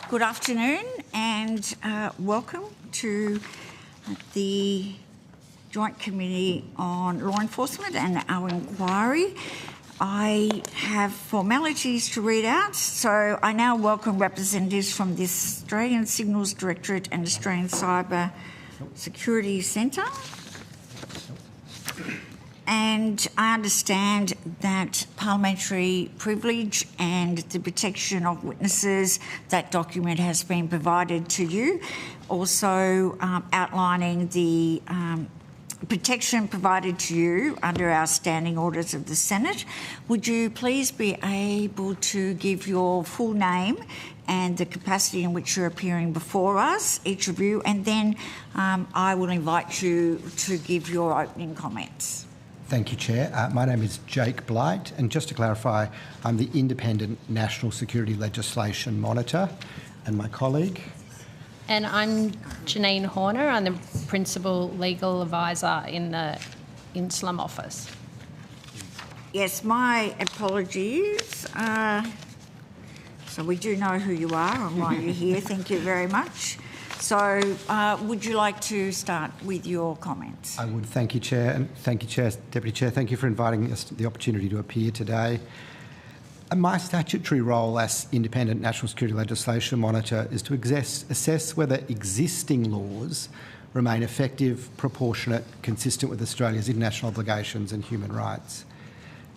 Speaker 1: Good afternoon and welcome to the Joint Committee on Law Enforcement and our inquiry. I have formalities to read out, so I now welcome representatives from the Australian Signals Directorate and Australian Cyber Security Centre. And I understand that parliamentary privilege and the protection of witnesses, that document has been provided to you, also outlining the protection provided to you under our standing orders of the Senate. Would you please be able to give your full name and the capacity in which you're appearing before us, each of you, and then I will invite you to give your opening comments.
Speaker 15: Thank you, Chair. My name is Jake Blight, and just to clarify, I'm the Independent National Security Legislation Monitor, and my colleague.
Speaker 16: And I'm Janine Horner. I'm the Principal Legal Advisor in the Slum Office.
Speaker 1: Yes, my apologies. So we do know who you are and why you're here. Thank you very much. So would you like to start with your comments?
Speaker 15: I would. Thank you, Chair. And thank you, Chair, Deputy Chair. Thank you for inviting us the opportunity to appear today. My statutory role as Independent National Security Legislation Monitor is to assess whether existing laws remain effective, proportionate, consistent with Australia's international obligations and human rights.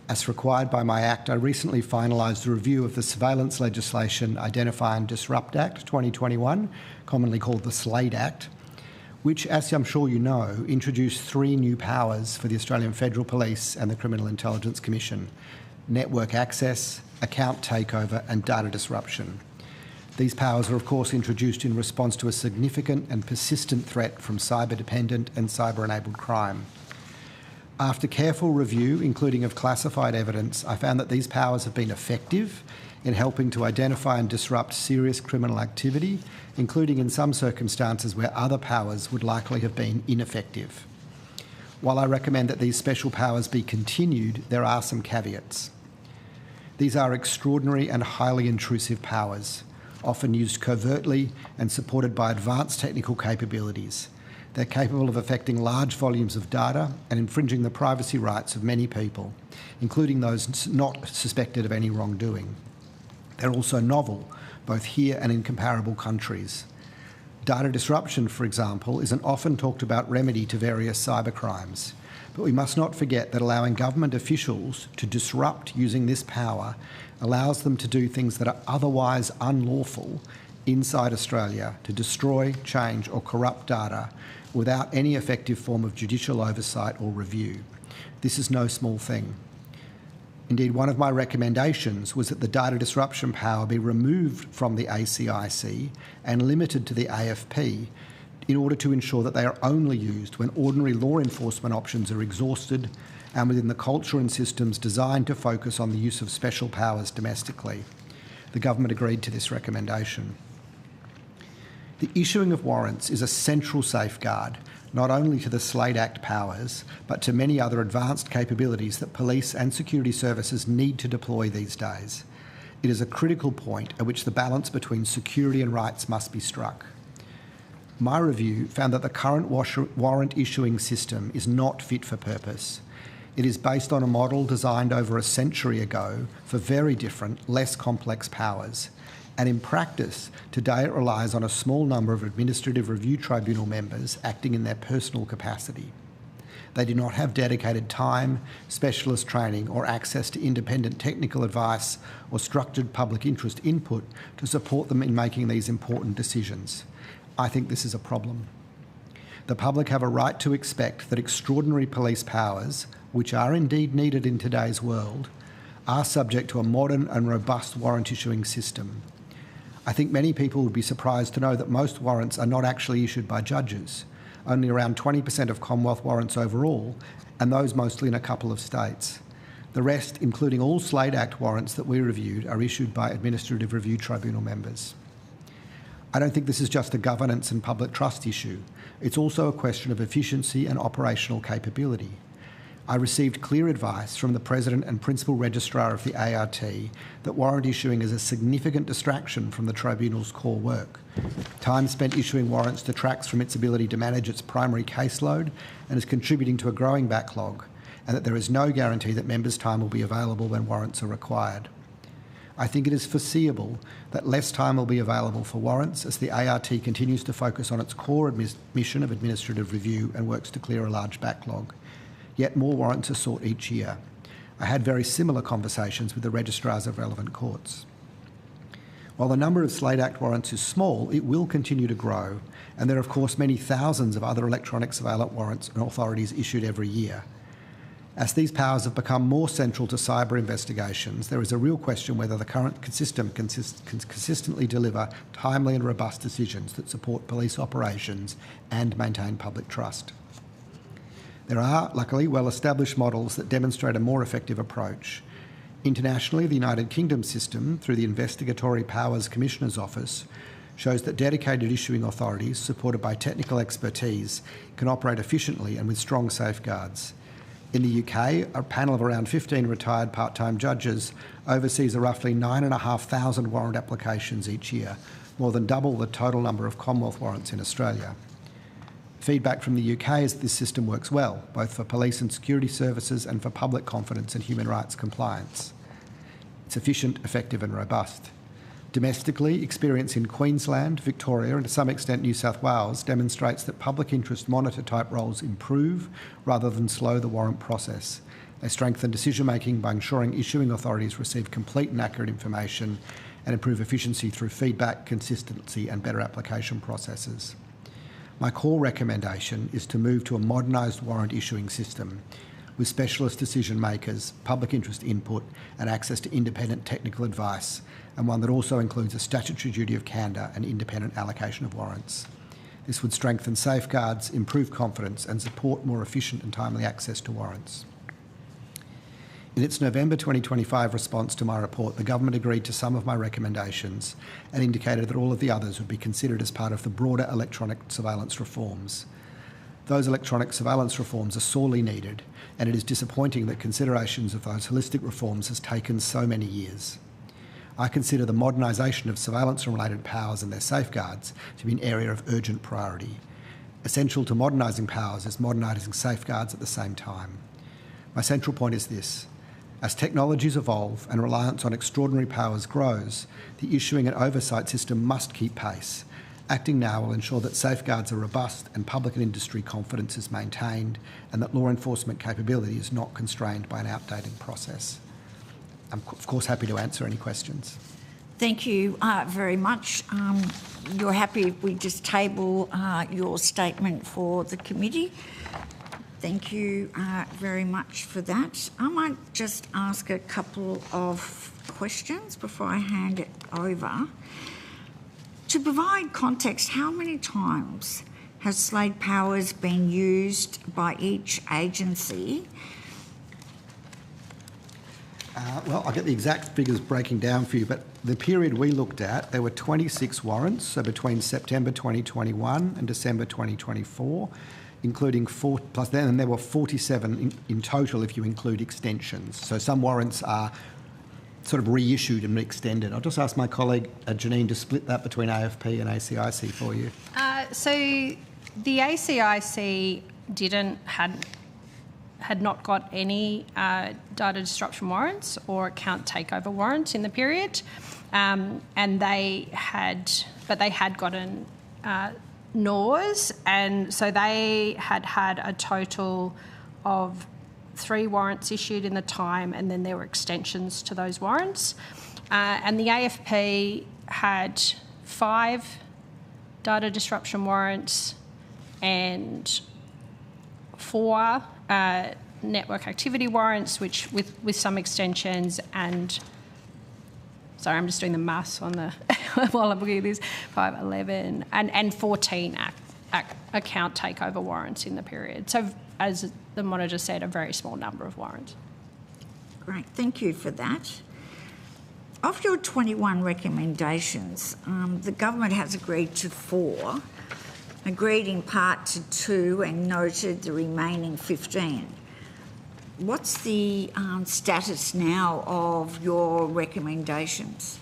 Speaker 15: As required by my Act, I recently finalised a review of the surveillance legislation Identify and Disrupt Act 2021, commonly called the SLADE Act, which, as I'm sure you know, introduced 3 new powers for the Australian Federal Police and the Criminal Intelligence Commission: network access, account takeover and data disruption. These powers are, of course, introduced in response to a significant and persistent threat from cyber-dependent and cyber-enabled crime. After careful review, including of classified evidence, I found that these powers have been effective in helping to identify and disrupt serious criminal activity, including in some circumstances where other powers would likely have been ineffective. While I recommend that these special powers be continued, there are some caveats. These are extraordinary and highly intrusive powers, often used covertly and supported by advanced technical capabilities. They're capable of affecting large volumes of data and infringing the privacy rights of many people, including those not suspected of any wrongdoing. They're also novel, both here and in comparable countries. Data disruption, for example, is an often talked about remedy to various cybercrimes. But we must not forget that allowing government officials to disrupt using this power allows them to do things that are otherwise unlawful inside Australia, to destroy, change or corrupt data without any effective form of judicial oversight or review. This is no small thing. Indeed, one of my recommendations was that the data disruption power be removed from the ACIC and limited to the AFP in order to ensure that they are only used when ordinary law enforcement options are exhausted and within the culture and systems designed to focus on the use of special powers domestically. The government agreed to this recommendation. The issuing of warrants is a central safeguard, not only to the SLADE Act powers, but to many other advanced capabilities that police and security services need to deploy these days. It is a critical point at which the balance between security and rights must be struck. My review found that the current warrant issuing system is not fit for purpose. It is based on a model designed over a century ago for very different, less complex powers. And in practice, today it relies on a small number of Administrative Review Tribunal members acting in their personal capacity. They do not have dedicated time, specialist training or access to independent technical advice or structured public interest input to support them in making these important decisions. I think this is a problem. The public have a right to expect that extraordinary police powers, which are indeed needed in today's world, are subject to a modern and robust warrant issuing system. I think many people would be surprised to know that most warrants are not actually issued by judges, only around 20% of Commonwealth warrants overall, and those mostly in a couple of states. The rest, including all SLADE Act warrants that we reviewed, are issued by Administrative Review Tribunal members. I don't think this is just a governance and public trust issue. It's also a question of efficiency and operational capability. I received clear advice from the President and Principal Registrar of the ART that warrant issuing is a significant distraction from the Tribunal's core work. Time spent issuing warrants detracts from its ability to manage its primary caseload and is contributing to a growing backlog, and that there is no guarantee that members' time will be available when warrants are required. I think it is foreseeable that less time will be available for warrants as the ART continues to focus on its core mission of administrative review and works to clear a large backlog. Yet more warrants are sought each year. I had very similar conversations with the registrars of relevant courts. While the number of Slate Act warrants is small, it will continue to grow, and there are of course many thousands of other electronic surveillance warrants and authorities issued every year. As these powers have become more central to cyber investigations, there is a real question whether the current system can consistently deliver timely and robust decisions that support police operations and maintain public trust. There are, luckily, well-established models that demonstrate a more effective approach. Internationally, the United Kingdom system, through the Investigatory Powers Commissioner's Office, shows that dedicated issuing authorities, supported by technical expertise, can operate efficiently and with strong safeguards. In the UK, a panel of around 15 retired part-time judges oversees a roughly 9,500 warrant applications each year, more than double the total number of Commonwealth warrants in Australia. Feedback from the UK is that this system works well, both for police and security services and for public confidence and human rights compliance. It's efficient, effective and robust. Domestically, experience in Queensland, Victoria and to some extent New South Wales demonstrates that public interest monitor type roles improve rather than slow the warrant process. They strengthen decision-making by ensuring issuing authorities receive complete and accurate information and improve efficiency through feedback, consistency and better application processes. My core recommendation is to move to a modernised warrant issuing system with specialist decision makers, public interest input and access to independent technical advice, and one that also includes a statutory duty of candour and independent allocation of warrants. This would strengthen safeguards, improve confidence and support more efficient and timely access to warrants. In its November 2025 response to my report, the government agreed to some of my recommendations and indicated that all of the others would be considered as part of the broader electronic surveillance reforms. Those electronic surveillance reforms are sorely needed, and it is disappointing that considerations of those holistic reforms has taken so many years. I consider the modernisation of surveillance and related powers and their safeguards to be an area of urgent priority. Essential to modernising powers is modernising safeguards at the same time. My central point is this. As technologies evolve and reliance on extraordinary powers grows, the issuing and oversight system must keep pace. Acting now will ensure that safeguards are robust and public and industry confidence is maintained and that law enforcement capability is not constrained by an outdated process. I'm of course happy to answer any questions.
Speaker 1: Thank you very much. You're happy if we just table your statement for the committee? Thank you very much for that. I might just ask a couple of questions before I hand it over. To provide context, how many times has Slate Powers been used by each agency?
Speaker 15: Well, I'll get the exact figures breaking down for you, but the period we looked at, there were 26 warrants, so between September 2021 and December 2024, including 4, plus then there were 47 in total if you include extensions. So some warrants are sort of reissued and extended. I'll just ask my colleague Janine to split that between AFP and ACIC for you.
Speaker 16: So the ACIC had not got any data disruption warrants or account takeover warrants in the period, and they had gotten NORs, and so they had a total of 3 warrants issued in the time, and then there were extensions to those warrants. And the AFP had 5 data disruption warrants and 4 network activity warrants, which with some extensions, and sorry, I'm just doing the maths on the while I'm looking at this, 5, 11, and 14 account takeover warrants in the period. So, as the monitor said, a very small number of warrants.
Speaker 1: Great, thank you for that. Of your 21 recommendations, the government has agreed to 4, agreed in part to 2 and noted the remaining 15. what's the status now of your recommendations?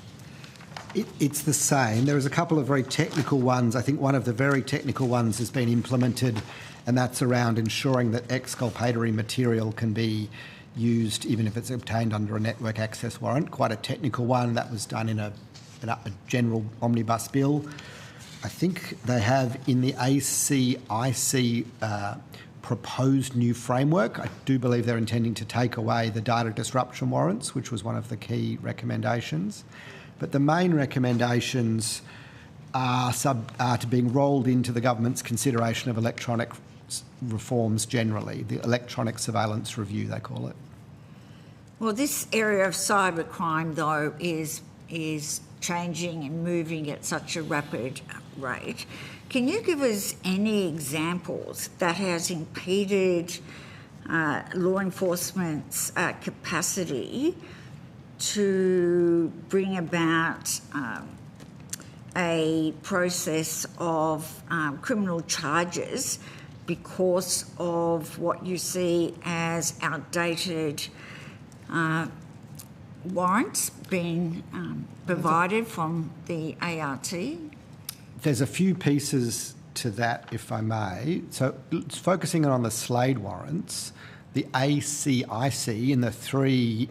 Speaker 15: It's the same. There is a couple of very technical ones. I think one of the very technical ones has been implemented, and that's around ensuring that exculpatory material can be used even if it's obtained under a network access warrant. Quite a technical one. That was done in a general omnibus bill. I think they have in the ACIC proposed new framework. I do believe they're intending to take away the data disruption warrants, which was one of the key recommendations. But the main recommendations are to being rolled into the government's consideration of electronic reforms generally, the electronic surveillance review, they call it.
Speaker 1: Well, this area of cybercrime, though, is changing and moving at such a rapid rate. Can you give us any examples that has impeded law enforcement's capacity to bring about a process of criminal charges because of what you see as outdated warrants being provided from the ART?
Speaker 15: There's a few pieces to that, if I may. So focusing on the Slade warrants, the ACIC in the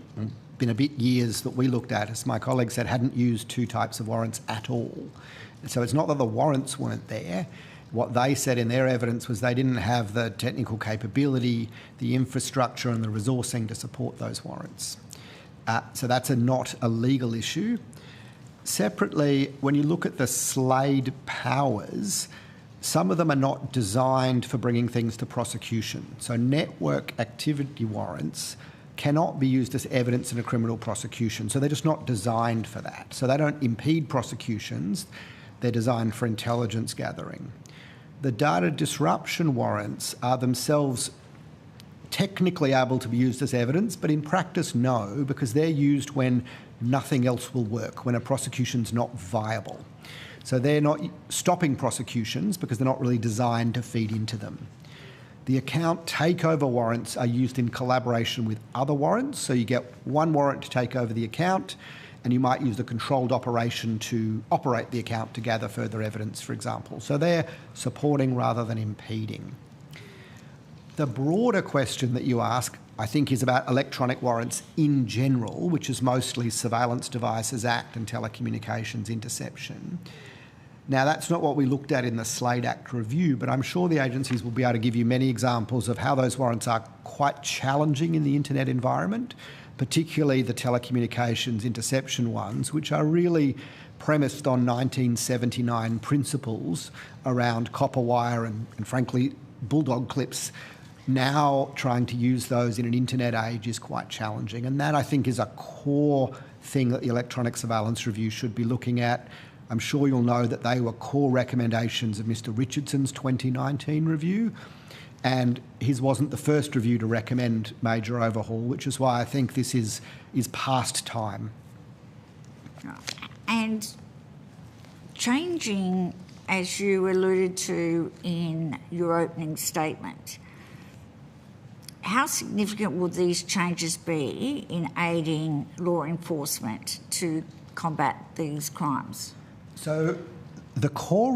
Speaker 15: been a bit years that we looked at, as my colleague said, hadn't used two types of warrants at all. And so it's not that the warrants weren't there. What they said in their evidence was they didn't have the technical capability, the infrastructure and the resourcing to support those warrants. So that's not a legal issue. Separately, when you look at the Slade powers, some of them are not designed for bringing things to prosecution. So network activity warrants cannot be used as evidence in a criminal prosecution. So they're just not designed for that. So they don't impede prosecutions. They're designed for intelligence gathering. The data disruption warrants are themselves technically able to be used as evidence, but in practice, no, because they're used when nothing else will work, when a prosecution's not viable. So they're not stopping prosecutions because they're not really designed to feed into them. The account takeover warrants are used in collaboration with other warrants. So you get one warrant to take over the account, and you might use the controlled operation to operate the account to gather further evidence, for example. So they're supporting rather than impeding. The broader question that you ask, I think, is about electronic warrants in general, which is mostly Surveillance Devices Act and Telecommunications Interception. Now, that's not what we looked at in the Slade Act review, but I'm sure the agencies will be able to give you many examples of how those warrants are quite challenging in the internet environment, particularly the telecommunications interception ones, which are really premised on 1979 principles around copper wire and frankly, bulldog clips. Now trying to use those in an internet age is quite challenging. And that, I think, is a core thing that the Electronic Surveillance Review should be looking at. I'm sure you'll know that they were core recommendations of Mr. Richardson's 2019 review, and his wasn't the first review to recommend major overhaul, which is why I think this is past time.
Speaker 1: And changing, as you alluded to in your opening statement, how significant will these changes be in aiding law enforcement to combat these crimes?
Speaker 15: So the core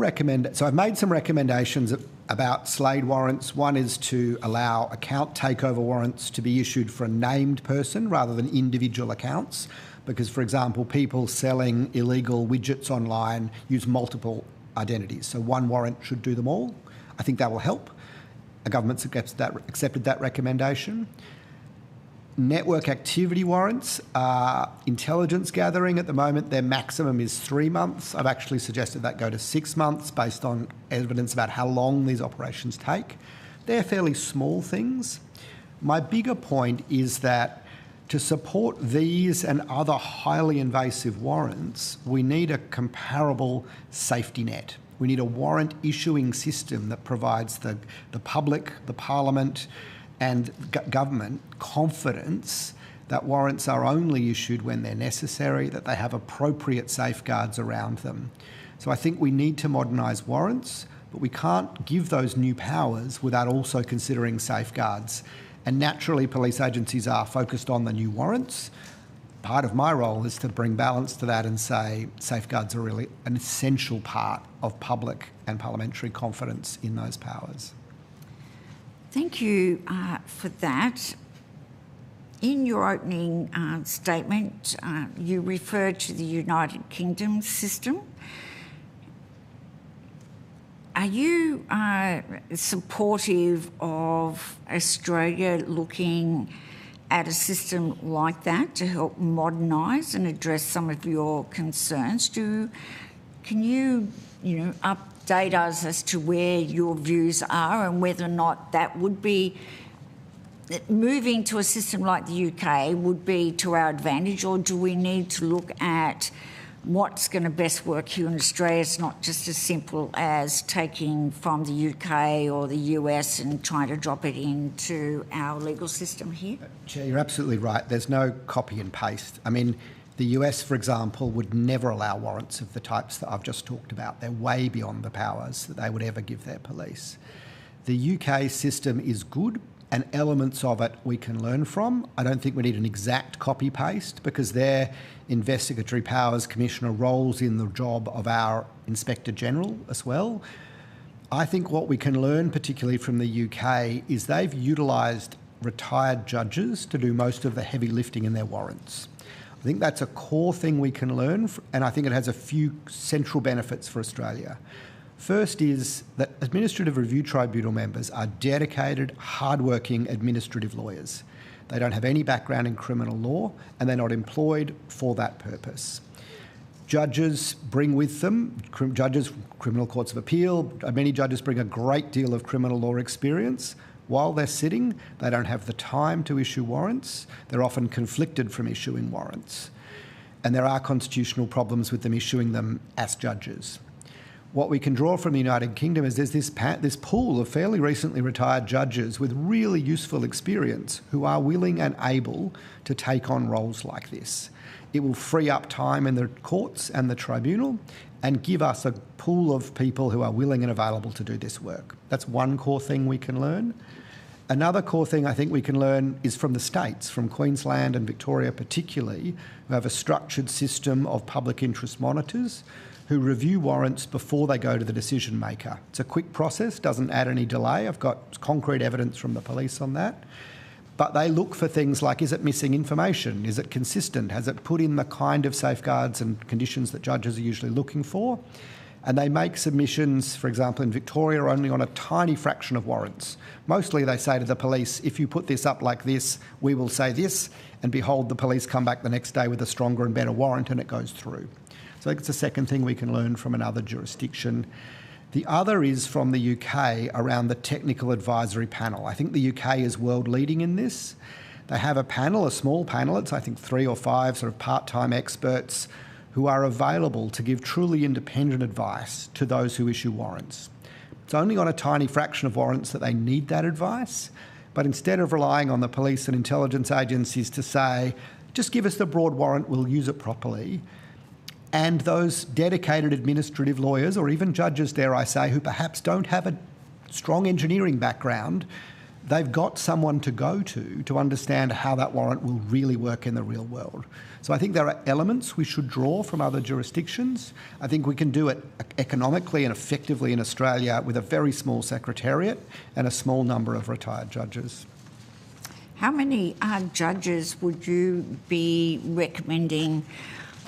Speaker 15: so I've made some recommendations about Slade warrants. One is to allow account takeover warrants to be issued for a named person rather than individual accounts, because, for example, people selling illegal widgets online use multiple identities. So one warrant should do them all. I think that will help. The government's accepted that recommendation. Network activity warrants are intelligence gathering. At the moment, their maximum is 3 months. I've actually suggested that go to 6 months based on evidence about how long these operations take. They're fairly small things. My bigger point is that to support these and other highly invasive warrants, we need a comparable safety net. We need a warrant issuing system that provides the public, the Parliament, and government confidence that warrants are only issued when they're necessary, that they have appropriate safeguards around them. So I think we need to modernise warrants, but we can't give those new powers without also considering safeguards. And naturally, police agencies are focused on the new warrants. Part of my role is to bring balance to that and say safeguards are really an essential part of public and parliamentary confidence in those powers.
Speaker 1: Thank you for that. In your opening statement, you referred to the United Kingdom system. Are you supportive of Australia looking at a system like that to help modernise and address some of your concerns? Can you update us as to where your views are and whether or not that would be moving to a system like the UK would be to our advantage, or do we need to look at what's going to best work here in Australia? It's not just as simple as taking from the UK or the US and trying to drop it into our legal system here.
Speaker 15: Chair, you're absolutely right. There's no copy and paste. I mean, the US, for example, would never allow warrants of the types that I've just talked about. They're way beyond the powers that they would ever give their police. The UK system is good, and elements of it we can learn from. I don't think we need an exact copy-paste because their investigatory powers commissioner rolls in the job of our Inspector General as well. I think what we can learn, particularly from the UK, is they've utilised retired judges to do most of the heavy lifting in their warrants. I think that's a core thing we can learn, and I think it has a few central benefits for Australia. First is that Administrative Review Tribunal members are dedicated, hard-working administrative lawyers. They don't have any background in criminal law, and they're not employed for that purpose. Judges bring with them, judges from criminal courts of appeal, many judges bring a great deal of criminal law experience. While they're sitting, they don't have the time to issue warrants. They're often conflicted from issuing warrants. And there are constitutional problems with them issuing them as judges. What we can draw from the United Kingdom is there's this pool of fairly recently retired judges with really useful experience who are willing and able to take on roles like this. It will free up time in the courts and the tribunal and give us a pool of people who are willing and available to do this work. That's one core thing we can learn. Another core thing I think we can learn is from the states, from Queensland and Victoria particularly, who have a structured system of public interest monitors who review warrants before they go to the decision maker. It's a quick process, doesn't add any delay. I've got concrete evidence from the police on that. But they look for things like, is it missing information? Is it consistent? Has it put in the kind of safeguards and conditions that judges are usually looking for? And they make submissions, for example, in Victoria, only on a tiny fraction of warrants. Mostly they say to the police, if you put this up like this, we will say this, and behold, the police come back the next day with a stronger and better warrant and it goes through. So I think it's a second thing we can learn from another jurisdiction. The other is from the UK around the technical advisory panel. I think the UK is world leading in this. They have a panel, a small panel, it's I think 3 or 5 sort of part-time experts who are available to give truly independent advice to those who issue warrants. It's only on a tiny fraction of warrants that they need that advice, but instead of relying on the police and intelligence agencies to say, just give us the broad warrant, we'll use it properly, and those dedicated administrative lawyers, or even judges, dare I say, who perhaps don't have a strong engineering background, they've got someone to go to understand how that warrant will really work in the real world. So I think there are elements we should draw from other jurisdictions. I think we can do it economically and effectively in Australia with a very small secretariat and a small number of retired judges.
Speaker 1: How many judges would you be recommending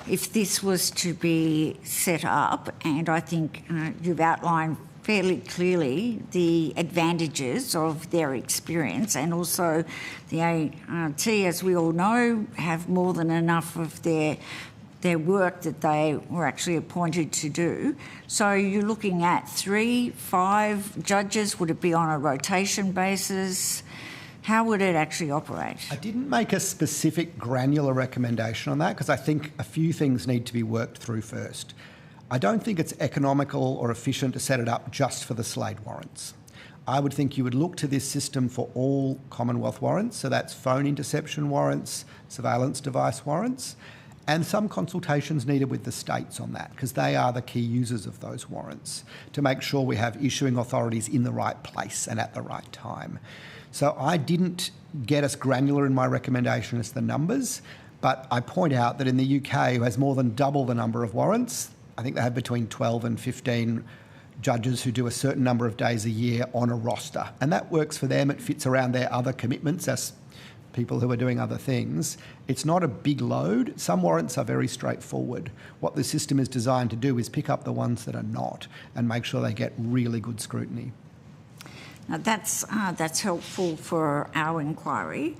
Speaker 1: if this was to be set up? And I think you've outlined fairly clearly the advantages of their experience, and also the ART, as we all know, have more than enough of their work that they were actually appointed to do. So you're looking at 3, 5 judges. Would it be on a rotation basis? How would it actually operate?
Speaker 15: I didn't make a specific granular recommendation on that because I think a few things need to be worked through first. I don't think it's economical or efficient to set it up just for the Slade warrants. I would think you would look to this system for all Commonwealth warrants, so that's phone interception warrants, surveillance device warrants, and some consultations needed with the states on that because they are the key users of those warrants to make sure we have issuing authorities in the right place and at the right time. So I didn't get as granular in my recommendation as the numbers, but I point out that in the UK, who has more than double the number of warrants, I think they have between 12 and 15 judges who do a certain number of days a year on a roster. And that works for them. It fits around their other commitments as people who are doing other things. It's not a big load. Some warrants are very straightforward. What the system is designed to do is pick up the ones that are not and make sure they get really good scrutiny.
Speaker 1: Now that's helpful for our inquiry.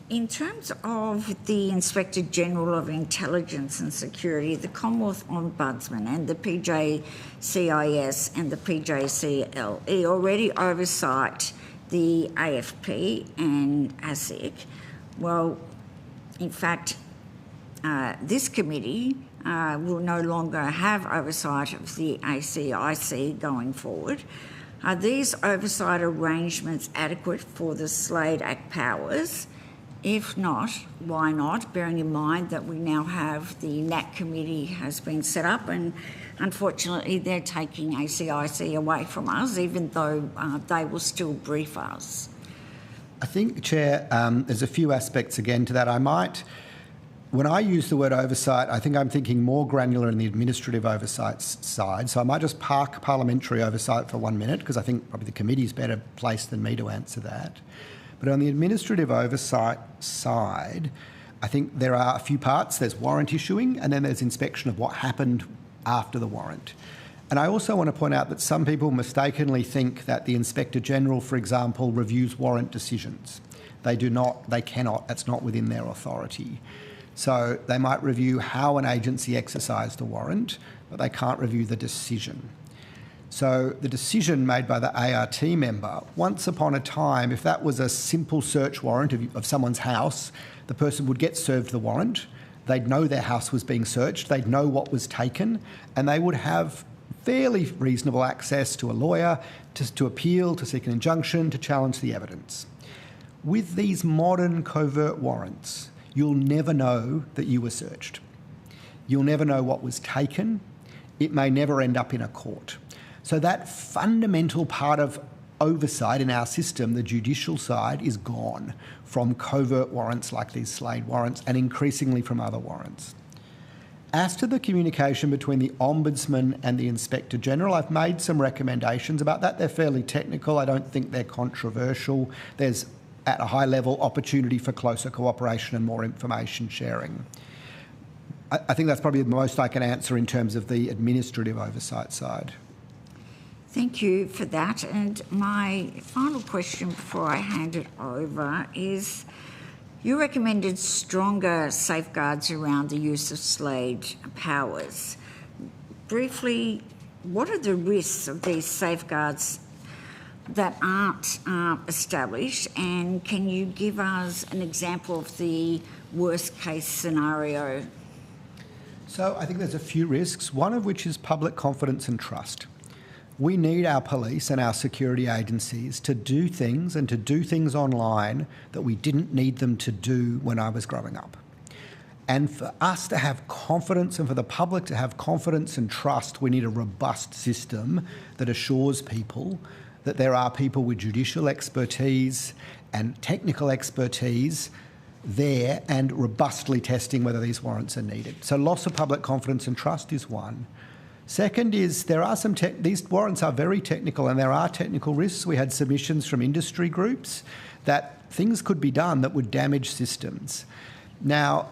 Speaker 1: In terms of the Inspector General of Intelligence and Security, the Commonwealth Ombudsman and the PJCIS and the PJCLE already oversight the AFP and ASIC. Well, in fact, this committee will no longer have oversight of the ACIC going forward. Are these oversight arrangements adequate for the Slade Act powers? If not, why not? Bearing in mind that we now have the NAC committee has been set up, and unfortunately they're taking ACIC away from us, even though they will still brief us.
Speaker 15: I think, Chair, there's a few aspects again to that. When I use the word oversight, I think I'm thinking more granular in the administrative oversight side. So I might just park parliamentary oversight for 1 minute, because I think probably the committee's better placed than me to answer that. But on the administrative oversight side, I think there are a few parts. There's warrant issuing, and then there's inspection of what happened after the warrant. And I also want to point out that some people mistakenly think that the Inspector General, for example, reviews warrant decisions. They do not, they cannot, that's not within their authority. So they might review how an agency exercised a warrant, but they can't review the decision. So the decision made by the ART member, once upon a time, if that was a simple search warrant of someone's house, the person would get served the warrant, they'd know their house was being searched, they'd know what was taken, and they would have fairly reasonable access to a lawyer, to appeal, to seek an injunction, to challenge the evidence. With these modern covert warrants, you'll never know that you were searched. You'll never know what was taken. It may never end up in a court. So that fundamental part of oversight in our system, the judicial side, is gone from covert warrants like these Slade warrants and increasingly from other warrants. As to the communication between the Ombudsman and the Inspector General, I've made some recommendations about that. They're fairly technical. I don't think they're controversial. There's, at a high level, opportunity for closer cooperation and more information sharing. I think that's probably the most I can answer in terms of the administrative oversight side.
Speaker 1: Thank you for that. And my final question before I hand it over is, you recommended stronger safeguards around the use of Slade powers. Briefly, what are the risks of these safeguards that aren't established, and can you give us an example of the worst case scenario?
Speaker 15: So I think there's a few risks, one of which is public confidence and trust. We need our police and our security agencies to do things and to do things online that we didn't need them to do when I was growing up. And for us to have confidence and for the public to have confidence and trust, we need a robust system that assures people that there are people with judicial expertise and technical expertise there and robustly testing whether these warrants are needed. So loss of public confidence and trust is one. Second is there are these warrants are very technical and there are technical risks. We had submissions from industry groups that things could be done that would damage systems. Now,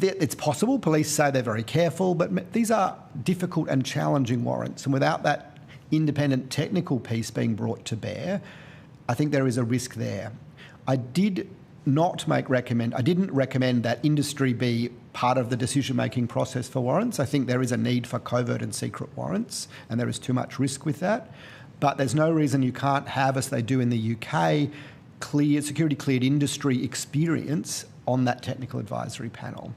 Speaker 15: it's possible, police say they're very careful, but these are difficult and challenging warrants, and without that independent technical piece being brought to bear, I think there is a risk there. I didn't recommend that industry be part of the decision-making process for warrants. I think there is a need for covert and secret warrants, and there is too much risk with that. But there's no reason you can't have, as they do in the UK, security-cleared industry experience on that technical advisory panel.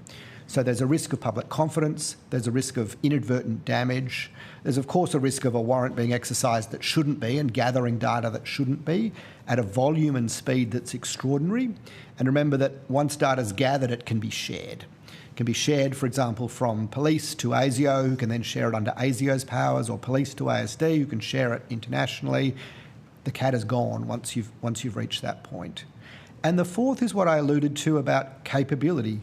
Speaker 15: So there's a risk of public confidence, there's a risk of inadvertent damage, there's of course a risk of a warrant being exercised that shouldn't be and gathering data that shouldn't be at a volume and speed that's extraordinary. And remember that once data's gathered, it can be shared. It can be shared, for example, from police to ASIO, who can then share it under ASIO's powers, or police to ASD, who can share it internationally. the cat is gone once you've reached that point. And the fourth is what I alluded to about capability.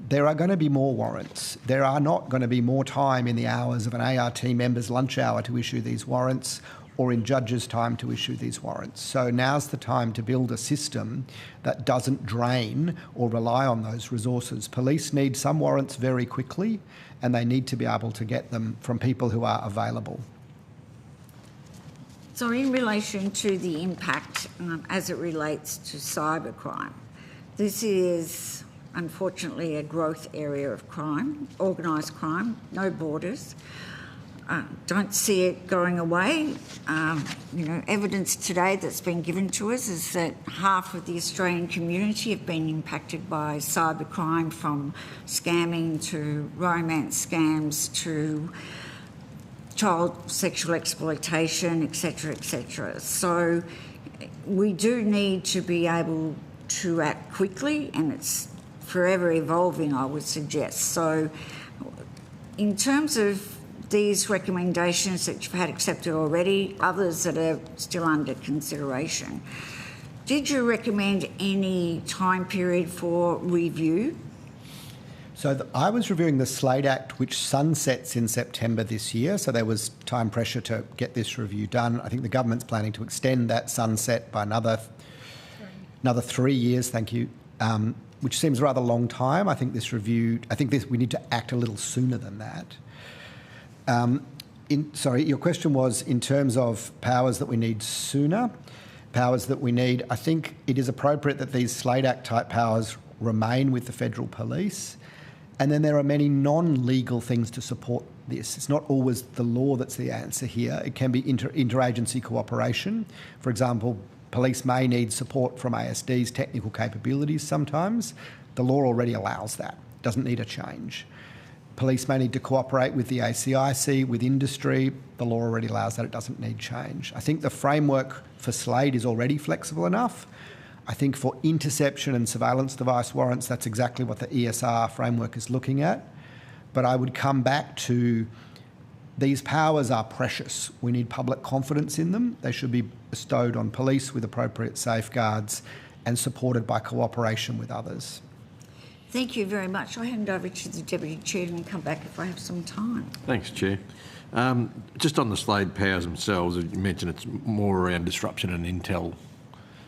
Speaker 15: There are going to be more warrants. There are not going to be more time in the hours of an ART member's lunch hour to issue these warrants, or in judges' time to issue these warrants. So now's the time to build a system that doesn't drain or rely on those resources. Police need some warrants very quickly, and they need to be able to get them from people who are available.
Speaker 1: So in relation to the impact as it relates to cybercrime, this is unfortunately a growth area of crime, organised crime, no borders. Don't see it going away. Evidence today that's been given to us is that half of the Australian community have been impacted by cybercrime, from scamming to romance scams to child sexual exploitation, etc., etc. So we do need to be able to act quickly, and it's forever evolving, I would suggest. So in terms of these recommendations that you've had accepted already, others that are still under consideration, did you recommend any time period for review?
Speaker 15: So I was reviewing the Slate Act, which sunsets in September this year, so there was time pressure to get this review done. I think the government's planning to extend that sunset by another 3 years, thank you, which seems a rather long time. I think we need to act a little sooner than that. Your question was in terms of powers that we need sooner, powers that we need. I think it is appropriate that these Slate Act type powers remain with the federal police. And then there are many non-legal things to support this. It's not always the law that's the answer here. It can be interagency cooperation. For example, police may need support from ASD's technical capabilities sometimes. The law already allows that. It doesn't need a change. Police may need to cooperate with the ACIC, with industry. The law already allows that. It doesn't need change. I think the framework for Slade is already flexible enough. I think for interception and surveillance device warrants, that's exactly what the ESR framework is looking at. But I would come back to these powers are precious. We need public confidence in them. They should be bestowed on police with appropriate safeguards and supported by cooperation with others.
Speaker 1: Thank you very much. I'll hand over to the Deputy Chair and come back if I have some time.
Speaker 4: Thanks, Chair. Just on the Slade powers themselves, you mentioned it's more around disruption and intel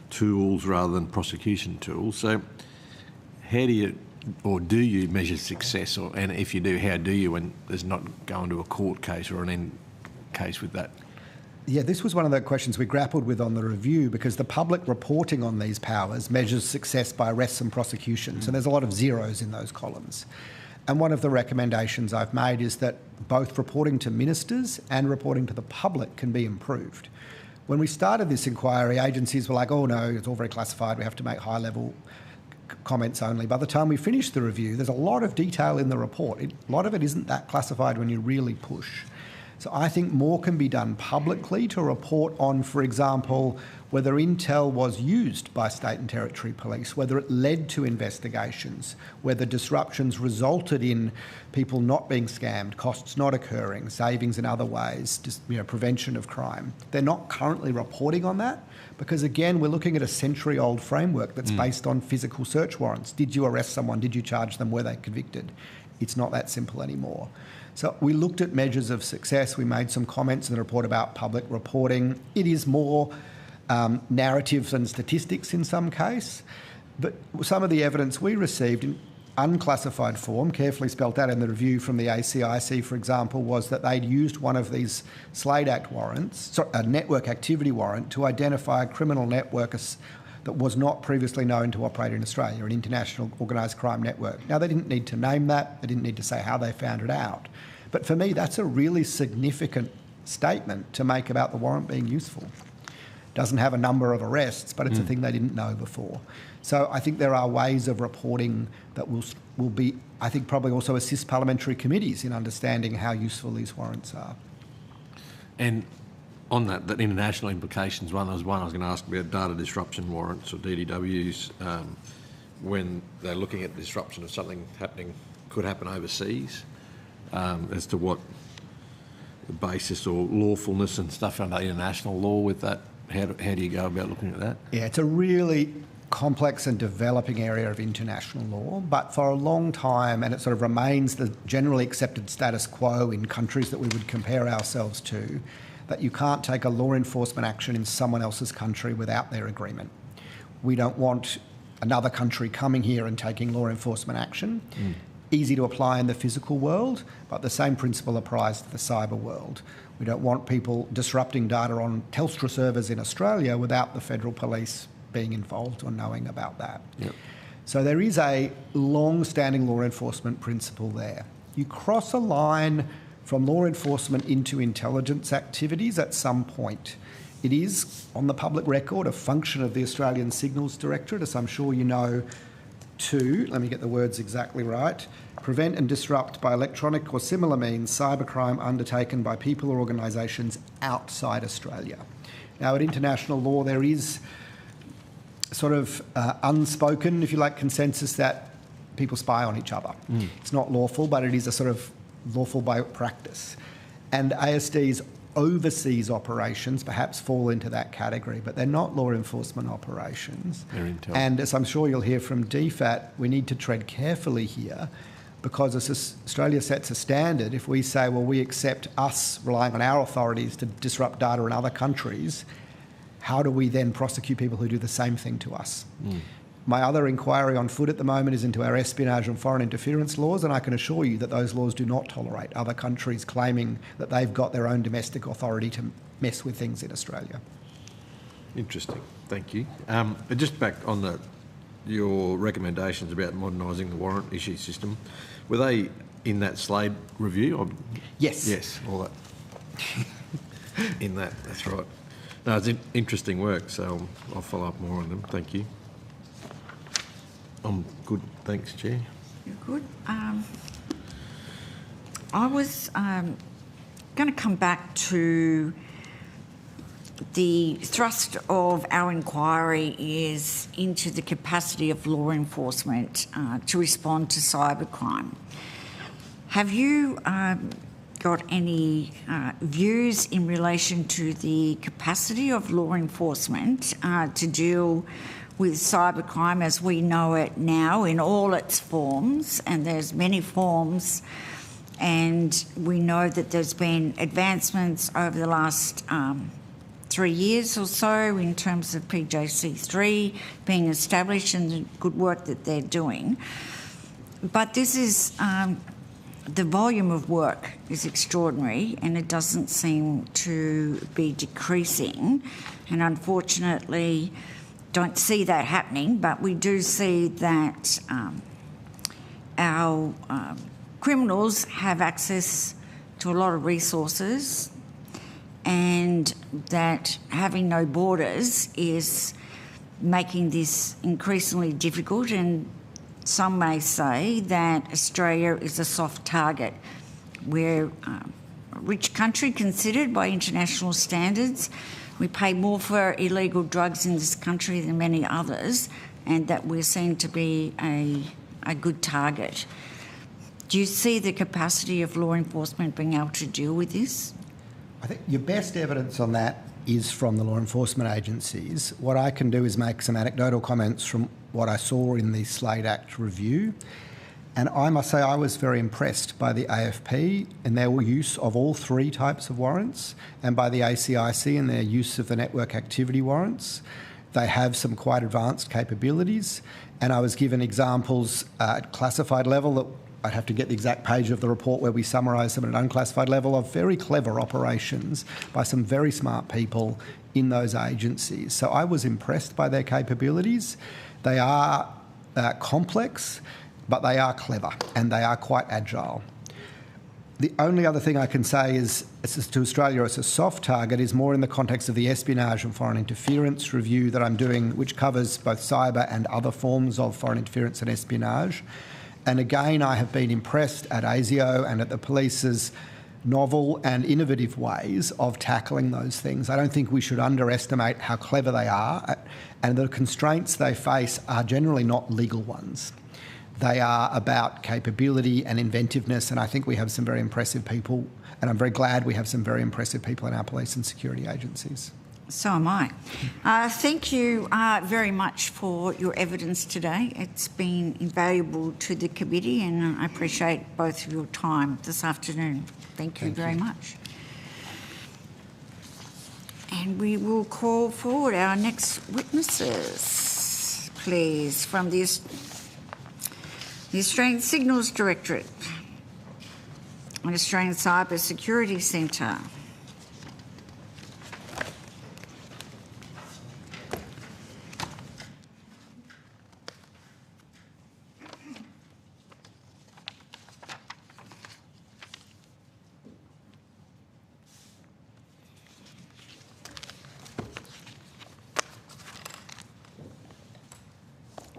Speaker 4: tools rather than prosecution tools. So how do you measure success, and if you do, how do you, when there's not going to a court case or an end case with that?
Speaker 15: Yeah, this was one of the questions we grappled with on the review, because the public reporting on these powers measures success by arrests and prosecutions, and there's a lot of zeros in those columns. And one of the recommendations I've made is that both reporting to ministers and reporting to the public can be improved. When we started this inquiry, agencies were like, oh no, it's all very classified, we have to make high-level comments only. By the time we finished the review, there's a lot of detail in the report. A lot of it isn't that classified when you really push. So I think more can be done publicly to report on, for example, whether intel was used by state and territory police, whether it led to investigations, whether disruptions resulted in people not being scammed, costs not occurring, savings in other ways, just prevention of crime. They're not currently reporting on that because, again, we're looking at a century-old framework that's based on physical search warrants. Did you arrest someone? Did you charge them? Were they convicted? It's not that simple anymore. So we looked at measures of success. We made some comments in the report about public reporting. It is more narratives and statistics in some case, but some of the evidence we received in unclassified form, carefully spelt out in the review from the ACIC, for example, was that they'd used one of these Slade Act warrants, a network activity warrant, to identify a criminal network that was not previously known to operate in Australia, an international organised crime network. Now, they didn't need to name that. They didn't need to say how they found it out. But for me, that's a really significant statement to make about the warrant being useful. Doesn't have a number of arrests, but it's a thing they didn't know before. So I think there are ways of reporting that will be, I think, probably also assist parliamentary committees in understanding how useful these warrants are.
Speaker 4: And on that international implications one, I was going to ask about data disruption warrants or DDWs when they're looking at disruption of something could happen overseas, as to what the basis or lawfulness and stuff under international law with that how do you go about looking at that?
Speaker 15: Yeah, it's a really complex and developing area of international law, but for a long time, and it sort of remains the generally accepted status quo in countries that we would compare ourselves to, that you can't take a law enforcement action in someone else's country without their agreement. We don't want another country coming here and taking law enforcement action. Easy to apply in the physical world, but the same principle applies to the cyber world. We don't want people disrupting data on Telstra servers in Australia without the federal police being involved or knowing about that.
Speaker 4: Yep.
Speaker 15: So there is a long-standing law enforcement principle there. You cross a line from law enforcement into intelligence activities at some point. It is, on the public record, a function of the Australian Signals Directorate, as I'm sure you know, to, let me get the words exactly right, prevent and disrupt by electronic or similar means cybercrime undertaken by people or organisations outside Australia. Now, at international law, there is sort of unspoken, if you like, consensus that people spy on each other. It's not lawful, but it is a sort of lawful by practice. And ASD's overseas operations perhaps fall into that category, but they're not law enforcement operations.
Speaker 4: They're intel.
Speaker 15: And as I'm sure you'll hear from DFAT, we need to tread carefully here, because as Australia sets a standard, if we say, well, we accept us relying on our authorities to disrupt data in other countries, how do we then prosecute people who do the same thing to us? My other inquiry on foot at the moment is into our espionage and foreign interference laws, and I can assure you that those laws do not tolerate other countries claiming that they've got their own domestic authority to mess with things in Australia.
Speaker 4: Interesting, thank you. Just back on your recommendations about modernising the warrant issue system, were they in that Slade review?
Speaker 15: Yes.
Speaker 4: Yes, all that. In that, that's right. No, it's interesting work, so I'll follow up more on them. Thank you. I'm good, thanks, Chair.
Speaker 1: You're good. I was going to come back to the thrust of our inquiry is into the capacity of law enforcement to respond to cybercrime. Have you got any views in relation to the capacity of law enforcement to deal with cybercrime as we know it now in all its forms, and there's many forms, and we know that there's been advancements over the last 3 years or so in terms of PJC3 being established and the good work that they're doing. But this is, the volume of work is extraordinary and it doesn't seem to be decreasing, and unfortunately don't see that happening, but we do see that our criminals have access to a lot of resources, and that having no borders is making this increasingly difficult, and some may say that Australia is a soft target. We're a rich country considered by international standards. We pay more for illegal drugs in this country than many others, and that we're seen to be a good target. Do you see the capacity of law enforcement being able to deal with this?
Speaker 15: I think your best evidence on that is from the law enforcement agencies. What I can do is make some anecdotal comments from what I saw in the Slade Act review. And I must say I was very impressed by the AFP and their use of all three types of warrants, and by the ACIC and their use of the network activity warrants. They have some quite advanced capabilities, and I was given examples at classified level that I'd have to get the exact page of the report where we summarise them at an unclassified level of very clever operations by some very smart people in those agencies. So I was impressed by their capabilities. They are complex, but they are clever and they are quite agile. The only other thing I can say is to Australia as a soft target is more in the context of the espionage and foreign interference review that I'm doing, which covers both cyber and other forms of foreign interference and espionage. And again, I have been impressed at ASIO and at the police's novel and innovative ways of tackling those things. I don't think we should underestimate how clever they are, and the constraints they face are generally not legal ones. They are about capability and inventiveness, and I think we have some very impressive people, and I'm very glad we have some very impressive people in our police and security agencies.
Speaker 1: So am I. Thank you very much for your evidence today. It's been invaluable to the committee, and I appreciate both of your time this afternoon. Thank you very much. And we will call forward our next witnesses, please, from the Australian Signals Directorate and Australian Cyber Security Centre.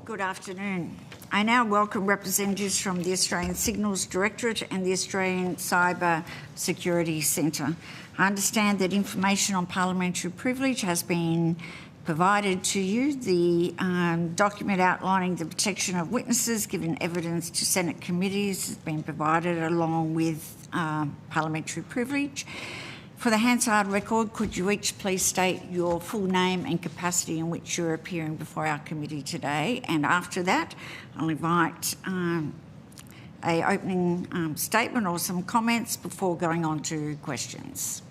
Speaker 1: Good afternoon. I now welcome representatives from the Australian Signals Directorate and the Australian Cyber Security Centre. I understand that information on parliamentary privilege has been provided to you. The document outlining the protection of witnesses given evidence to Senate committees has been provided along with parliamentary privilege. For the Hansard record, could you each please state your full name and capacity in which you're appearing before our committee today? And after that, I'll invite a opening statement or some comments before going on to questions.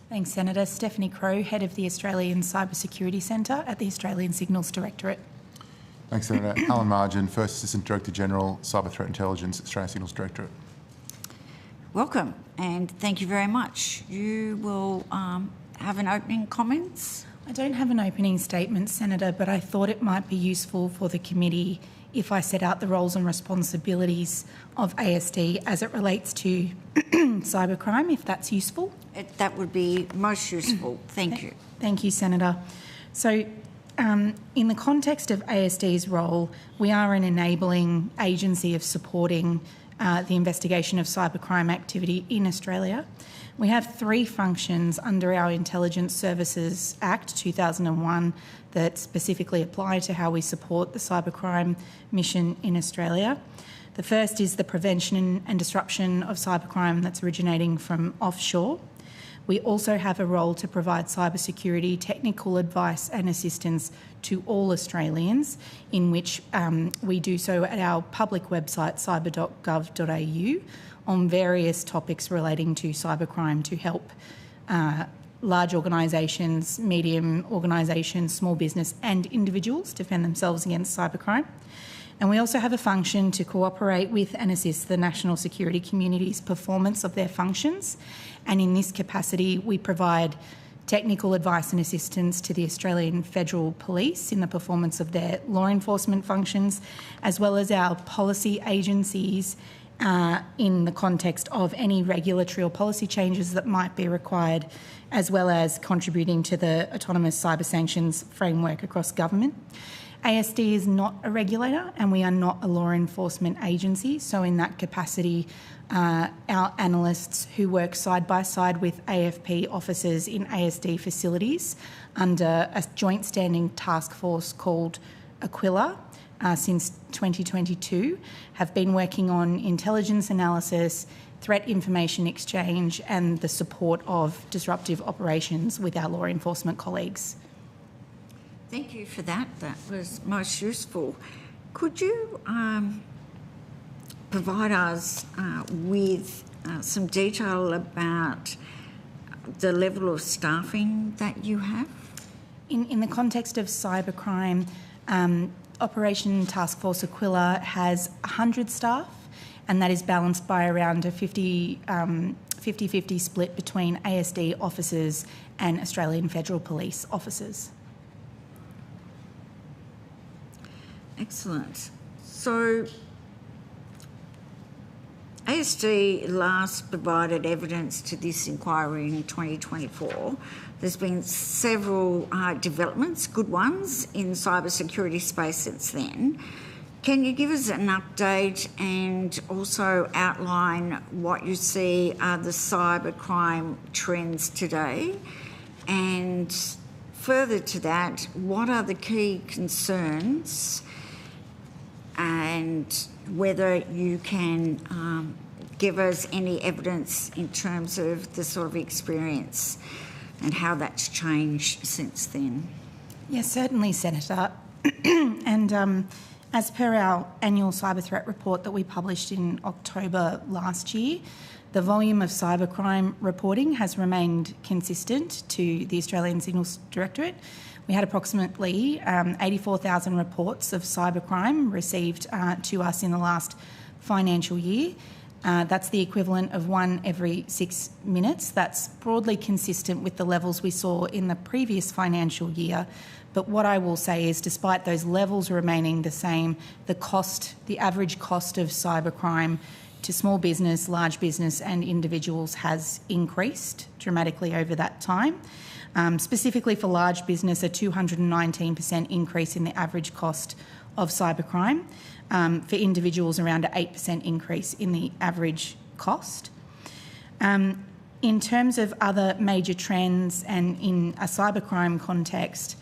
Speaker 17: Thanks, Senator. Stephanie Crowe, Head of the Australian Cyber Security Centre at the Australian Signals Directorate.
Speaker 18: Thanks, Senator. Alan Margin, First Assistant Director General, Cyber Threat Intelligence, Australian Signals Directorate.
Speaker 1: Welcome, and thank you very much. You will have an opening comments?
Speaker 17: I don't have an opening statement, Senator, but I thought it might be useful for the committee if I set out the roles and responsibilities of ASD as it relates to cybercrime, if that's useful.
Speaker 1: That would be most useful. Thank you.
Speaker 17: Thank you, Senator. So, in the context of ASD's role, we are an enabling agency of supporting the investigation of cybercrime activity in Australia. We have three functions under our Intelligence Services Act 2001 that specifically apply to how we support the cybercrime mission in Australia. The first is the prevention and disruption of cybercrime that's originating from offshore. We also have a role to provide cybersecurity technical advice and assistance to all Australians, in which we do so at our public website, cyber.gov.au, on various topics relating to cybercrime to help large organisations, medium organisations, small business and individuals defend themselves against cybercrime. And we also have a function to cooperate with and assist the national security community's performance of their functions. And in this capacity, we provide technical advice and assistance to the Australian Federal Police in the performance of their law enforcement functions, as well as our policy agencies in the context of any regulatory or policy changes that might be required, as well as contributing to the autonomous cyber sanctions framework across government. ASD is not a regulator and we are not a law enforcement agency, so in that capacity our analysts who work side by side with AFP officers in ASD facilities under a joint standing task force called Aquila since 2022 have been working on intelligence analysis, threat information exchange and the support of disruptive operations with our law enforcement colleagues.
Speaker 1: Thank you for that. That was most useful. Could you provide us with some detail about the level of staffing that you have?
Speaker 17: In the context of cybercrime, Operation Task Force Aquila has 100 staff, and that is balanced by around a 50-50 split between ASD officers and Australian Federal Police officers.
Speaker 1: Excellent. So ASD last provided evidence to this inquiry in 2024. There's been several developments, good ones, in cybersecurity space since then. Can you give us an update and also outline what you see are the cybercrime trends today? And further to that, what are the key concerns and whether you can give us any evidence in terms of the sort of experience and how that's changed since then.
Speaker 17: Yes, certainly, Senator. And as per our annual cyber threat report that we published in October last year, the volume of cybercrime reporting has remained consistent to the Australian Signals Directorate. We had approximately 84,000 reports of cybercrime received to us in the last financial year. That's the equivalent of one every 6 minutes. That's broadly consistent with the levels we saw in the previous financial year. But what I will say is, despite those levels remaining the same, the average cost of cybercrime to small business, large business and individuals has increased dramatically over that time. Specifically for large business, a 219% increase in the average cost of cybercrime. For individuals, around an 8% increase in the average cost. In terms of other major trends and in a cybercrime context,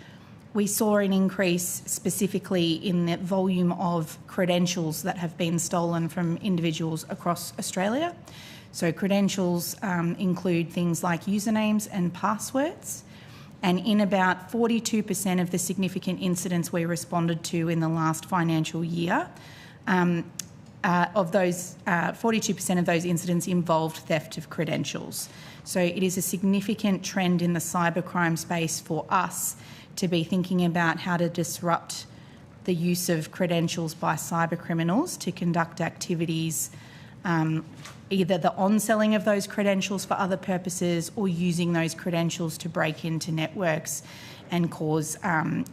Speaker 17: we saw an increase specifically in the volume of credentials that have been stolen from individuals across Australia. So credentials include things like usernames and passwords. And in about 42% of the significant incidents we responded to in the last financial year, of those, 42% of those incidents involved theft of credentials. So it is a significant trend in the cybercrime space for us to be thinking about how to disrupt the use of credentials by cyber criminals to conduct activities, either the on-selling of those credentials for other purposes or using those credentials to break into networks and cause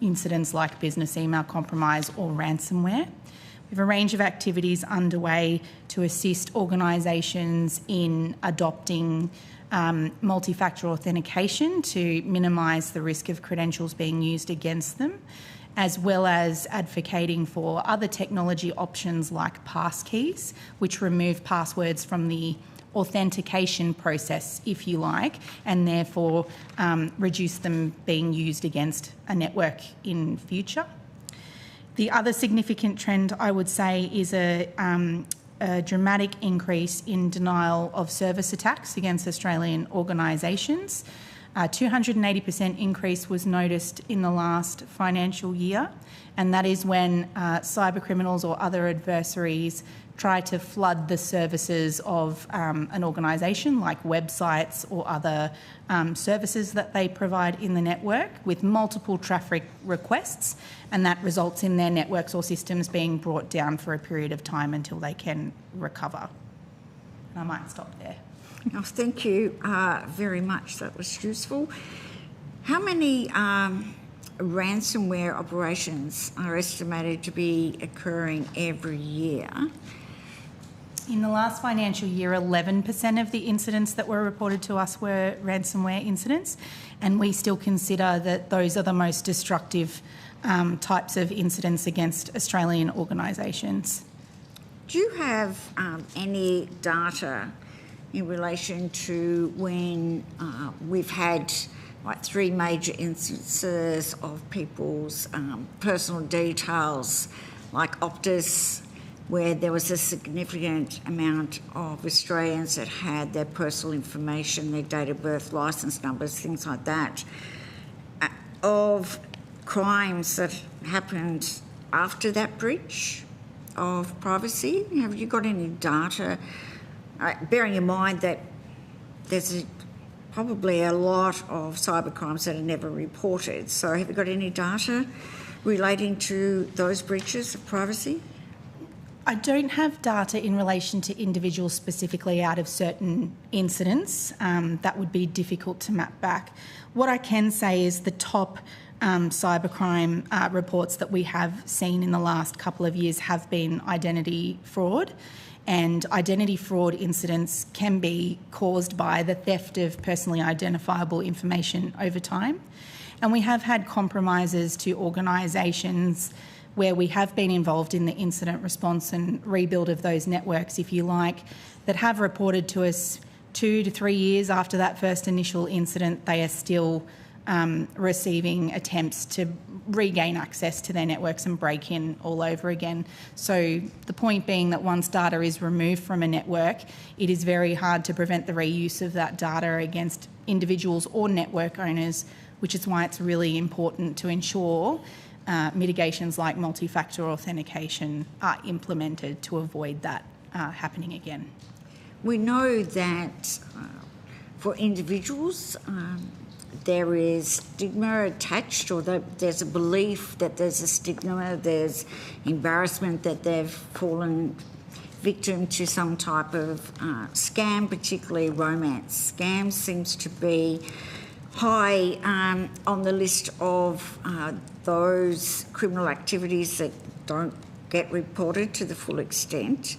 Speaker 17: incidents like business email compromise or ransomware. We have a range of activities underway to assist organisations in adopting multi-factor authentication to minimise the risk of credentials being used against them, as well as advocating for other technology options like passkeys, which remove passwords from the authentication process, if you like, and therefore reduce them being used against a network in future. The other significant trend, I would say, is a dramatic increase in denial of service attacks against Australian organisations. A 280% increase was noticed in the last financial year, and that is when cyber criminals or other adversaries try to flood the services of an organisation, like websites or other services that they provide in the network, with multiple traffic requests, and that results in their networks or systems being brought down for a period of time until they can recover. And I might stop there.
Speaker 1: Oh, thank you very much. That was useful. How many ransomware operations are estimated to be occurring every year?
Speaker 17: In the last financial year, 11% of the incidents that were reported to us were ransomware incidents, and we still consider that those are the most destructive types of incidents against Australian organisations.
Speaker 1: Do you have any data in relation to when we've had like 3 major instances of people's personal details, like Optus, where there was a significant amount of Australians that had their personal information, their date of birth, licence numbers, things like that, of crimes that happened after that breach of privacy? Have you got any data? Bearing in mind that there's probably a lot of cyber crimes that are never reported. So have you got any data relating to those breaches of privacy?
Speaker 17: I don't have data in relation to individuals specifically out of certain incidents. That would be difficult to map back. What I can say is the top cybercrime reports that we have seen in the last couple of years have been identity fraud. And identity fraud incidents can be caused by the theft of personally identifiable information over time. And we have had compromises to organisations where we have been involved in the incident response and rebuild of those networks, if you like, that have reported to us 2 to 3 years after that first initial incident they are still receiving attempts to regain access to their networks and break in all over again. So the point being that once data is removed from a network, it is very hard to prevent the reuse of that data against individuals or network owners, which is why it's really important to ensure mitigations like multi-factor authentication are implemented to avoid that happening again.
Speaker 1: We know that for individuals, there is stigma attached, or there's a belief that there's a stigma, there's embarrassment that they've fallen victim to some type of scam, particularly romance. Scams seems to be high on the list of those criminal activities that don't get reported to the full extent.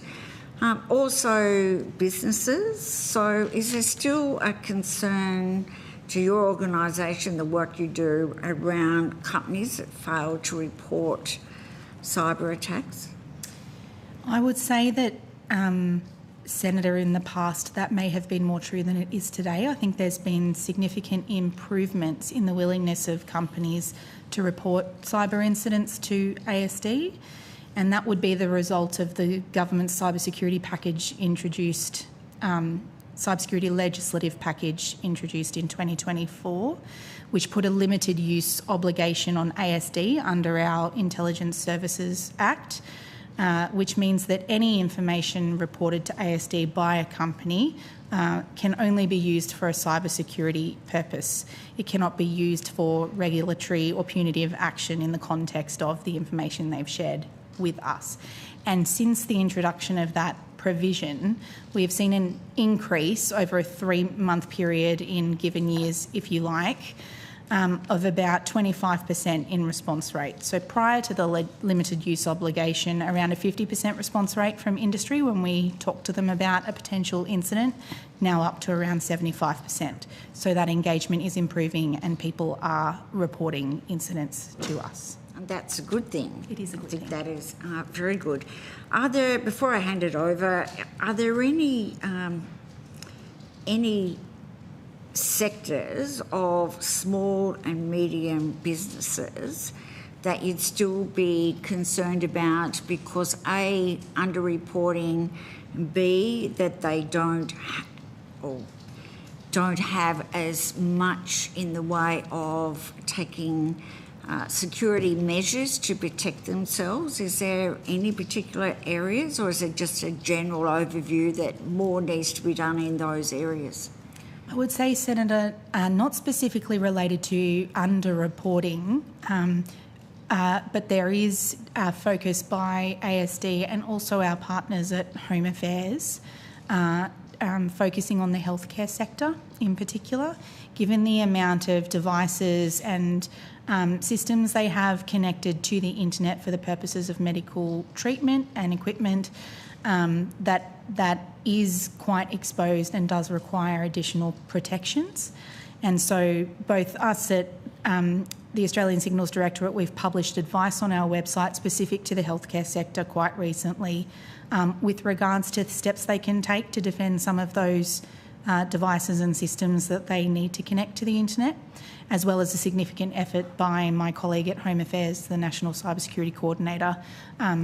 Speaker 1: Also businesses. So is there still a concern to your organisation, the work you do around companies that fail to report cyber attacks?
Speaker 17: I would say that, Senator, in the past that may have been more true than it is today. I think there's been significant improvements in the willingness of companies to report cyber incidents to ASD, and that would be the result of the government's cybersecurity package introduced, cybersecurity legislative package introduced in 2024, which put a limited use obligation on ASD under our Intelligence Services Act, which means that any information reported to ASD by a company can only be used for a cybersecurity purpose. It cannot be used for regulatory or punitive action in the context of the information they've shared with us. And since the introduction of that provision, we have seen an increase over a 3-month period in given years, if you like, of about 25% in response rate. So prior to the limited use obligation, around a 50% response rate from industry when we talk to them about a potential incident, now up to around 75%. So that engagement is improving and people are reporting incidents to us.
Speaker 1: And that's a good thing.
Speaker 17: It is a good thing.
Speaker 1: That is very good. Are there, before I hand it over, are there any sectors of small and medium businesses that you'd still be concerned about because A, underreporting, B, that they don't have as much in the way of taking security measures to protect themselves? Is there any particular areas, or is it just a general overview that more needs to be done in those areas?
Speaker 17: I would say, Senator, not specifically related to underreporting, but there is a focus by ASD and also our partners at Home Affairs focusing on the healthcare sector in particular, given the amount of devices and systems they have connected to the internet for the purposes of medical treatment and equipment, that is quite exposed and does require additional protections. And so both us at the Australian Signals Directorate, we've published advice on our website specific to the healthcare sector quite recently with regards to the steps they can take to defend some of those devices and systems that they need to connect to the internet, as well as a significant effort by my colleague at Home Affairs, the National Cybersecurity Coordinator,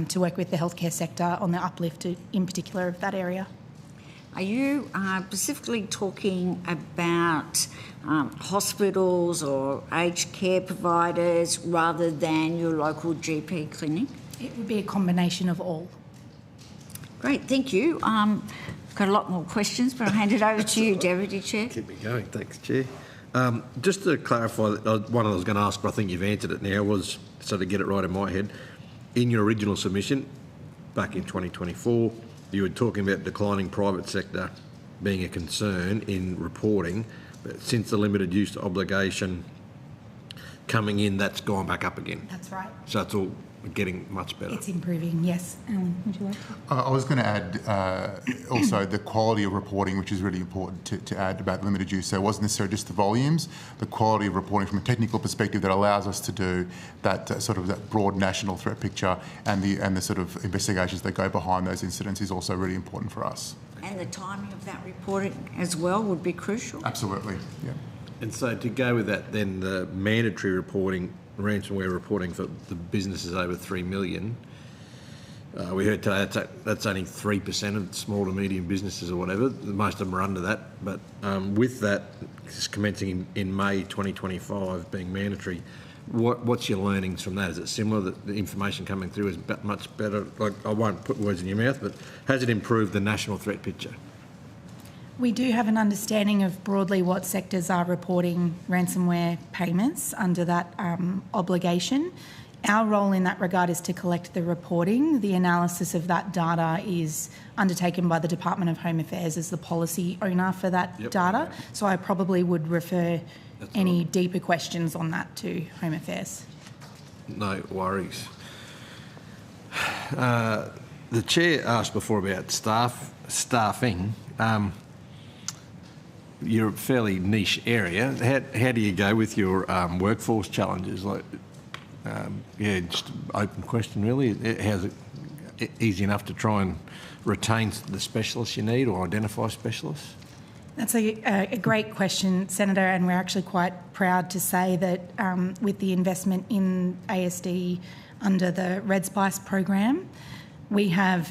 Speaker 17: to work with the healthcare sector on the uplift in particular of that area.
Speaker 1: Are you specifically talking about hospitals or aged care providers rather than your local GP clinic?
Speaker 17: It would be a combination of all.
Speaker 1: Great, thank you. Got a lot more questions, but I'll hand it over to you, Deputy Chair.
Speaker 4: Keep me going, thanks, Chair. Just to clarify, one I was going to ask, but I think you've answered it now, was, so to get it right in my head, in your original submission back in 2024, you were talking about declining private sector being a concern in reporting, but since the limited use obligation coming in, that's gone back up again.
Speaker 17: That's right.
Speaker 4: So it's all getting much better.
Speaker 17: It's improving, yes. Alan, would you like to?
Speaker 18: I was going to add also the quality of reporting, which is really important to add about limited use. So it wasn't necessarily just the volumes, the quality of reporting from a technical perspective that allows us to do that sort of that broad national threat picture, and the sort of investigations that go behind those incidents is also really important for us.
Speaker 1: And the timing of that reporting as well would be crucial?
Speaker 18: Absolutely, yeah.
Speaker 4: And so to go with that, then the mandatory reporting, ransomware reporting for the businesses over 3 million, we heard today that's only 3% of small to medium businesses or whatever. Most of them are under that. But with that, commencing in May 2025 being mandatory, what's your learnings from that? Is it similar that the information coming through is much better? Like, I won't put words in your mouth, but has it improved the national threat picture?
Speaker 17: We do have an understanding of broadly what sectors are reporting ransomware payments under that obligation. Our role in that regard is to collect the reporting. The analysis of that data is undertaken by the Department of Home Affairs as the policy owner for that data. Okay. So I probably would refer any deeper questions on that to Home Affairs.
Speaker 4: No worries. The Chair asked before about staffing. You're a fairly niche area. How do you go with your workforce challenges? Just an open question really. How's it easy enough to try and retain the specialists you need or identify specialists?
Speaker 17: That's a great question, Senator, and we're actually quite proud to say that with the investment in ASD under the Red Spice program, we are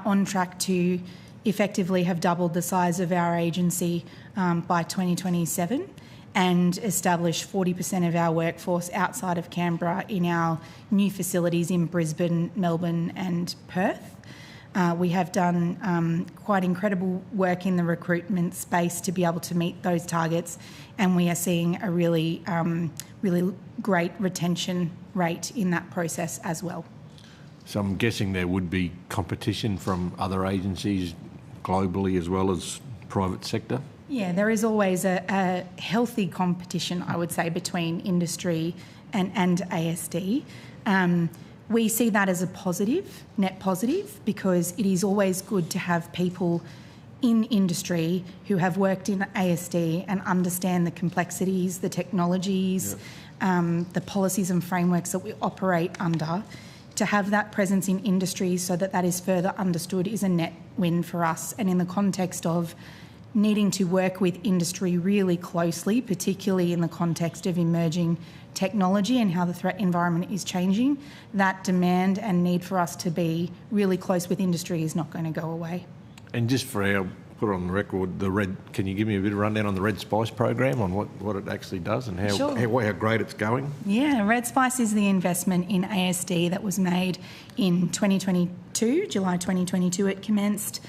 Speaker 17: on track to effectively have doubled the size of our agency by 2027 and establish 40% of our workforce outside of Canberra in our new facilities in Brisbane, Melbourne and Perth. We have done quite incredible work in the recruitment space to be able to meet those targets, and we are seeing a really great retention rate in that process as well.
Speaker 4: So I'm guessing there would be competition from other agencies globally as well as private sector?
Speaker 17: Yeah, there is always a healthy competition, I would say, between industry and ASD. We see that as a positive, net positive, because it is always good to have people in industry who have worked in ASD and understand the complexities, the technologies, the policies and frameworks that we operate under. To have that presence in industry so that is further understood is a net win for us. And in the context of needing to work with industry really closely, particularly in the context of emerging technology and how the threat environment is changing, that demand and need for us to be really close with industry is not going to go away.
Speaker 4: And just for our, put on the record, can you give me a bit of rundown on the Red Spice program, on what it actually does and how great it's going? Yeah,
Speaker 17: Red Spice is the investment in ASD that was made in 2022, July 2022 it commenced.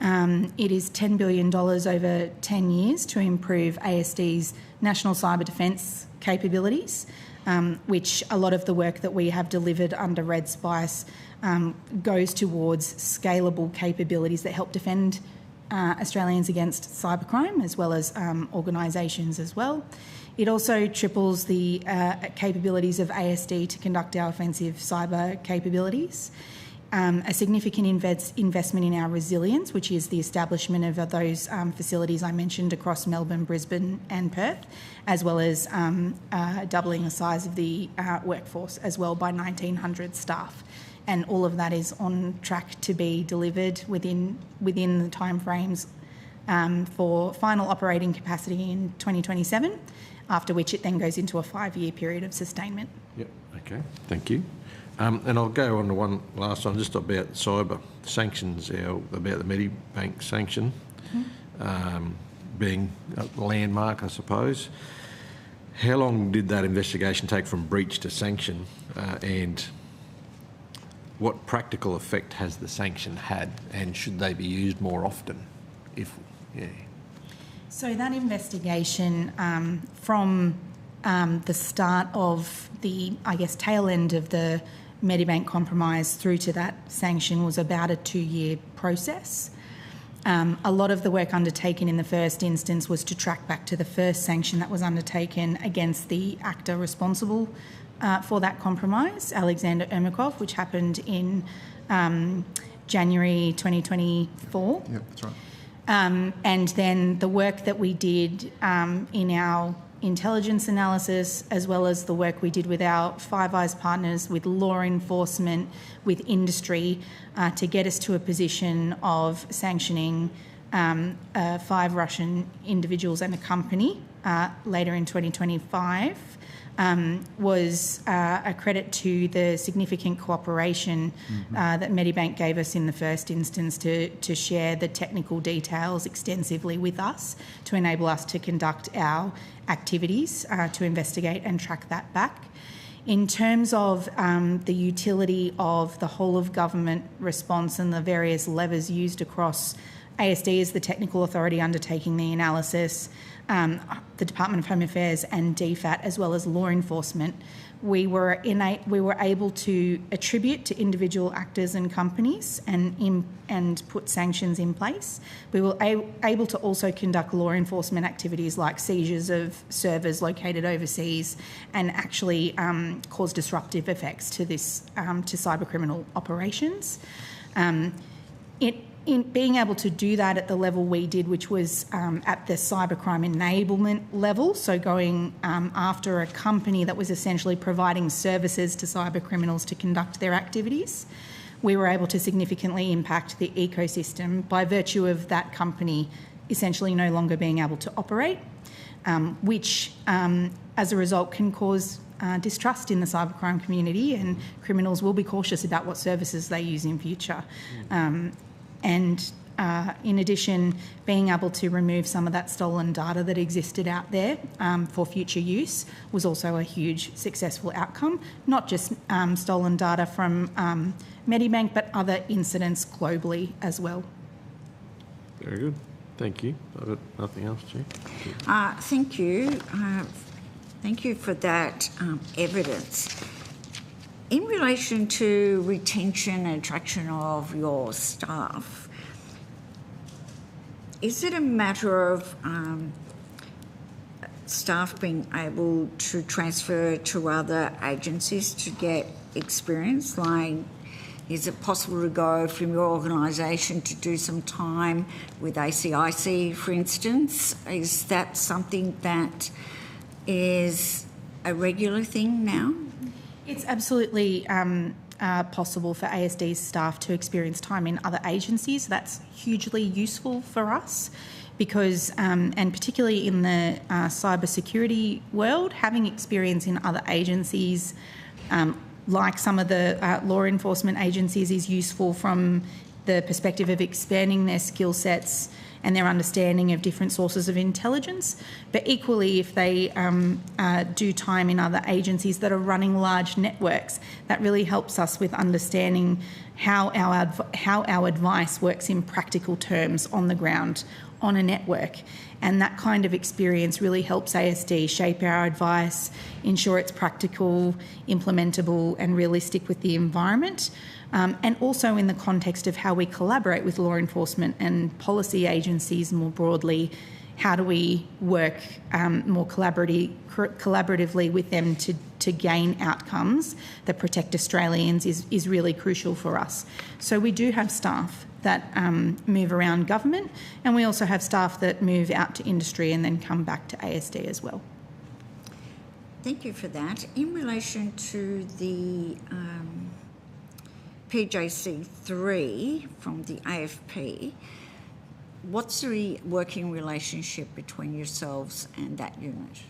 Speaker 17: It is $10 billion over 10 years to improve ASD's national cyber defence capabilities, which a lot of the work that we have delivered under Red Spice goes towards scalable capabilities that help defend Australians against cybercrime, as well as organisations as well. It also triples the capabilities of ASD to conduct our offensive cyber capabilities. A significant investment in our resilience, which is the establishment of those facilities I mentioned across Melbourne, Brisbane and Perth, as well as doubling the size of the workforce as well by 1,900 staff. And all of that is on track to be delivered within the timeframes for final operating capacity in 2027, after which it then goes into a 5-year period of sustainment.
Speaker 4: Yep, okay, thank you. And I'll go on to one last one, just about cyber sanctions, about the Medibank sanction being a landmark, I suppose. How long did that investigation take from breach to sanction, and what practical effect has the sanction had, and should they be used more often?
Speaker 17: So that investigation from the start of the, tail end of the Medibank compromise through to that sanction was about a 2-year process. A lot of the work undertaken in the first instance was to track back to the first sanction that was undertaken against the actor responsible for that compromise, Alexander Ermakov, which happened in January 2024.
Speaker 18: Yep, that's right.
Speaker 17: And then the work that we did in our intelligence analysis, as well as the work we did with our Five Eyes partners, with law enforcement, with industry, to get us to a position of sanctioning 5 Russian individuals and a company later in 2025 was a credit to the significant cooperation that Medibank gave us in the first instance to share the technical details extensively with us to enable us to conduct our activities to investigate and track that back. In terms of the utility of the whole of government response and the various levers used across ASD as the technical authority undertaking the analysis, the Department of Home Affairs and DFAT, as well as law enforcement, we were able to attribute to individual actors and companies and put sanctions in place. We were able to also conduct law enforcement activities like seizures of servers located overseas and actually cause disruptive effects to this to cybercriminal operations. In being able to do that at the level we did, which was at the cybercrime enablement level, so going after a company that was essentially providing services to cybercriminals to conduct their activities, we were able to significantly impact the ecosystem by virtue of that company essentially no longer being able to operate, which as a result can cause distrust in the cybercrime community, and criminals will be cautious about what services they use in future. And in addition, being able to remove some of that stolen data that existed out there for future use was also a huge successful outcome, not just stolen data from Medibank, but other incidents globally as well.
Speaker 4: Very good. Thank you. I've got nothing else, Chair.
Speaker 1: Thank you. Thank you for that evidence. In relation to retention and attraction of your staff, is it a matter of staff being able to transfer to other agencies to get experience? Like, is it possible to go from your organisation to do some time with ACIC, for instance? Is that something that is a regular thing now?
Speaker 17: It's absolutely possible for ASD's staff to experience time in other agencies. That's hugely useful for us because, and particularly in the cybersecurity world, having experience in other agencies, like some of the law enforcement agencies, is useful from the perspective of expanding their skill sets and their understanding of different sources of intelligence. But equally, if they do time in other agencies that are running large networks, that really helps us with understanding how our advice works in practical terms on the ground on a network. And that kind of experience really helps ASD shape our advice, ensure it's practical, implementable and realistic with the environment. And also in the context of how we collaborate with law enforcement and policy agencies more broadly, how do we work more collaboratively with them to gain outcomes that protect Australians is really crucial for us. So we do have staff that move around government, and we also have staff that move out to industry and then come back to ASD as well.
Speaker 1: Thank you for that. In relation to the PJC3 from the AFP, what's the working relationship between yourselves and that unit?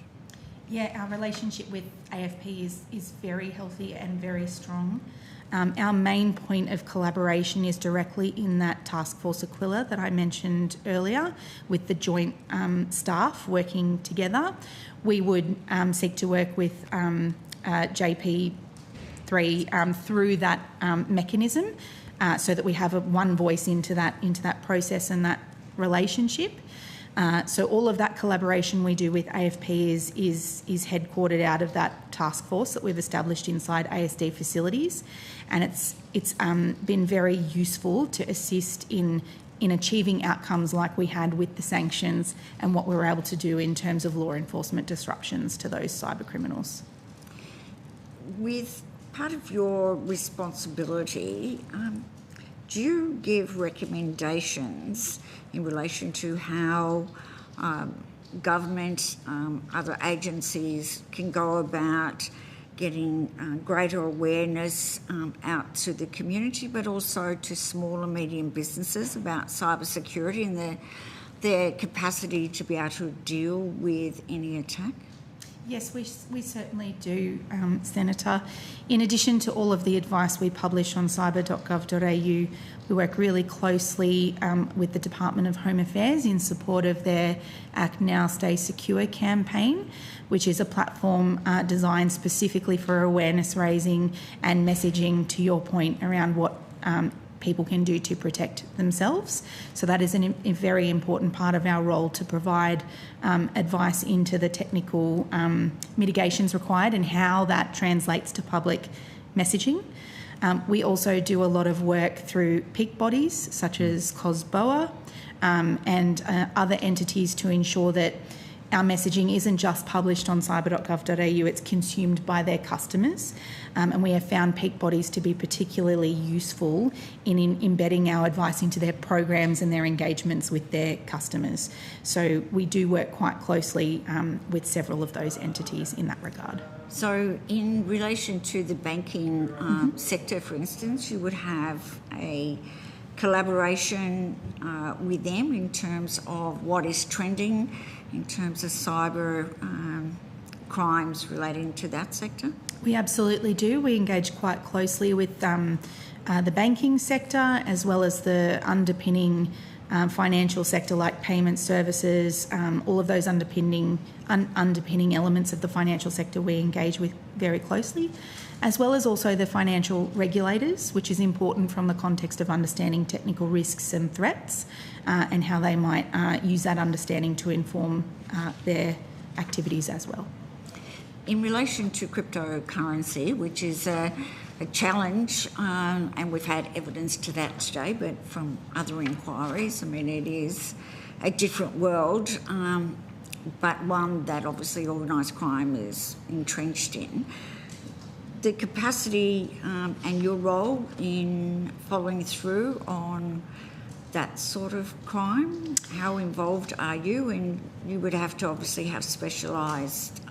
Speaker 17: Yeah, our relationship with AFP is very healthy and very strong. Our main point of collaboration is directly in that Task Force Aquila that I mentioned earlier, with the joint staff working together. We would seek to work with JP3 through that mechanism so that we have one voice into that process and that relationship. So all of that collaboration we do with AFP is headquartered out of that task force that we've established inside ASD facilities, and it's been very useful to assist in achieving outcomes like we had with the sanctions and what we were able to do in terms of law enforcement disruptions to those cyber criminals.
Speaker 1: With part of your responsibility, do you give recommendations in relation to how government, other agencies can go about getting greater awareness out to the community, but also to small and medium businesses about cybersecurity and their capacity to be able to deal with any attack?
Speaker 17: Yes, we certainly do, Senator. In addition to all of the advice we publish on cyber.gov.au, we work really closely with the Department of Home Affairs in support of their Act Now Stay Secure campaign, which is a platform designed specifically for awareness raising and messaging, to your point, around what people can do to protect themselves. So that is a very important part of our role, to provide advice into the technical mitigations required and how that translates to public messaging. We also do a lot of work through peak bodies such as COSBOA and other entities to ensure that our messaging isn't just published on cyber.gov.au, it's consumed by their customers. And we have found peak bodies to be particularly useful in embedding our advice into their programs and their engagements with their customers. So we do work quite closely with several of those entities in that regard.
Speaker 1: So in relation to the banking sector, for instance, you would have a collaboration with them in terms of what is trending in terms of cyber crimes relating to that sector?
Speaker 17: We absolutely do. We engage quite closely with the banking sector, as well as the underpinning financial sector like payment services, all of those underpinning elements of the financial sector we engage with very closely, as well as also the financial regulators, which is important from the context of understanding technical risks and threats and how they might use that understanding to inform their activities as well.
Speaker 1: In relation to cryptocurrency, which is a challenge, and we've had evidence to that today, but from other inquiries, I mean, it is a different world, but one that obviously organised crime is entrenched in. The capacity and your role in following through on that sort of crime, how involved are you? And you would have to obviously have specialised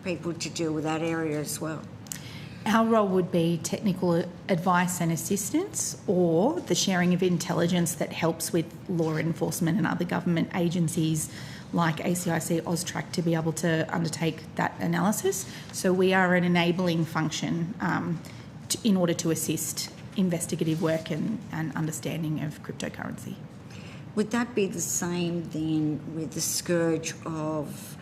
Speaker 1: people to deal with that area as well.
Speaker 17: Our role would be technical advice and assistance, or the sharing of intelligence that helps with law enforcement and other government agencies like ACIC AUSTRAC to be able to undertake that analysis. So we are an enabling function in order to assist investigative work and understanding of cryptocurrency.
Speaker 1: Would that be the same then with the scourge of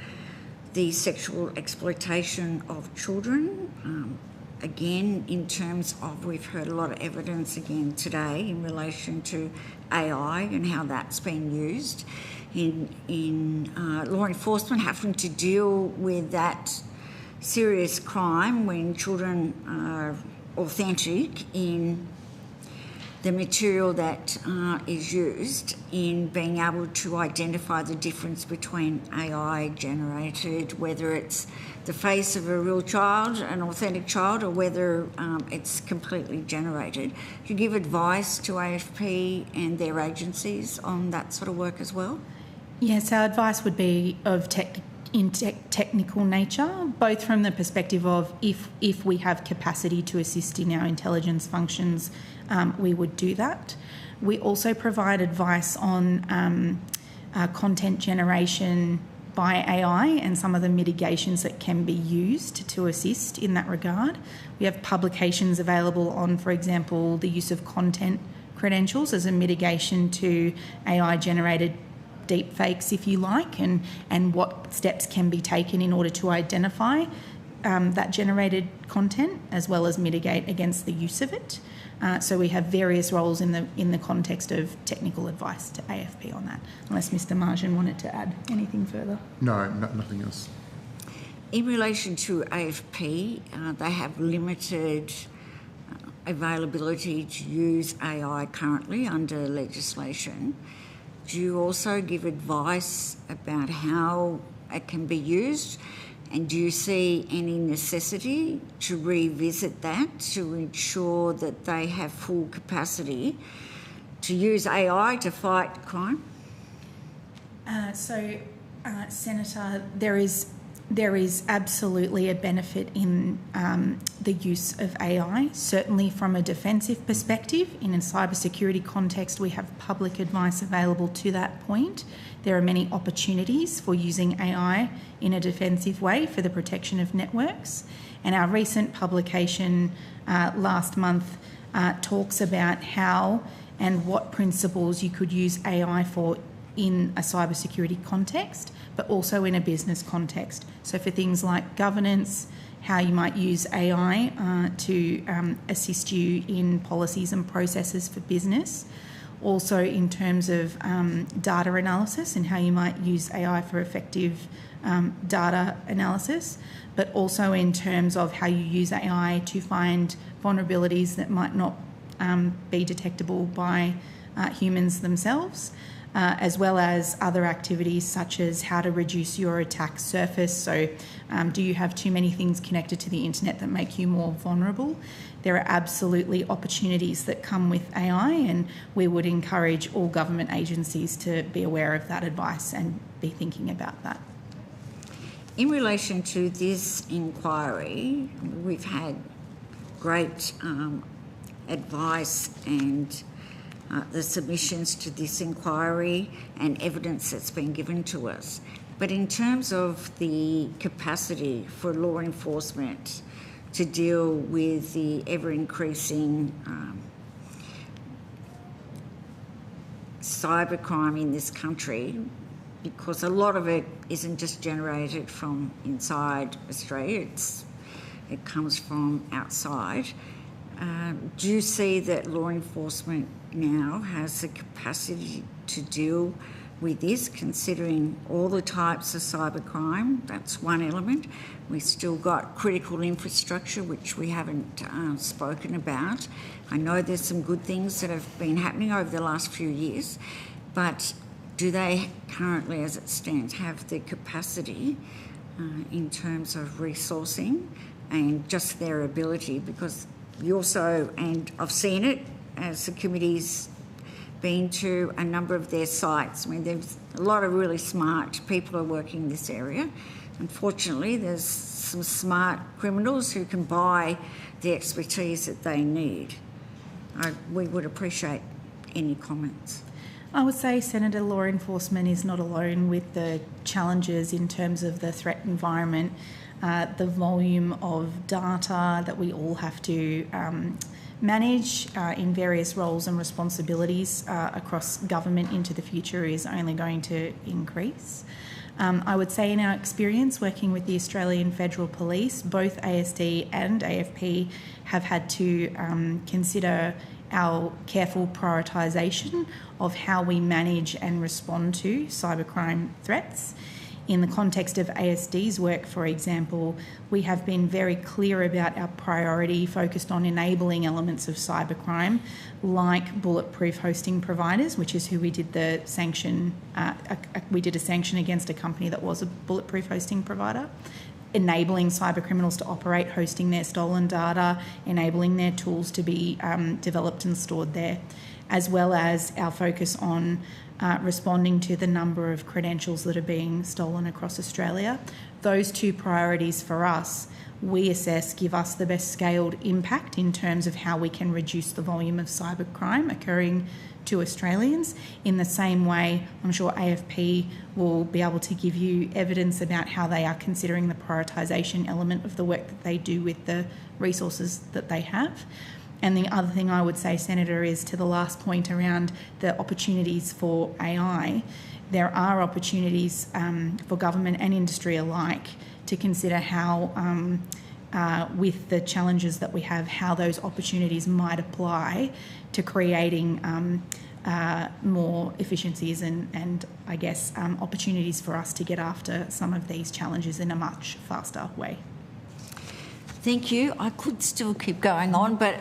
Speaker 1: the sexual exploitation of children? Again, in terms of, we've heard a lot of evidence again today in relation to AI and how that's been used in law enforcement, having to deal with that serious crime when children are authentic in the material that is used, in being able to identify the difference between AI generated, whether it's the face of a real child, an authentic child, or whether it's completely generated. Do you give advice to AFP and their agencies on that sort of work as well?
Speaker 17: Yes, our advice would be of technical nature, both from the perspective of if we have capacity to assist in our intelligence functions, we would do that. We also provide advice on content generation by AI and some of the mitigations that can be used to assist in that regard. We have publications available on, for example, the use of content credentials as a mitigation to AI-generated deepfakes, if you like, and what steps can be taken in order to identify that generated content, as well as mitigate against the use of it. So we have various roles in the context of technical advice to AFP on that, unless Mr Marjan wanted to add anything further.
Speaker 18: No, nothing else.
Speaker 1: In relation to AFP, they have limited availability to use AI currently under legislation. Do you also give advice about how it can be used? And do you see any necessity to revisit that to ensure that they have full capacity to use AI to fight crime?
Speaker 17: Senator, there is there is absolutely a benefit in the use of AI, certainly from a defensive perspective. In a cybersecurity context, we have public advice available to that point. There are many opportunities for using AI in a defensive way for the protection of networks. And our recent publication last month talks about how and what principles you could use AI for in a cybersecurity context, but also in a business context. So for things like governance, how you might use AI to assist you in policies and processes for business. Also in terms of data analysis and how you might use AI for effective data analysis, but also in terms of how you use AI to find vulnerabilities that might not be detectable by humans themselves. As well as other activities such as how to reduce your attack surface. So do you have too many things connected to the internet that make you more vulnerable? There are absolutely opportunities that come with AI, and we would encourage all government agencies to be aware of that advice and be thinking about that.
Speaker 1: In relation to this inquiry, we've had great advice and the submissions to this inquiry and evidence that's been given to us. But in terms of the capacity for law enforcement to deal with the ever-increasing cybercrime in this country, because a lot of it isn't just generated from inside Australia, it comes from outside. Do you see that law enforcement now has the capacity to deal with this, considering all the types of cybercrime? That's one element. We've still got critical infrastructure, which we haven't spoken about. I know there's some good things that have been happening over the last few years, but do they currently, as it stands, have the capacity in terms of resourcing and just their ability? Because you also, and I've seen it as the committee's been to a number of their sites. I mean, there's a lot of really smart people are working in this area. Unfortunately, there's some smart criminals who can buy the expertise that they need. We would appreciate any comments.
Speaker 17: I would say, Senator, law enforcement is not alone with the challenges in terms of the threat environment. The volume of data that we all have to manage in various roles and responsibilities across government into the future is only going to increase. I would say in our experience working with the Australian Federal Police, both ASD and AFP have had to consider our careful prioritisation of how we manage and respond to cybercrime threats. In the context of ASD's work, for example, we have been very clear about our priority focused on enabling elements of cybercrime, like bulletproof hosting providers, which is who we did the sanction. We did a sanction against a company that was a bulletproof hosting provider, enabling cybercriminals to operate, hosting their stolen data, enabling their tools to be developed and stored there, as well as our focus on responding to the number of credentials that are being stolen across Australia. Those two priorities for us, we assess, give us the best scaled impact in terms of how we can reduce the volume of cybercrime occurring to Australians. In the same way, I'm sure AFP will be able to give you evidence about how they are considering the prioritisation element of the work that they do with the resources that they have. And the other thing I would say, Senator, is to the last point around the opportunities for AI. There are opportunities for government and industry alike to consider how, with the challenges that we have, how those opportunities might apply to creating more efficiencies and I guess, opportunities for us to get after some of these challenges in a much faster way.
Speaker 1: Thank you. I could still keep going on, but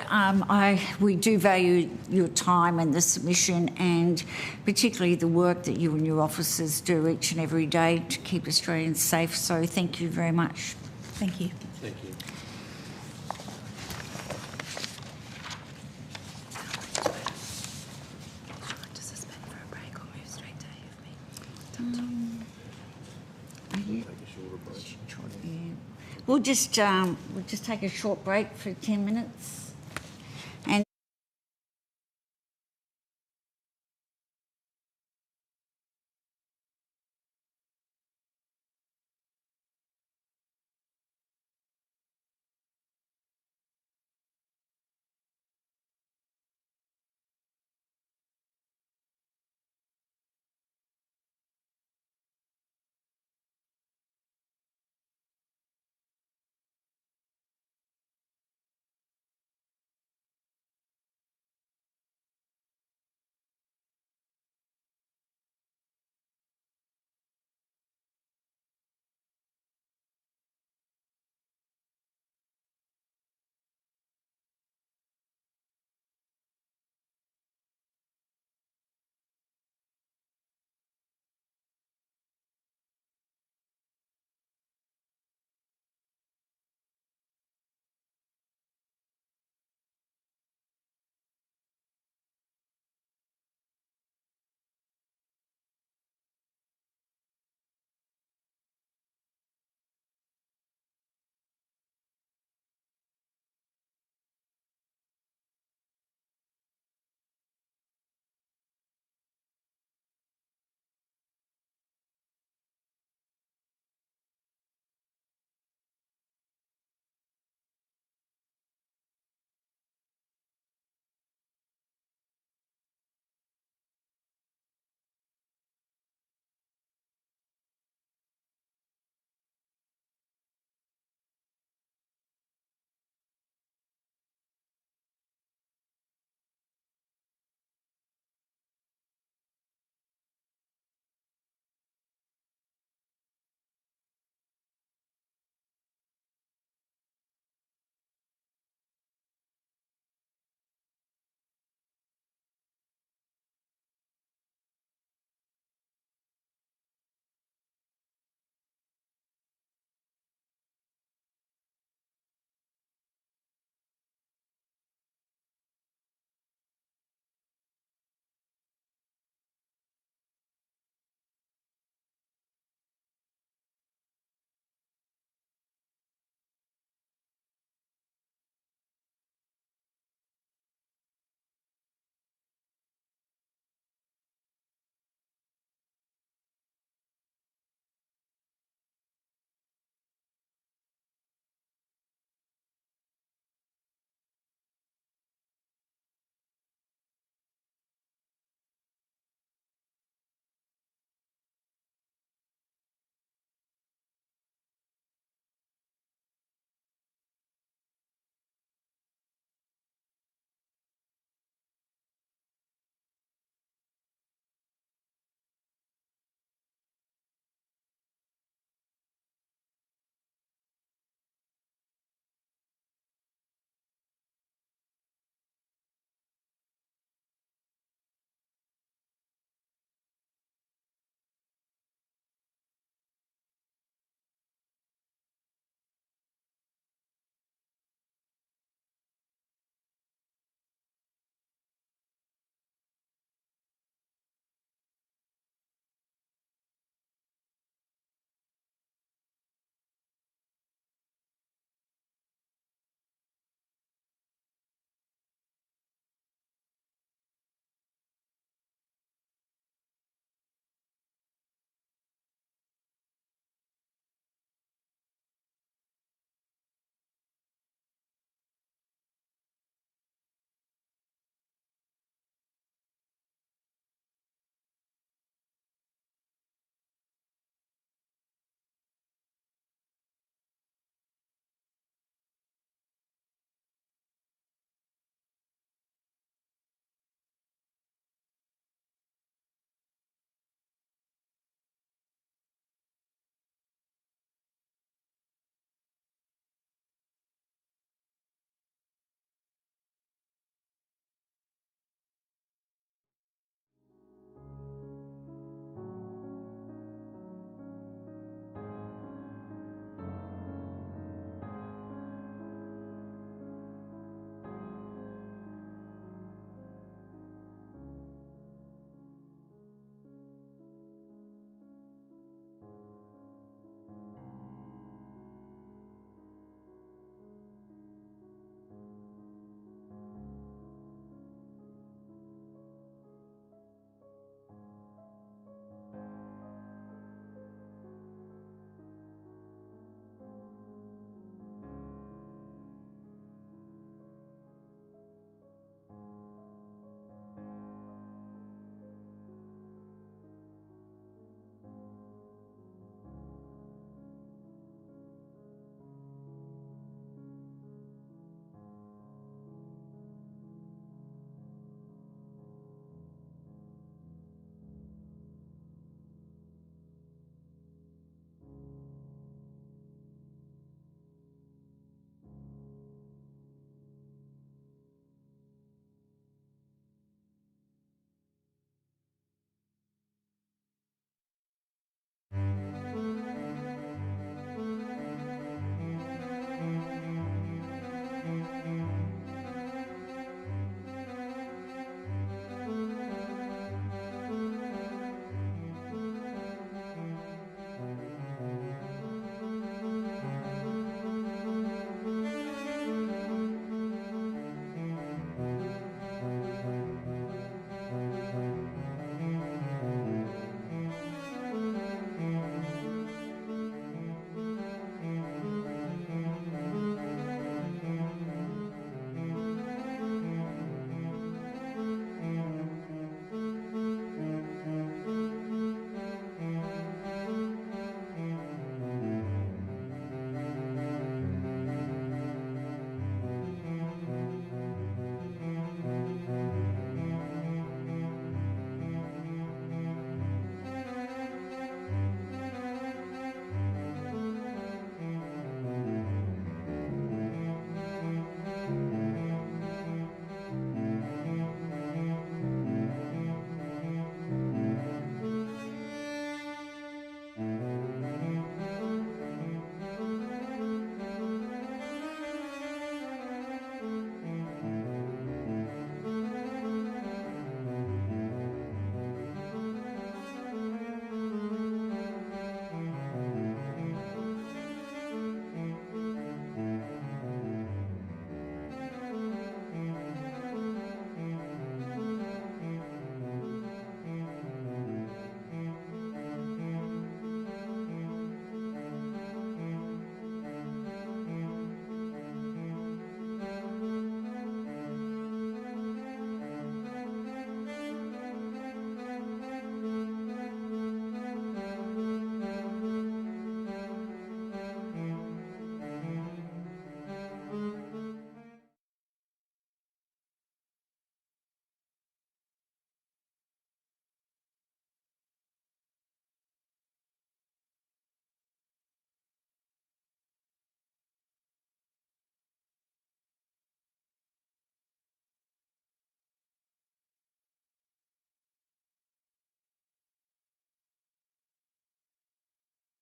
Speaker 1: we do value your time and the submission, and particularly the work that you and your officers do each and every day to keep Australians safe. So thank you very much.
Speaker 17: Thank you.
Speaker 4: Thank you.
Speaker 8: To suspend for a break or move straight to AFP.
Speaker 1: Are you? We'll just take a short break for 10 minutes.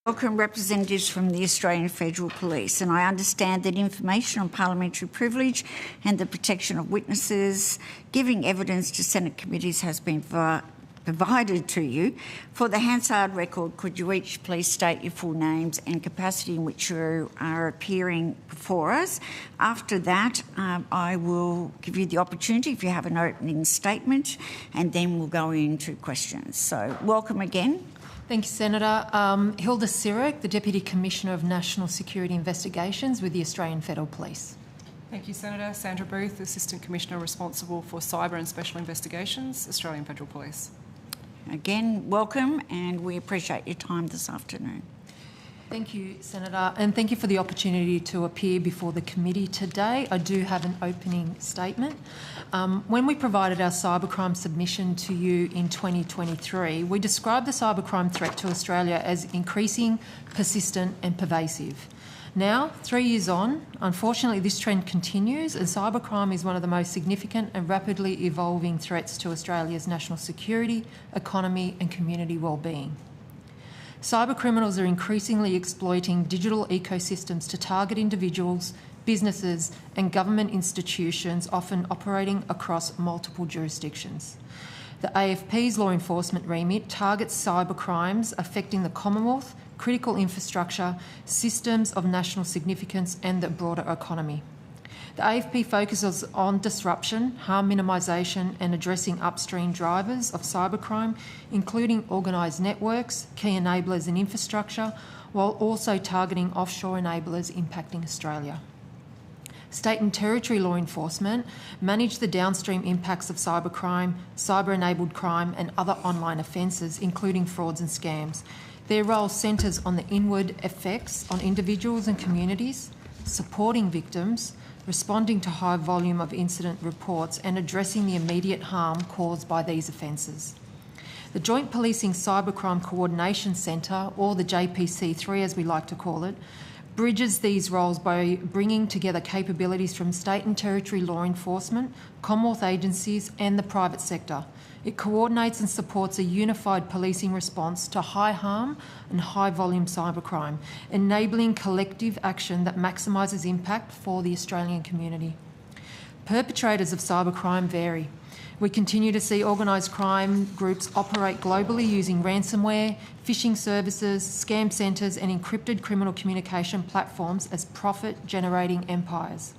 Speaker 1: Welcome representatives from the Australian Federal Police, and I understand that information on parliamentary privilege and the protection of witnesses giving evidence to Senate committees has been provided to you. For the Hansard record, could you each please state your full names and capacity in which you are appearing before us? After that, I will give you the opportunity if you have an opening statement, and then we'll go into questions. So welcome again.
Speaker 19: Thank you, Senator. Hilda Sirek, the Deputy Commissioner of National Security Investigations with the Australian Federal Police.
Speaker 20: Thank you, Senator. Sandra Booth, Assistant Commissioner responsible for Cyber and Special Investigations, Australian Federal Police.
Speaker 1: Again, welcome, and we appreciate your time this afternoon.
Speaker 19: Thank you, Senator, and thank you for the opportunity to appear before the committee today. I do have an opening statement. When we provided our cybercrime submission to you in 2023, we described the cybercrime threat to Australia as increasing, persistent and pervasive. Now, 3 years on, unfortunately this trend continues, and cybercrime is one of the most significant and rapidly evolving threats to Australia's national security, economy and community wellbeing. Cybercriminals are increasingly exploiting digital ecosystems to target individuals, businesses and government institutions, often operating across multiple jurisdictions. The AFP's law enforcement remit targets cybercrimes affecting the Commonwealth, critical infrastructure, systems of national significance and the broader economy. The AFP focuses on disruption, harm minimisation and addressing upstream drivers of cybercrime, including organised networks, key enablers and infrastructure, while also targeting offshore enablers impacting Australia. State and territory law enforcement manage the downstream impacts of cybercrime, cyber-enabled crime and other online offences, including frauds and scams. Their role centres on the inward effects on individuals and communities, supporting victims, responding to high volume of incident reports and addressing the immediate harm caused by these offences. The Joint Policing Cybercrime Coordination Centre, or the JPC3 as we like to call it, bridges these roles by bringing together capabilities from state and territory law enforcement, Commonwealth agencies and the private sector. It coordinates and supports a unified policing response to high harm and high volume cybercrime, enabling collective action that maximises impact for the Australian community. Perpetrators of cybercrime vary. We continue to see organised crime groups operate globally using ransomware, phishing services, scam centres and encrypted criminal communication platforms as profit-generating empires.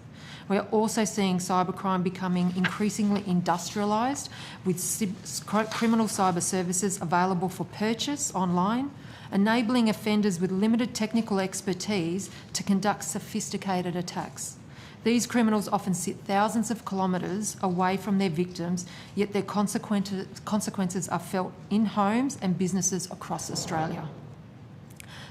Speaker 19: We are also seeing cybercrime becoming increasingly industrialised, with criminal cyber services available for purchase online, enabling offenders with limited technical expertise to conduct sophisticated attacks. These criminals often sit thousands of kilometres away from their victims, yet their consequences are felt in homes and businesses across Australia.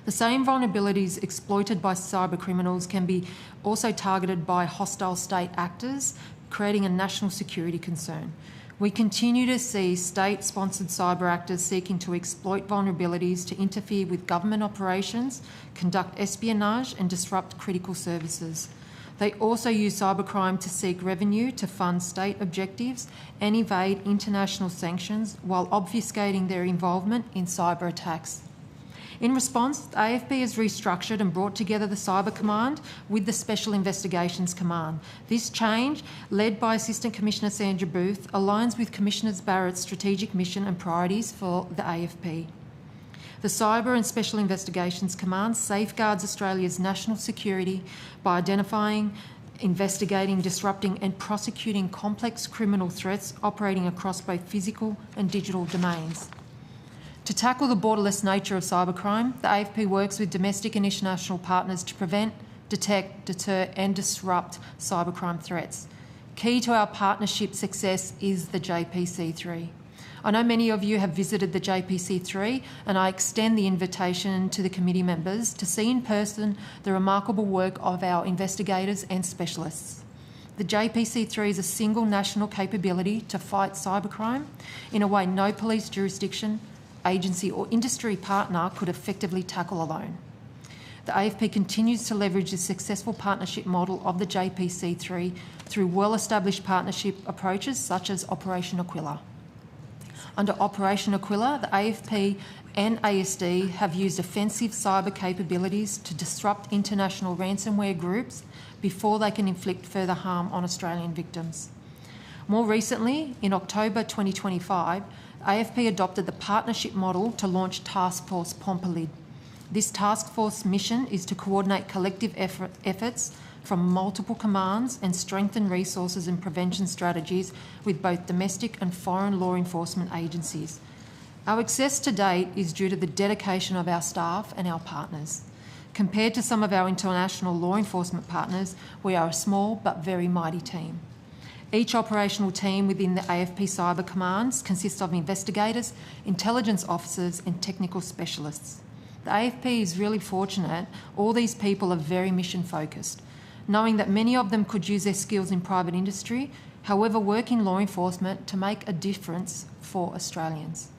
Speaker 19: The same vulnerabilities exploited by cybercriminals can be also targeted by hostile state actors, creating a national security concern. We continue to see state-sponsored cyber actors seeking to exploit vulnerabilities to interfere with government operations, conduct espionage and disrupt critical services. They also use cybercrime to seek revenue to fund state objectives and evade international sanctions while obfuscating their involvement in cyber attacks. In response, the AFP has restructured and brought together the Cyber Command with the Special Investigations Command. This change, led by Assistant Commissioner Sandra Booth, aligns with Commissioner Barrett's strategic mission and priorities for the AFP. The Cyber and Special Investigations Command safeguards Australia's national security by identifying, investigating, disrupting and prosecuting complex criminal threats operating across both physical and digital domains. To tackle the borderless nature of cybercrime, the AFP works with domestic and international partners to prevent, detect, deter and disrupt cybercrime threats. Key to our partnership success is the JPC3. I know many of you have visited the JPC3 and I extend the invitation to the committee members to see in person the remarkable work of our investigators and specialists. The JPC3 is a single national capability to fight cybercrime in a way no police jurisdiction, agency or industry partner could effectively tackle alone. The AFP continues to leverage the successful partnership model of the JPC3 through well-established partnership approaches such as Operation Aquila. Under Operation Aquila, the AFP and ASD have used offensive cyber capabilities to disrupt international ransomware groups before they can inflict further harm on Australian victims. More recently, in October 2025, AFP adopted the partnership model to launch Task Force Pompolid. This task force mission is to coordinate collective efforts from multiple commands and strengthen resources and prevention strategies with both domestic and foreign law enforcement agencies. Our success to date is due to the dedication of our staff and our partners. Compared to some of our international law enforcement partners, we are a small but very mighty team. Each operational team within the AFP Cyber Commands consists of investigators, intelligence officers and technical specialists. The AFP is really fortunate. All these people are very mission focused, knowing that many of them could use their skills in private industry, however work in law enforcement to make a difference for Australians.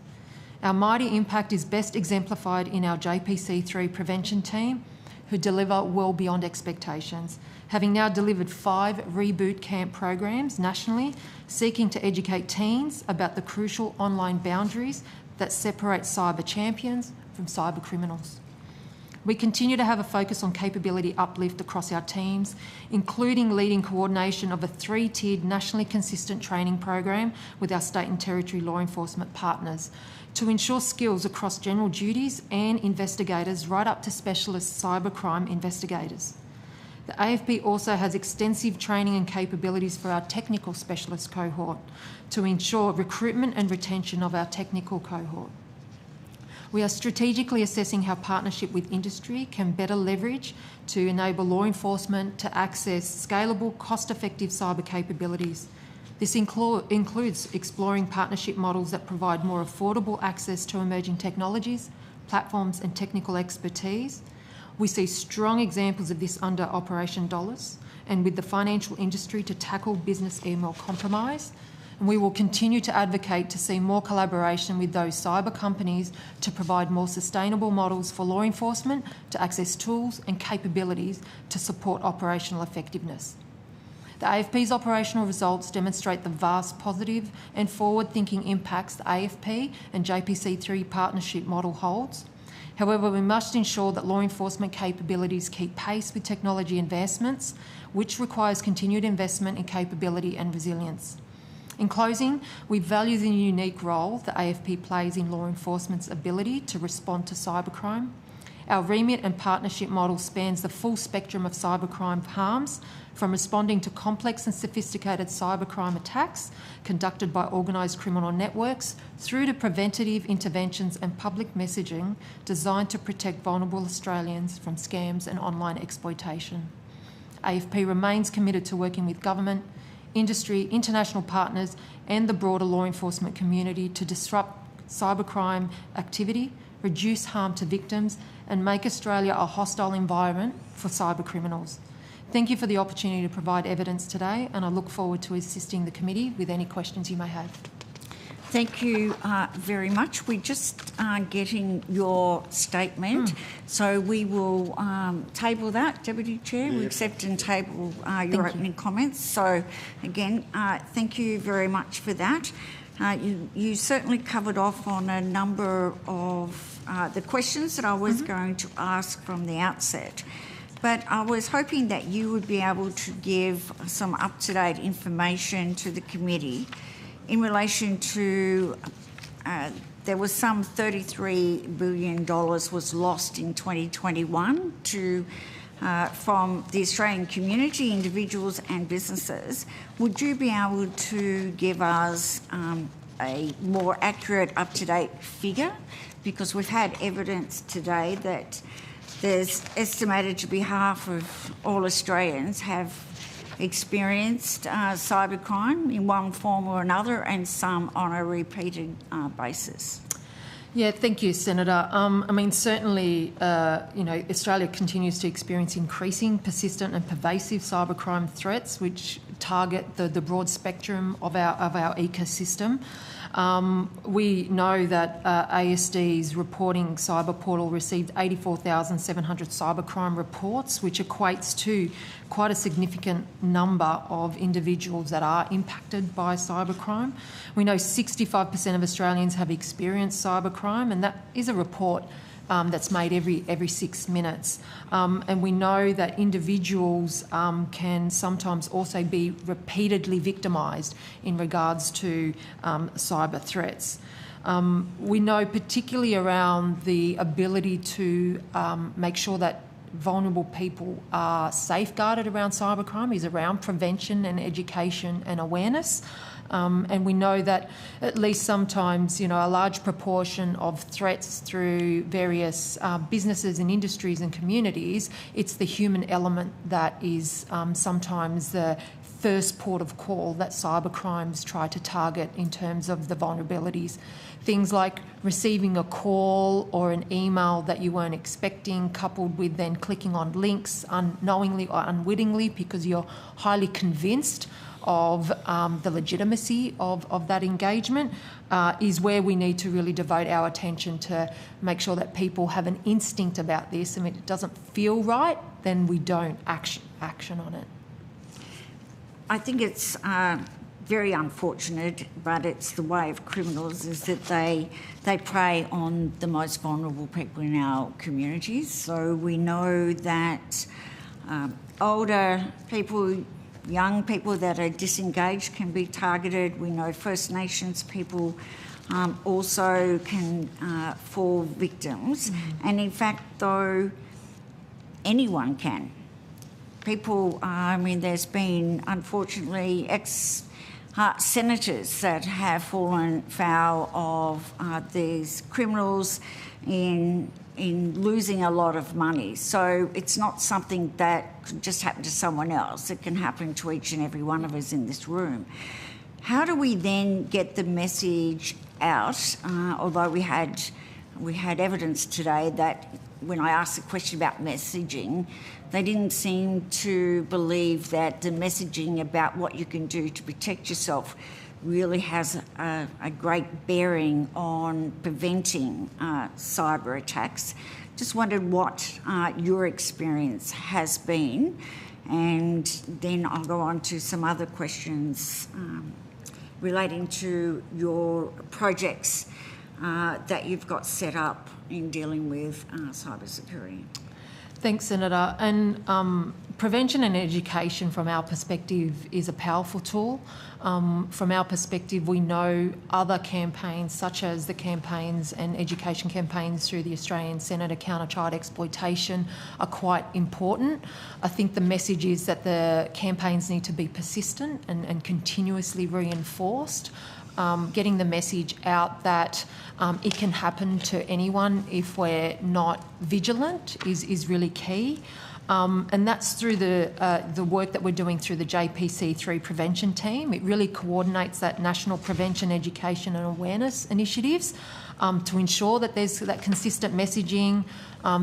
Speaker 19: Our mighty impact is best exemplified in our JPC3 prevention team, who deliver well beyond expectations, having now delivered 5 reboot camp programs nationally, seeking to educate teens about the crucial online boundaries that separate cyber champions from cyber criminals. We continue to have a focus on capability uplift across our teams, including leading coordination of a 3-tiered nationally consistent training program with our state and territory law enforcement partners to ensure skills across general duties and investigators right up to specialist cybercrime investigators. The AFP also has extensive training and capabilities for our technical specialist cohort to ensure recruitment and retention of our technical cohort. We are strategically assessing how partnership with industry can better leverage to enable law enforcement to access scalable, cost-effective cyber capabilities. This includes exploring partnership models that provide more affordable access to emerging technologies, platforms and technical expertise. We see strong examples of this under Operation Dollars and with the financial industry to tackle business email compromise. And we will continue to advocate to see more collaboration with those cyber companies to provide more sustainable models for law enforcement to access tools and capabilities to support operational effectiveness. The AFP's operational results demonstrate the vast positive and forward-thinking impacts the AFP and JPC3 partnership model holds. However, we must ensure that law enforcement capabilities keep pace with technology advancements, which requires continued investment in capability and resilience. In closing, we value the unique role the AFP plays in law enforcement's ability to respond to cybercrime. Our remit and partnership model spans the full spectrum of cybercrime harms, from responding to complex and sophisticated cybercrime attacks conducted by organised criminal networks through to preventative interventions and public messaging designed to protect vulnerable Australians from scams and online exploitation. AFP remains committed to working with government, industry, international partners and the broader law enforcement community to disrupt cybercrime activity, reduce harm to victims and make Australia a hostile environment for cyber criminals. Thank you for the opportunity to provide evidence today and I look forward to assisting the committee with any questions you may have.
Speaker 1: Thank you very much. We're just getting your statement, so we will table that, Deputy Chair. We accept and table your opening comments. So, again, thank you very much for that. You certainly covered off on a number of the questions that I was going to ask from the outset. But I was hoping that you would be able to give some up-to-date information to the committee in relation to there was some $33 billion was lost in 2021 from the Australian community, individuals and businesses. Would you be able to give us a more accurate, up-to-date figure? Because we've had evidence today that there's estimated to be half of all Australians have experienced cybercrime in one form or another, and some on a repeated basis.
Speaker 19: Yeah, thank you, Senator. I mean, certainly, Australia continues to experience increasing, persistent and pervasive cybercrime threats, which target the broad spectrum of our ecosystem. We know that ASD's reporting cyber portal received 84,700 cybercrime reports, which equates to quite a significant number of individuals that are impacted by cybercrime. We know 65% of Australians have experienced cybercrime, and that is a report that's made every 6 minutes. And we know that individuals can sometimes also be repeatedly victimised in regards to cyber threats. We know particularly around the ability to make sure that vulnerable people are safeguarded around cybercrime is around prevention and education and awareness. And we know that at least sometimes, a large proportion of threats through various businesses and industries and communities, it's the human element that is sometimes the first port of call that cybercrimes try to target in terms of the vulnerabilities. Things like receiving a call or an email that you weren't expecting, coupled with then clicking on links unknowingly or unwittingly because you're highly convinced of the legitimacy of that engagement is where we need to really devote our attention to make sure that people have an instinct about this, and if it doesn't feel right, then we don't action on it.
Speaker 1: I think it's very unfortunate, but it's the way of criminals is that they prey on the most vulnerable people in our communities. So we know that older people, young people that are disengaged can be targeted. We know First Nations people also can fall victims. And in fact, though, anyone can. People, there's been, unfortunately, ex-senators that have fallen foul of these criminals in losing a lot of money. So it's not something that could just happen to someone else. It can happen to each and every one of us in this room. How do we then get the message out? Although we had evidence today that when I asked the question about messaging, they didn't seem to believe that the messaging about what you can do to protect yourself really has a great bearing on preventing cyber attacks. Just wondered what your experience has been, and then I'll go on to some other questions relating to your projects that you've got set up in dealing with cybersecurity.
Speaker 19: Thanks, Senator. And prevention and education from our perspective is a powerful tool. From our perspective, we know other campaigns, such as the campaigns and education campaigns through the Australian Centre to Counter Child Exploitation, are quite important. I think the message is that the campaigns need to be persistent and continuously reinforced. Getting the message out that it can happen to anyone if we're not vigilant is really key. And that's through the work that we're doing through the JPC3 prevention team. It really coordinates that national prevention, education and awareness initiatives to ensure that there's that consistent messaging,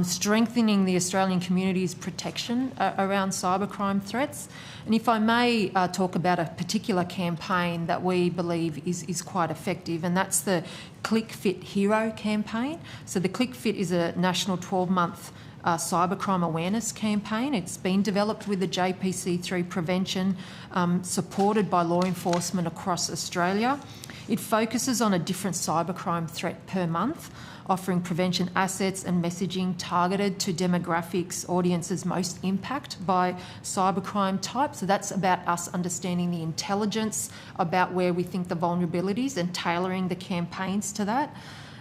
Speaker 19: strengthening the Australian community's protection around cybercrime threats. And if I may talk about a particular campaign that we believe is quite effective, and that's the Click Fit Hero campaign. So the Click Fit is a national 12-month cybercrime awareness campaign. It's been developed with the JPC3 prevention, supported by law enforcement across Australia. It focuses on a different cybercrime threat per month, offering prevention assets and messaging targeted to demographics, audiences most impacted by cybercrime type. So that's about us understanding the intelligence about where we think the vulnerabilities and tailoring the campaigns to that.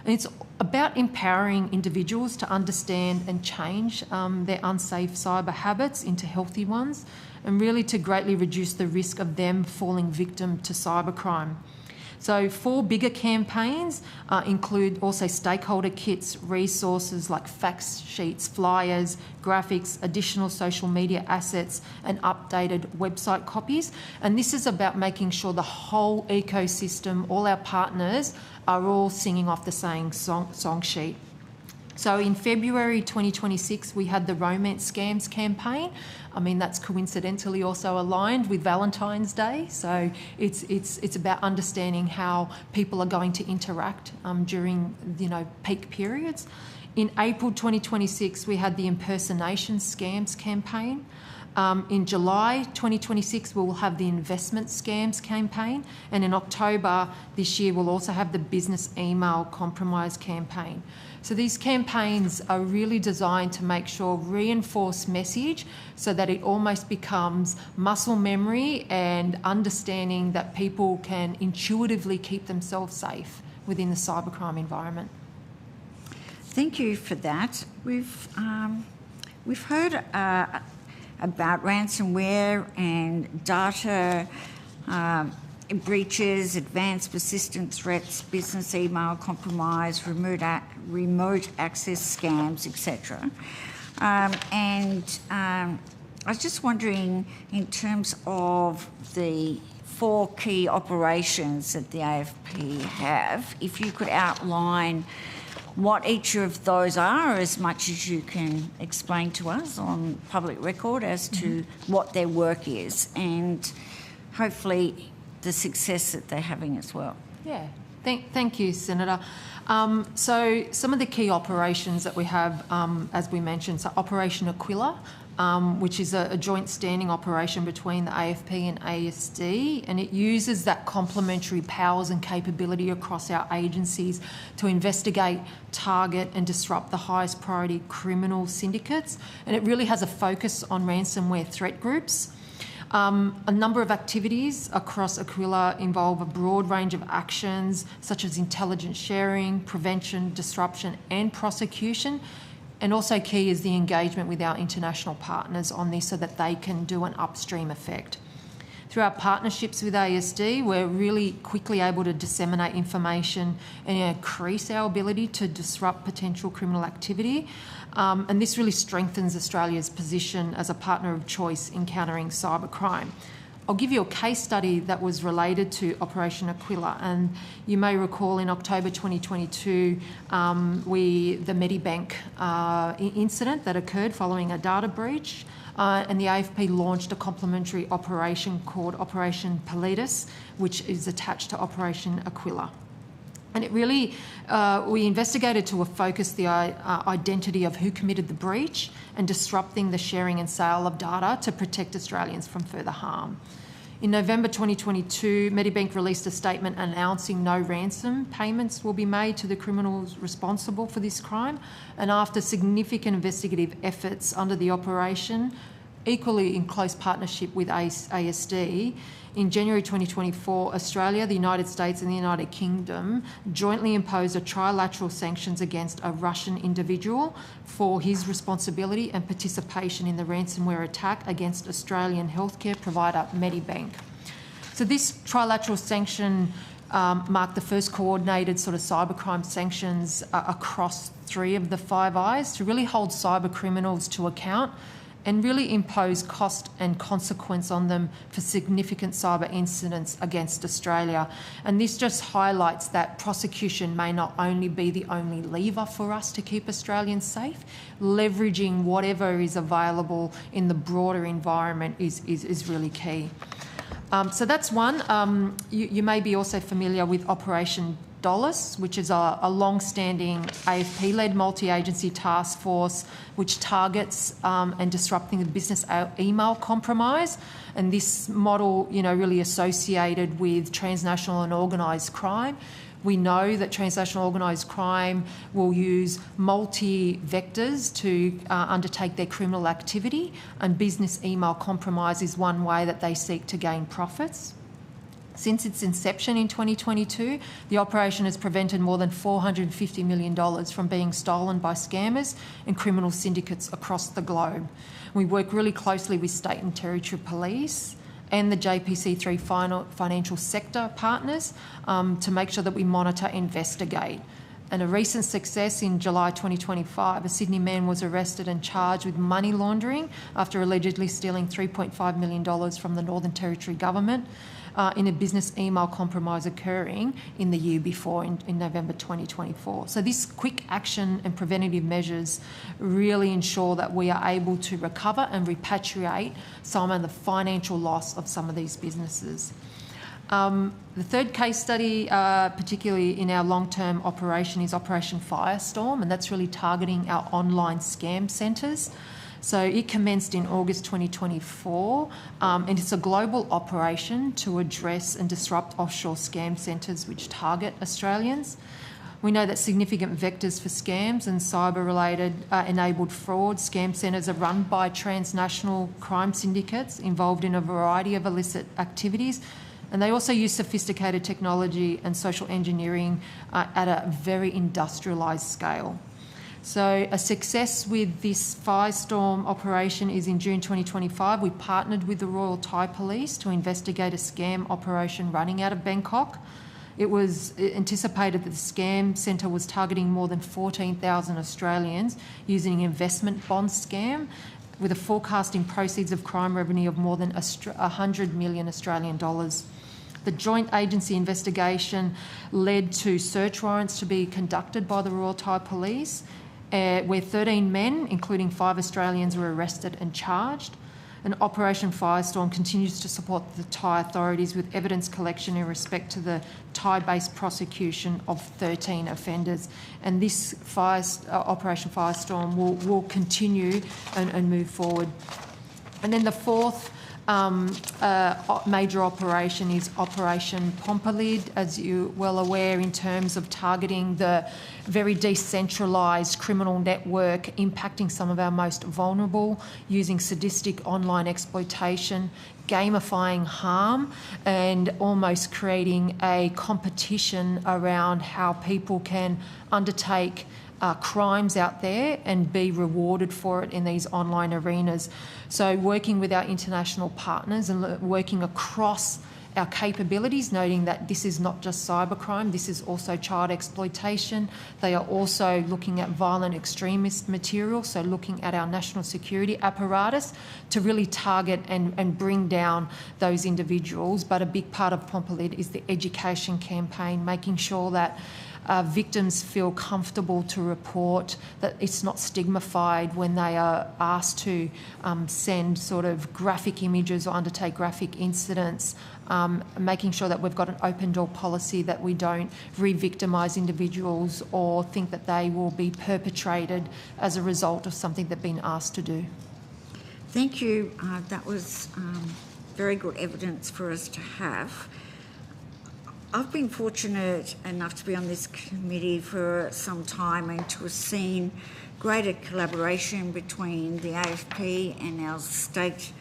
Speaker 19: And it's about empowering individuals to understand and change their unsafe cyber habits into healthy ones, and really to greatly reduce the risk of them falling victim to cybercrime. So 4 bigger campaigns include also stakeholder kits, resources like fact sheets, flyers, graphics, additional social media assets and updated website copies. And this is about making sure the whole ecosystem, all our partners, are all singing off the same song sheet. So in February 2026, we had the Romance Scams campaign. I mean, that's coincidentally also aligned with Valentine's Day. So it's about understanding how people are going to interact during, peak periods. In April 2026, we had the Impersonation Scams campaign. In July 2026, we'll have the Investment Scams campaign. And in October this year, we'll also have the Business Email Compromise campaign. So these campaigns are really designed to make sure reinforce message so that it almost becomes muscle memory and understanding that people can intuitively keep themselves safe within the cybercrime environment.
Speaker 1: Thank you for that. We've heard about ransomware and data breaches, advanced persistent threats, business email compromise, remote access scams, etc. I was just wondering, in terms of the 4 key operations that the AFP have, if you could outline what each of those are, as much as you can explain to us on public record as to what their work is, and hopefully the success that they're having as well.
Speaker 19: Yeah, thank you, Senator. So some of the key operations that we have, as we mentioned, so Operation Aquila, which is a joint standing operation between the AFP and ASD, and it uses that complementary powers and capability across our agencies to investigate, target and disrupt the highest priority criminal syndicates, and it really has a focus on ransomware threat groups. A number of activities across Aquila involve a broad range of actions such as intelligence sharing, prevention, disruption and prosecution. And also key is the engagement with our international partners on this so that they can do an upstream effect. Through our partnerships with ASD, we're really quickly able to disseminate information and increase our ability to disrupt potential criminal activity. And this really strengthens Australia's position as a partner of choice in countering cybercrime. I'll give you a case study that was related to Operation Aquila, and you may recall in October 2022, the Medibank incident that occurred following a data breach, and the AFP launched a complementary operation called Operation Politis, which is attached to Operation Aquila. And it really, we investigated to focus the identity of who committed the breach and disrupting the sharing and sale of data to protect Australians from further harm. In November 2022, Medibank released a statement announcing no ransom payments will be made to the criminals responsible for this crime. And after significant investigative efforts under the operation, equally in close partnership with ASD, in January 2024, Australia, the United States and the United Kingdom jointly imposed a trilateral sanctions against a Russian individual for his responsibility and participation in the ransomware attack against Australian healthcare provider Medibank. So this trilateral sanction marked the first coordinated sort of cybercrime sanctions across 3 of the 5 Eyes to really hold cyber criminals to account and really impose cost and consequence on them for significant cyber incidents against Australia. And this just highlights that prosecution may not only be the only lever for us to keep Australians safe, leveraging whatever is available in the broader environment is really key. So that's one. You may be also familiar with Operation Dolus, which is a long-standing AFP-led multi-agency task force which targets and disrupting the business email compromise. And this model, really associated with transnational and organised crime. We know that transnational organised crime will use multi-vectors to undertake their criminal activity, and business email compromise is one way that they seek to gain profits. Since its inception in 2022, the operation has prevented more than $450 million from being stolen by scammers and criminal syndicates across the globe. We work really closely with state and territory police and the JPC3 financial sector partners to make sure that we monitor and investigate. And a recent success in July 2025, a Sydney man was arrested and charged with money laundering after allegedly stealing $3.5 million from the Northern Territory government. in a business email compromise occurring in the year before, in November 2024. So this quick action and preventative measures really ensure that we are able to recover and repatriate some of the financial loss of some of these businesses. The third case study, particularly in our long-term operation, is Operation Firestorm, and that's really targeting our online scam centres. So it commenced in August 2024, and it's a global operation to address and disrupt offshore scam centres which target Australians. We know that significant vectors for scams and cyber-related enabled fraud scam centres are run by transnational crime syndicates involved in a variety of illicit activities. And they also use sophisticated technology and social engineering at a very industrialised scale. So a success with this Firestorm operation is in June 2025. We partnered with the Royal Thai Police to investigate a scam operation running out of Bangkok. It was anticipated that the scam centre was targeting more than 14,000 Australians using an investment bond scam, with a forecasting proceeds of crime revenue of more than 100 million Australian dollars. The joint agency investigation led to search warrants to be conducted by the Royal Thai Police, where 13 men, including 5 Australians, were arrested and charged. And Operation Firestorm continues to support the Thai authorities with evidence collection in respect to the Thai-based prosecution of 13 offenders. And this Operation Firestorm will continue and move forward. And then the fourth major operation is Operation Pompolid, as you're well aware, in terms of targeting the very decentralised criminal network impacting some of our most vulnerable, using sadistic online exploitation, gamifying harm, and almost creating a competition around how people can undertake crimes out there and be rewarded for it in these online arenas. So working with our international partners and working across our capabilities, noting that this is not just cybercrime, this is also child exploitation. They are also looking at violent extremist material, so looking at our national security apparatus to really target and bring down those individuals. But a big part of Pompolid is the education campaign, making sure that victims feel comfortable to report, that it's not stigmatized when they are asked to send sort of graphic images or undertake graphic incidents, making sure that we've got an open door policy, that we don't re-victimise individuals or think that they will be perpetrated as a result of something they've been asked to do.
Speaker 1: Thank you. That was very good evidence for us to have. I've been fortunate enough to be on this committee for some time and to have seen greater collaboration between the AFP and our state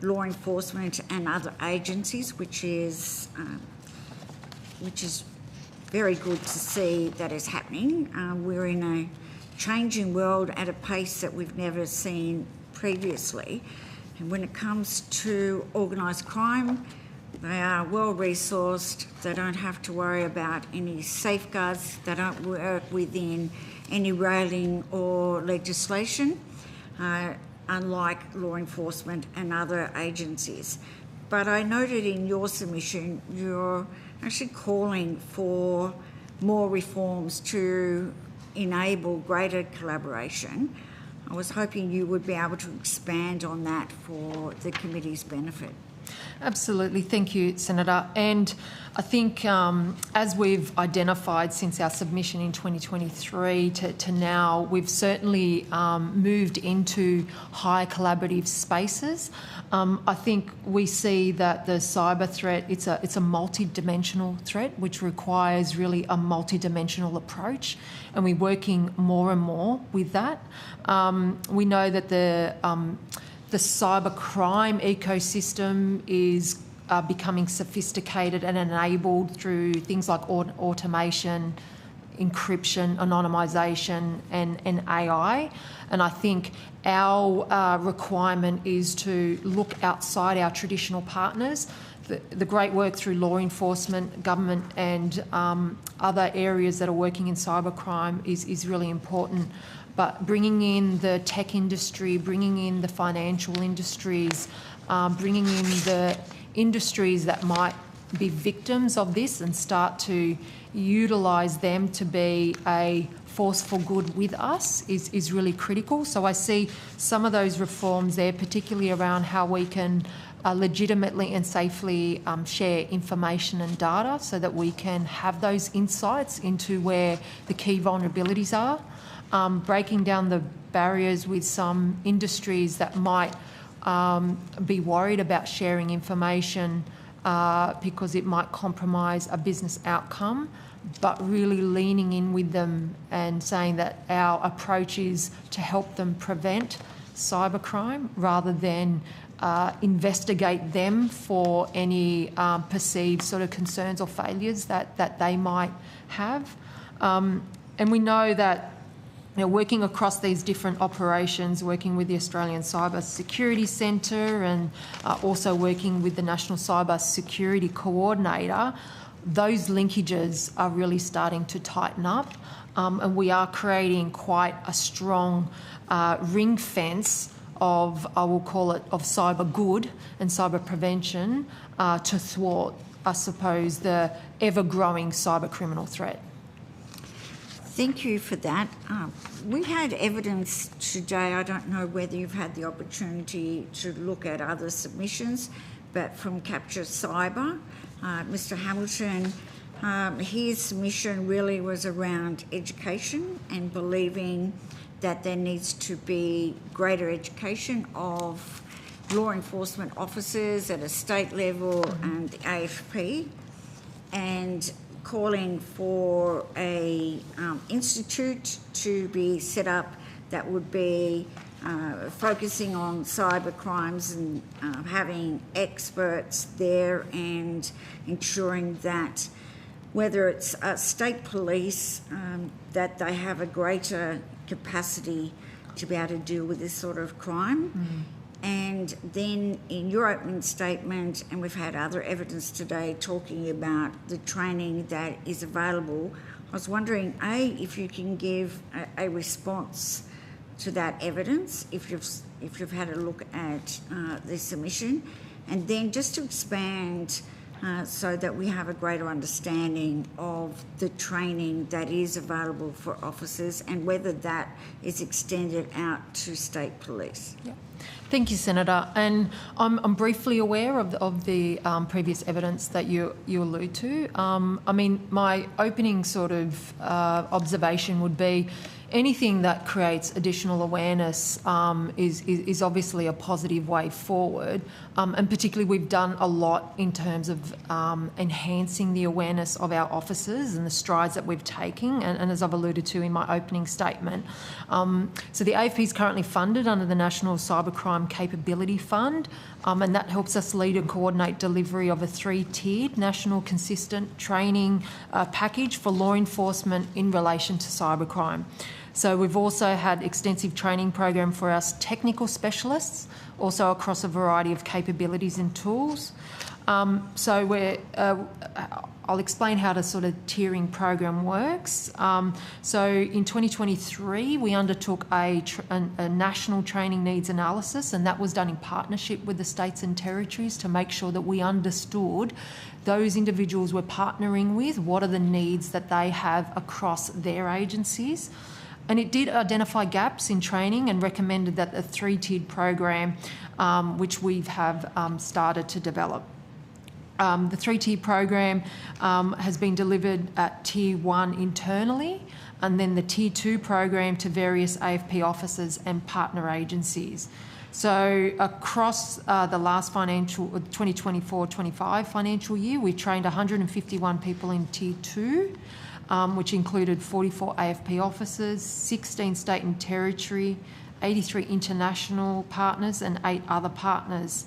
Speaker 1: law enforcement and other agencies, which is very good to see that is happening. We're in a changing world at a pace that we've never seen previously. And when it comes to organised crime, they are well-resourced, they don't have to worry about any safeguards, they don't work within any railing or legislation, unlike law enforcement and other agencies. But I noted in your submission, you're actually calling for more reforms to enable greater collaboration. I was hoping you would be able to expand on that for the committee's benefit.
Speaker 19: Absolutely. Thank you, Senator. And I think as we've identified since our submission in 2023 to now, we've certainly moved into high collaborative spaces. I think we see that the cyber threat, it's a multi-dimensional threat, which requires really a multi-dimensional approach, and we're working more and more with that. We know that the cybercrime ecosystem is becoming sophisticated and enabled through things like automation, encryption, anonymisation and AI. And I think our requirement is to look outside our traditional partners. The great work through law enforcement, government and other areas that are working in cybercrime is really important. But bringing in the tech industry, bringing in the financial industries, bringing in the industries that might be victims of this and start to utilise them to be a force for good with us is really critical. So I see some of those reforms there, particularly around how we can legitimately and safely share information and data so that we can have those insights into where the key vulnerabilities are, breaking down the barriers with some industries that might be worried about sharing information because it might compromise a business outcome, but really leaning in with them and saying that our approach is to help them prevent cybercrime rather than investigate them for any perceived sort of concerns or failures that they might have. And we know that working across these different operations, working with the Australian Cyber Security Centre and also working with the National Cyber Security Coordinator, those linkages are really starting to tighten up, and we are creating quite a strong ring fence of, I will call it, of cyber good and cyber prevention to thwart, I suppose, the ever-growing cyber criminal threat.
Speaker 1: Thank you for that. We had evidence today, I don't know whether you've had the opportunity to look at other submissions, but from Capture Cyber, Mr Hamilton, his submission really was around education and believing that there needs to be greater education of law enforcement officers at a state level and the AFP, and calling for a institute to be set up that would be focusing on cyber crimes and having experts there and ensuring that whether it's state police, that they have a greater capacity to be able to deal with this sort of crime. And then in your opening statement, and we've had other evidence today talking about the training that is available, I was wondering, A, if you can give a response to that evidence, if you've had a look at the submission, and then just to expand so that we have a greater understanding of the training that is available for officers and whether that is extended out to state police.
Speaker 19: Yeah. Thank you, Senator. And I'm briefly aware of the previous evidence that you allude to. I mean, my opening sort of observation would be anything that creates additional awareness is obviously a positive way forward. And particularly we've done a lot in terms of enhancing the awareness of our officers and the strides that we've taken, and as I've alluded to in my opening statement. So the AFP is currently funded under the National Cybercrime Capability Fund, and that helps us lead and coordinate delivery of a 3-tiered national consistent training package for law enforcement in relation to cybercrime. So we've also had extensive training program for our technical specialists, also across a variety of capabilities and tools. So I'll explain how the sort of tiering program works. So in 2023, we undertook a national training needs analysis, and that was done in partnership with the states and territories to make sure that we understood those individuals we're partnering with, what are the needs that they have across their agencies. And it did identify gaps in training and recommended that a 3-tiered program, which we have started to develop. The 3-tier program has been delivered at Tier 1 internally, and then the Tier 2 program to various AFP officers and partner agencies. So across the last 2024-25 financial year, we trained 151 people in Tier 2, which included 44 AFP officers, 16 state and territory, 83 international partners and 8 other partners.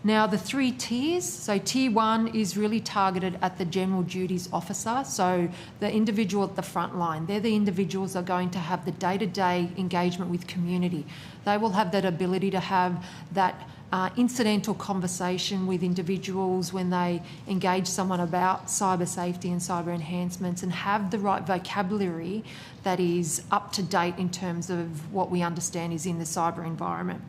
Speaker 19: Now, the 3 tiers, so Tier 1 is really targeted at the General Duties Officer, so the individual at the front line. They're the individuals that are going to have the day-to-day engagement with community. They will have that ability to have that incidental conversation with individuals when they engage someone about cyber safety and cyber enhancements, and have the right vocabulary that is up to date in terms of what we understand is in the cyber environment.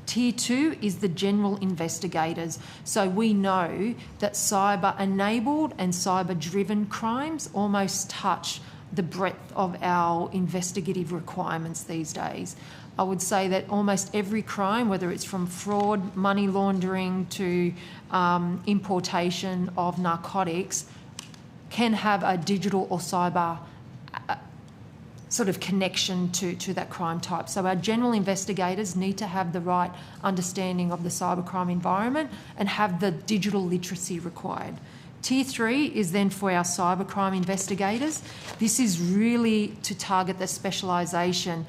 Speaker 19: Tier 2 is the general investigators. So we know that cyber-enabled and cyber-driven crimes almost touch the breadth of our investigative requirements these days. I would say that almost every crime, whether it's from fraud, money laundering to importation of narcotics, can have a digital or cyber sort of connection to that crime type. So our general investigators need to have the right understanding of the cybercrime environment and have the digital literacy required. Tier 3 is then for our cybercrime investigators. This is really to target the specialisation,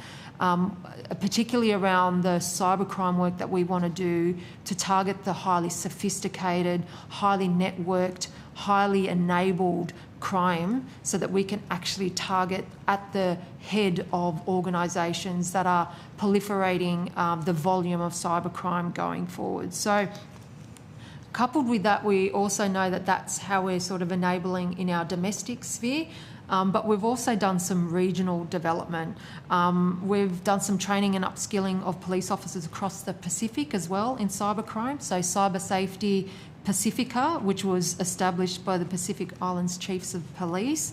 Speaker 19: particularly around the cybercrime work that we want to do to target the highly sophisticated, highly networked, highly enabled crime, so that we can actually target at the head of organisations that are proliferating the volume of cybercrime going forward. So coupled with that, we also know that that's how we're sort of enabling in our domestic sphere. But we've also done some regional development. We've done some training and upskilling of police officers across the Pacific as well in cybercrime. So Cyber Safety Pacifica, which was established by the Pacific Islands Chiefs of Police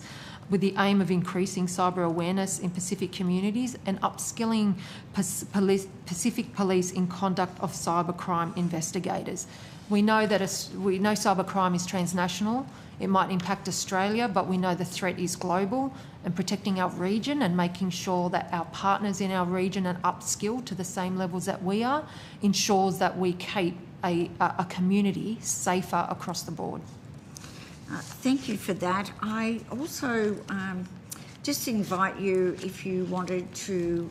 Speaker 19: with the aim of increasing cyber awareness in Pacific communities and upskilling Pacific Police in conduct of cybercrime investigators. We know that cybercrime is transnational. It might impact Australia, but we know the threat is global, and protecting our region and making sure that our partners in our region are upskilled to the same levels that we are ensures that we keep a community safer across the board.
Speaker 1: Thank you for that. I also just invite you, if you wanted to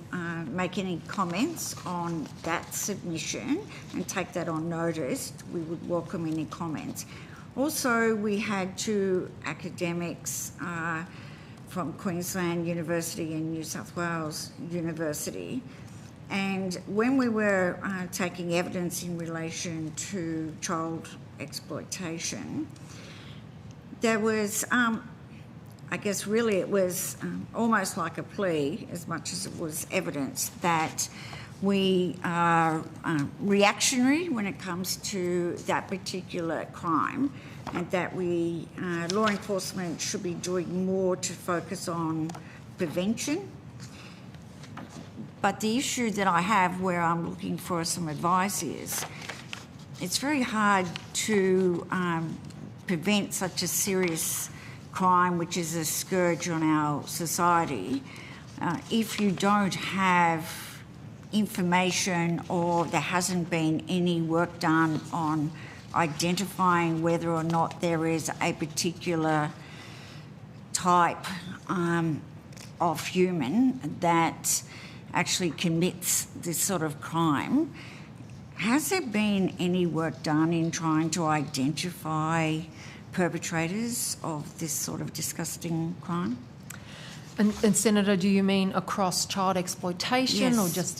Speaker 1: make any comments on that submission and take that on notice, we would welcome any comments. Also, we had 2 academics from Queensland University and New South Wales University, and when we were taking evidence in relation to child exploitation, there was, I guess really it was almost like a plea as much as it was evidence that we are reactionary when it comes to that particular crime, and that we, law enforcement should be doing more to focus on prevention. But the issue that I have where I'm looking for some advice is it's very hard to prevent such a serious crime, which is a scourge on our society, if you don't have information or there hasn't been any work done on identifying whether or not there is a particular type of human that actually commits this sort of crime. Has there been any work done in trying to identify perpetrators of this sort of disgusting crime?
Speaker 19: And Senator, do you mean across child exploitation? Yes. Or just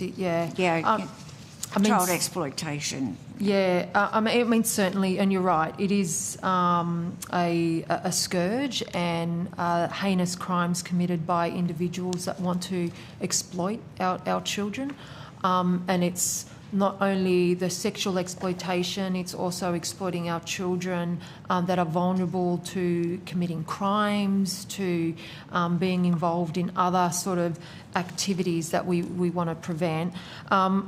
Speaker 1: child exploitation.
Speaker 19: Yeah, I mean certainly, and you're right. It is a scourge and heinous crimes committed by individuals that want to exploit our children, and it's not only the sexual exploitation, it's also exploiting our children that are vulnerable to committing crimes, to being involved in other sort of activities that we want to prevent.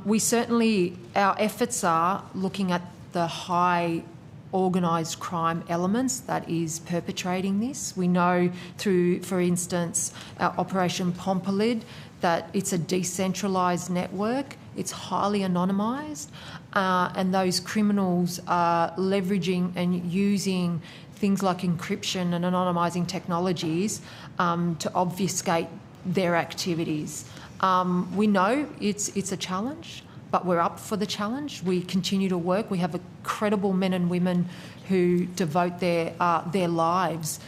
Speaker 19: We certainly, our efforts are looking at the high organised crime elements that is perpetrating this. We know through, for instance, our Operation Pompolid, that it's a decentralised network. It's highly anonymised, and those criminals are leveraging and using things like encryption and anonymising technologies to obfuscate their activities. We know it's a challenge, but we're up for the challenge. We continue to work. We have incredible men and women who devote their lives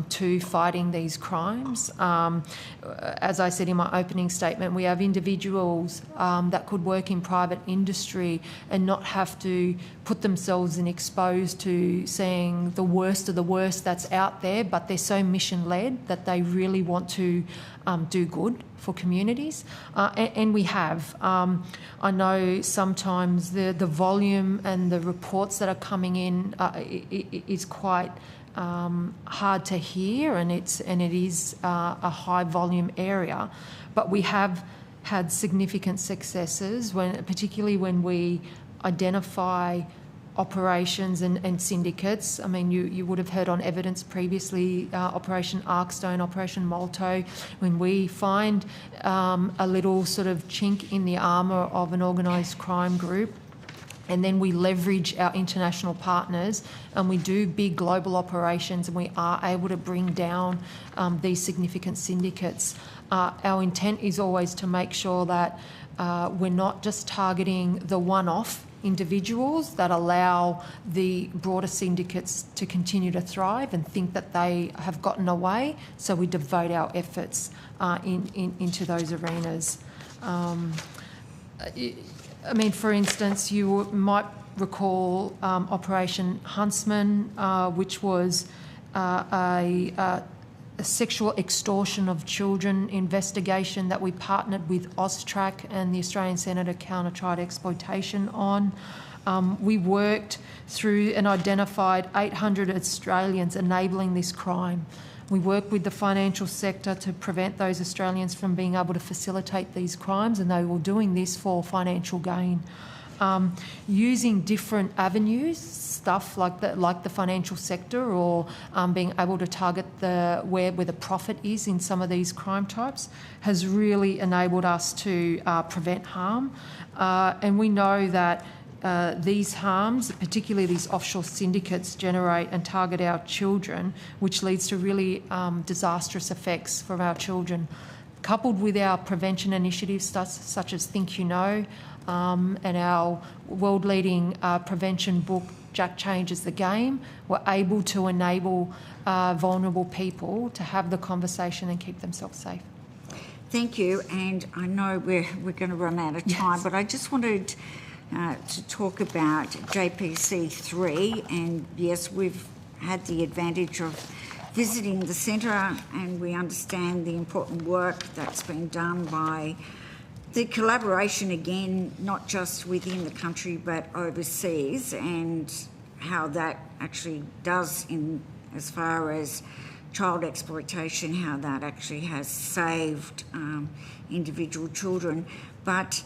Speaker 19: to fighting these crimes. As I said in my opening statement, we have individuals that could work in private industry and not have to put themselves in exposed to seeing the worst of the worst that's out there, but they're so mission-led that they really want to do good for communities, and we have. I know sometimes the volume and the reports that are coming in is quite hard to hear, and it is a high volume area, but we have had significant successes particularly when we identify operations and syndicates. I mean, you would have heard on evidence previously, Operation Arkstone, Operation Molto, when we find a little sort of chink in the armour of an organised crime group, and then we leverage our international partners and we do big global operations, and we are able to bring down these significant syndicates. Our intent is always to make sure that we're not just targeting the one-off individuals that allow the broader syndicates to continue to thrive and think that they have gotten away, so we devote our efforts into those arenas. I mean, for instance, you might recall Operation Huntsman, which was a sexual extortion of children investigation that we partnered with AUSTRAC and the Australian Centre to Counter Child Exploitation on. We worked through and identified 800 Australians enabling this crime. We work with the financial sector to prevent those Australians from being able to facilitate these crimes, and they were doing this for financial gain. Using different avenues, stuff like the financial sector, or being able to target where the profit is in some of these crime types, has really enabled us to prevent harm. And we know that these harms, particularly these offshore syndicates, generate and target our children, which leads to really disastrous effects for our children. Coupled with our prevention initiatives such as Think You Know, and our world-leading prevention book, Jack Changes the Game, we're able to enable vulnerable people to have the conversation and keep themselves safe.
Speaker 1: Thank you, and I know we're going to run out of time, yes, but I just wanted to talk about JPC3, and yes, we've had the advantage of visiting the centre, and we understand the important work that's been done by the collaboration, again, not just within the country but overseas, and how that actually does in as far as child exploitation, how that actually has saved individual children. But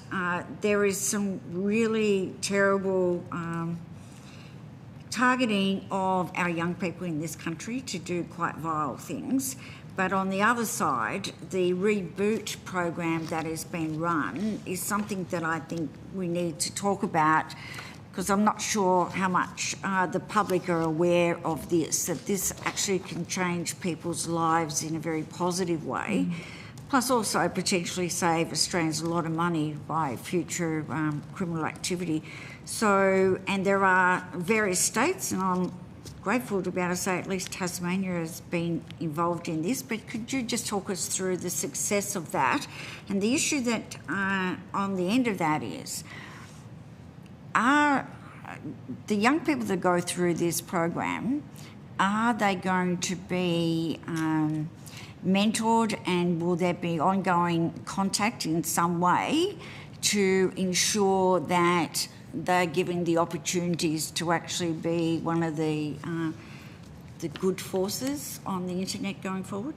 Speaker 1: there is some really terrible targeting of our young people in this country to do quite vile things. But on the other side, the Reboot program that has been run is something that I think we need to talk about, because I'm not sure how much the public are aware of this, that this actually can change people's lives in a very positive way, plus also potentially save Australians a lot of money by future criminal activity. So, and there are various states, and I'm grateful to be able to say at least Tasmania has been involved in this, but could you just talk us through the success of that? And the issue that on the end of that is, are the young people that go through this program, are they going to be mentored, and will there be ongoing contact in some way to ensure that they're given the opportunities to actually be one of the good forces on the internet going forward?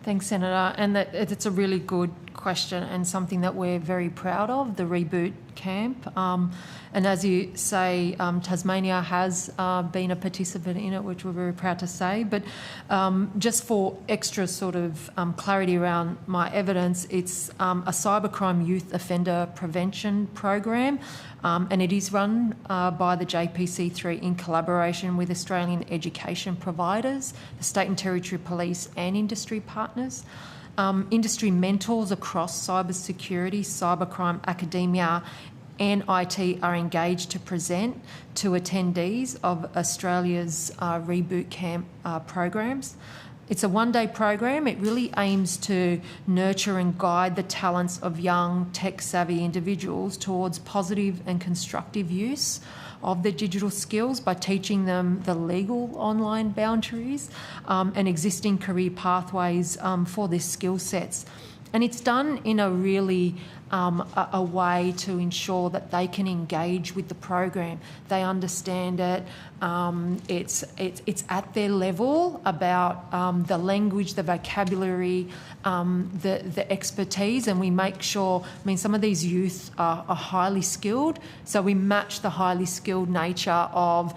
Speaker 19: Thanks, Senator. And it's a really good question and something that we're very proud of, the Reboot camp. And as you say, Tasmania has been a participant in it, which we're very proud to say. But just for extra sort of clarity around my evidence, it's a cybercrime youth offender prevention program, and it is run by the JPC3 in collaboration with Australian education providers, the state and territory police and industry partners. Industry mentors across cybersecurity, cybercrime, academia and IT are engaged to present to attendees of Australia's Reboot Camp programs. It's a one-day program. It really aims to nurture and guide the talents of young tech-savvy individuals towards positive and constructive use of their digital skills by teaching them the legal online boundaries and existing career pathways for their skill sets. And it's done in a really a way to ensure that they can engage with the program. They understand it. It's at their level about the language, the vocabulary, the expertise, and we make sure. I mean, some of these youth are highly skilled, so we match the highly skilled nature of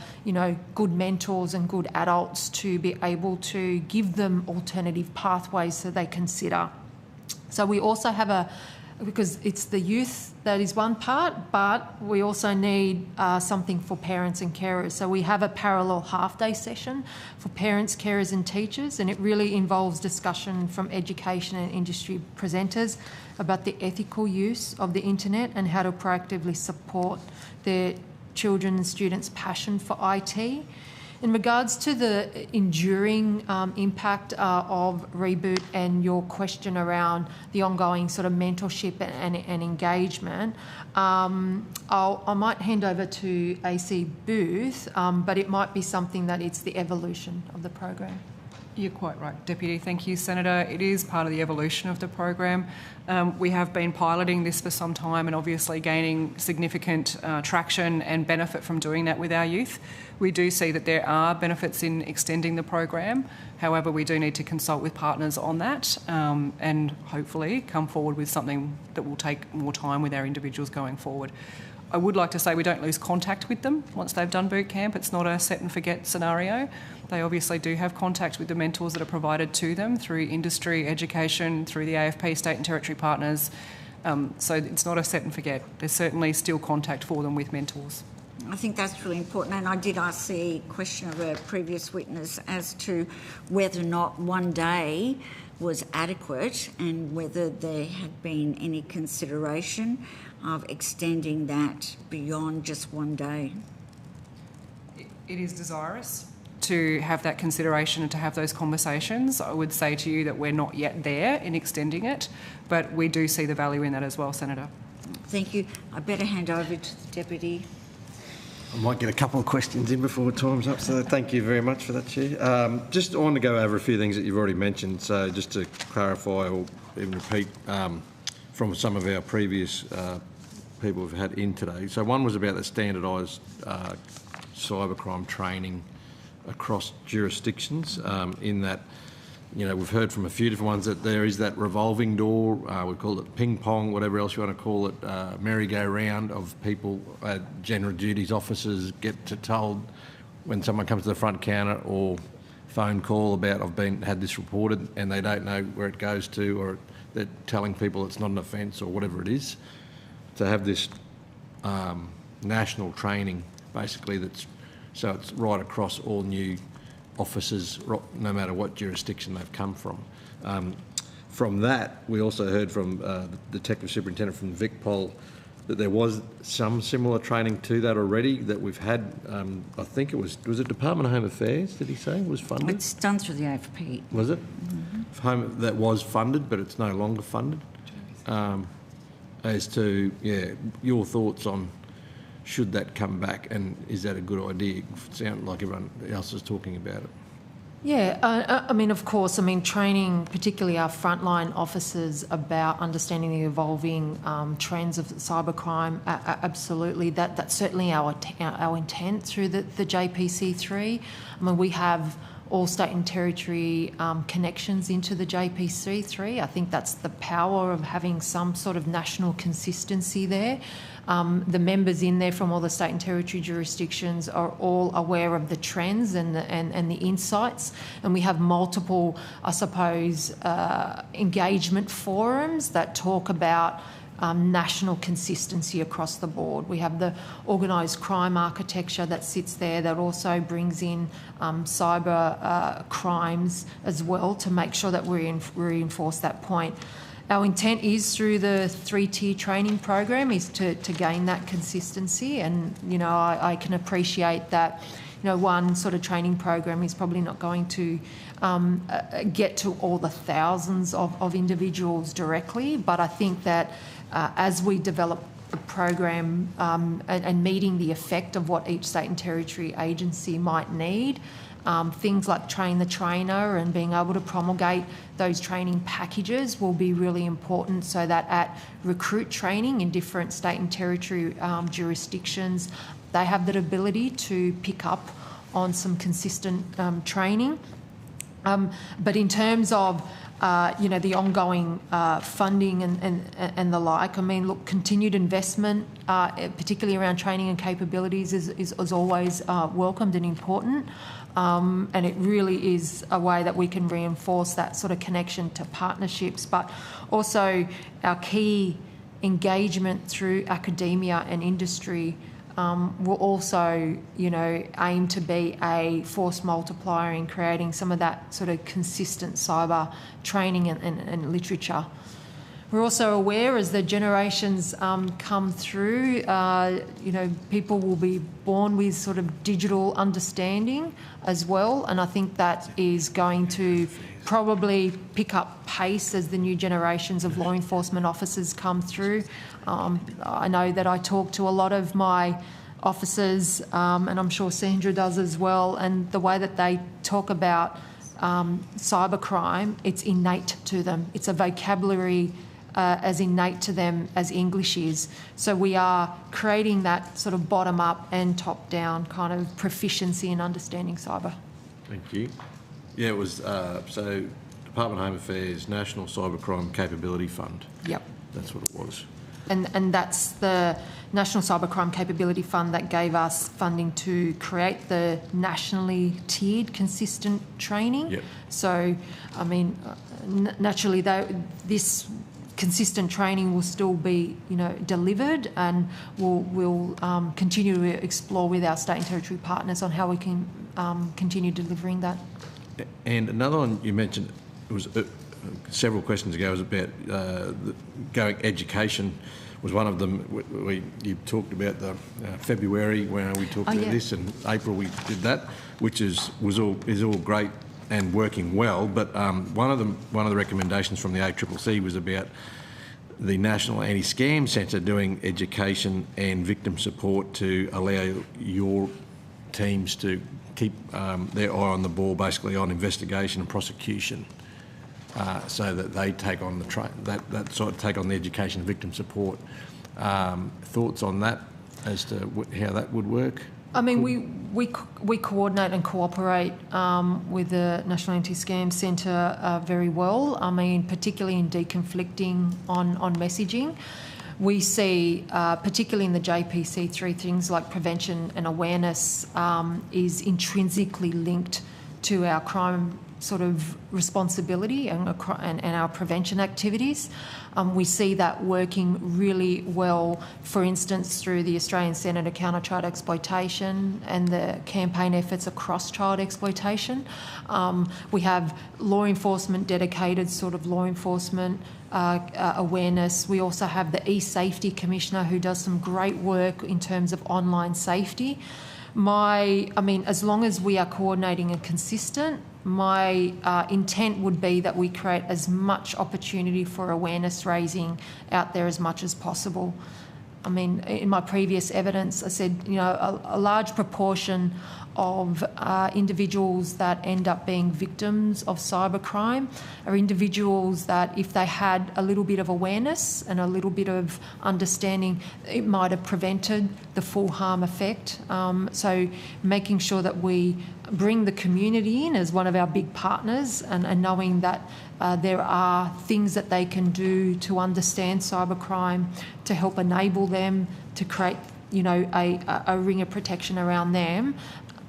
Speaker 19: good mentors and good adults to be able to give them alternative pathways so they consider. So we also have because it's the youth that is one part, but we also need something for parents and carers. So we have a parallel half-day session for parents, carers and teachers, and it really involves discussion from education and industry presenters about the ethical use of the internet and how to proactively support their children and students' passion for IT. In regards to the enduring impact of Reboot and your question around the ongoing sort of mentorship and engagement, I might hand over to AC Booth, but it might be something that it's the evolution of the program.
Speaker 20: You're quite right, Deputy. Thank you, Senator. It is part of the evolution of the program. We have been piloting this for some time and obviously gaining significant traction and benefit from doing that with our youth. We do see that there are benefits in extending the program. However, we do need to consult with partners on that and hopefully come forward with something that will take more time with our individuals going forward. I would like to say we don't lose contact with them once they've done boot camp. It's not a set and forget scenario. They obviously do have contact with the mentors that are provided to them through industry, education, through the AFP, state and territory partners. So it's not a set and forget. There's certainly still contact for them with mentors.
Speaker 1: I think that's really important, and I did ask the question of a previous witness as to whether or not one day was adequate and whether there had been any consideration of extending that beyond just one day.
Speaker 20: It is desirous to have that consideration and to have those conversations. I would say to you that we're not yet there in extending it, but we do see the value in that as well, Senator.
Speaker 1: Thank you. I better hand over to the Deputy.
Speaker 4: I might get a couple of questions in before time's up, so thank you very much for that, Chair. Just I want to go over a few things that you've already mentioned, so just to clarify or even repeat from some of our previous people we've had in today. So one was about the standardised cybercrime training across jurisdictions, in that, we've heard from a few different ones that there is that revolving door, we call it ping pong, whatever else you want to call it, merry-go-round of people, general duties officers get told when someone comes to the front counter or phone call about had this reported, and they don't know where it goes to, or they're telling people it's not an offence or whatever it is. To have this national training, basically, so it's right across all new officers, no matter what jurisdiction they've come from. From that, we also heard from the Detective Superintendent from VicPol that there was some similar training to that already that we've had. I think it was it Department of Home Affairs, did he say, was funded?
Speaker 1: It's done through the AFP.
Speaker 4: Was it? Mm-hmm. That was funded, but it's no longer funded. As to, your thoughts on should that come back, and is that a good idea? It sounds like everyone else is talking about it.
Speaker 19: Yeah, of course, training particularly our frontline officers about understanding the evolving trends of cybercrime, absolutely. That's certainly our intent through the JPC3. We have all state and territory connections into the JPC3. I think that's the power of having some sort of national consistency there. The members in there from all the state and territory jurisdictions are all aware of the trends and the insights, and we have multiple, I suppose, engagement forums that talk about national consistency across the board. We have the organised crime architecture that sits there that also brings in cyber crimes as well to make sure that we reinforce that point. Our intent is through the 3-tier training program is to gain that consistency, and I can appreciate that one sort of training program is probably not going to get to all the thousands of individuals directly, but I think that as we develop the program and meeting the effect of what each state and territory agency might need, things like train the trainer and being able to promulgate those training packages will be really important, so that at recruit training in different state and territory jurisdictions, they have that ability to pick up on some consistent training. But in terms of the ongoing funding and the like, I mean, look, continued investment, particularly around training and capabilities, is always welcomed and important. And it really is a way that we can reinforce that sort of connection to partnerships, but also our key engagement through academia and industry will also, aim to be a force multiplier in creating some of that sort of consistent cyber training and literature. We're also aware as the generations come through, people will be born with sort of digital understanding as well, and I think that is going to probably pick up pace as the new generations of law enforcement officers come through. I know that I talk to a lot of my officers, and I'm sure Sandra does as well, and the way that they talk about cybercrime, it's innate to them. It's a vocabulary as innate to them as English is. So we are creating that sort of bottom-up and top-down kind of proficiency in understanding cyber.
Speaker 4: Thank you. Yeah, it was, so Department of Home Affairs National Cybercrime Capability Fund.
Speaker 19: Yep.
Speaker 4: That's what it was.
Speaker 19: And that's the National Cybercrime Capability Fund that gave us funding to create the nationally tiered consistent training.
Speaker 4: Yep.
Speaker 19: So, I mean, naturally, this consistent training will still be, delivered, and we'll continue to explore with our state and territory partners on how we can continue delivering that.
Speaker 4: And another one you mentioned, it was several questions ago, was about going education was one of them. You talked about the February when we talked about this, and April we did that, which is all great and working well. But one of the recommendations from the ACCC was about the National Anti-Scam Centre doing education and victim support to allow your teams to keep their eye on the ball, basically on investigation and prosecution, so that they take on take on the education and victim support. Thoughts on that as to how that would work?
Speaker 19: I mean, we coordinate and cooperate with the National Anti-Scam Centre very well. I mean, particularly in deconflicting on messaging. We see, particularly in the JPC3, things like prevention and awareness is intrinsically linked to our crime sort of responsibility and our prevention activities. We see that working really well, for instance, through the Australian Centre to Counter Child Exploitation and the campaign efforts across child exploitation. We have law enforcement dedicated sort of law enforcement awareness. We also have the e-Safety Commissioner who does some great work in terms of online safety. As long as we are coordinating and consistent, my intent would be that we create as much opportunity for awareness raising out there as much as possible. I mean, in my previous evidence, I said, a large proportion of individuals that end up being victims of cybercrime are individuals that, if they had a little bit of awareness and a little bit of understanding, it might have prevented the full harm effect. So making sure that we bring the community in as one of our big partners, and knowing that there are things that they can do to understand cybercrime, to help enable them to create, a ring of protection around them.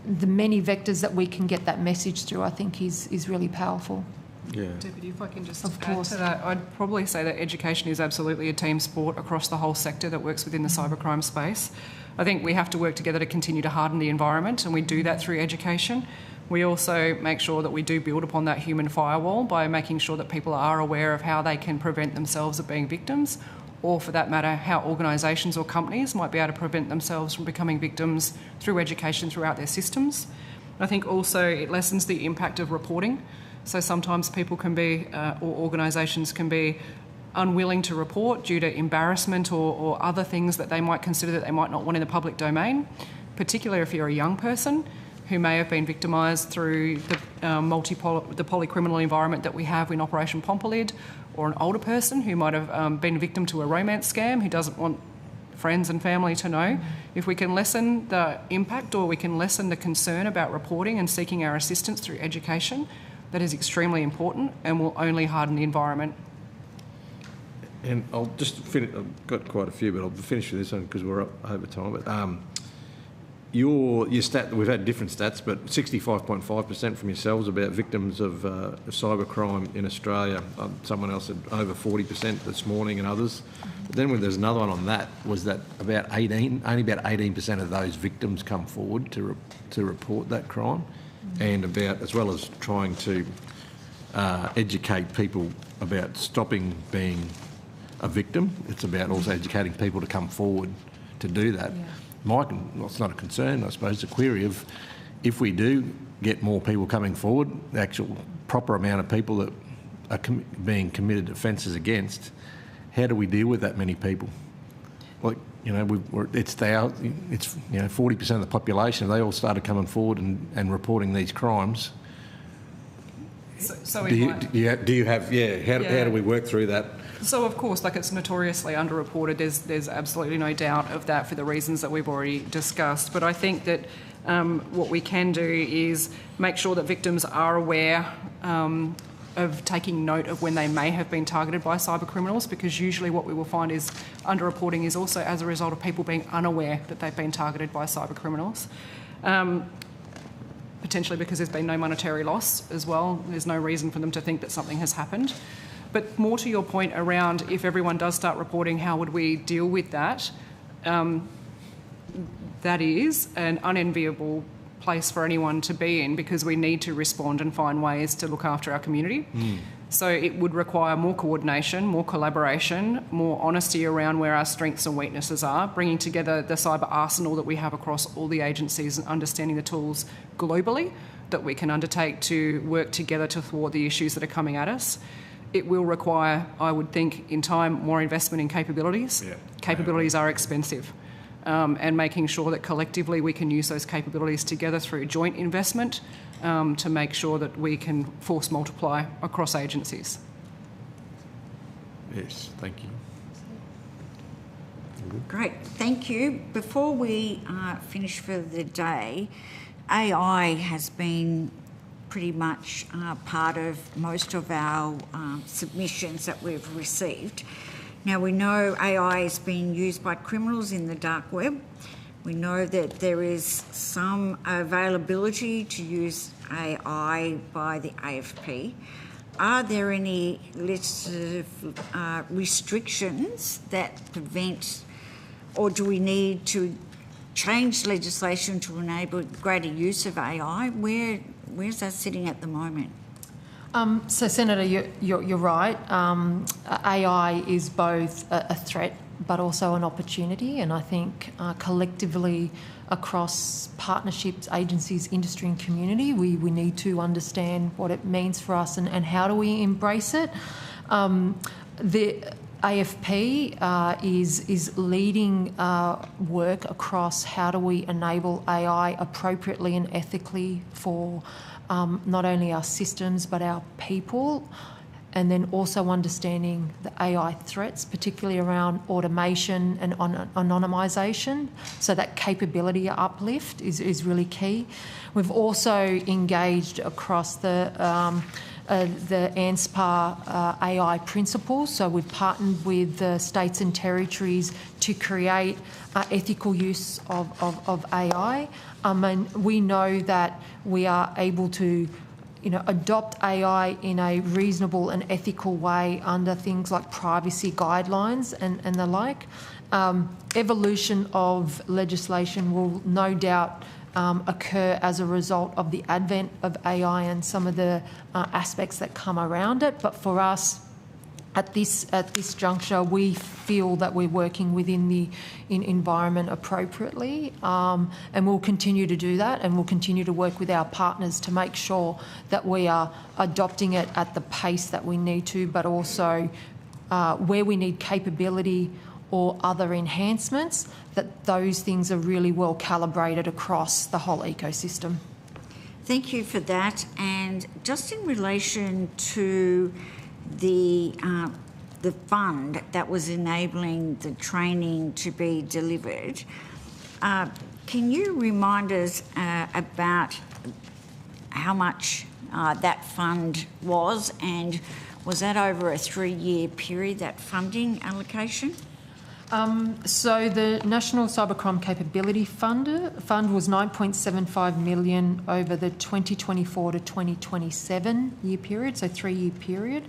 Speaker 19: The many vectors that we can get that message through, I think, is really powerful.
Speaker 4: Yeah.
Speaker 20: Deputy, if I can just add to that, I'd probably say that education is absolutely a team sport across the whole sector that works within the cybercrime space. I think we have to work together to continue to harden the environment, and we do that through education. We also make sure that we do build upon that human firewall by making sure that people are aware of how they can prevent themselves of being victims, or for that matter, how organisations or companies might be able to prevent themselves from becoming victims through education throughout their systems. I think also it lessens the impact of reporting. So sometimes people can be, or organisations can be, unwilling to report due to embarrassment or other things that they might consider that they might not want in the public domain, particularly if you're a young person who may have been victimised through the polycriminal environment that we have in Operation Pompolid, or an older person who might have been a victim to a romance scam who doesn't want friends and family to know. If we can lessen the impact, or we can lessen the concern about reporting and seeking our assistance through education, that is extremely important and will only harden the environment.
Speaker 4: And I'll just finish, I've got quite a few, but I'll finish with this one because we're up over time. But your stat, we've had different stats, but 65.5% from yourselves about victims of cybercrime in Australia. Someone else said over 40% this morning, and others. But then when there's another one on that, was that only about 18% of those victims come forward to report that crime, and about, as well as trying to educate people about stopping being a victim, it's about also educating people to come forward to do that. Yeah. Well, it's not a concern, I suppose, it's a query of if we do get more people coming forward, the actual proper amount of people that are being committed offences against, how do we deal with that many people? Like, you know, it's 40% of the population, if they all started coming forward and reporting these crimes.
Speaker 20: So
Speaker 4: how do we work through that?
Speaker 20: So of course, like, it's notoriously underreported. There's absolutely no doubt of that for the reasons that we've already discussed. But I think that what we can do is make sure that victims are aware of taking note of when they may have been targeted by cyber criminals, because usually what we will find is underreporting is also as a result of people being unaware that they've been targeted by cyber criminals. Potentially because there's been no monetary loss as well. There's no reason for them to think that something has happened. But more to your point around if everyone does start reporting, how would we deal with that? That is an unenviable place for anyone to be in, because we need to respond and find ways to look after our community. So it would require more coordination, more collaboration, more honesty around where our strengths and weaknesses are, bringing together the cyber arsenal that we have across all the agencies and understanding the tools globally that we can undertake to work together to thwart the issues that are coming at us. It will require, I would think, in time, more investment in capabilities. Yeah. Capabilities are expensive. And making sure that collectively we can use those capabilities together through joint investment to make sure that we can force multiply across agencies.
Speaker 4: Yes, thank you.
Speaker 1: Great, thank you. Before we finish for the day, AI has been pretty much part of most of our submissions that we've received. Now, we know AI is being used by criminals in the dark web. We know that there is some availability to use AI by the AFP. Are there any legislative restrictions that prevent, or do we need to change legislation to enable greater use of AI? Where's that sitting at the moment?
Speaker 19: So, Senator, you're right. AI is both a threat but also an opportunity, and I think collectively across partnerships, agencies, industry and community, we need to understand what it means for us and how do we embrace it. The AFP is leading work across how do we enable AI appropriately and ethically for not only our systems but our people, and then also understanding the AI threats, particularly around automation and anonymisation. So that capability uplift is really key. We've also engaged across the ANSPA AI principles. So we've partnered with the states and territories to create ethical use of AI. And we know that we are able to adopt AI in a reasonable and ethical way under things like privacy guidelines and the like. Evolution of legislation will no doubt occur as a result of the advent of AI and some of the aspects that come around it. But for us, at this juncture, we feel that we're working within the environment appropriately, and we'll continue to do that, and we'll continue to work with our partners to make sure that we are adopting it at the pace that we need to, but also where we need capability or other enhancements, that those things are really well calibrated across the whole ecosystem.
Speaker 1: Thank you for that. And just in relation to the fund that was enabling the training to be delivered, can you remind us about how much that fund was, and was that over a 3-year period, that funding allocation?
Speaker 19: So the National Cybercrime Capability Fund was $9.75 million over the 2024 to 2027 year period, so 3-year period.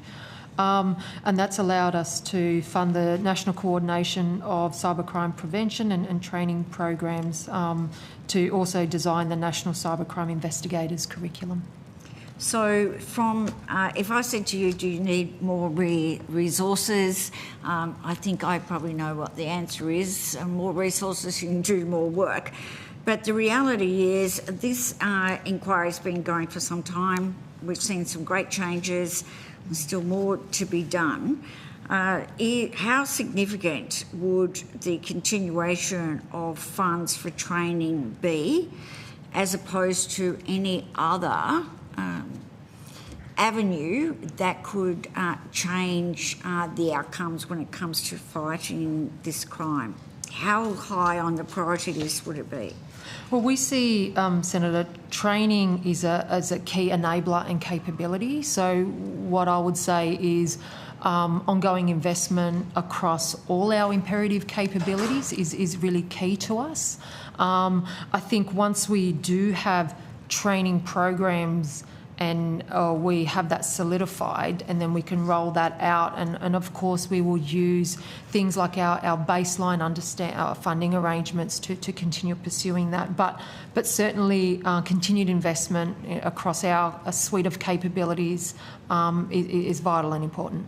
Speaker 19: And that's allowed us to fund the national coordination of cybercrime prevention and training programs, to also design the National Cybercrime Investigators curriculum.
Speaker 1: So from, if I said to you, do you need more resources? I think I probably know what the answer is. More resources, you can do more work. But the reality is this inquiry's been going for some time. We've seen some great changes. There's still more to be done. How significant would the continuation of funds for training be, as opposed to any other avenue that could change the outcomes when it comes to fighting this crime? How high on the priority list would it be?
Speaker 19: Well, we see, Senator, training is a key enabler and capability. So what I would say is ongoing investment across all our imperative capabilities is really key to us. I think once we do have training programs and we have that solidified, and then we can roll that out, and of course we will use things like our baseline our funding arrangements to continue pursuing that, but certainly continued investment across a suite of capabilities is vital and important.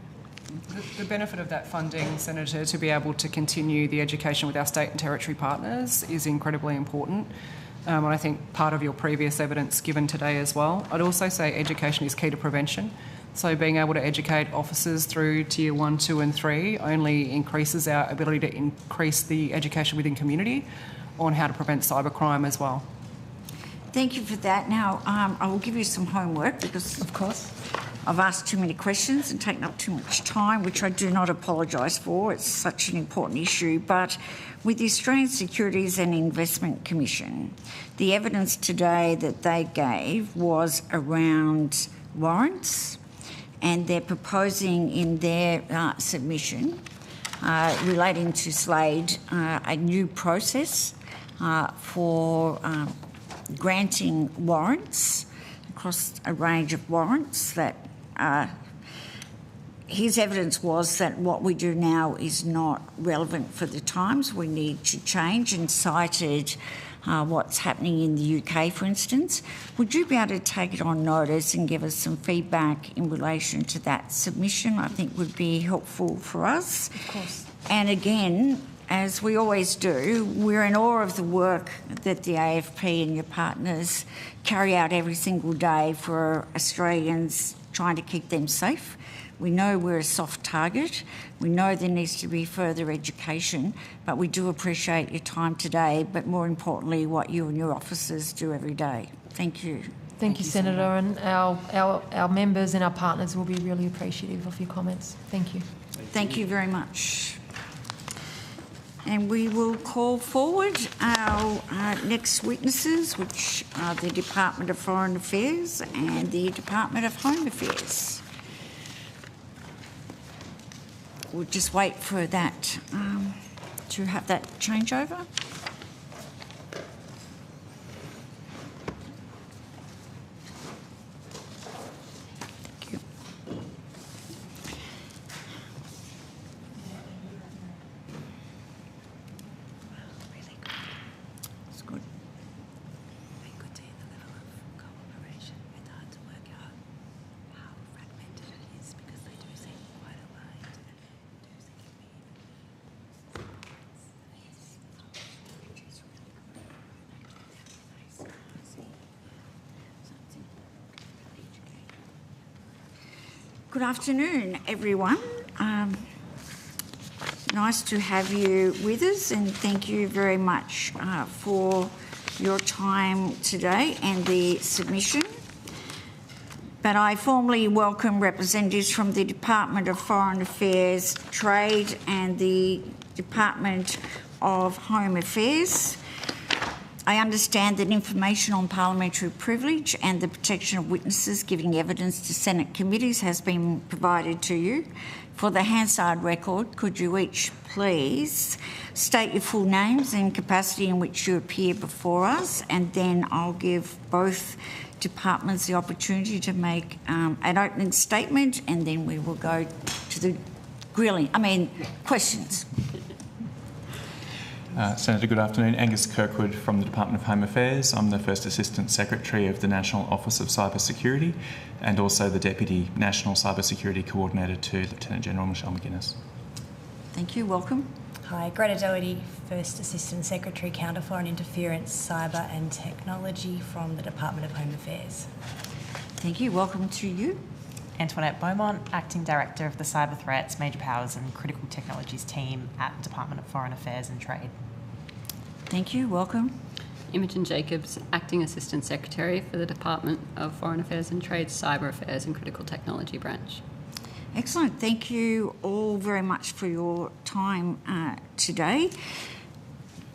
Speaker 20: The benefit of that funding, Senator, to be able to continue the education with our state and territory partners is incredibly important. And I think part of your previous evidence given today as well. I'd also say education is key to prevention. So being able to educate officers through Tier 1, 2 and 3 only increases our ability to increase the education within community on how to prevent cybercrime as well.
Speaker 1: Thank you for that. Now, I will give you some homework because, of course, I've asked too many questions and taken up too much time, which I do not apologise for. It's such an important issue. But with the Australian Securities and Investment Commission, the evidence today that they gave was around warrants, and they're proposing in their submission relating to Slade a new process for granting warrants across a range of warrants that his evidence was that what we do now is not relevant for the times. We need to change, and cited what's happening in the UK, for instance. Would you be able to take it on notice and give us some feedback in relation to that submission? I think would be helpful for us.
Speaker 19: Of course.
Speaker 1: And again, as we always do, we're in awe of the work that the AFP and your partners carry out every single day for Australians, trying to keep them safe. We know we're a soft target. We know there needs to be further education, but we do appreciate your time today, but more importantly, what you and your officers do every day. Thank you.
Speaker 19: Thank you, Senator, and our members and our partners will be really appreciative of your comments. Thank you.
Speaker 1: Thank you very much. And we will call forward our next witnesses, which are the Department of Foreign Affairs and the Department of Home Affairs. We'll just wait for that to have that changeover. Thank you. Really good. That's good. Good afternoon, everyone. Nice to have you with us, and thank you very much for your time today and the submission. But I formally welcome representatives from the Department of Foreign Affairs, Trade and the Department of Home Affairs. I understand that information on parliamentary privilege and the protection of witnesses giving evidence to Senate committees has been provided to you. For the Hansard record, could you each please state your full names and capacity in which you appear before us, and then I'll give both departments the opportunity to make an opening statement, and then we will go to the questions.
Speaker 21: Senator, good afternoon. Angus Kirkwood from the Department of Home Affairs. I'm the First Assistant Secretary of the National Office of Cyber Security and also the Deputy National Cyber Security Coordinator to Lieutenant General Michelle McGuinness.
Speaker 1: Thank you. Welcome.
Speaker 22: Hi, Greta Doherty, First Assistant Secretary, Counter Foreign Interference, Cyber and Technology from the Department of Home Affairs.
Speaker 1: Thank you. Welcome to you.
Speaker 23: Antoinette Beaumont, Acting Director of the Cyber Threats, Major Powers and Critical Technologies team at the Department of Foreign Affairs and Trade.
Speaker 1: Thank you. Welcome.
Speaker 24: Imogen Jacobs, Acting Assistant Secretary for the Department of Foreign Affairs and Trade, Cyber Affairs and Critical Technology Branch.
Speaker 1: Excellent. Thank you all very much for your time today.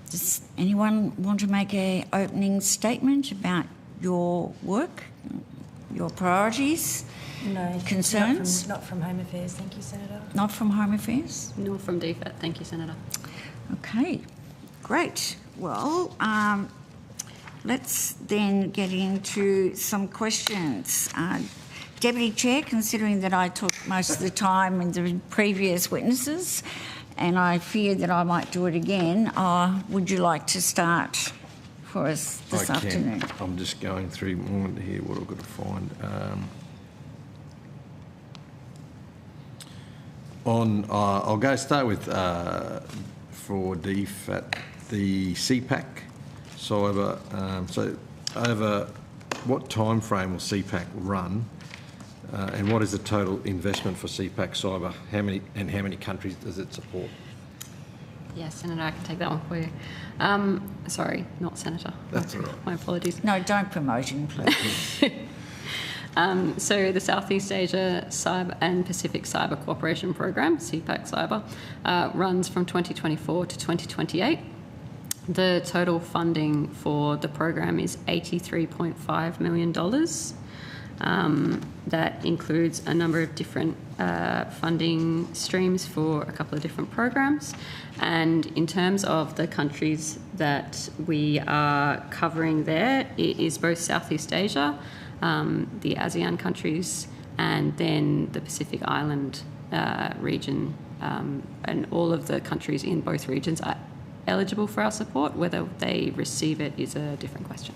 Speaker 1: Does anyone want to make an opening statement about your work, your priorities, concerns?
Speaker 22: Not from Home Affairs, thank you, Senator.
Speaker 1: Not from Home Affairs?
Speaker 24: Nor from DFAT, thank you, Senator.
Speaker 1: Okay, great. Well, let's then get into some questions. Deputy Chair, considering that I took most of the time in the previous witnesses, and I fear that I might do it again, would you like to start for us this afternoon?
Speaker 4: I'm just going through here what I've got to find. I'll start with for DFAT, the CPAC cyber. So over what time frame will CPAC run, and what is the total investment for CPAC cyber? How many countries does it support?
Speaker 24: Yes, Senator, I can take that one for you. Sorry, not Senator.
Speaker 4: That's all right.
Speaker 24: My apologies.
Speaker 1: No, don't promote him, please.
Speaker 24: So the Southeast Asia Cyber and Pacific Cyber Cooperation Program, CPAC Cyber, runs from 2024 to 2028. The total funding for the program is $83.5 million. That includes a number of different funding streams for a couple of different programs. And in terms of the countries that we are covering there, it is both Southeast Asia, the ASEAN countries, and then the Pacific Island region. And all of the countries in both regions are eligible for our support. Whether they receive it is a different question.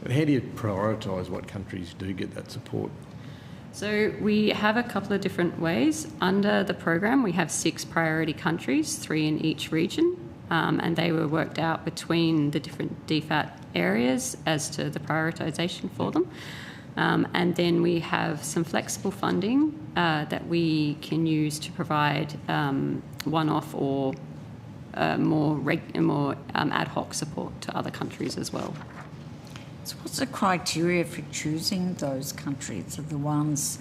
Speaker 4: But how do you prioritise what countries do get that support?
Speaker 24: So we have a couple of different ways. Under the program, we have 6 priority countries, 3 in each region, and they were worked out between the different DFAT areas as to the prioritisation for them. And then we have some flexible funding that we can use to provide one-off or more ad hoc support to other countries as well.
Speaker 1: So what's the criteria for choosing those countries? Are the ones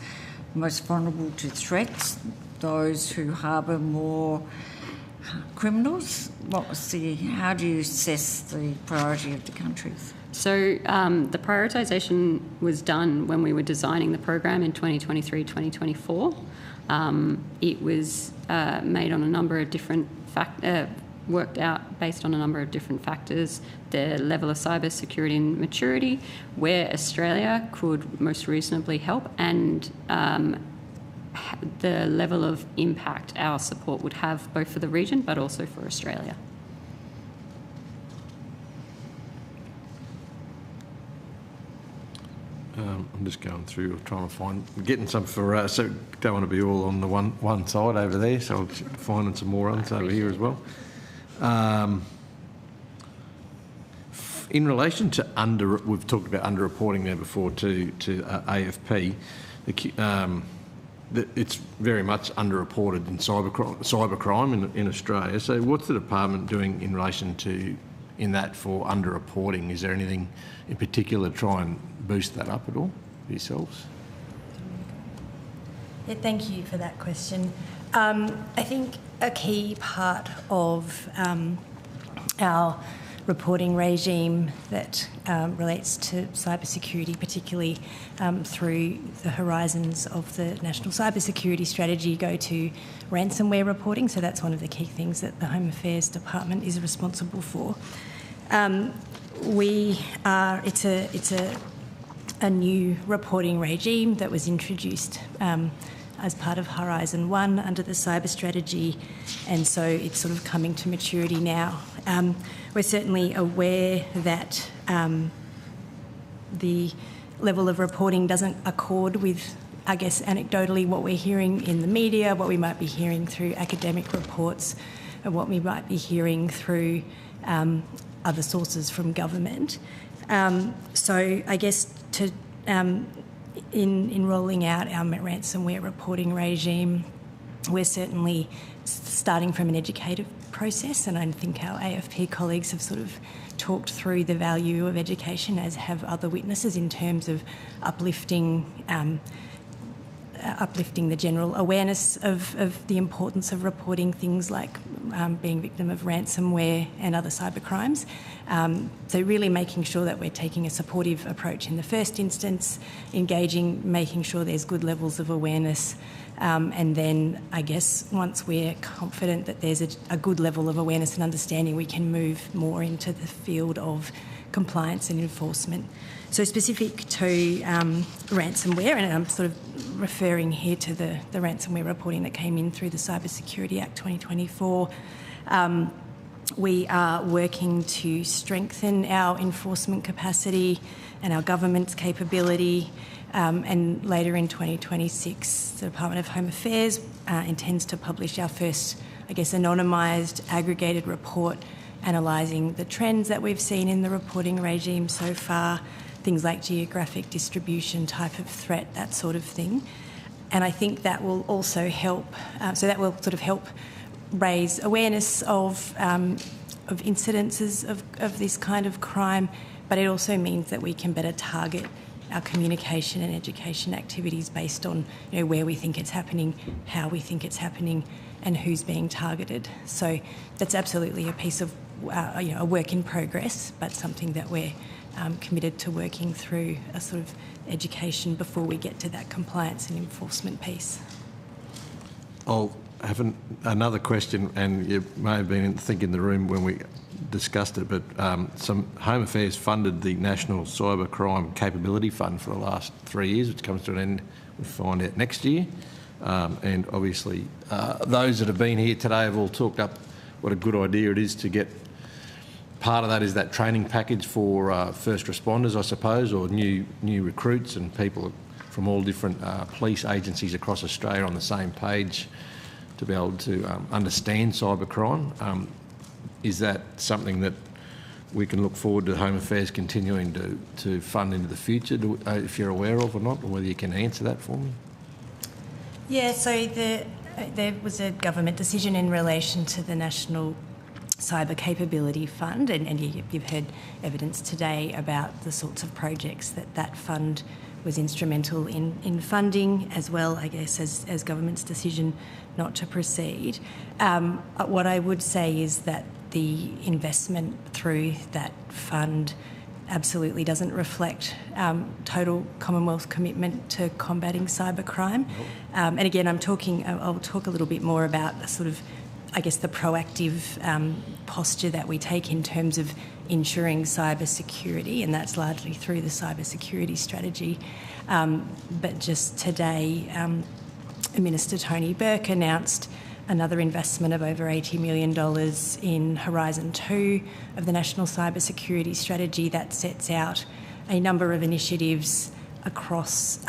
Speaker 1: most vulnerable to threats, those who harbour more criminals? How do you assess the priority of the countries?
Speaker 24: So the prioritisation was done when we were designing the program in 2023-2024. It was made on a number of different worked out based on a number of different factors, the level of cyber security and maturity, where Australia could most reasonably help, and the level of impact our support would have both for the region but also for Australia.
Speaker 4: I'm just going through, trying to getting some for, so don't want to be all on the one side over there, so I'm finding some more ones over here as well. In relation to we've talked about underreporting there before to AFP. it's very much underreported in cybercrime in Australia. So what's the department doing in relation to for underreporting? Is there anything in particular to try and boost that up at all for yourselves?
Speaker 22: Yeah, thank you for that question. I think a key part of our reporting regime that relates to cybersecurity, particularly through the horizons of the National Cybersecurity Strategy, go to ransomware reporting. So that's one of the key things that the Home Affairs Department is responsible for. It's a new reporting regime that was introduced as part of Horizon 1 under the cyber strategy, and so it's sort of coming to maturity now. We're certainly aware that the level of reporting doesn't accord with, I guess, anecdotally what we're hearing in the media, what we might be hearing through academic reports, and what we might be hearing through other sources from government. So I guess in rolling out our ransomware reporting regime, we're certainly starting from an educative process, and I think our AFP colleagues have sort of talked through the value of education, as have other witnesses, in terms of uplifting the general awareness of the importance of reporting things like being victim of ransomware and other cyber crimes. So really making sure that we're taking a supportive approach in the first instance, engaging, making sure there's good levels of awareness, and then I guess once we're confident that there's a good level of awareness and understanding, we can move more into the field of compliance and enforcement. So specific to ransomware, and I'm sort of referring here to the ransomware reporting that came in through the Cybersecurity Act 2024, we are working to strengthen our enforcement capacity and our government's capability, and later in 2026, the Department of Home Affairs intends to publish our first, I guess, anonymised, aggregated report analysing the trends that we've seen in the reporting regime so far, things like geographic distribution, type of threat, that sort of thing. And I think that will also help, so that will sort of help raise awareness of incidences of this kind of crime, but it also means that we can better target our communication and education activities based on, you know, where we think it's happening, how we think it's happening, and who's being targeted. So that's absolutely a piece of, a work in progress, but something that we're committed to working through a sort of education before we get to that compliance and enforcement piece.
Speaker 4: I'll have another question, and you may have been in the room when we discussed it, but some Home Affairs funded the National Cybercrime Capability Fund for the last 3 years, which comes to an end, we'll find out, next year. And obviously those that have been here today have all talked up what a good idea it is to get. Part of that is that training package for first responders, I suppose, or new recruits and people from all different police agencies across Australia on the same page to be able to understand cybercrime. Is that something that we can look forward to Home Affairs continuing to fund into the future, if you're aware of or not, or whether you can answer that for me?
Speaker 22: Yeah, so there was a government decision in relation to the National Cyber Capability Fund, and you've heard evidence today about the sorts of projects that fund was instrumental in funding, as well, I guess, as government's decision not to proceed. What I would say is that the investment through that fund absolutely doesn't reflect total Commonwealth commitment to combating cybercrime. And again, I'll talk a little bit more about sort of, I guess, the proactive posture that we take in terms of ensuring cyber security, and that's largely through the cybersecurity strategy. But just today, Minister Tony Burke announced another investment of over $80 million in Horizon 2 of the National Cybersecurity Strategy that sets out a number of initiatives across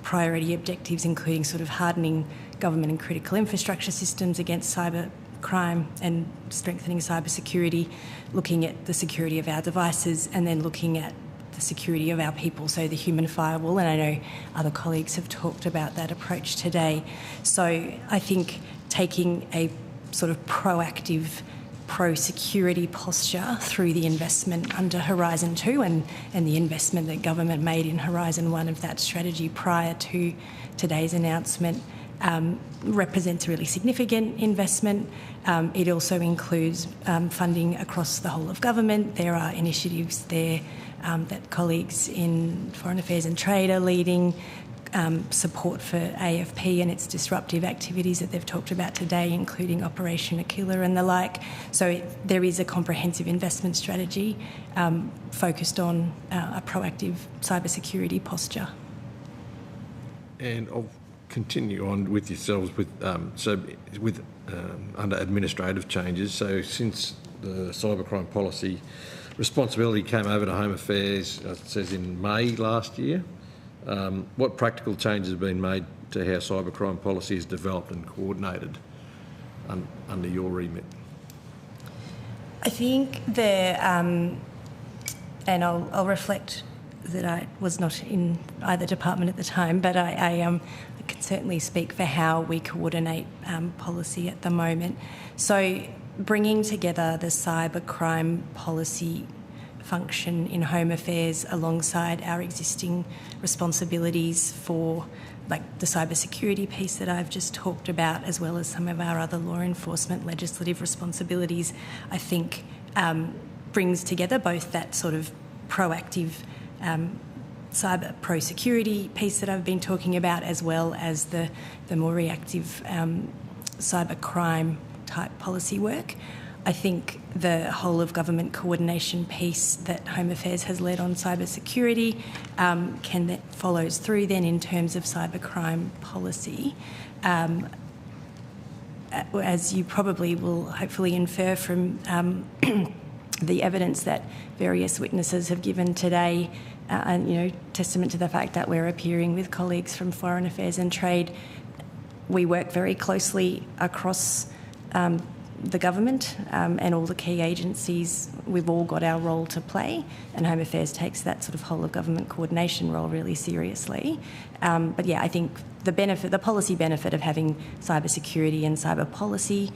Speaker 22: priority objectives, including sort of hardening government and critical infrastructure systems against cyber crime and strengthening cybersecurity, looking at the security of our devices, and then looking at the security of our people, so the human firewall, and I know other colleagues have talked about that approach today. So I think taking a sort of proactive pro-security posture through the investment under Horizon 2 and the investment that government made in Horizon 1 of that strategy prior to today's announcement represents a really significant investment. It also includes funding across the whole of government. There are initiatives there that colleagues in Foreign Affairs and Trade are leading, support for AFP and its disruptive activities that they've talked about today, including Operation Aquila and the like. So there is a comprehensive investment strategy focused on a proactive cybersecurity posture.
Speaker 4: And I'll continue on with yourselves with under administrative changes. So since the cybercrime policy responsibility came over to Home Affairs, it says in May last year, what practical changes have been made to how cybercrime policy is developed and coordinated under your remit?
Speaker 22: I think there, and I'll reflect that I was not in either department at the time, but I can certainly speak for how we coordinate policy at the moment. So bringing together the cybercrime policy function in Home Affairs alongside our existing responsibilities for like the cybersecurity piece that I've just talked about, as well as some of our other law enforcement legislative responsibilities, I think brings together both that sort of proactive cyber pro-security piece that I've been talking about, as well as the more reactive cybercrime type policy work. I think the whole of government coordination piece that Home Affairs has led on cybersecurity that follows through then in terms of cybercrime policy. As you probably will hopefully infer from the evidence that various witnesses have given today, and testament to the fact that we're appearing with colleagues from Foreign Affairs and Trade, we work very closely across the government and all the key agencies. We've all got our role to play, and Home Affairs takes that sort of whole of government coordination role really seriously. But yeah, I think the policy benefit of having cybersecurity and cyber policy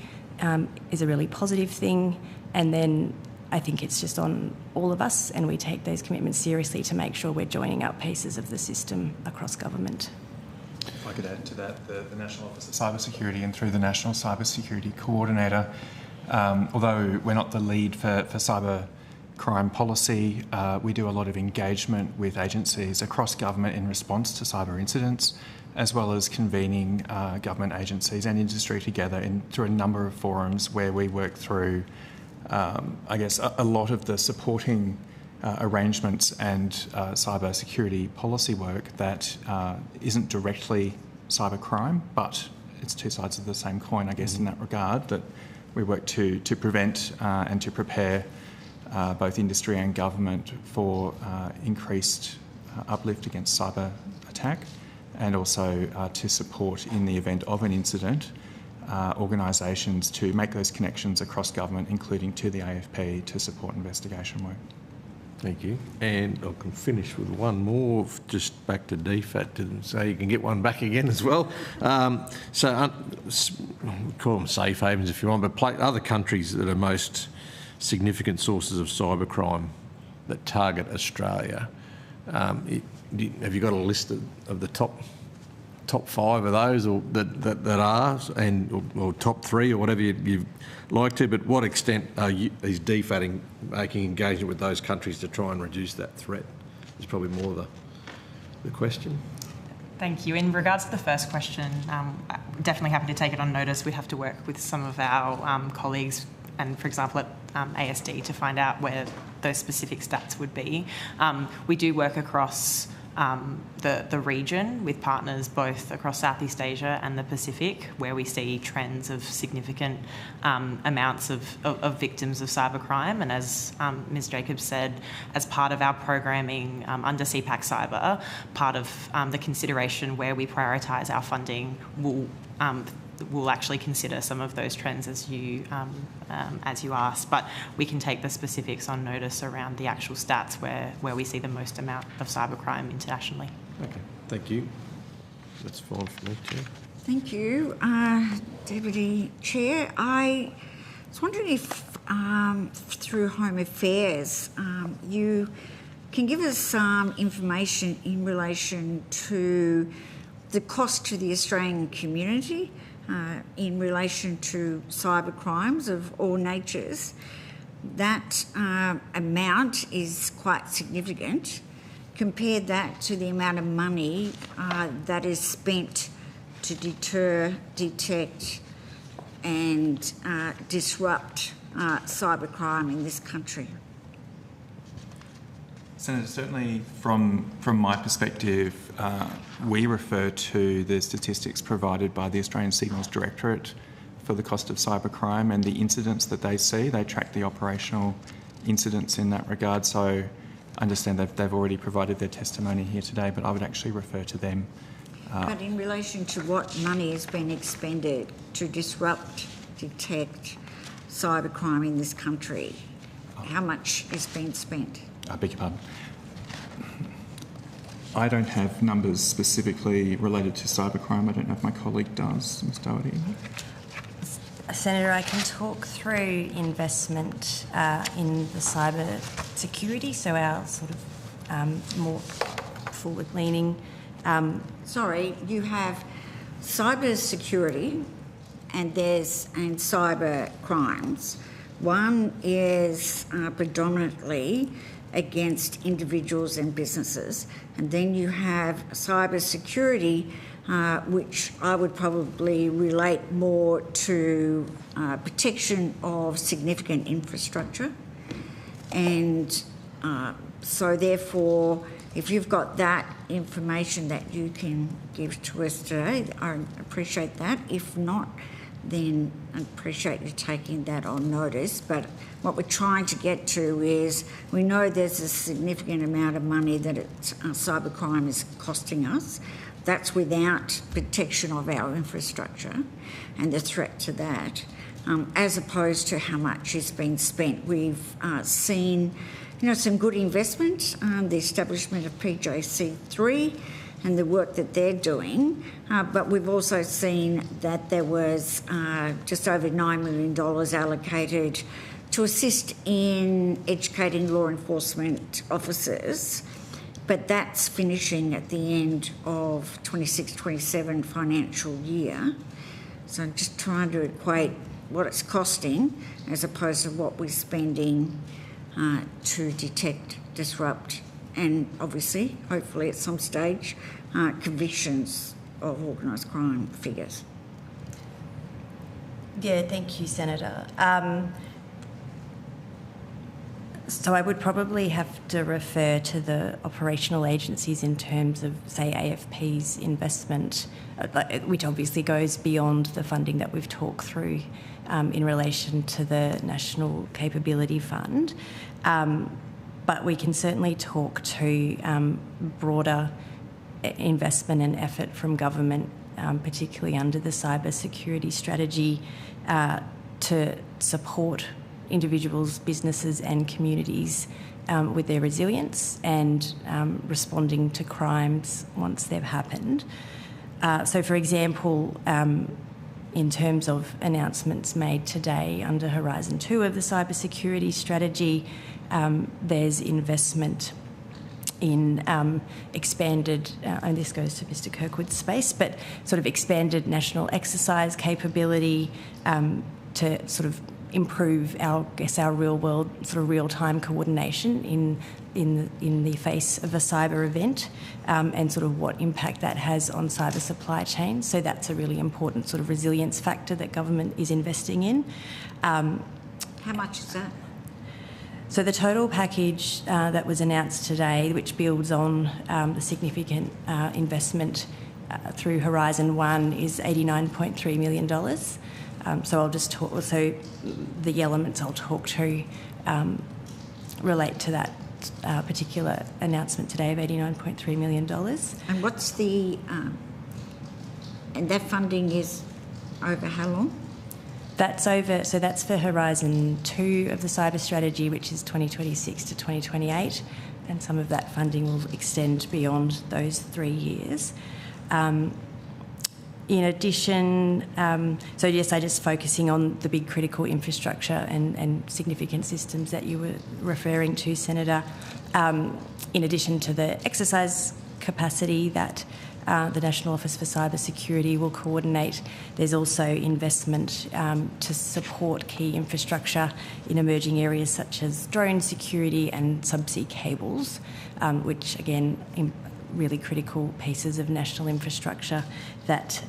Speaker 22: is a really positive thing, and then I think it's just on all of us, and we take those commitments seriously to make sure we're joining up pieces of the system across government.
Speaker 21: If I could add to that, the National Office of Cybersecurity and through the National Cybersecurity Coordinator, although we're not the lead for cyber crime policy, we do a lot of engagement with agencies across government in response to cyber incidents, as well as convening government agencies and industry together through a number of forums where we work through, a lot of the supporting arrangements and cyber security policy work that isn't directly cybercrime, but it's two sides of the same coin, I guess, in that regard, that we work to prevent and to prepare both industry and government for increased uplift against cyber attack, and also to support in the event of an incident organisations to make those connections across government, including to the AFP, to support investigation work.
Speaker 4: Thank you. And I can finish with one more, just back to DFAT, so you can get one back again as well. We call them safe havens if you want, but other countries that are most significant sources of cybercrime that target Australia, have you got a list of the top 5 of those, or that are, or top 3, or whatever you'd like to? But what extent is DFAT making engagement with those countries to try and reduce that threat? Is probably more the question.
Speaker 23: Thank you. In regards to the first question, definitely happy to take it on notice. We'd have to work with some of our colleagues, and for example at ASD, to find out where those specific stats would be. We do work across the region with partners both across Southeast Asia and the Pacific, where we see trends of significant amounts of victims of cybercrime. And as Ms Jacobs said, as part of our programming under CPAC Cyber, part of the consideration where we prioritise our funding will we'll actually consider some of those trends as you asked, but we can take the specifics on notice around the actual stats where we see the most amount of cybercrime internationally.
Speaker 4: Okay, thank you. That's fine for me, Chair.
Speaker 1: Thank you, Deputy Chair. I was wondering if through Home Affairs you can give us some information in relation to the cost to the Australian community in relation to cyber crimes of all natures. That amount is quite significant. Compare that to the amount of money that is spent to deter, detect and disrupt cybercrime in this country.
Speaker 21: Senator, certainly from my perspective, we refer to the statistics provided by the Australian Signals Directorate for the cost of cybercrime and the incidents that they see. They track the operational incidents in that regard. So I understand they've already provided their testimony here today, but I would actually refer to them.
Speaker 1: But in relation to what money has been expended to disrupt, detect cybercrime in this country, how much is being spent?
Speaker 21: I beg your pardon. I don't have numbers specifically related to cybercrime. I don't know if my colleague does, Ms Doherty.
Speaker 22: Senator, I can talk through investment in the cyber security, so our sort of more forward-leaning.
Speaker 1: Sorry, you have cyber security and cyber crimes. One is predominantly against individuals and businesses, and then you have cyber security, which I would probably relate more to protection of significant infrastructure. And so therefore, if you've got that information that you can give to us today, I appreciate that. If not, then I appreciate you taking that on notice. But what we're trying to get to is we know there's a significant amount of money that cybercrime is costing us. That's without protection of our infrastructure and the threat to that, as opposed to how much is being spent. We've seen some good investment, the establishment of PJC3 and the work that they're doing, but we've also seen that there was just over $9 million allocated to assist in educating law enforcement officers, but that's finishing at the end of 26-27 financial year. So I'm just trying to equate what it's costing as opposed to what we're spending to detect, disrupt, and obviously, hopefully at some stage, convictions of organised crime figures.
Speaker 22: Yeah, thank you, Senator. So I would probably have to refer to the operational agencies in terms of, say, AFP's investment, which obviously goes beyond the funding that we've talked through in relation to the National Capability Fund. But we can certainly talk to broader investment and effort from government, particularly under the cyber security strategy, to support individuals, businesses and communities with their resilience and responding to crimes once they've happened. So, for example, in terms of announcements made today under Horizon 2 of the cybersecurity strategy, there's investment in expanded, and this goes to Mr Kirkwood's space, but sort of expanded national exercise capability to sort of improve our real world sort of real time coordination in the face of a cyber event, and sort of what impact that has on cyber supply chains. So that's a really important sort of resilience factor that government is investing in.
Speaker 1: How much is that?
Speaker 22: So the total package that was announced today, which builds on the significant investment through Horizon 1, is $89.3 million. So I'll just talk, so the elements I'll talk to relate to that particular announcement today of $89.3 million.
Speaker 1: And what's the, and that funding is over how long?
Speaker 22: That's for Horizon 2 of the cyber strategy, which is 2026 to 2028, and some of that funding will extend beyond those 3 years. In addition, just focusing on the big critical infrastructure and significant systems that you were referring to, Senator. In addition to the exercise capacity that the National Office for Cyber Security will coordinate, there's also investment to support key infrastructure in emerging areas such as drone security and subsea cables, which again, really critical pieces of national infrastructure that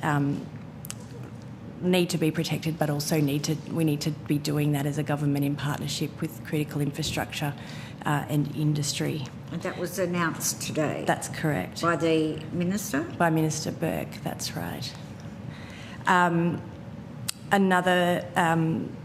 Speaker 22: need to be protected, but also we need to be doing that as a government in partnership with critical infrastructure and industry.
Speaker 1: And that was announced today?
Speaker 22: That's correct.
Speaker 1: By the Minister?
Speaker 22: By Minister Burke, that's right. Another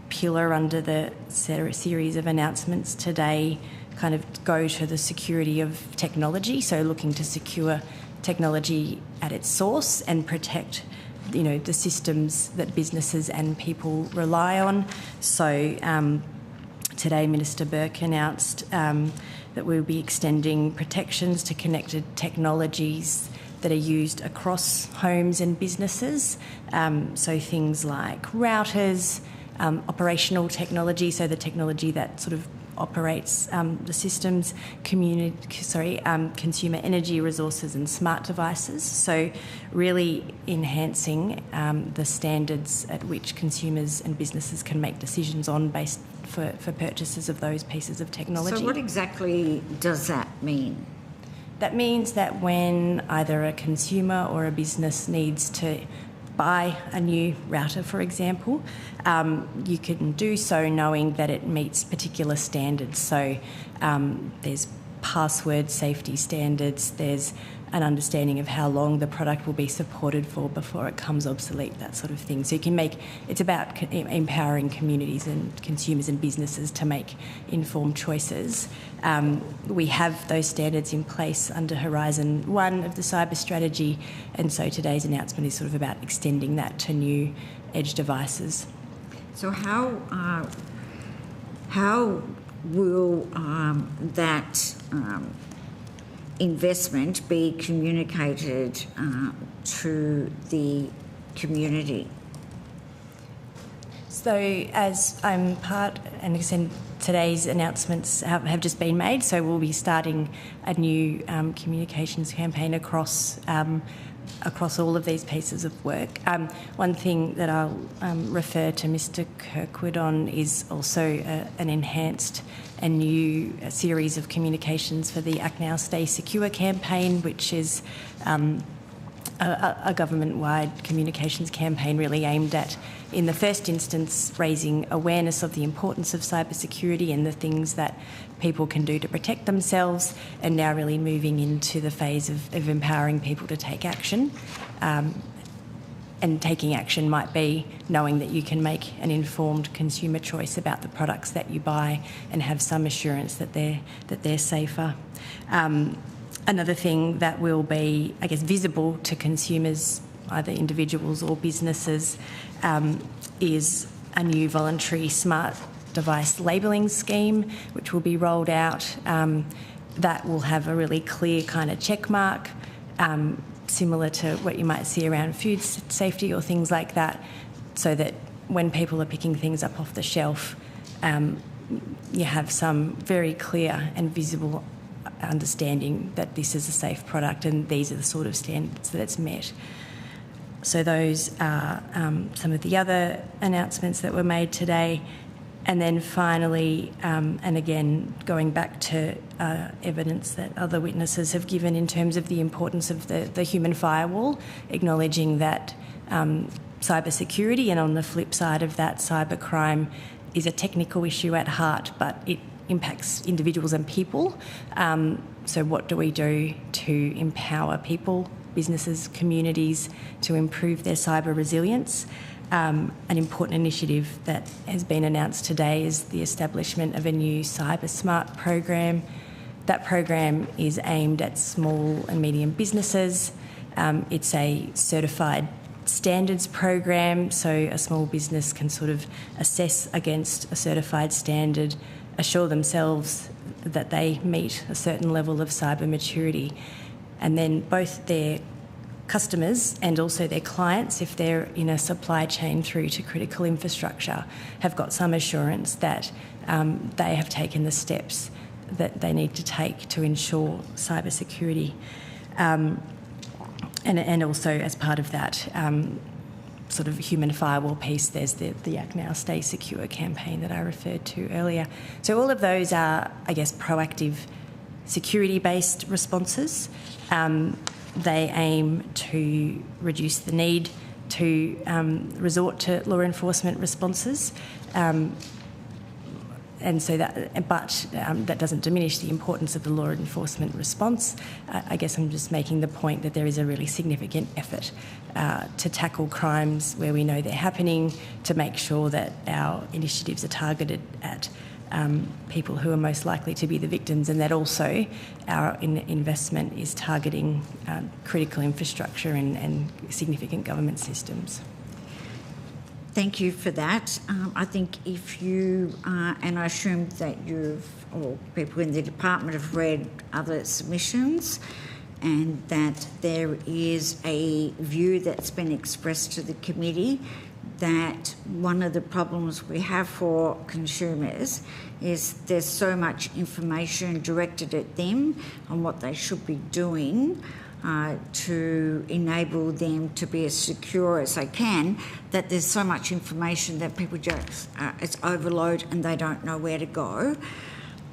Speaker 22: pillar under the series of announcements today kind of go to the security of technology, so looking to secure technology at its source and protect the systems that businesses and people rely on. So today Minister Burke announced that we'll be extending protections to connected technologies that are used across homes and businesses. So things like routers, operational technology, so the technology that sort of operates the systems, consumer energy resources and smart devices. So really enhancing the standards at which consumers and businesses can make decisions on based for purchases of those pieces of technology.
Speaker 1: So what exactly does that mean?
Speaker 22: That means that when either a consumer or a business needs to buy a new router, for example, you can do so knowing that it meets particular standards. So there's password safety standards, there's an understanding of how long the product will be supported for before it comes obsolete, that sort of thing. So you can it's about empowering communities and consumers and businesses to make informed choices. We have those standards in place under Horizon 1 of the cyber strategy, and so today's announcement is sort of about extending that to new edge devices.
Speaker 1: So how will that investment be communicated to the community?
Speaker 22: So as I'm part, and today's announcements have just been made, so we'll be starting a new communications campaign across all of these pieces of work. One thing that I'll refer to Mr Kirkwood on is also an enhanced and new series of communications for the Act Now Stay Secure campaign, which is a government-wide communications campaign really aimed at, in the first instance, raising awareness of the importance of cybersecurity and the things that people can do to protect themselves, and now really moving into the phase of empowering people to take action. And taking action might be knowing that you can make an informed consumer choice about the products that you buy and have some assurance that they're safer. Another thing that will be, I guess, visible to consumers, either individuals or businesses, is a new voluntary smart device labelling scheme, which will be rolled out. That will have a really clear kind of check mark, similar to what you might see around food safety or things like that, so that when people are picking things up off the shelf, you have some very clear and visible understanding that this is a safe product and these are the sort of standards that it's met. So those are some of the other announcements that were made today. And then finally, and again, going back to evidence that other witnesses have given in terms of the importance of the human firewall, acknowledging that cybersecurity, and on the flip side of that, cybercrime is a technical issue at heart, but it impacts individuals and people. So what do we do to empower people, businesses, communities to improve their cyber resilience? An important initiative that has been announced today is the establishment of a new Cyber Smart program. That program is aimed at small and medium businesses. It's a certified standards program, so a small business can sort of assess against a certified standard, assure themselves that they meet a certain level of cyber maturity, and then both their customers and also their clients, if they're in a supply chain through to critical infrastructure, have got some assurance that they have taken the steps that they need to take to ensure cyber security. And also as part of that sort of human firewall piece, there's the Act Now Stay Secure campaign that I referred to earlier. So all of those are, I guess, proactive security-based responses. They aim to reduce the need to resort to law enforcement responses. And so that doesn't diminish the importance of the law enforcement response. I guess I'm just making the point that there is a really significant effort to tackle crimes where we know they're happening, to make sure that our initiatives are targeted at people who are most likely to be the victims, and that also our investment is targeting critical infrastructure and significant government systems.
Speaker 1: Thank you for that. I think if you, and I assume that or people in the department have read other submissions, and that there is a view that's been expressed to the committee that one of the problems we have for consumers is there's so much information directed at them on what they should be doing to enable them to be as secure as they can, that there's so much information that people just, it's overload and they don't know where to go.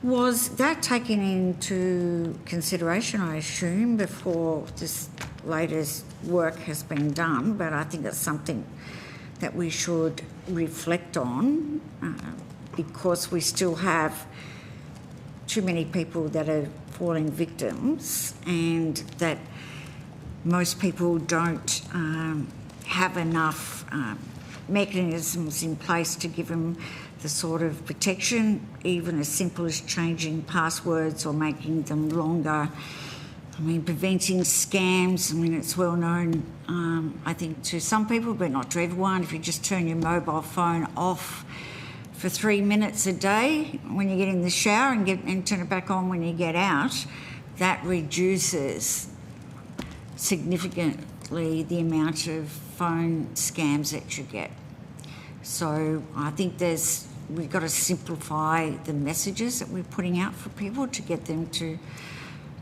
Speaker 1: Was that taken into consideration, I assume, before this latest work has been done? But I think it's something that we should reflect on because we still have too many people that are falling victims, and that most people don't have enough mechanisms in place to give them the sort of protection, even as simple as changing passwords or making them longer. I mean, preventing scams, I mean, it's well known, I think, to some people, but not to everyone. If you just turn your mobile phone off for 3 minutes a day when you get in the shower and turn it back on when you get out, that reduces significantly the amount of phone scams that you get. So I think we've got to simplify the messages that we're putting out for people to get them to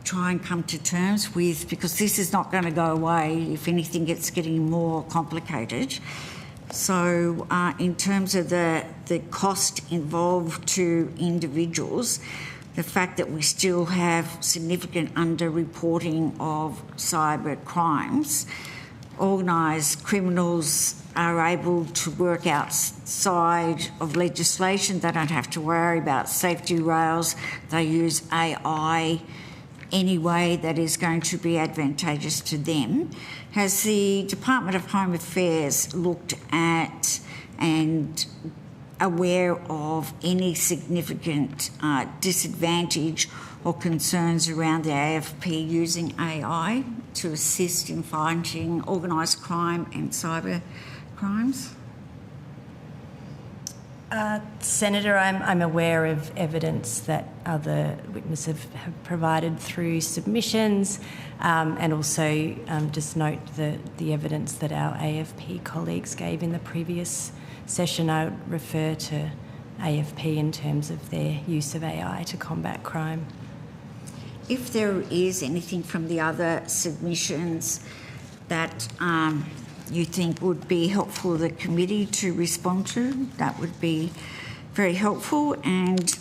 Speaker 1: try and come to terms with, because this is not going to go away. If anything, it's getting more complicated. So in terms of the cost involved to individuals, the fact that we still have significant under-reporting of cyber crimes, organised criminals are able to work outside of legislation. They don't have to worry about safety rails. They use AI anyway that is going to be advantageous to them. Has the Department of Home Affairs looked at and aware of any significant disadvantage or concerns around the AFP using AI to assist in fighting organised crime and cyber crimes?
Speaker 22: Senator, I'm aware of evidence that other witnesses have provided through submissions, and also just note the evidence that our AFP colleagues gave in the previous session. I would refer to AFP in terms of their use of AI to combat crime.
Speaker 1: If there is anything from the other submissions that you think would be helpful for the committee to respond to, that would be very helpful, and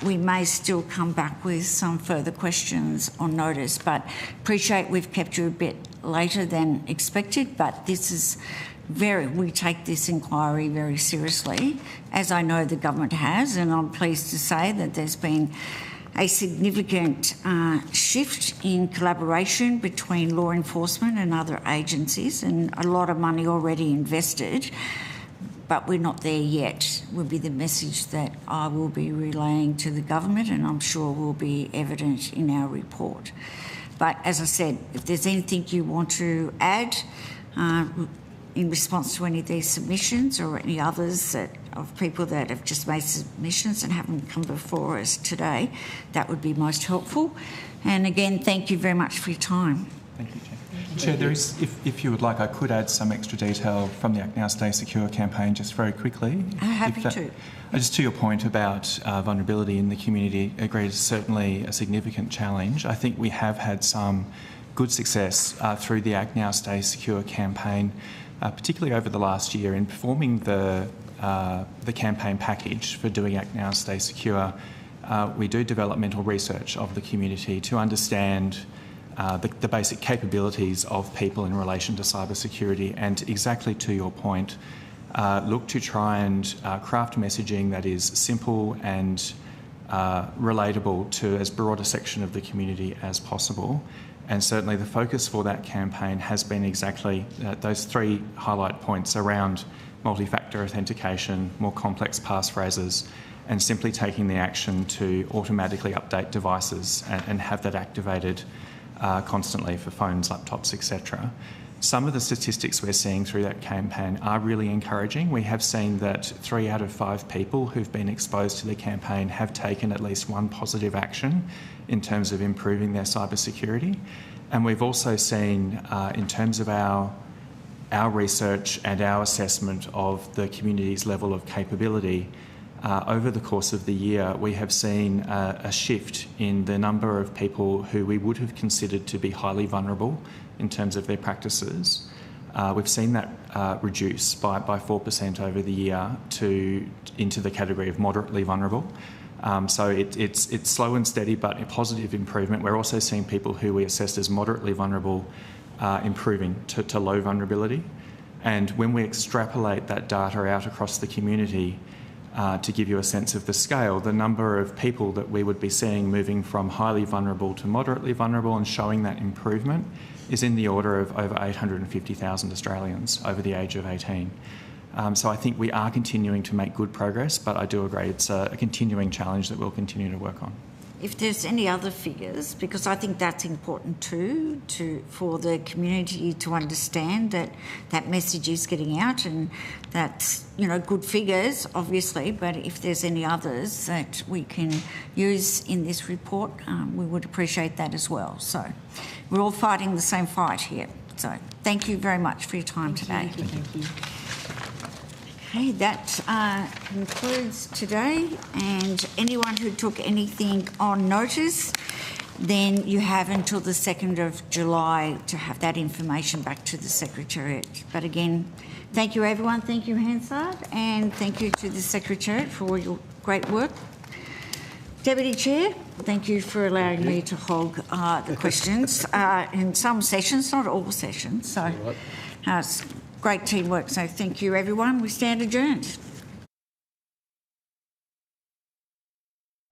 Speaker 1: we may still come back with some further questions on notice, but appreciate we've kept you a bit later than expected, but this is we take this inquiry very seriously, as I know the government has, and I'm pleased to say that there's been a significant shift in collaboration between law enforcement and other agencies, and a lot of money already invested, but we're not there yet, will be the message that I will be relaying to the government, and I'm sure will be evident in our report. But as I said, if there's anything you want to add in response to any of these submissions or any others of people that have just made submissions and haven't come before us today. That would be most helpful. And again, thank you very much for your time.
Speaker 21: Thank you, Chair. Chair, there is, if you would like, I could add some extra detail from the Act Now Stay Secure campaign just very quickly.
Speaker 1: Happy to.
Speaker 21: Just to your point about vulnerability in the community, I agree it's certainly a significant challenge. I think we have had some good success through the Act Now Stay Secure campaign, particularly over the last year in performing the campaign package for doing Act Now Stay Secure. We do developmental research of the community to understand the basic capabilities of people in relation to cybersecurity, and exactly to your point, look to try and craft messaging that is simple and relatable to as broad a section of the community as possible. And certainly the focus for that campaign has been exactly those three highlight points around multi-factor authentication, more complex passphrases, and simply taking the action to automatically update devices and have that activated constantly for phones, laptops, etc. Some of the statistics we're seeing through that campaign are really encouraging. We have seen that 3 out of 5 people who've been exposed to the campaign have taken at least one positive action in terms of improving their cybersecurity. And we've also seen, in terms of our research and our assessment of the community's level of capability, over the course of the year, we have seen a shift in the number of people who we would have considered to be highly vulnerable in terms of their practices. We've seen that reduce by 4% over the year into the category of moderately vulnerable. So it's slow and steady, but a positive improvement. We're also seeing people who we assessed as moderately vulnerable improving to low vulnerability. And when we extrapolate that data out across the community, to give you a sense of the scale, the number of people that we would be seeing moving from highly vulnerable to moderately vulnerable and showing that improvement is in the order of over 850,000 Australians over the age of 18. So I think we are continuing to make good progress, but I do agree it's a continuing challenge that we'll continue to work on.
Speaker 1: If there's any other figures, because I think that's important too, for the community to understand that message is getting out, and that's, good figures, obviously, but if there's any others that we can use in this report, we would appreciate that as well. So we're all fighting the same fight here. So thank you very much for your time today.
Speaker 24: Thank you.
Speaker 1: Okay, that concludes today, and anyone who took anything on notice, then you have until the 2nd of July to have that information back to the Secretariat. But again, thank you everyone, thank you Hansard, and thank you to the Secretariat for all your great work. Deputy Chair, thank you for allowing me to hog the questions in some sessions, not all sessions. So it's great teamwork, so thank you everyone. We stand adjourned.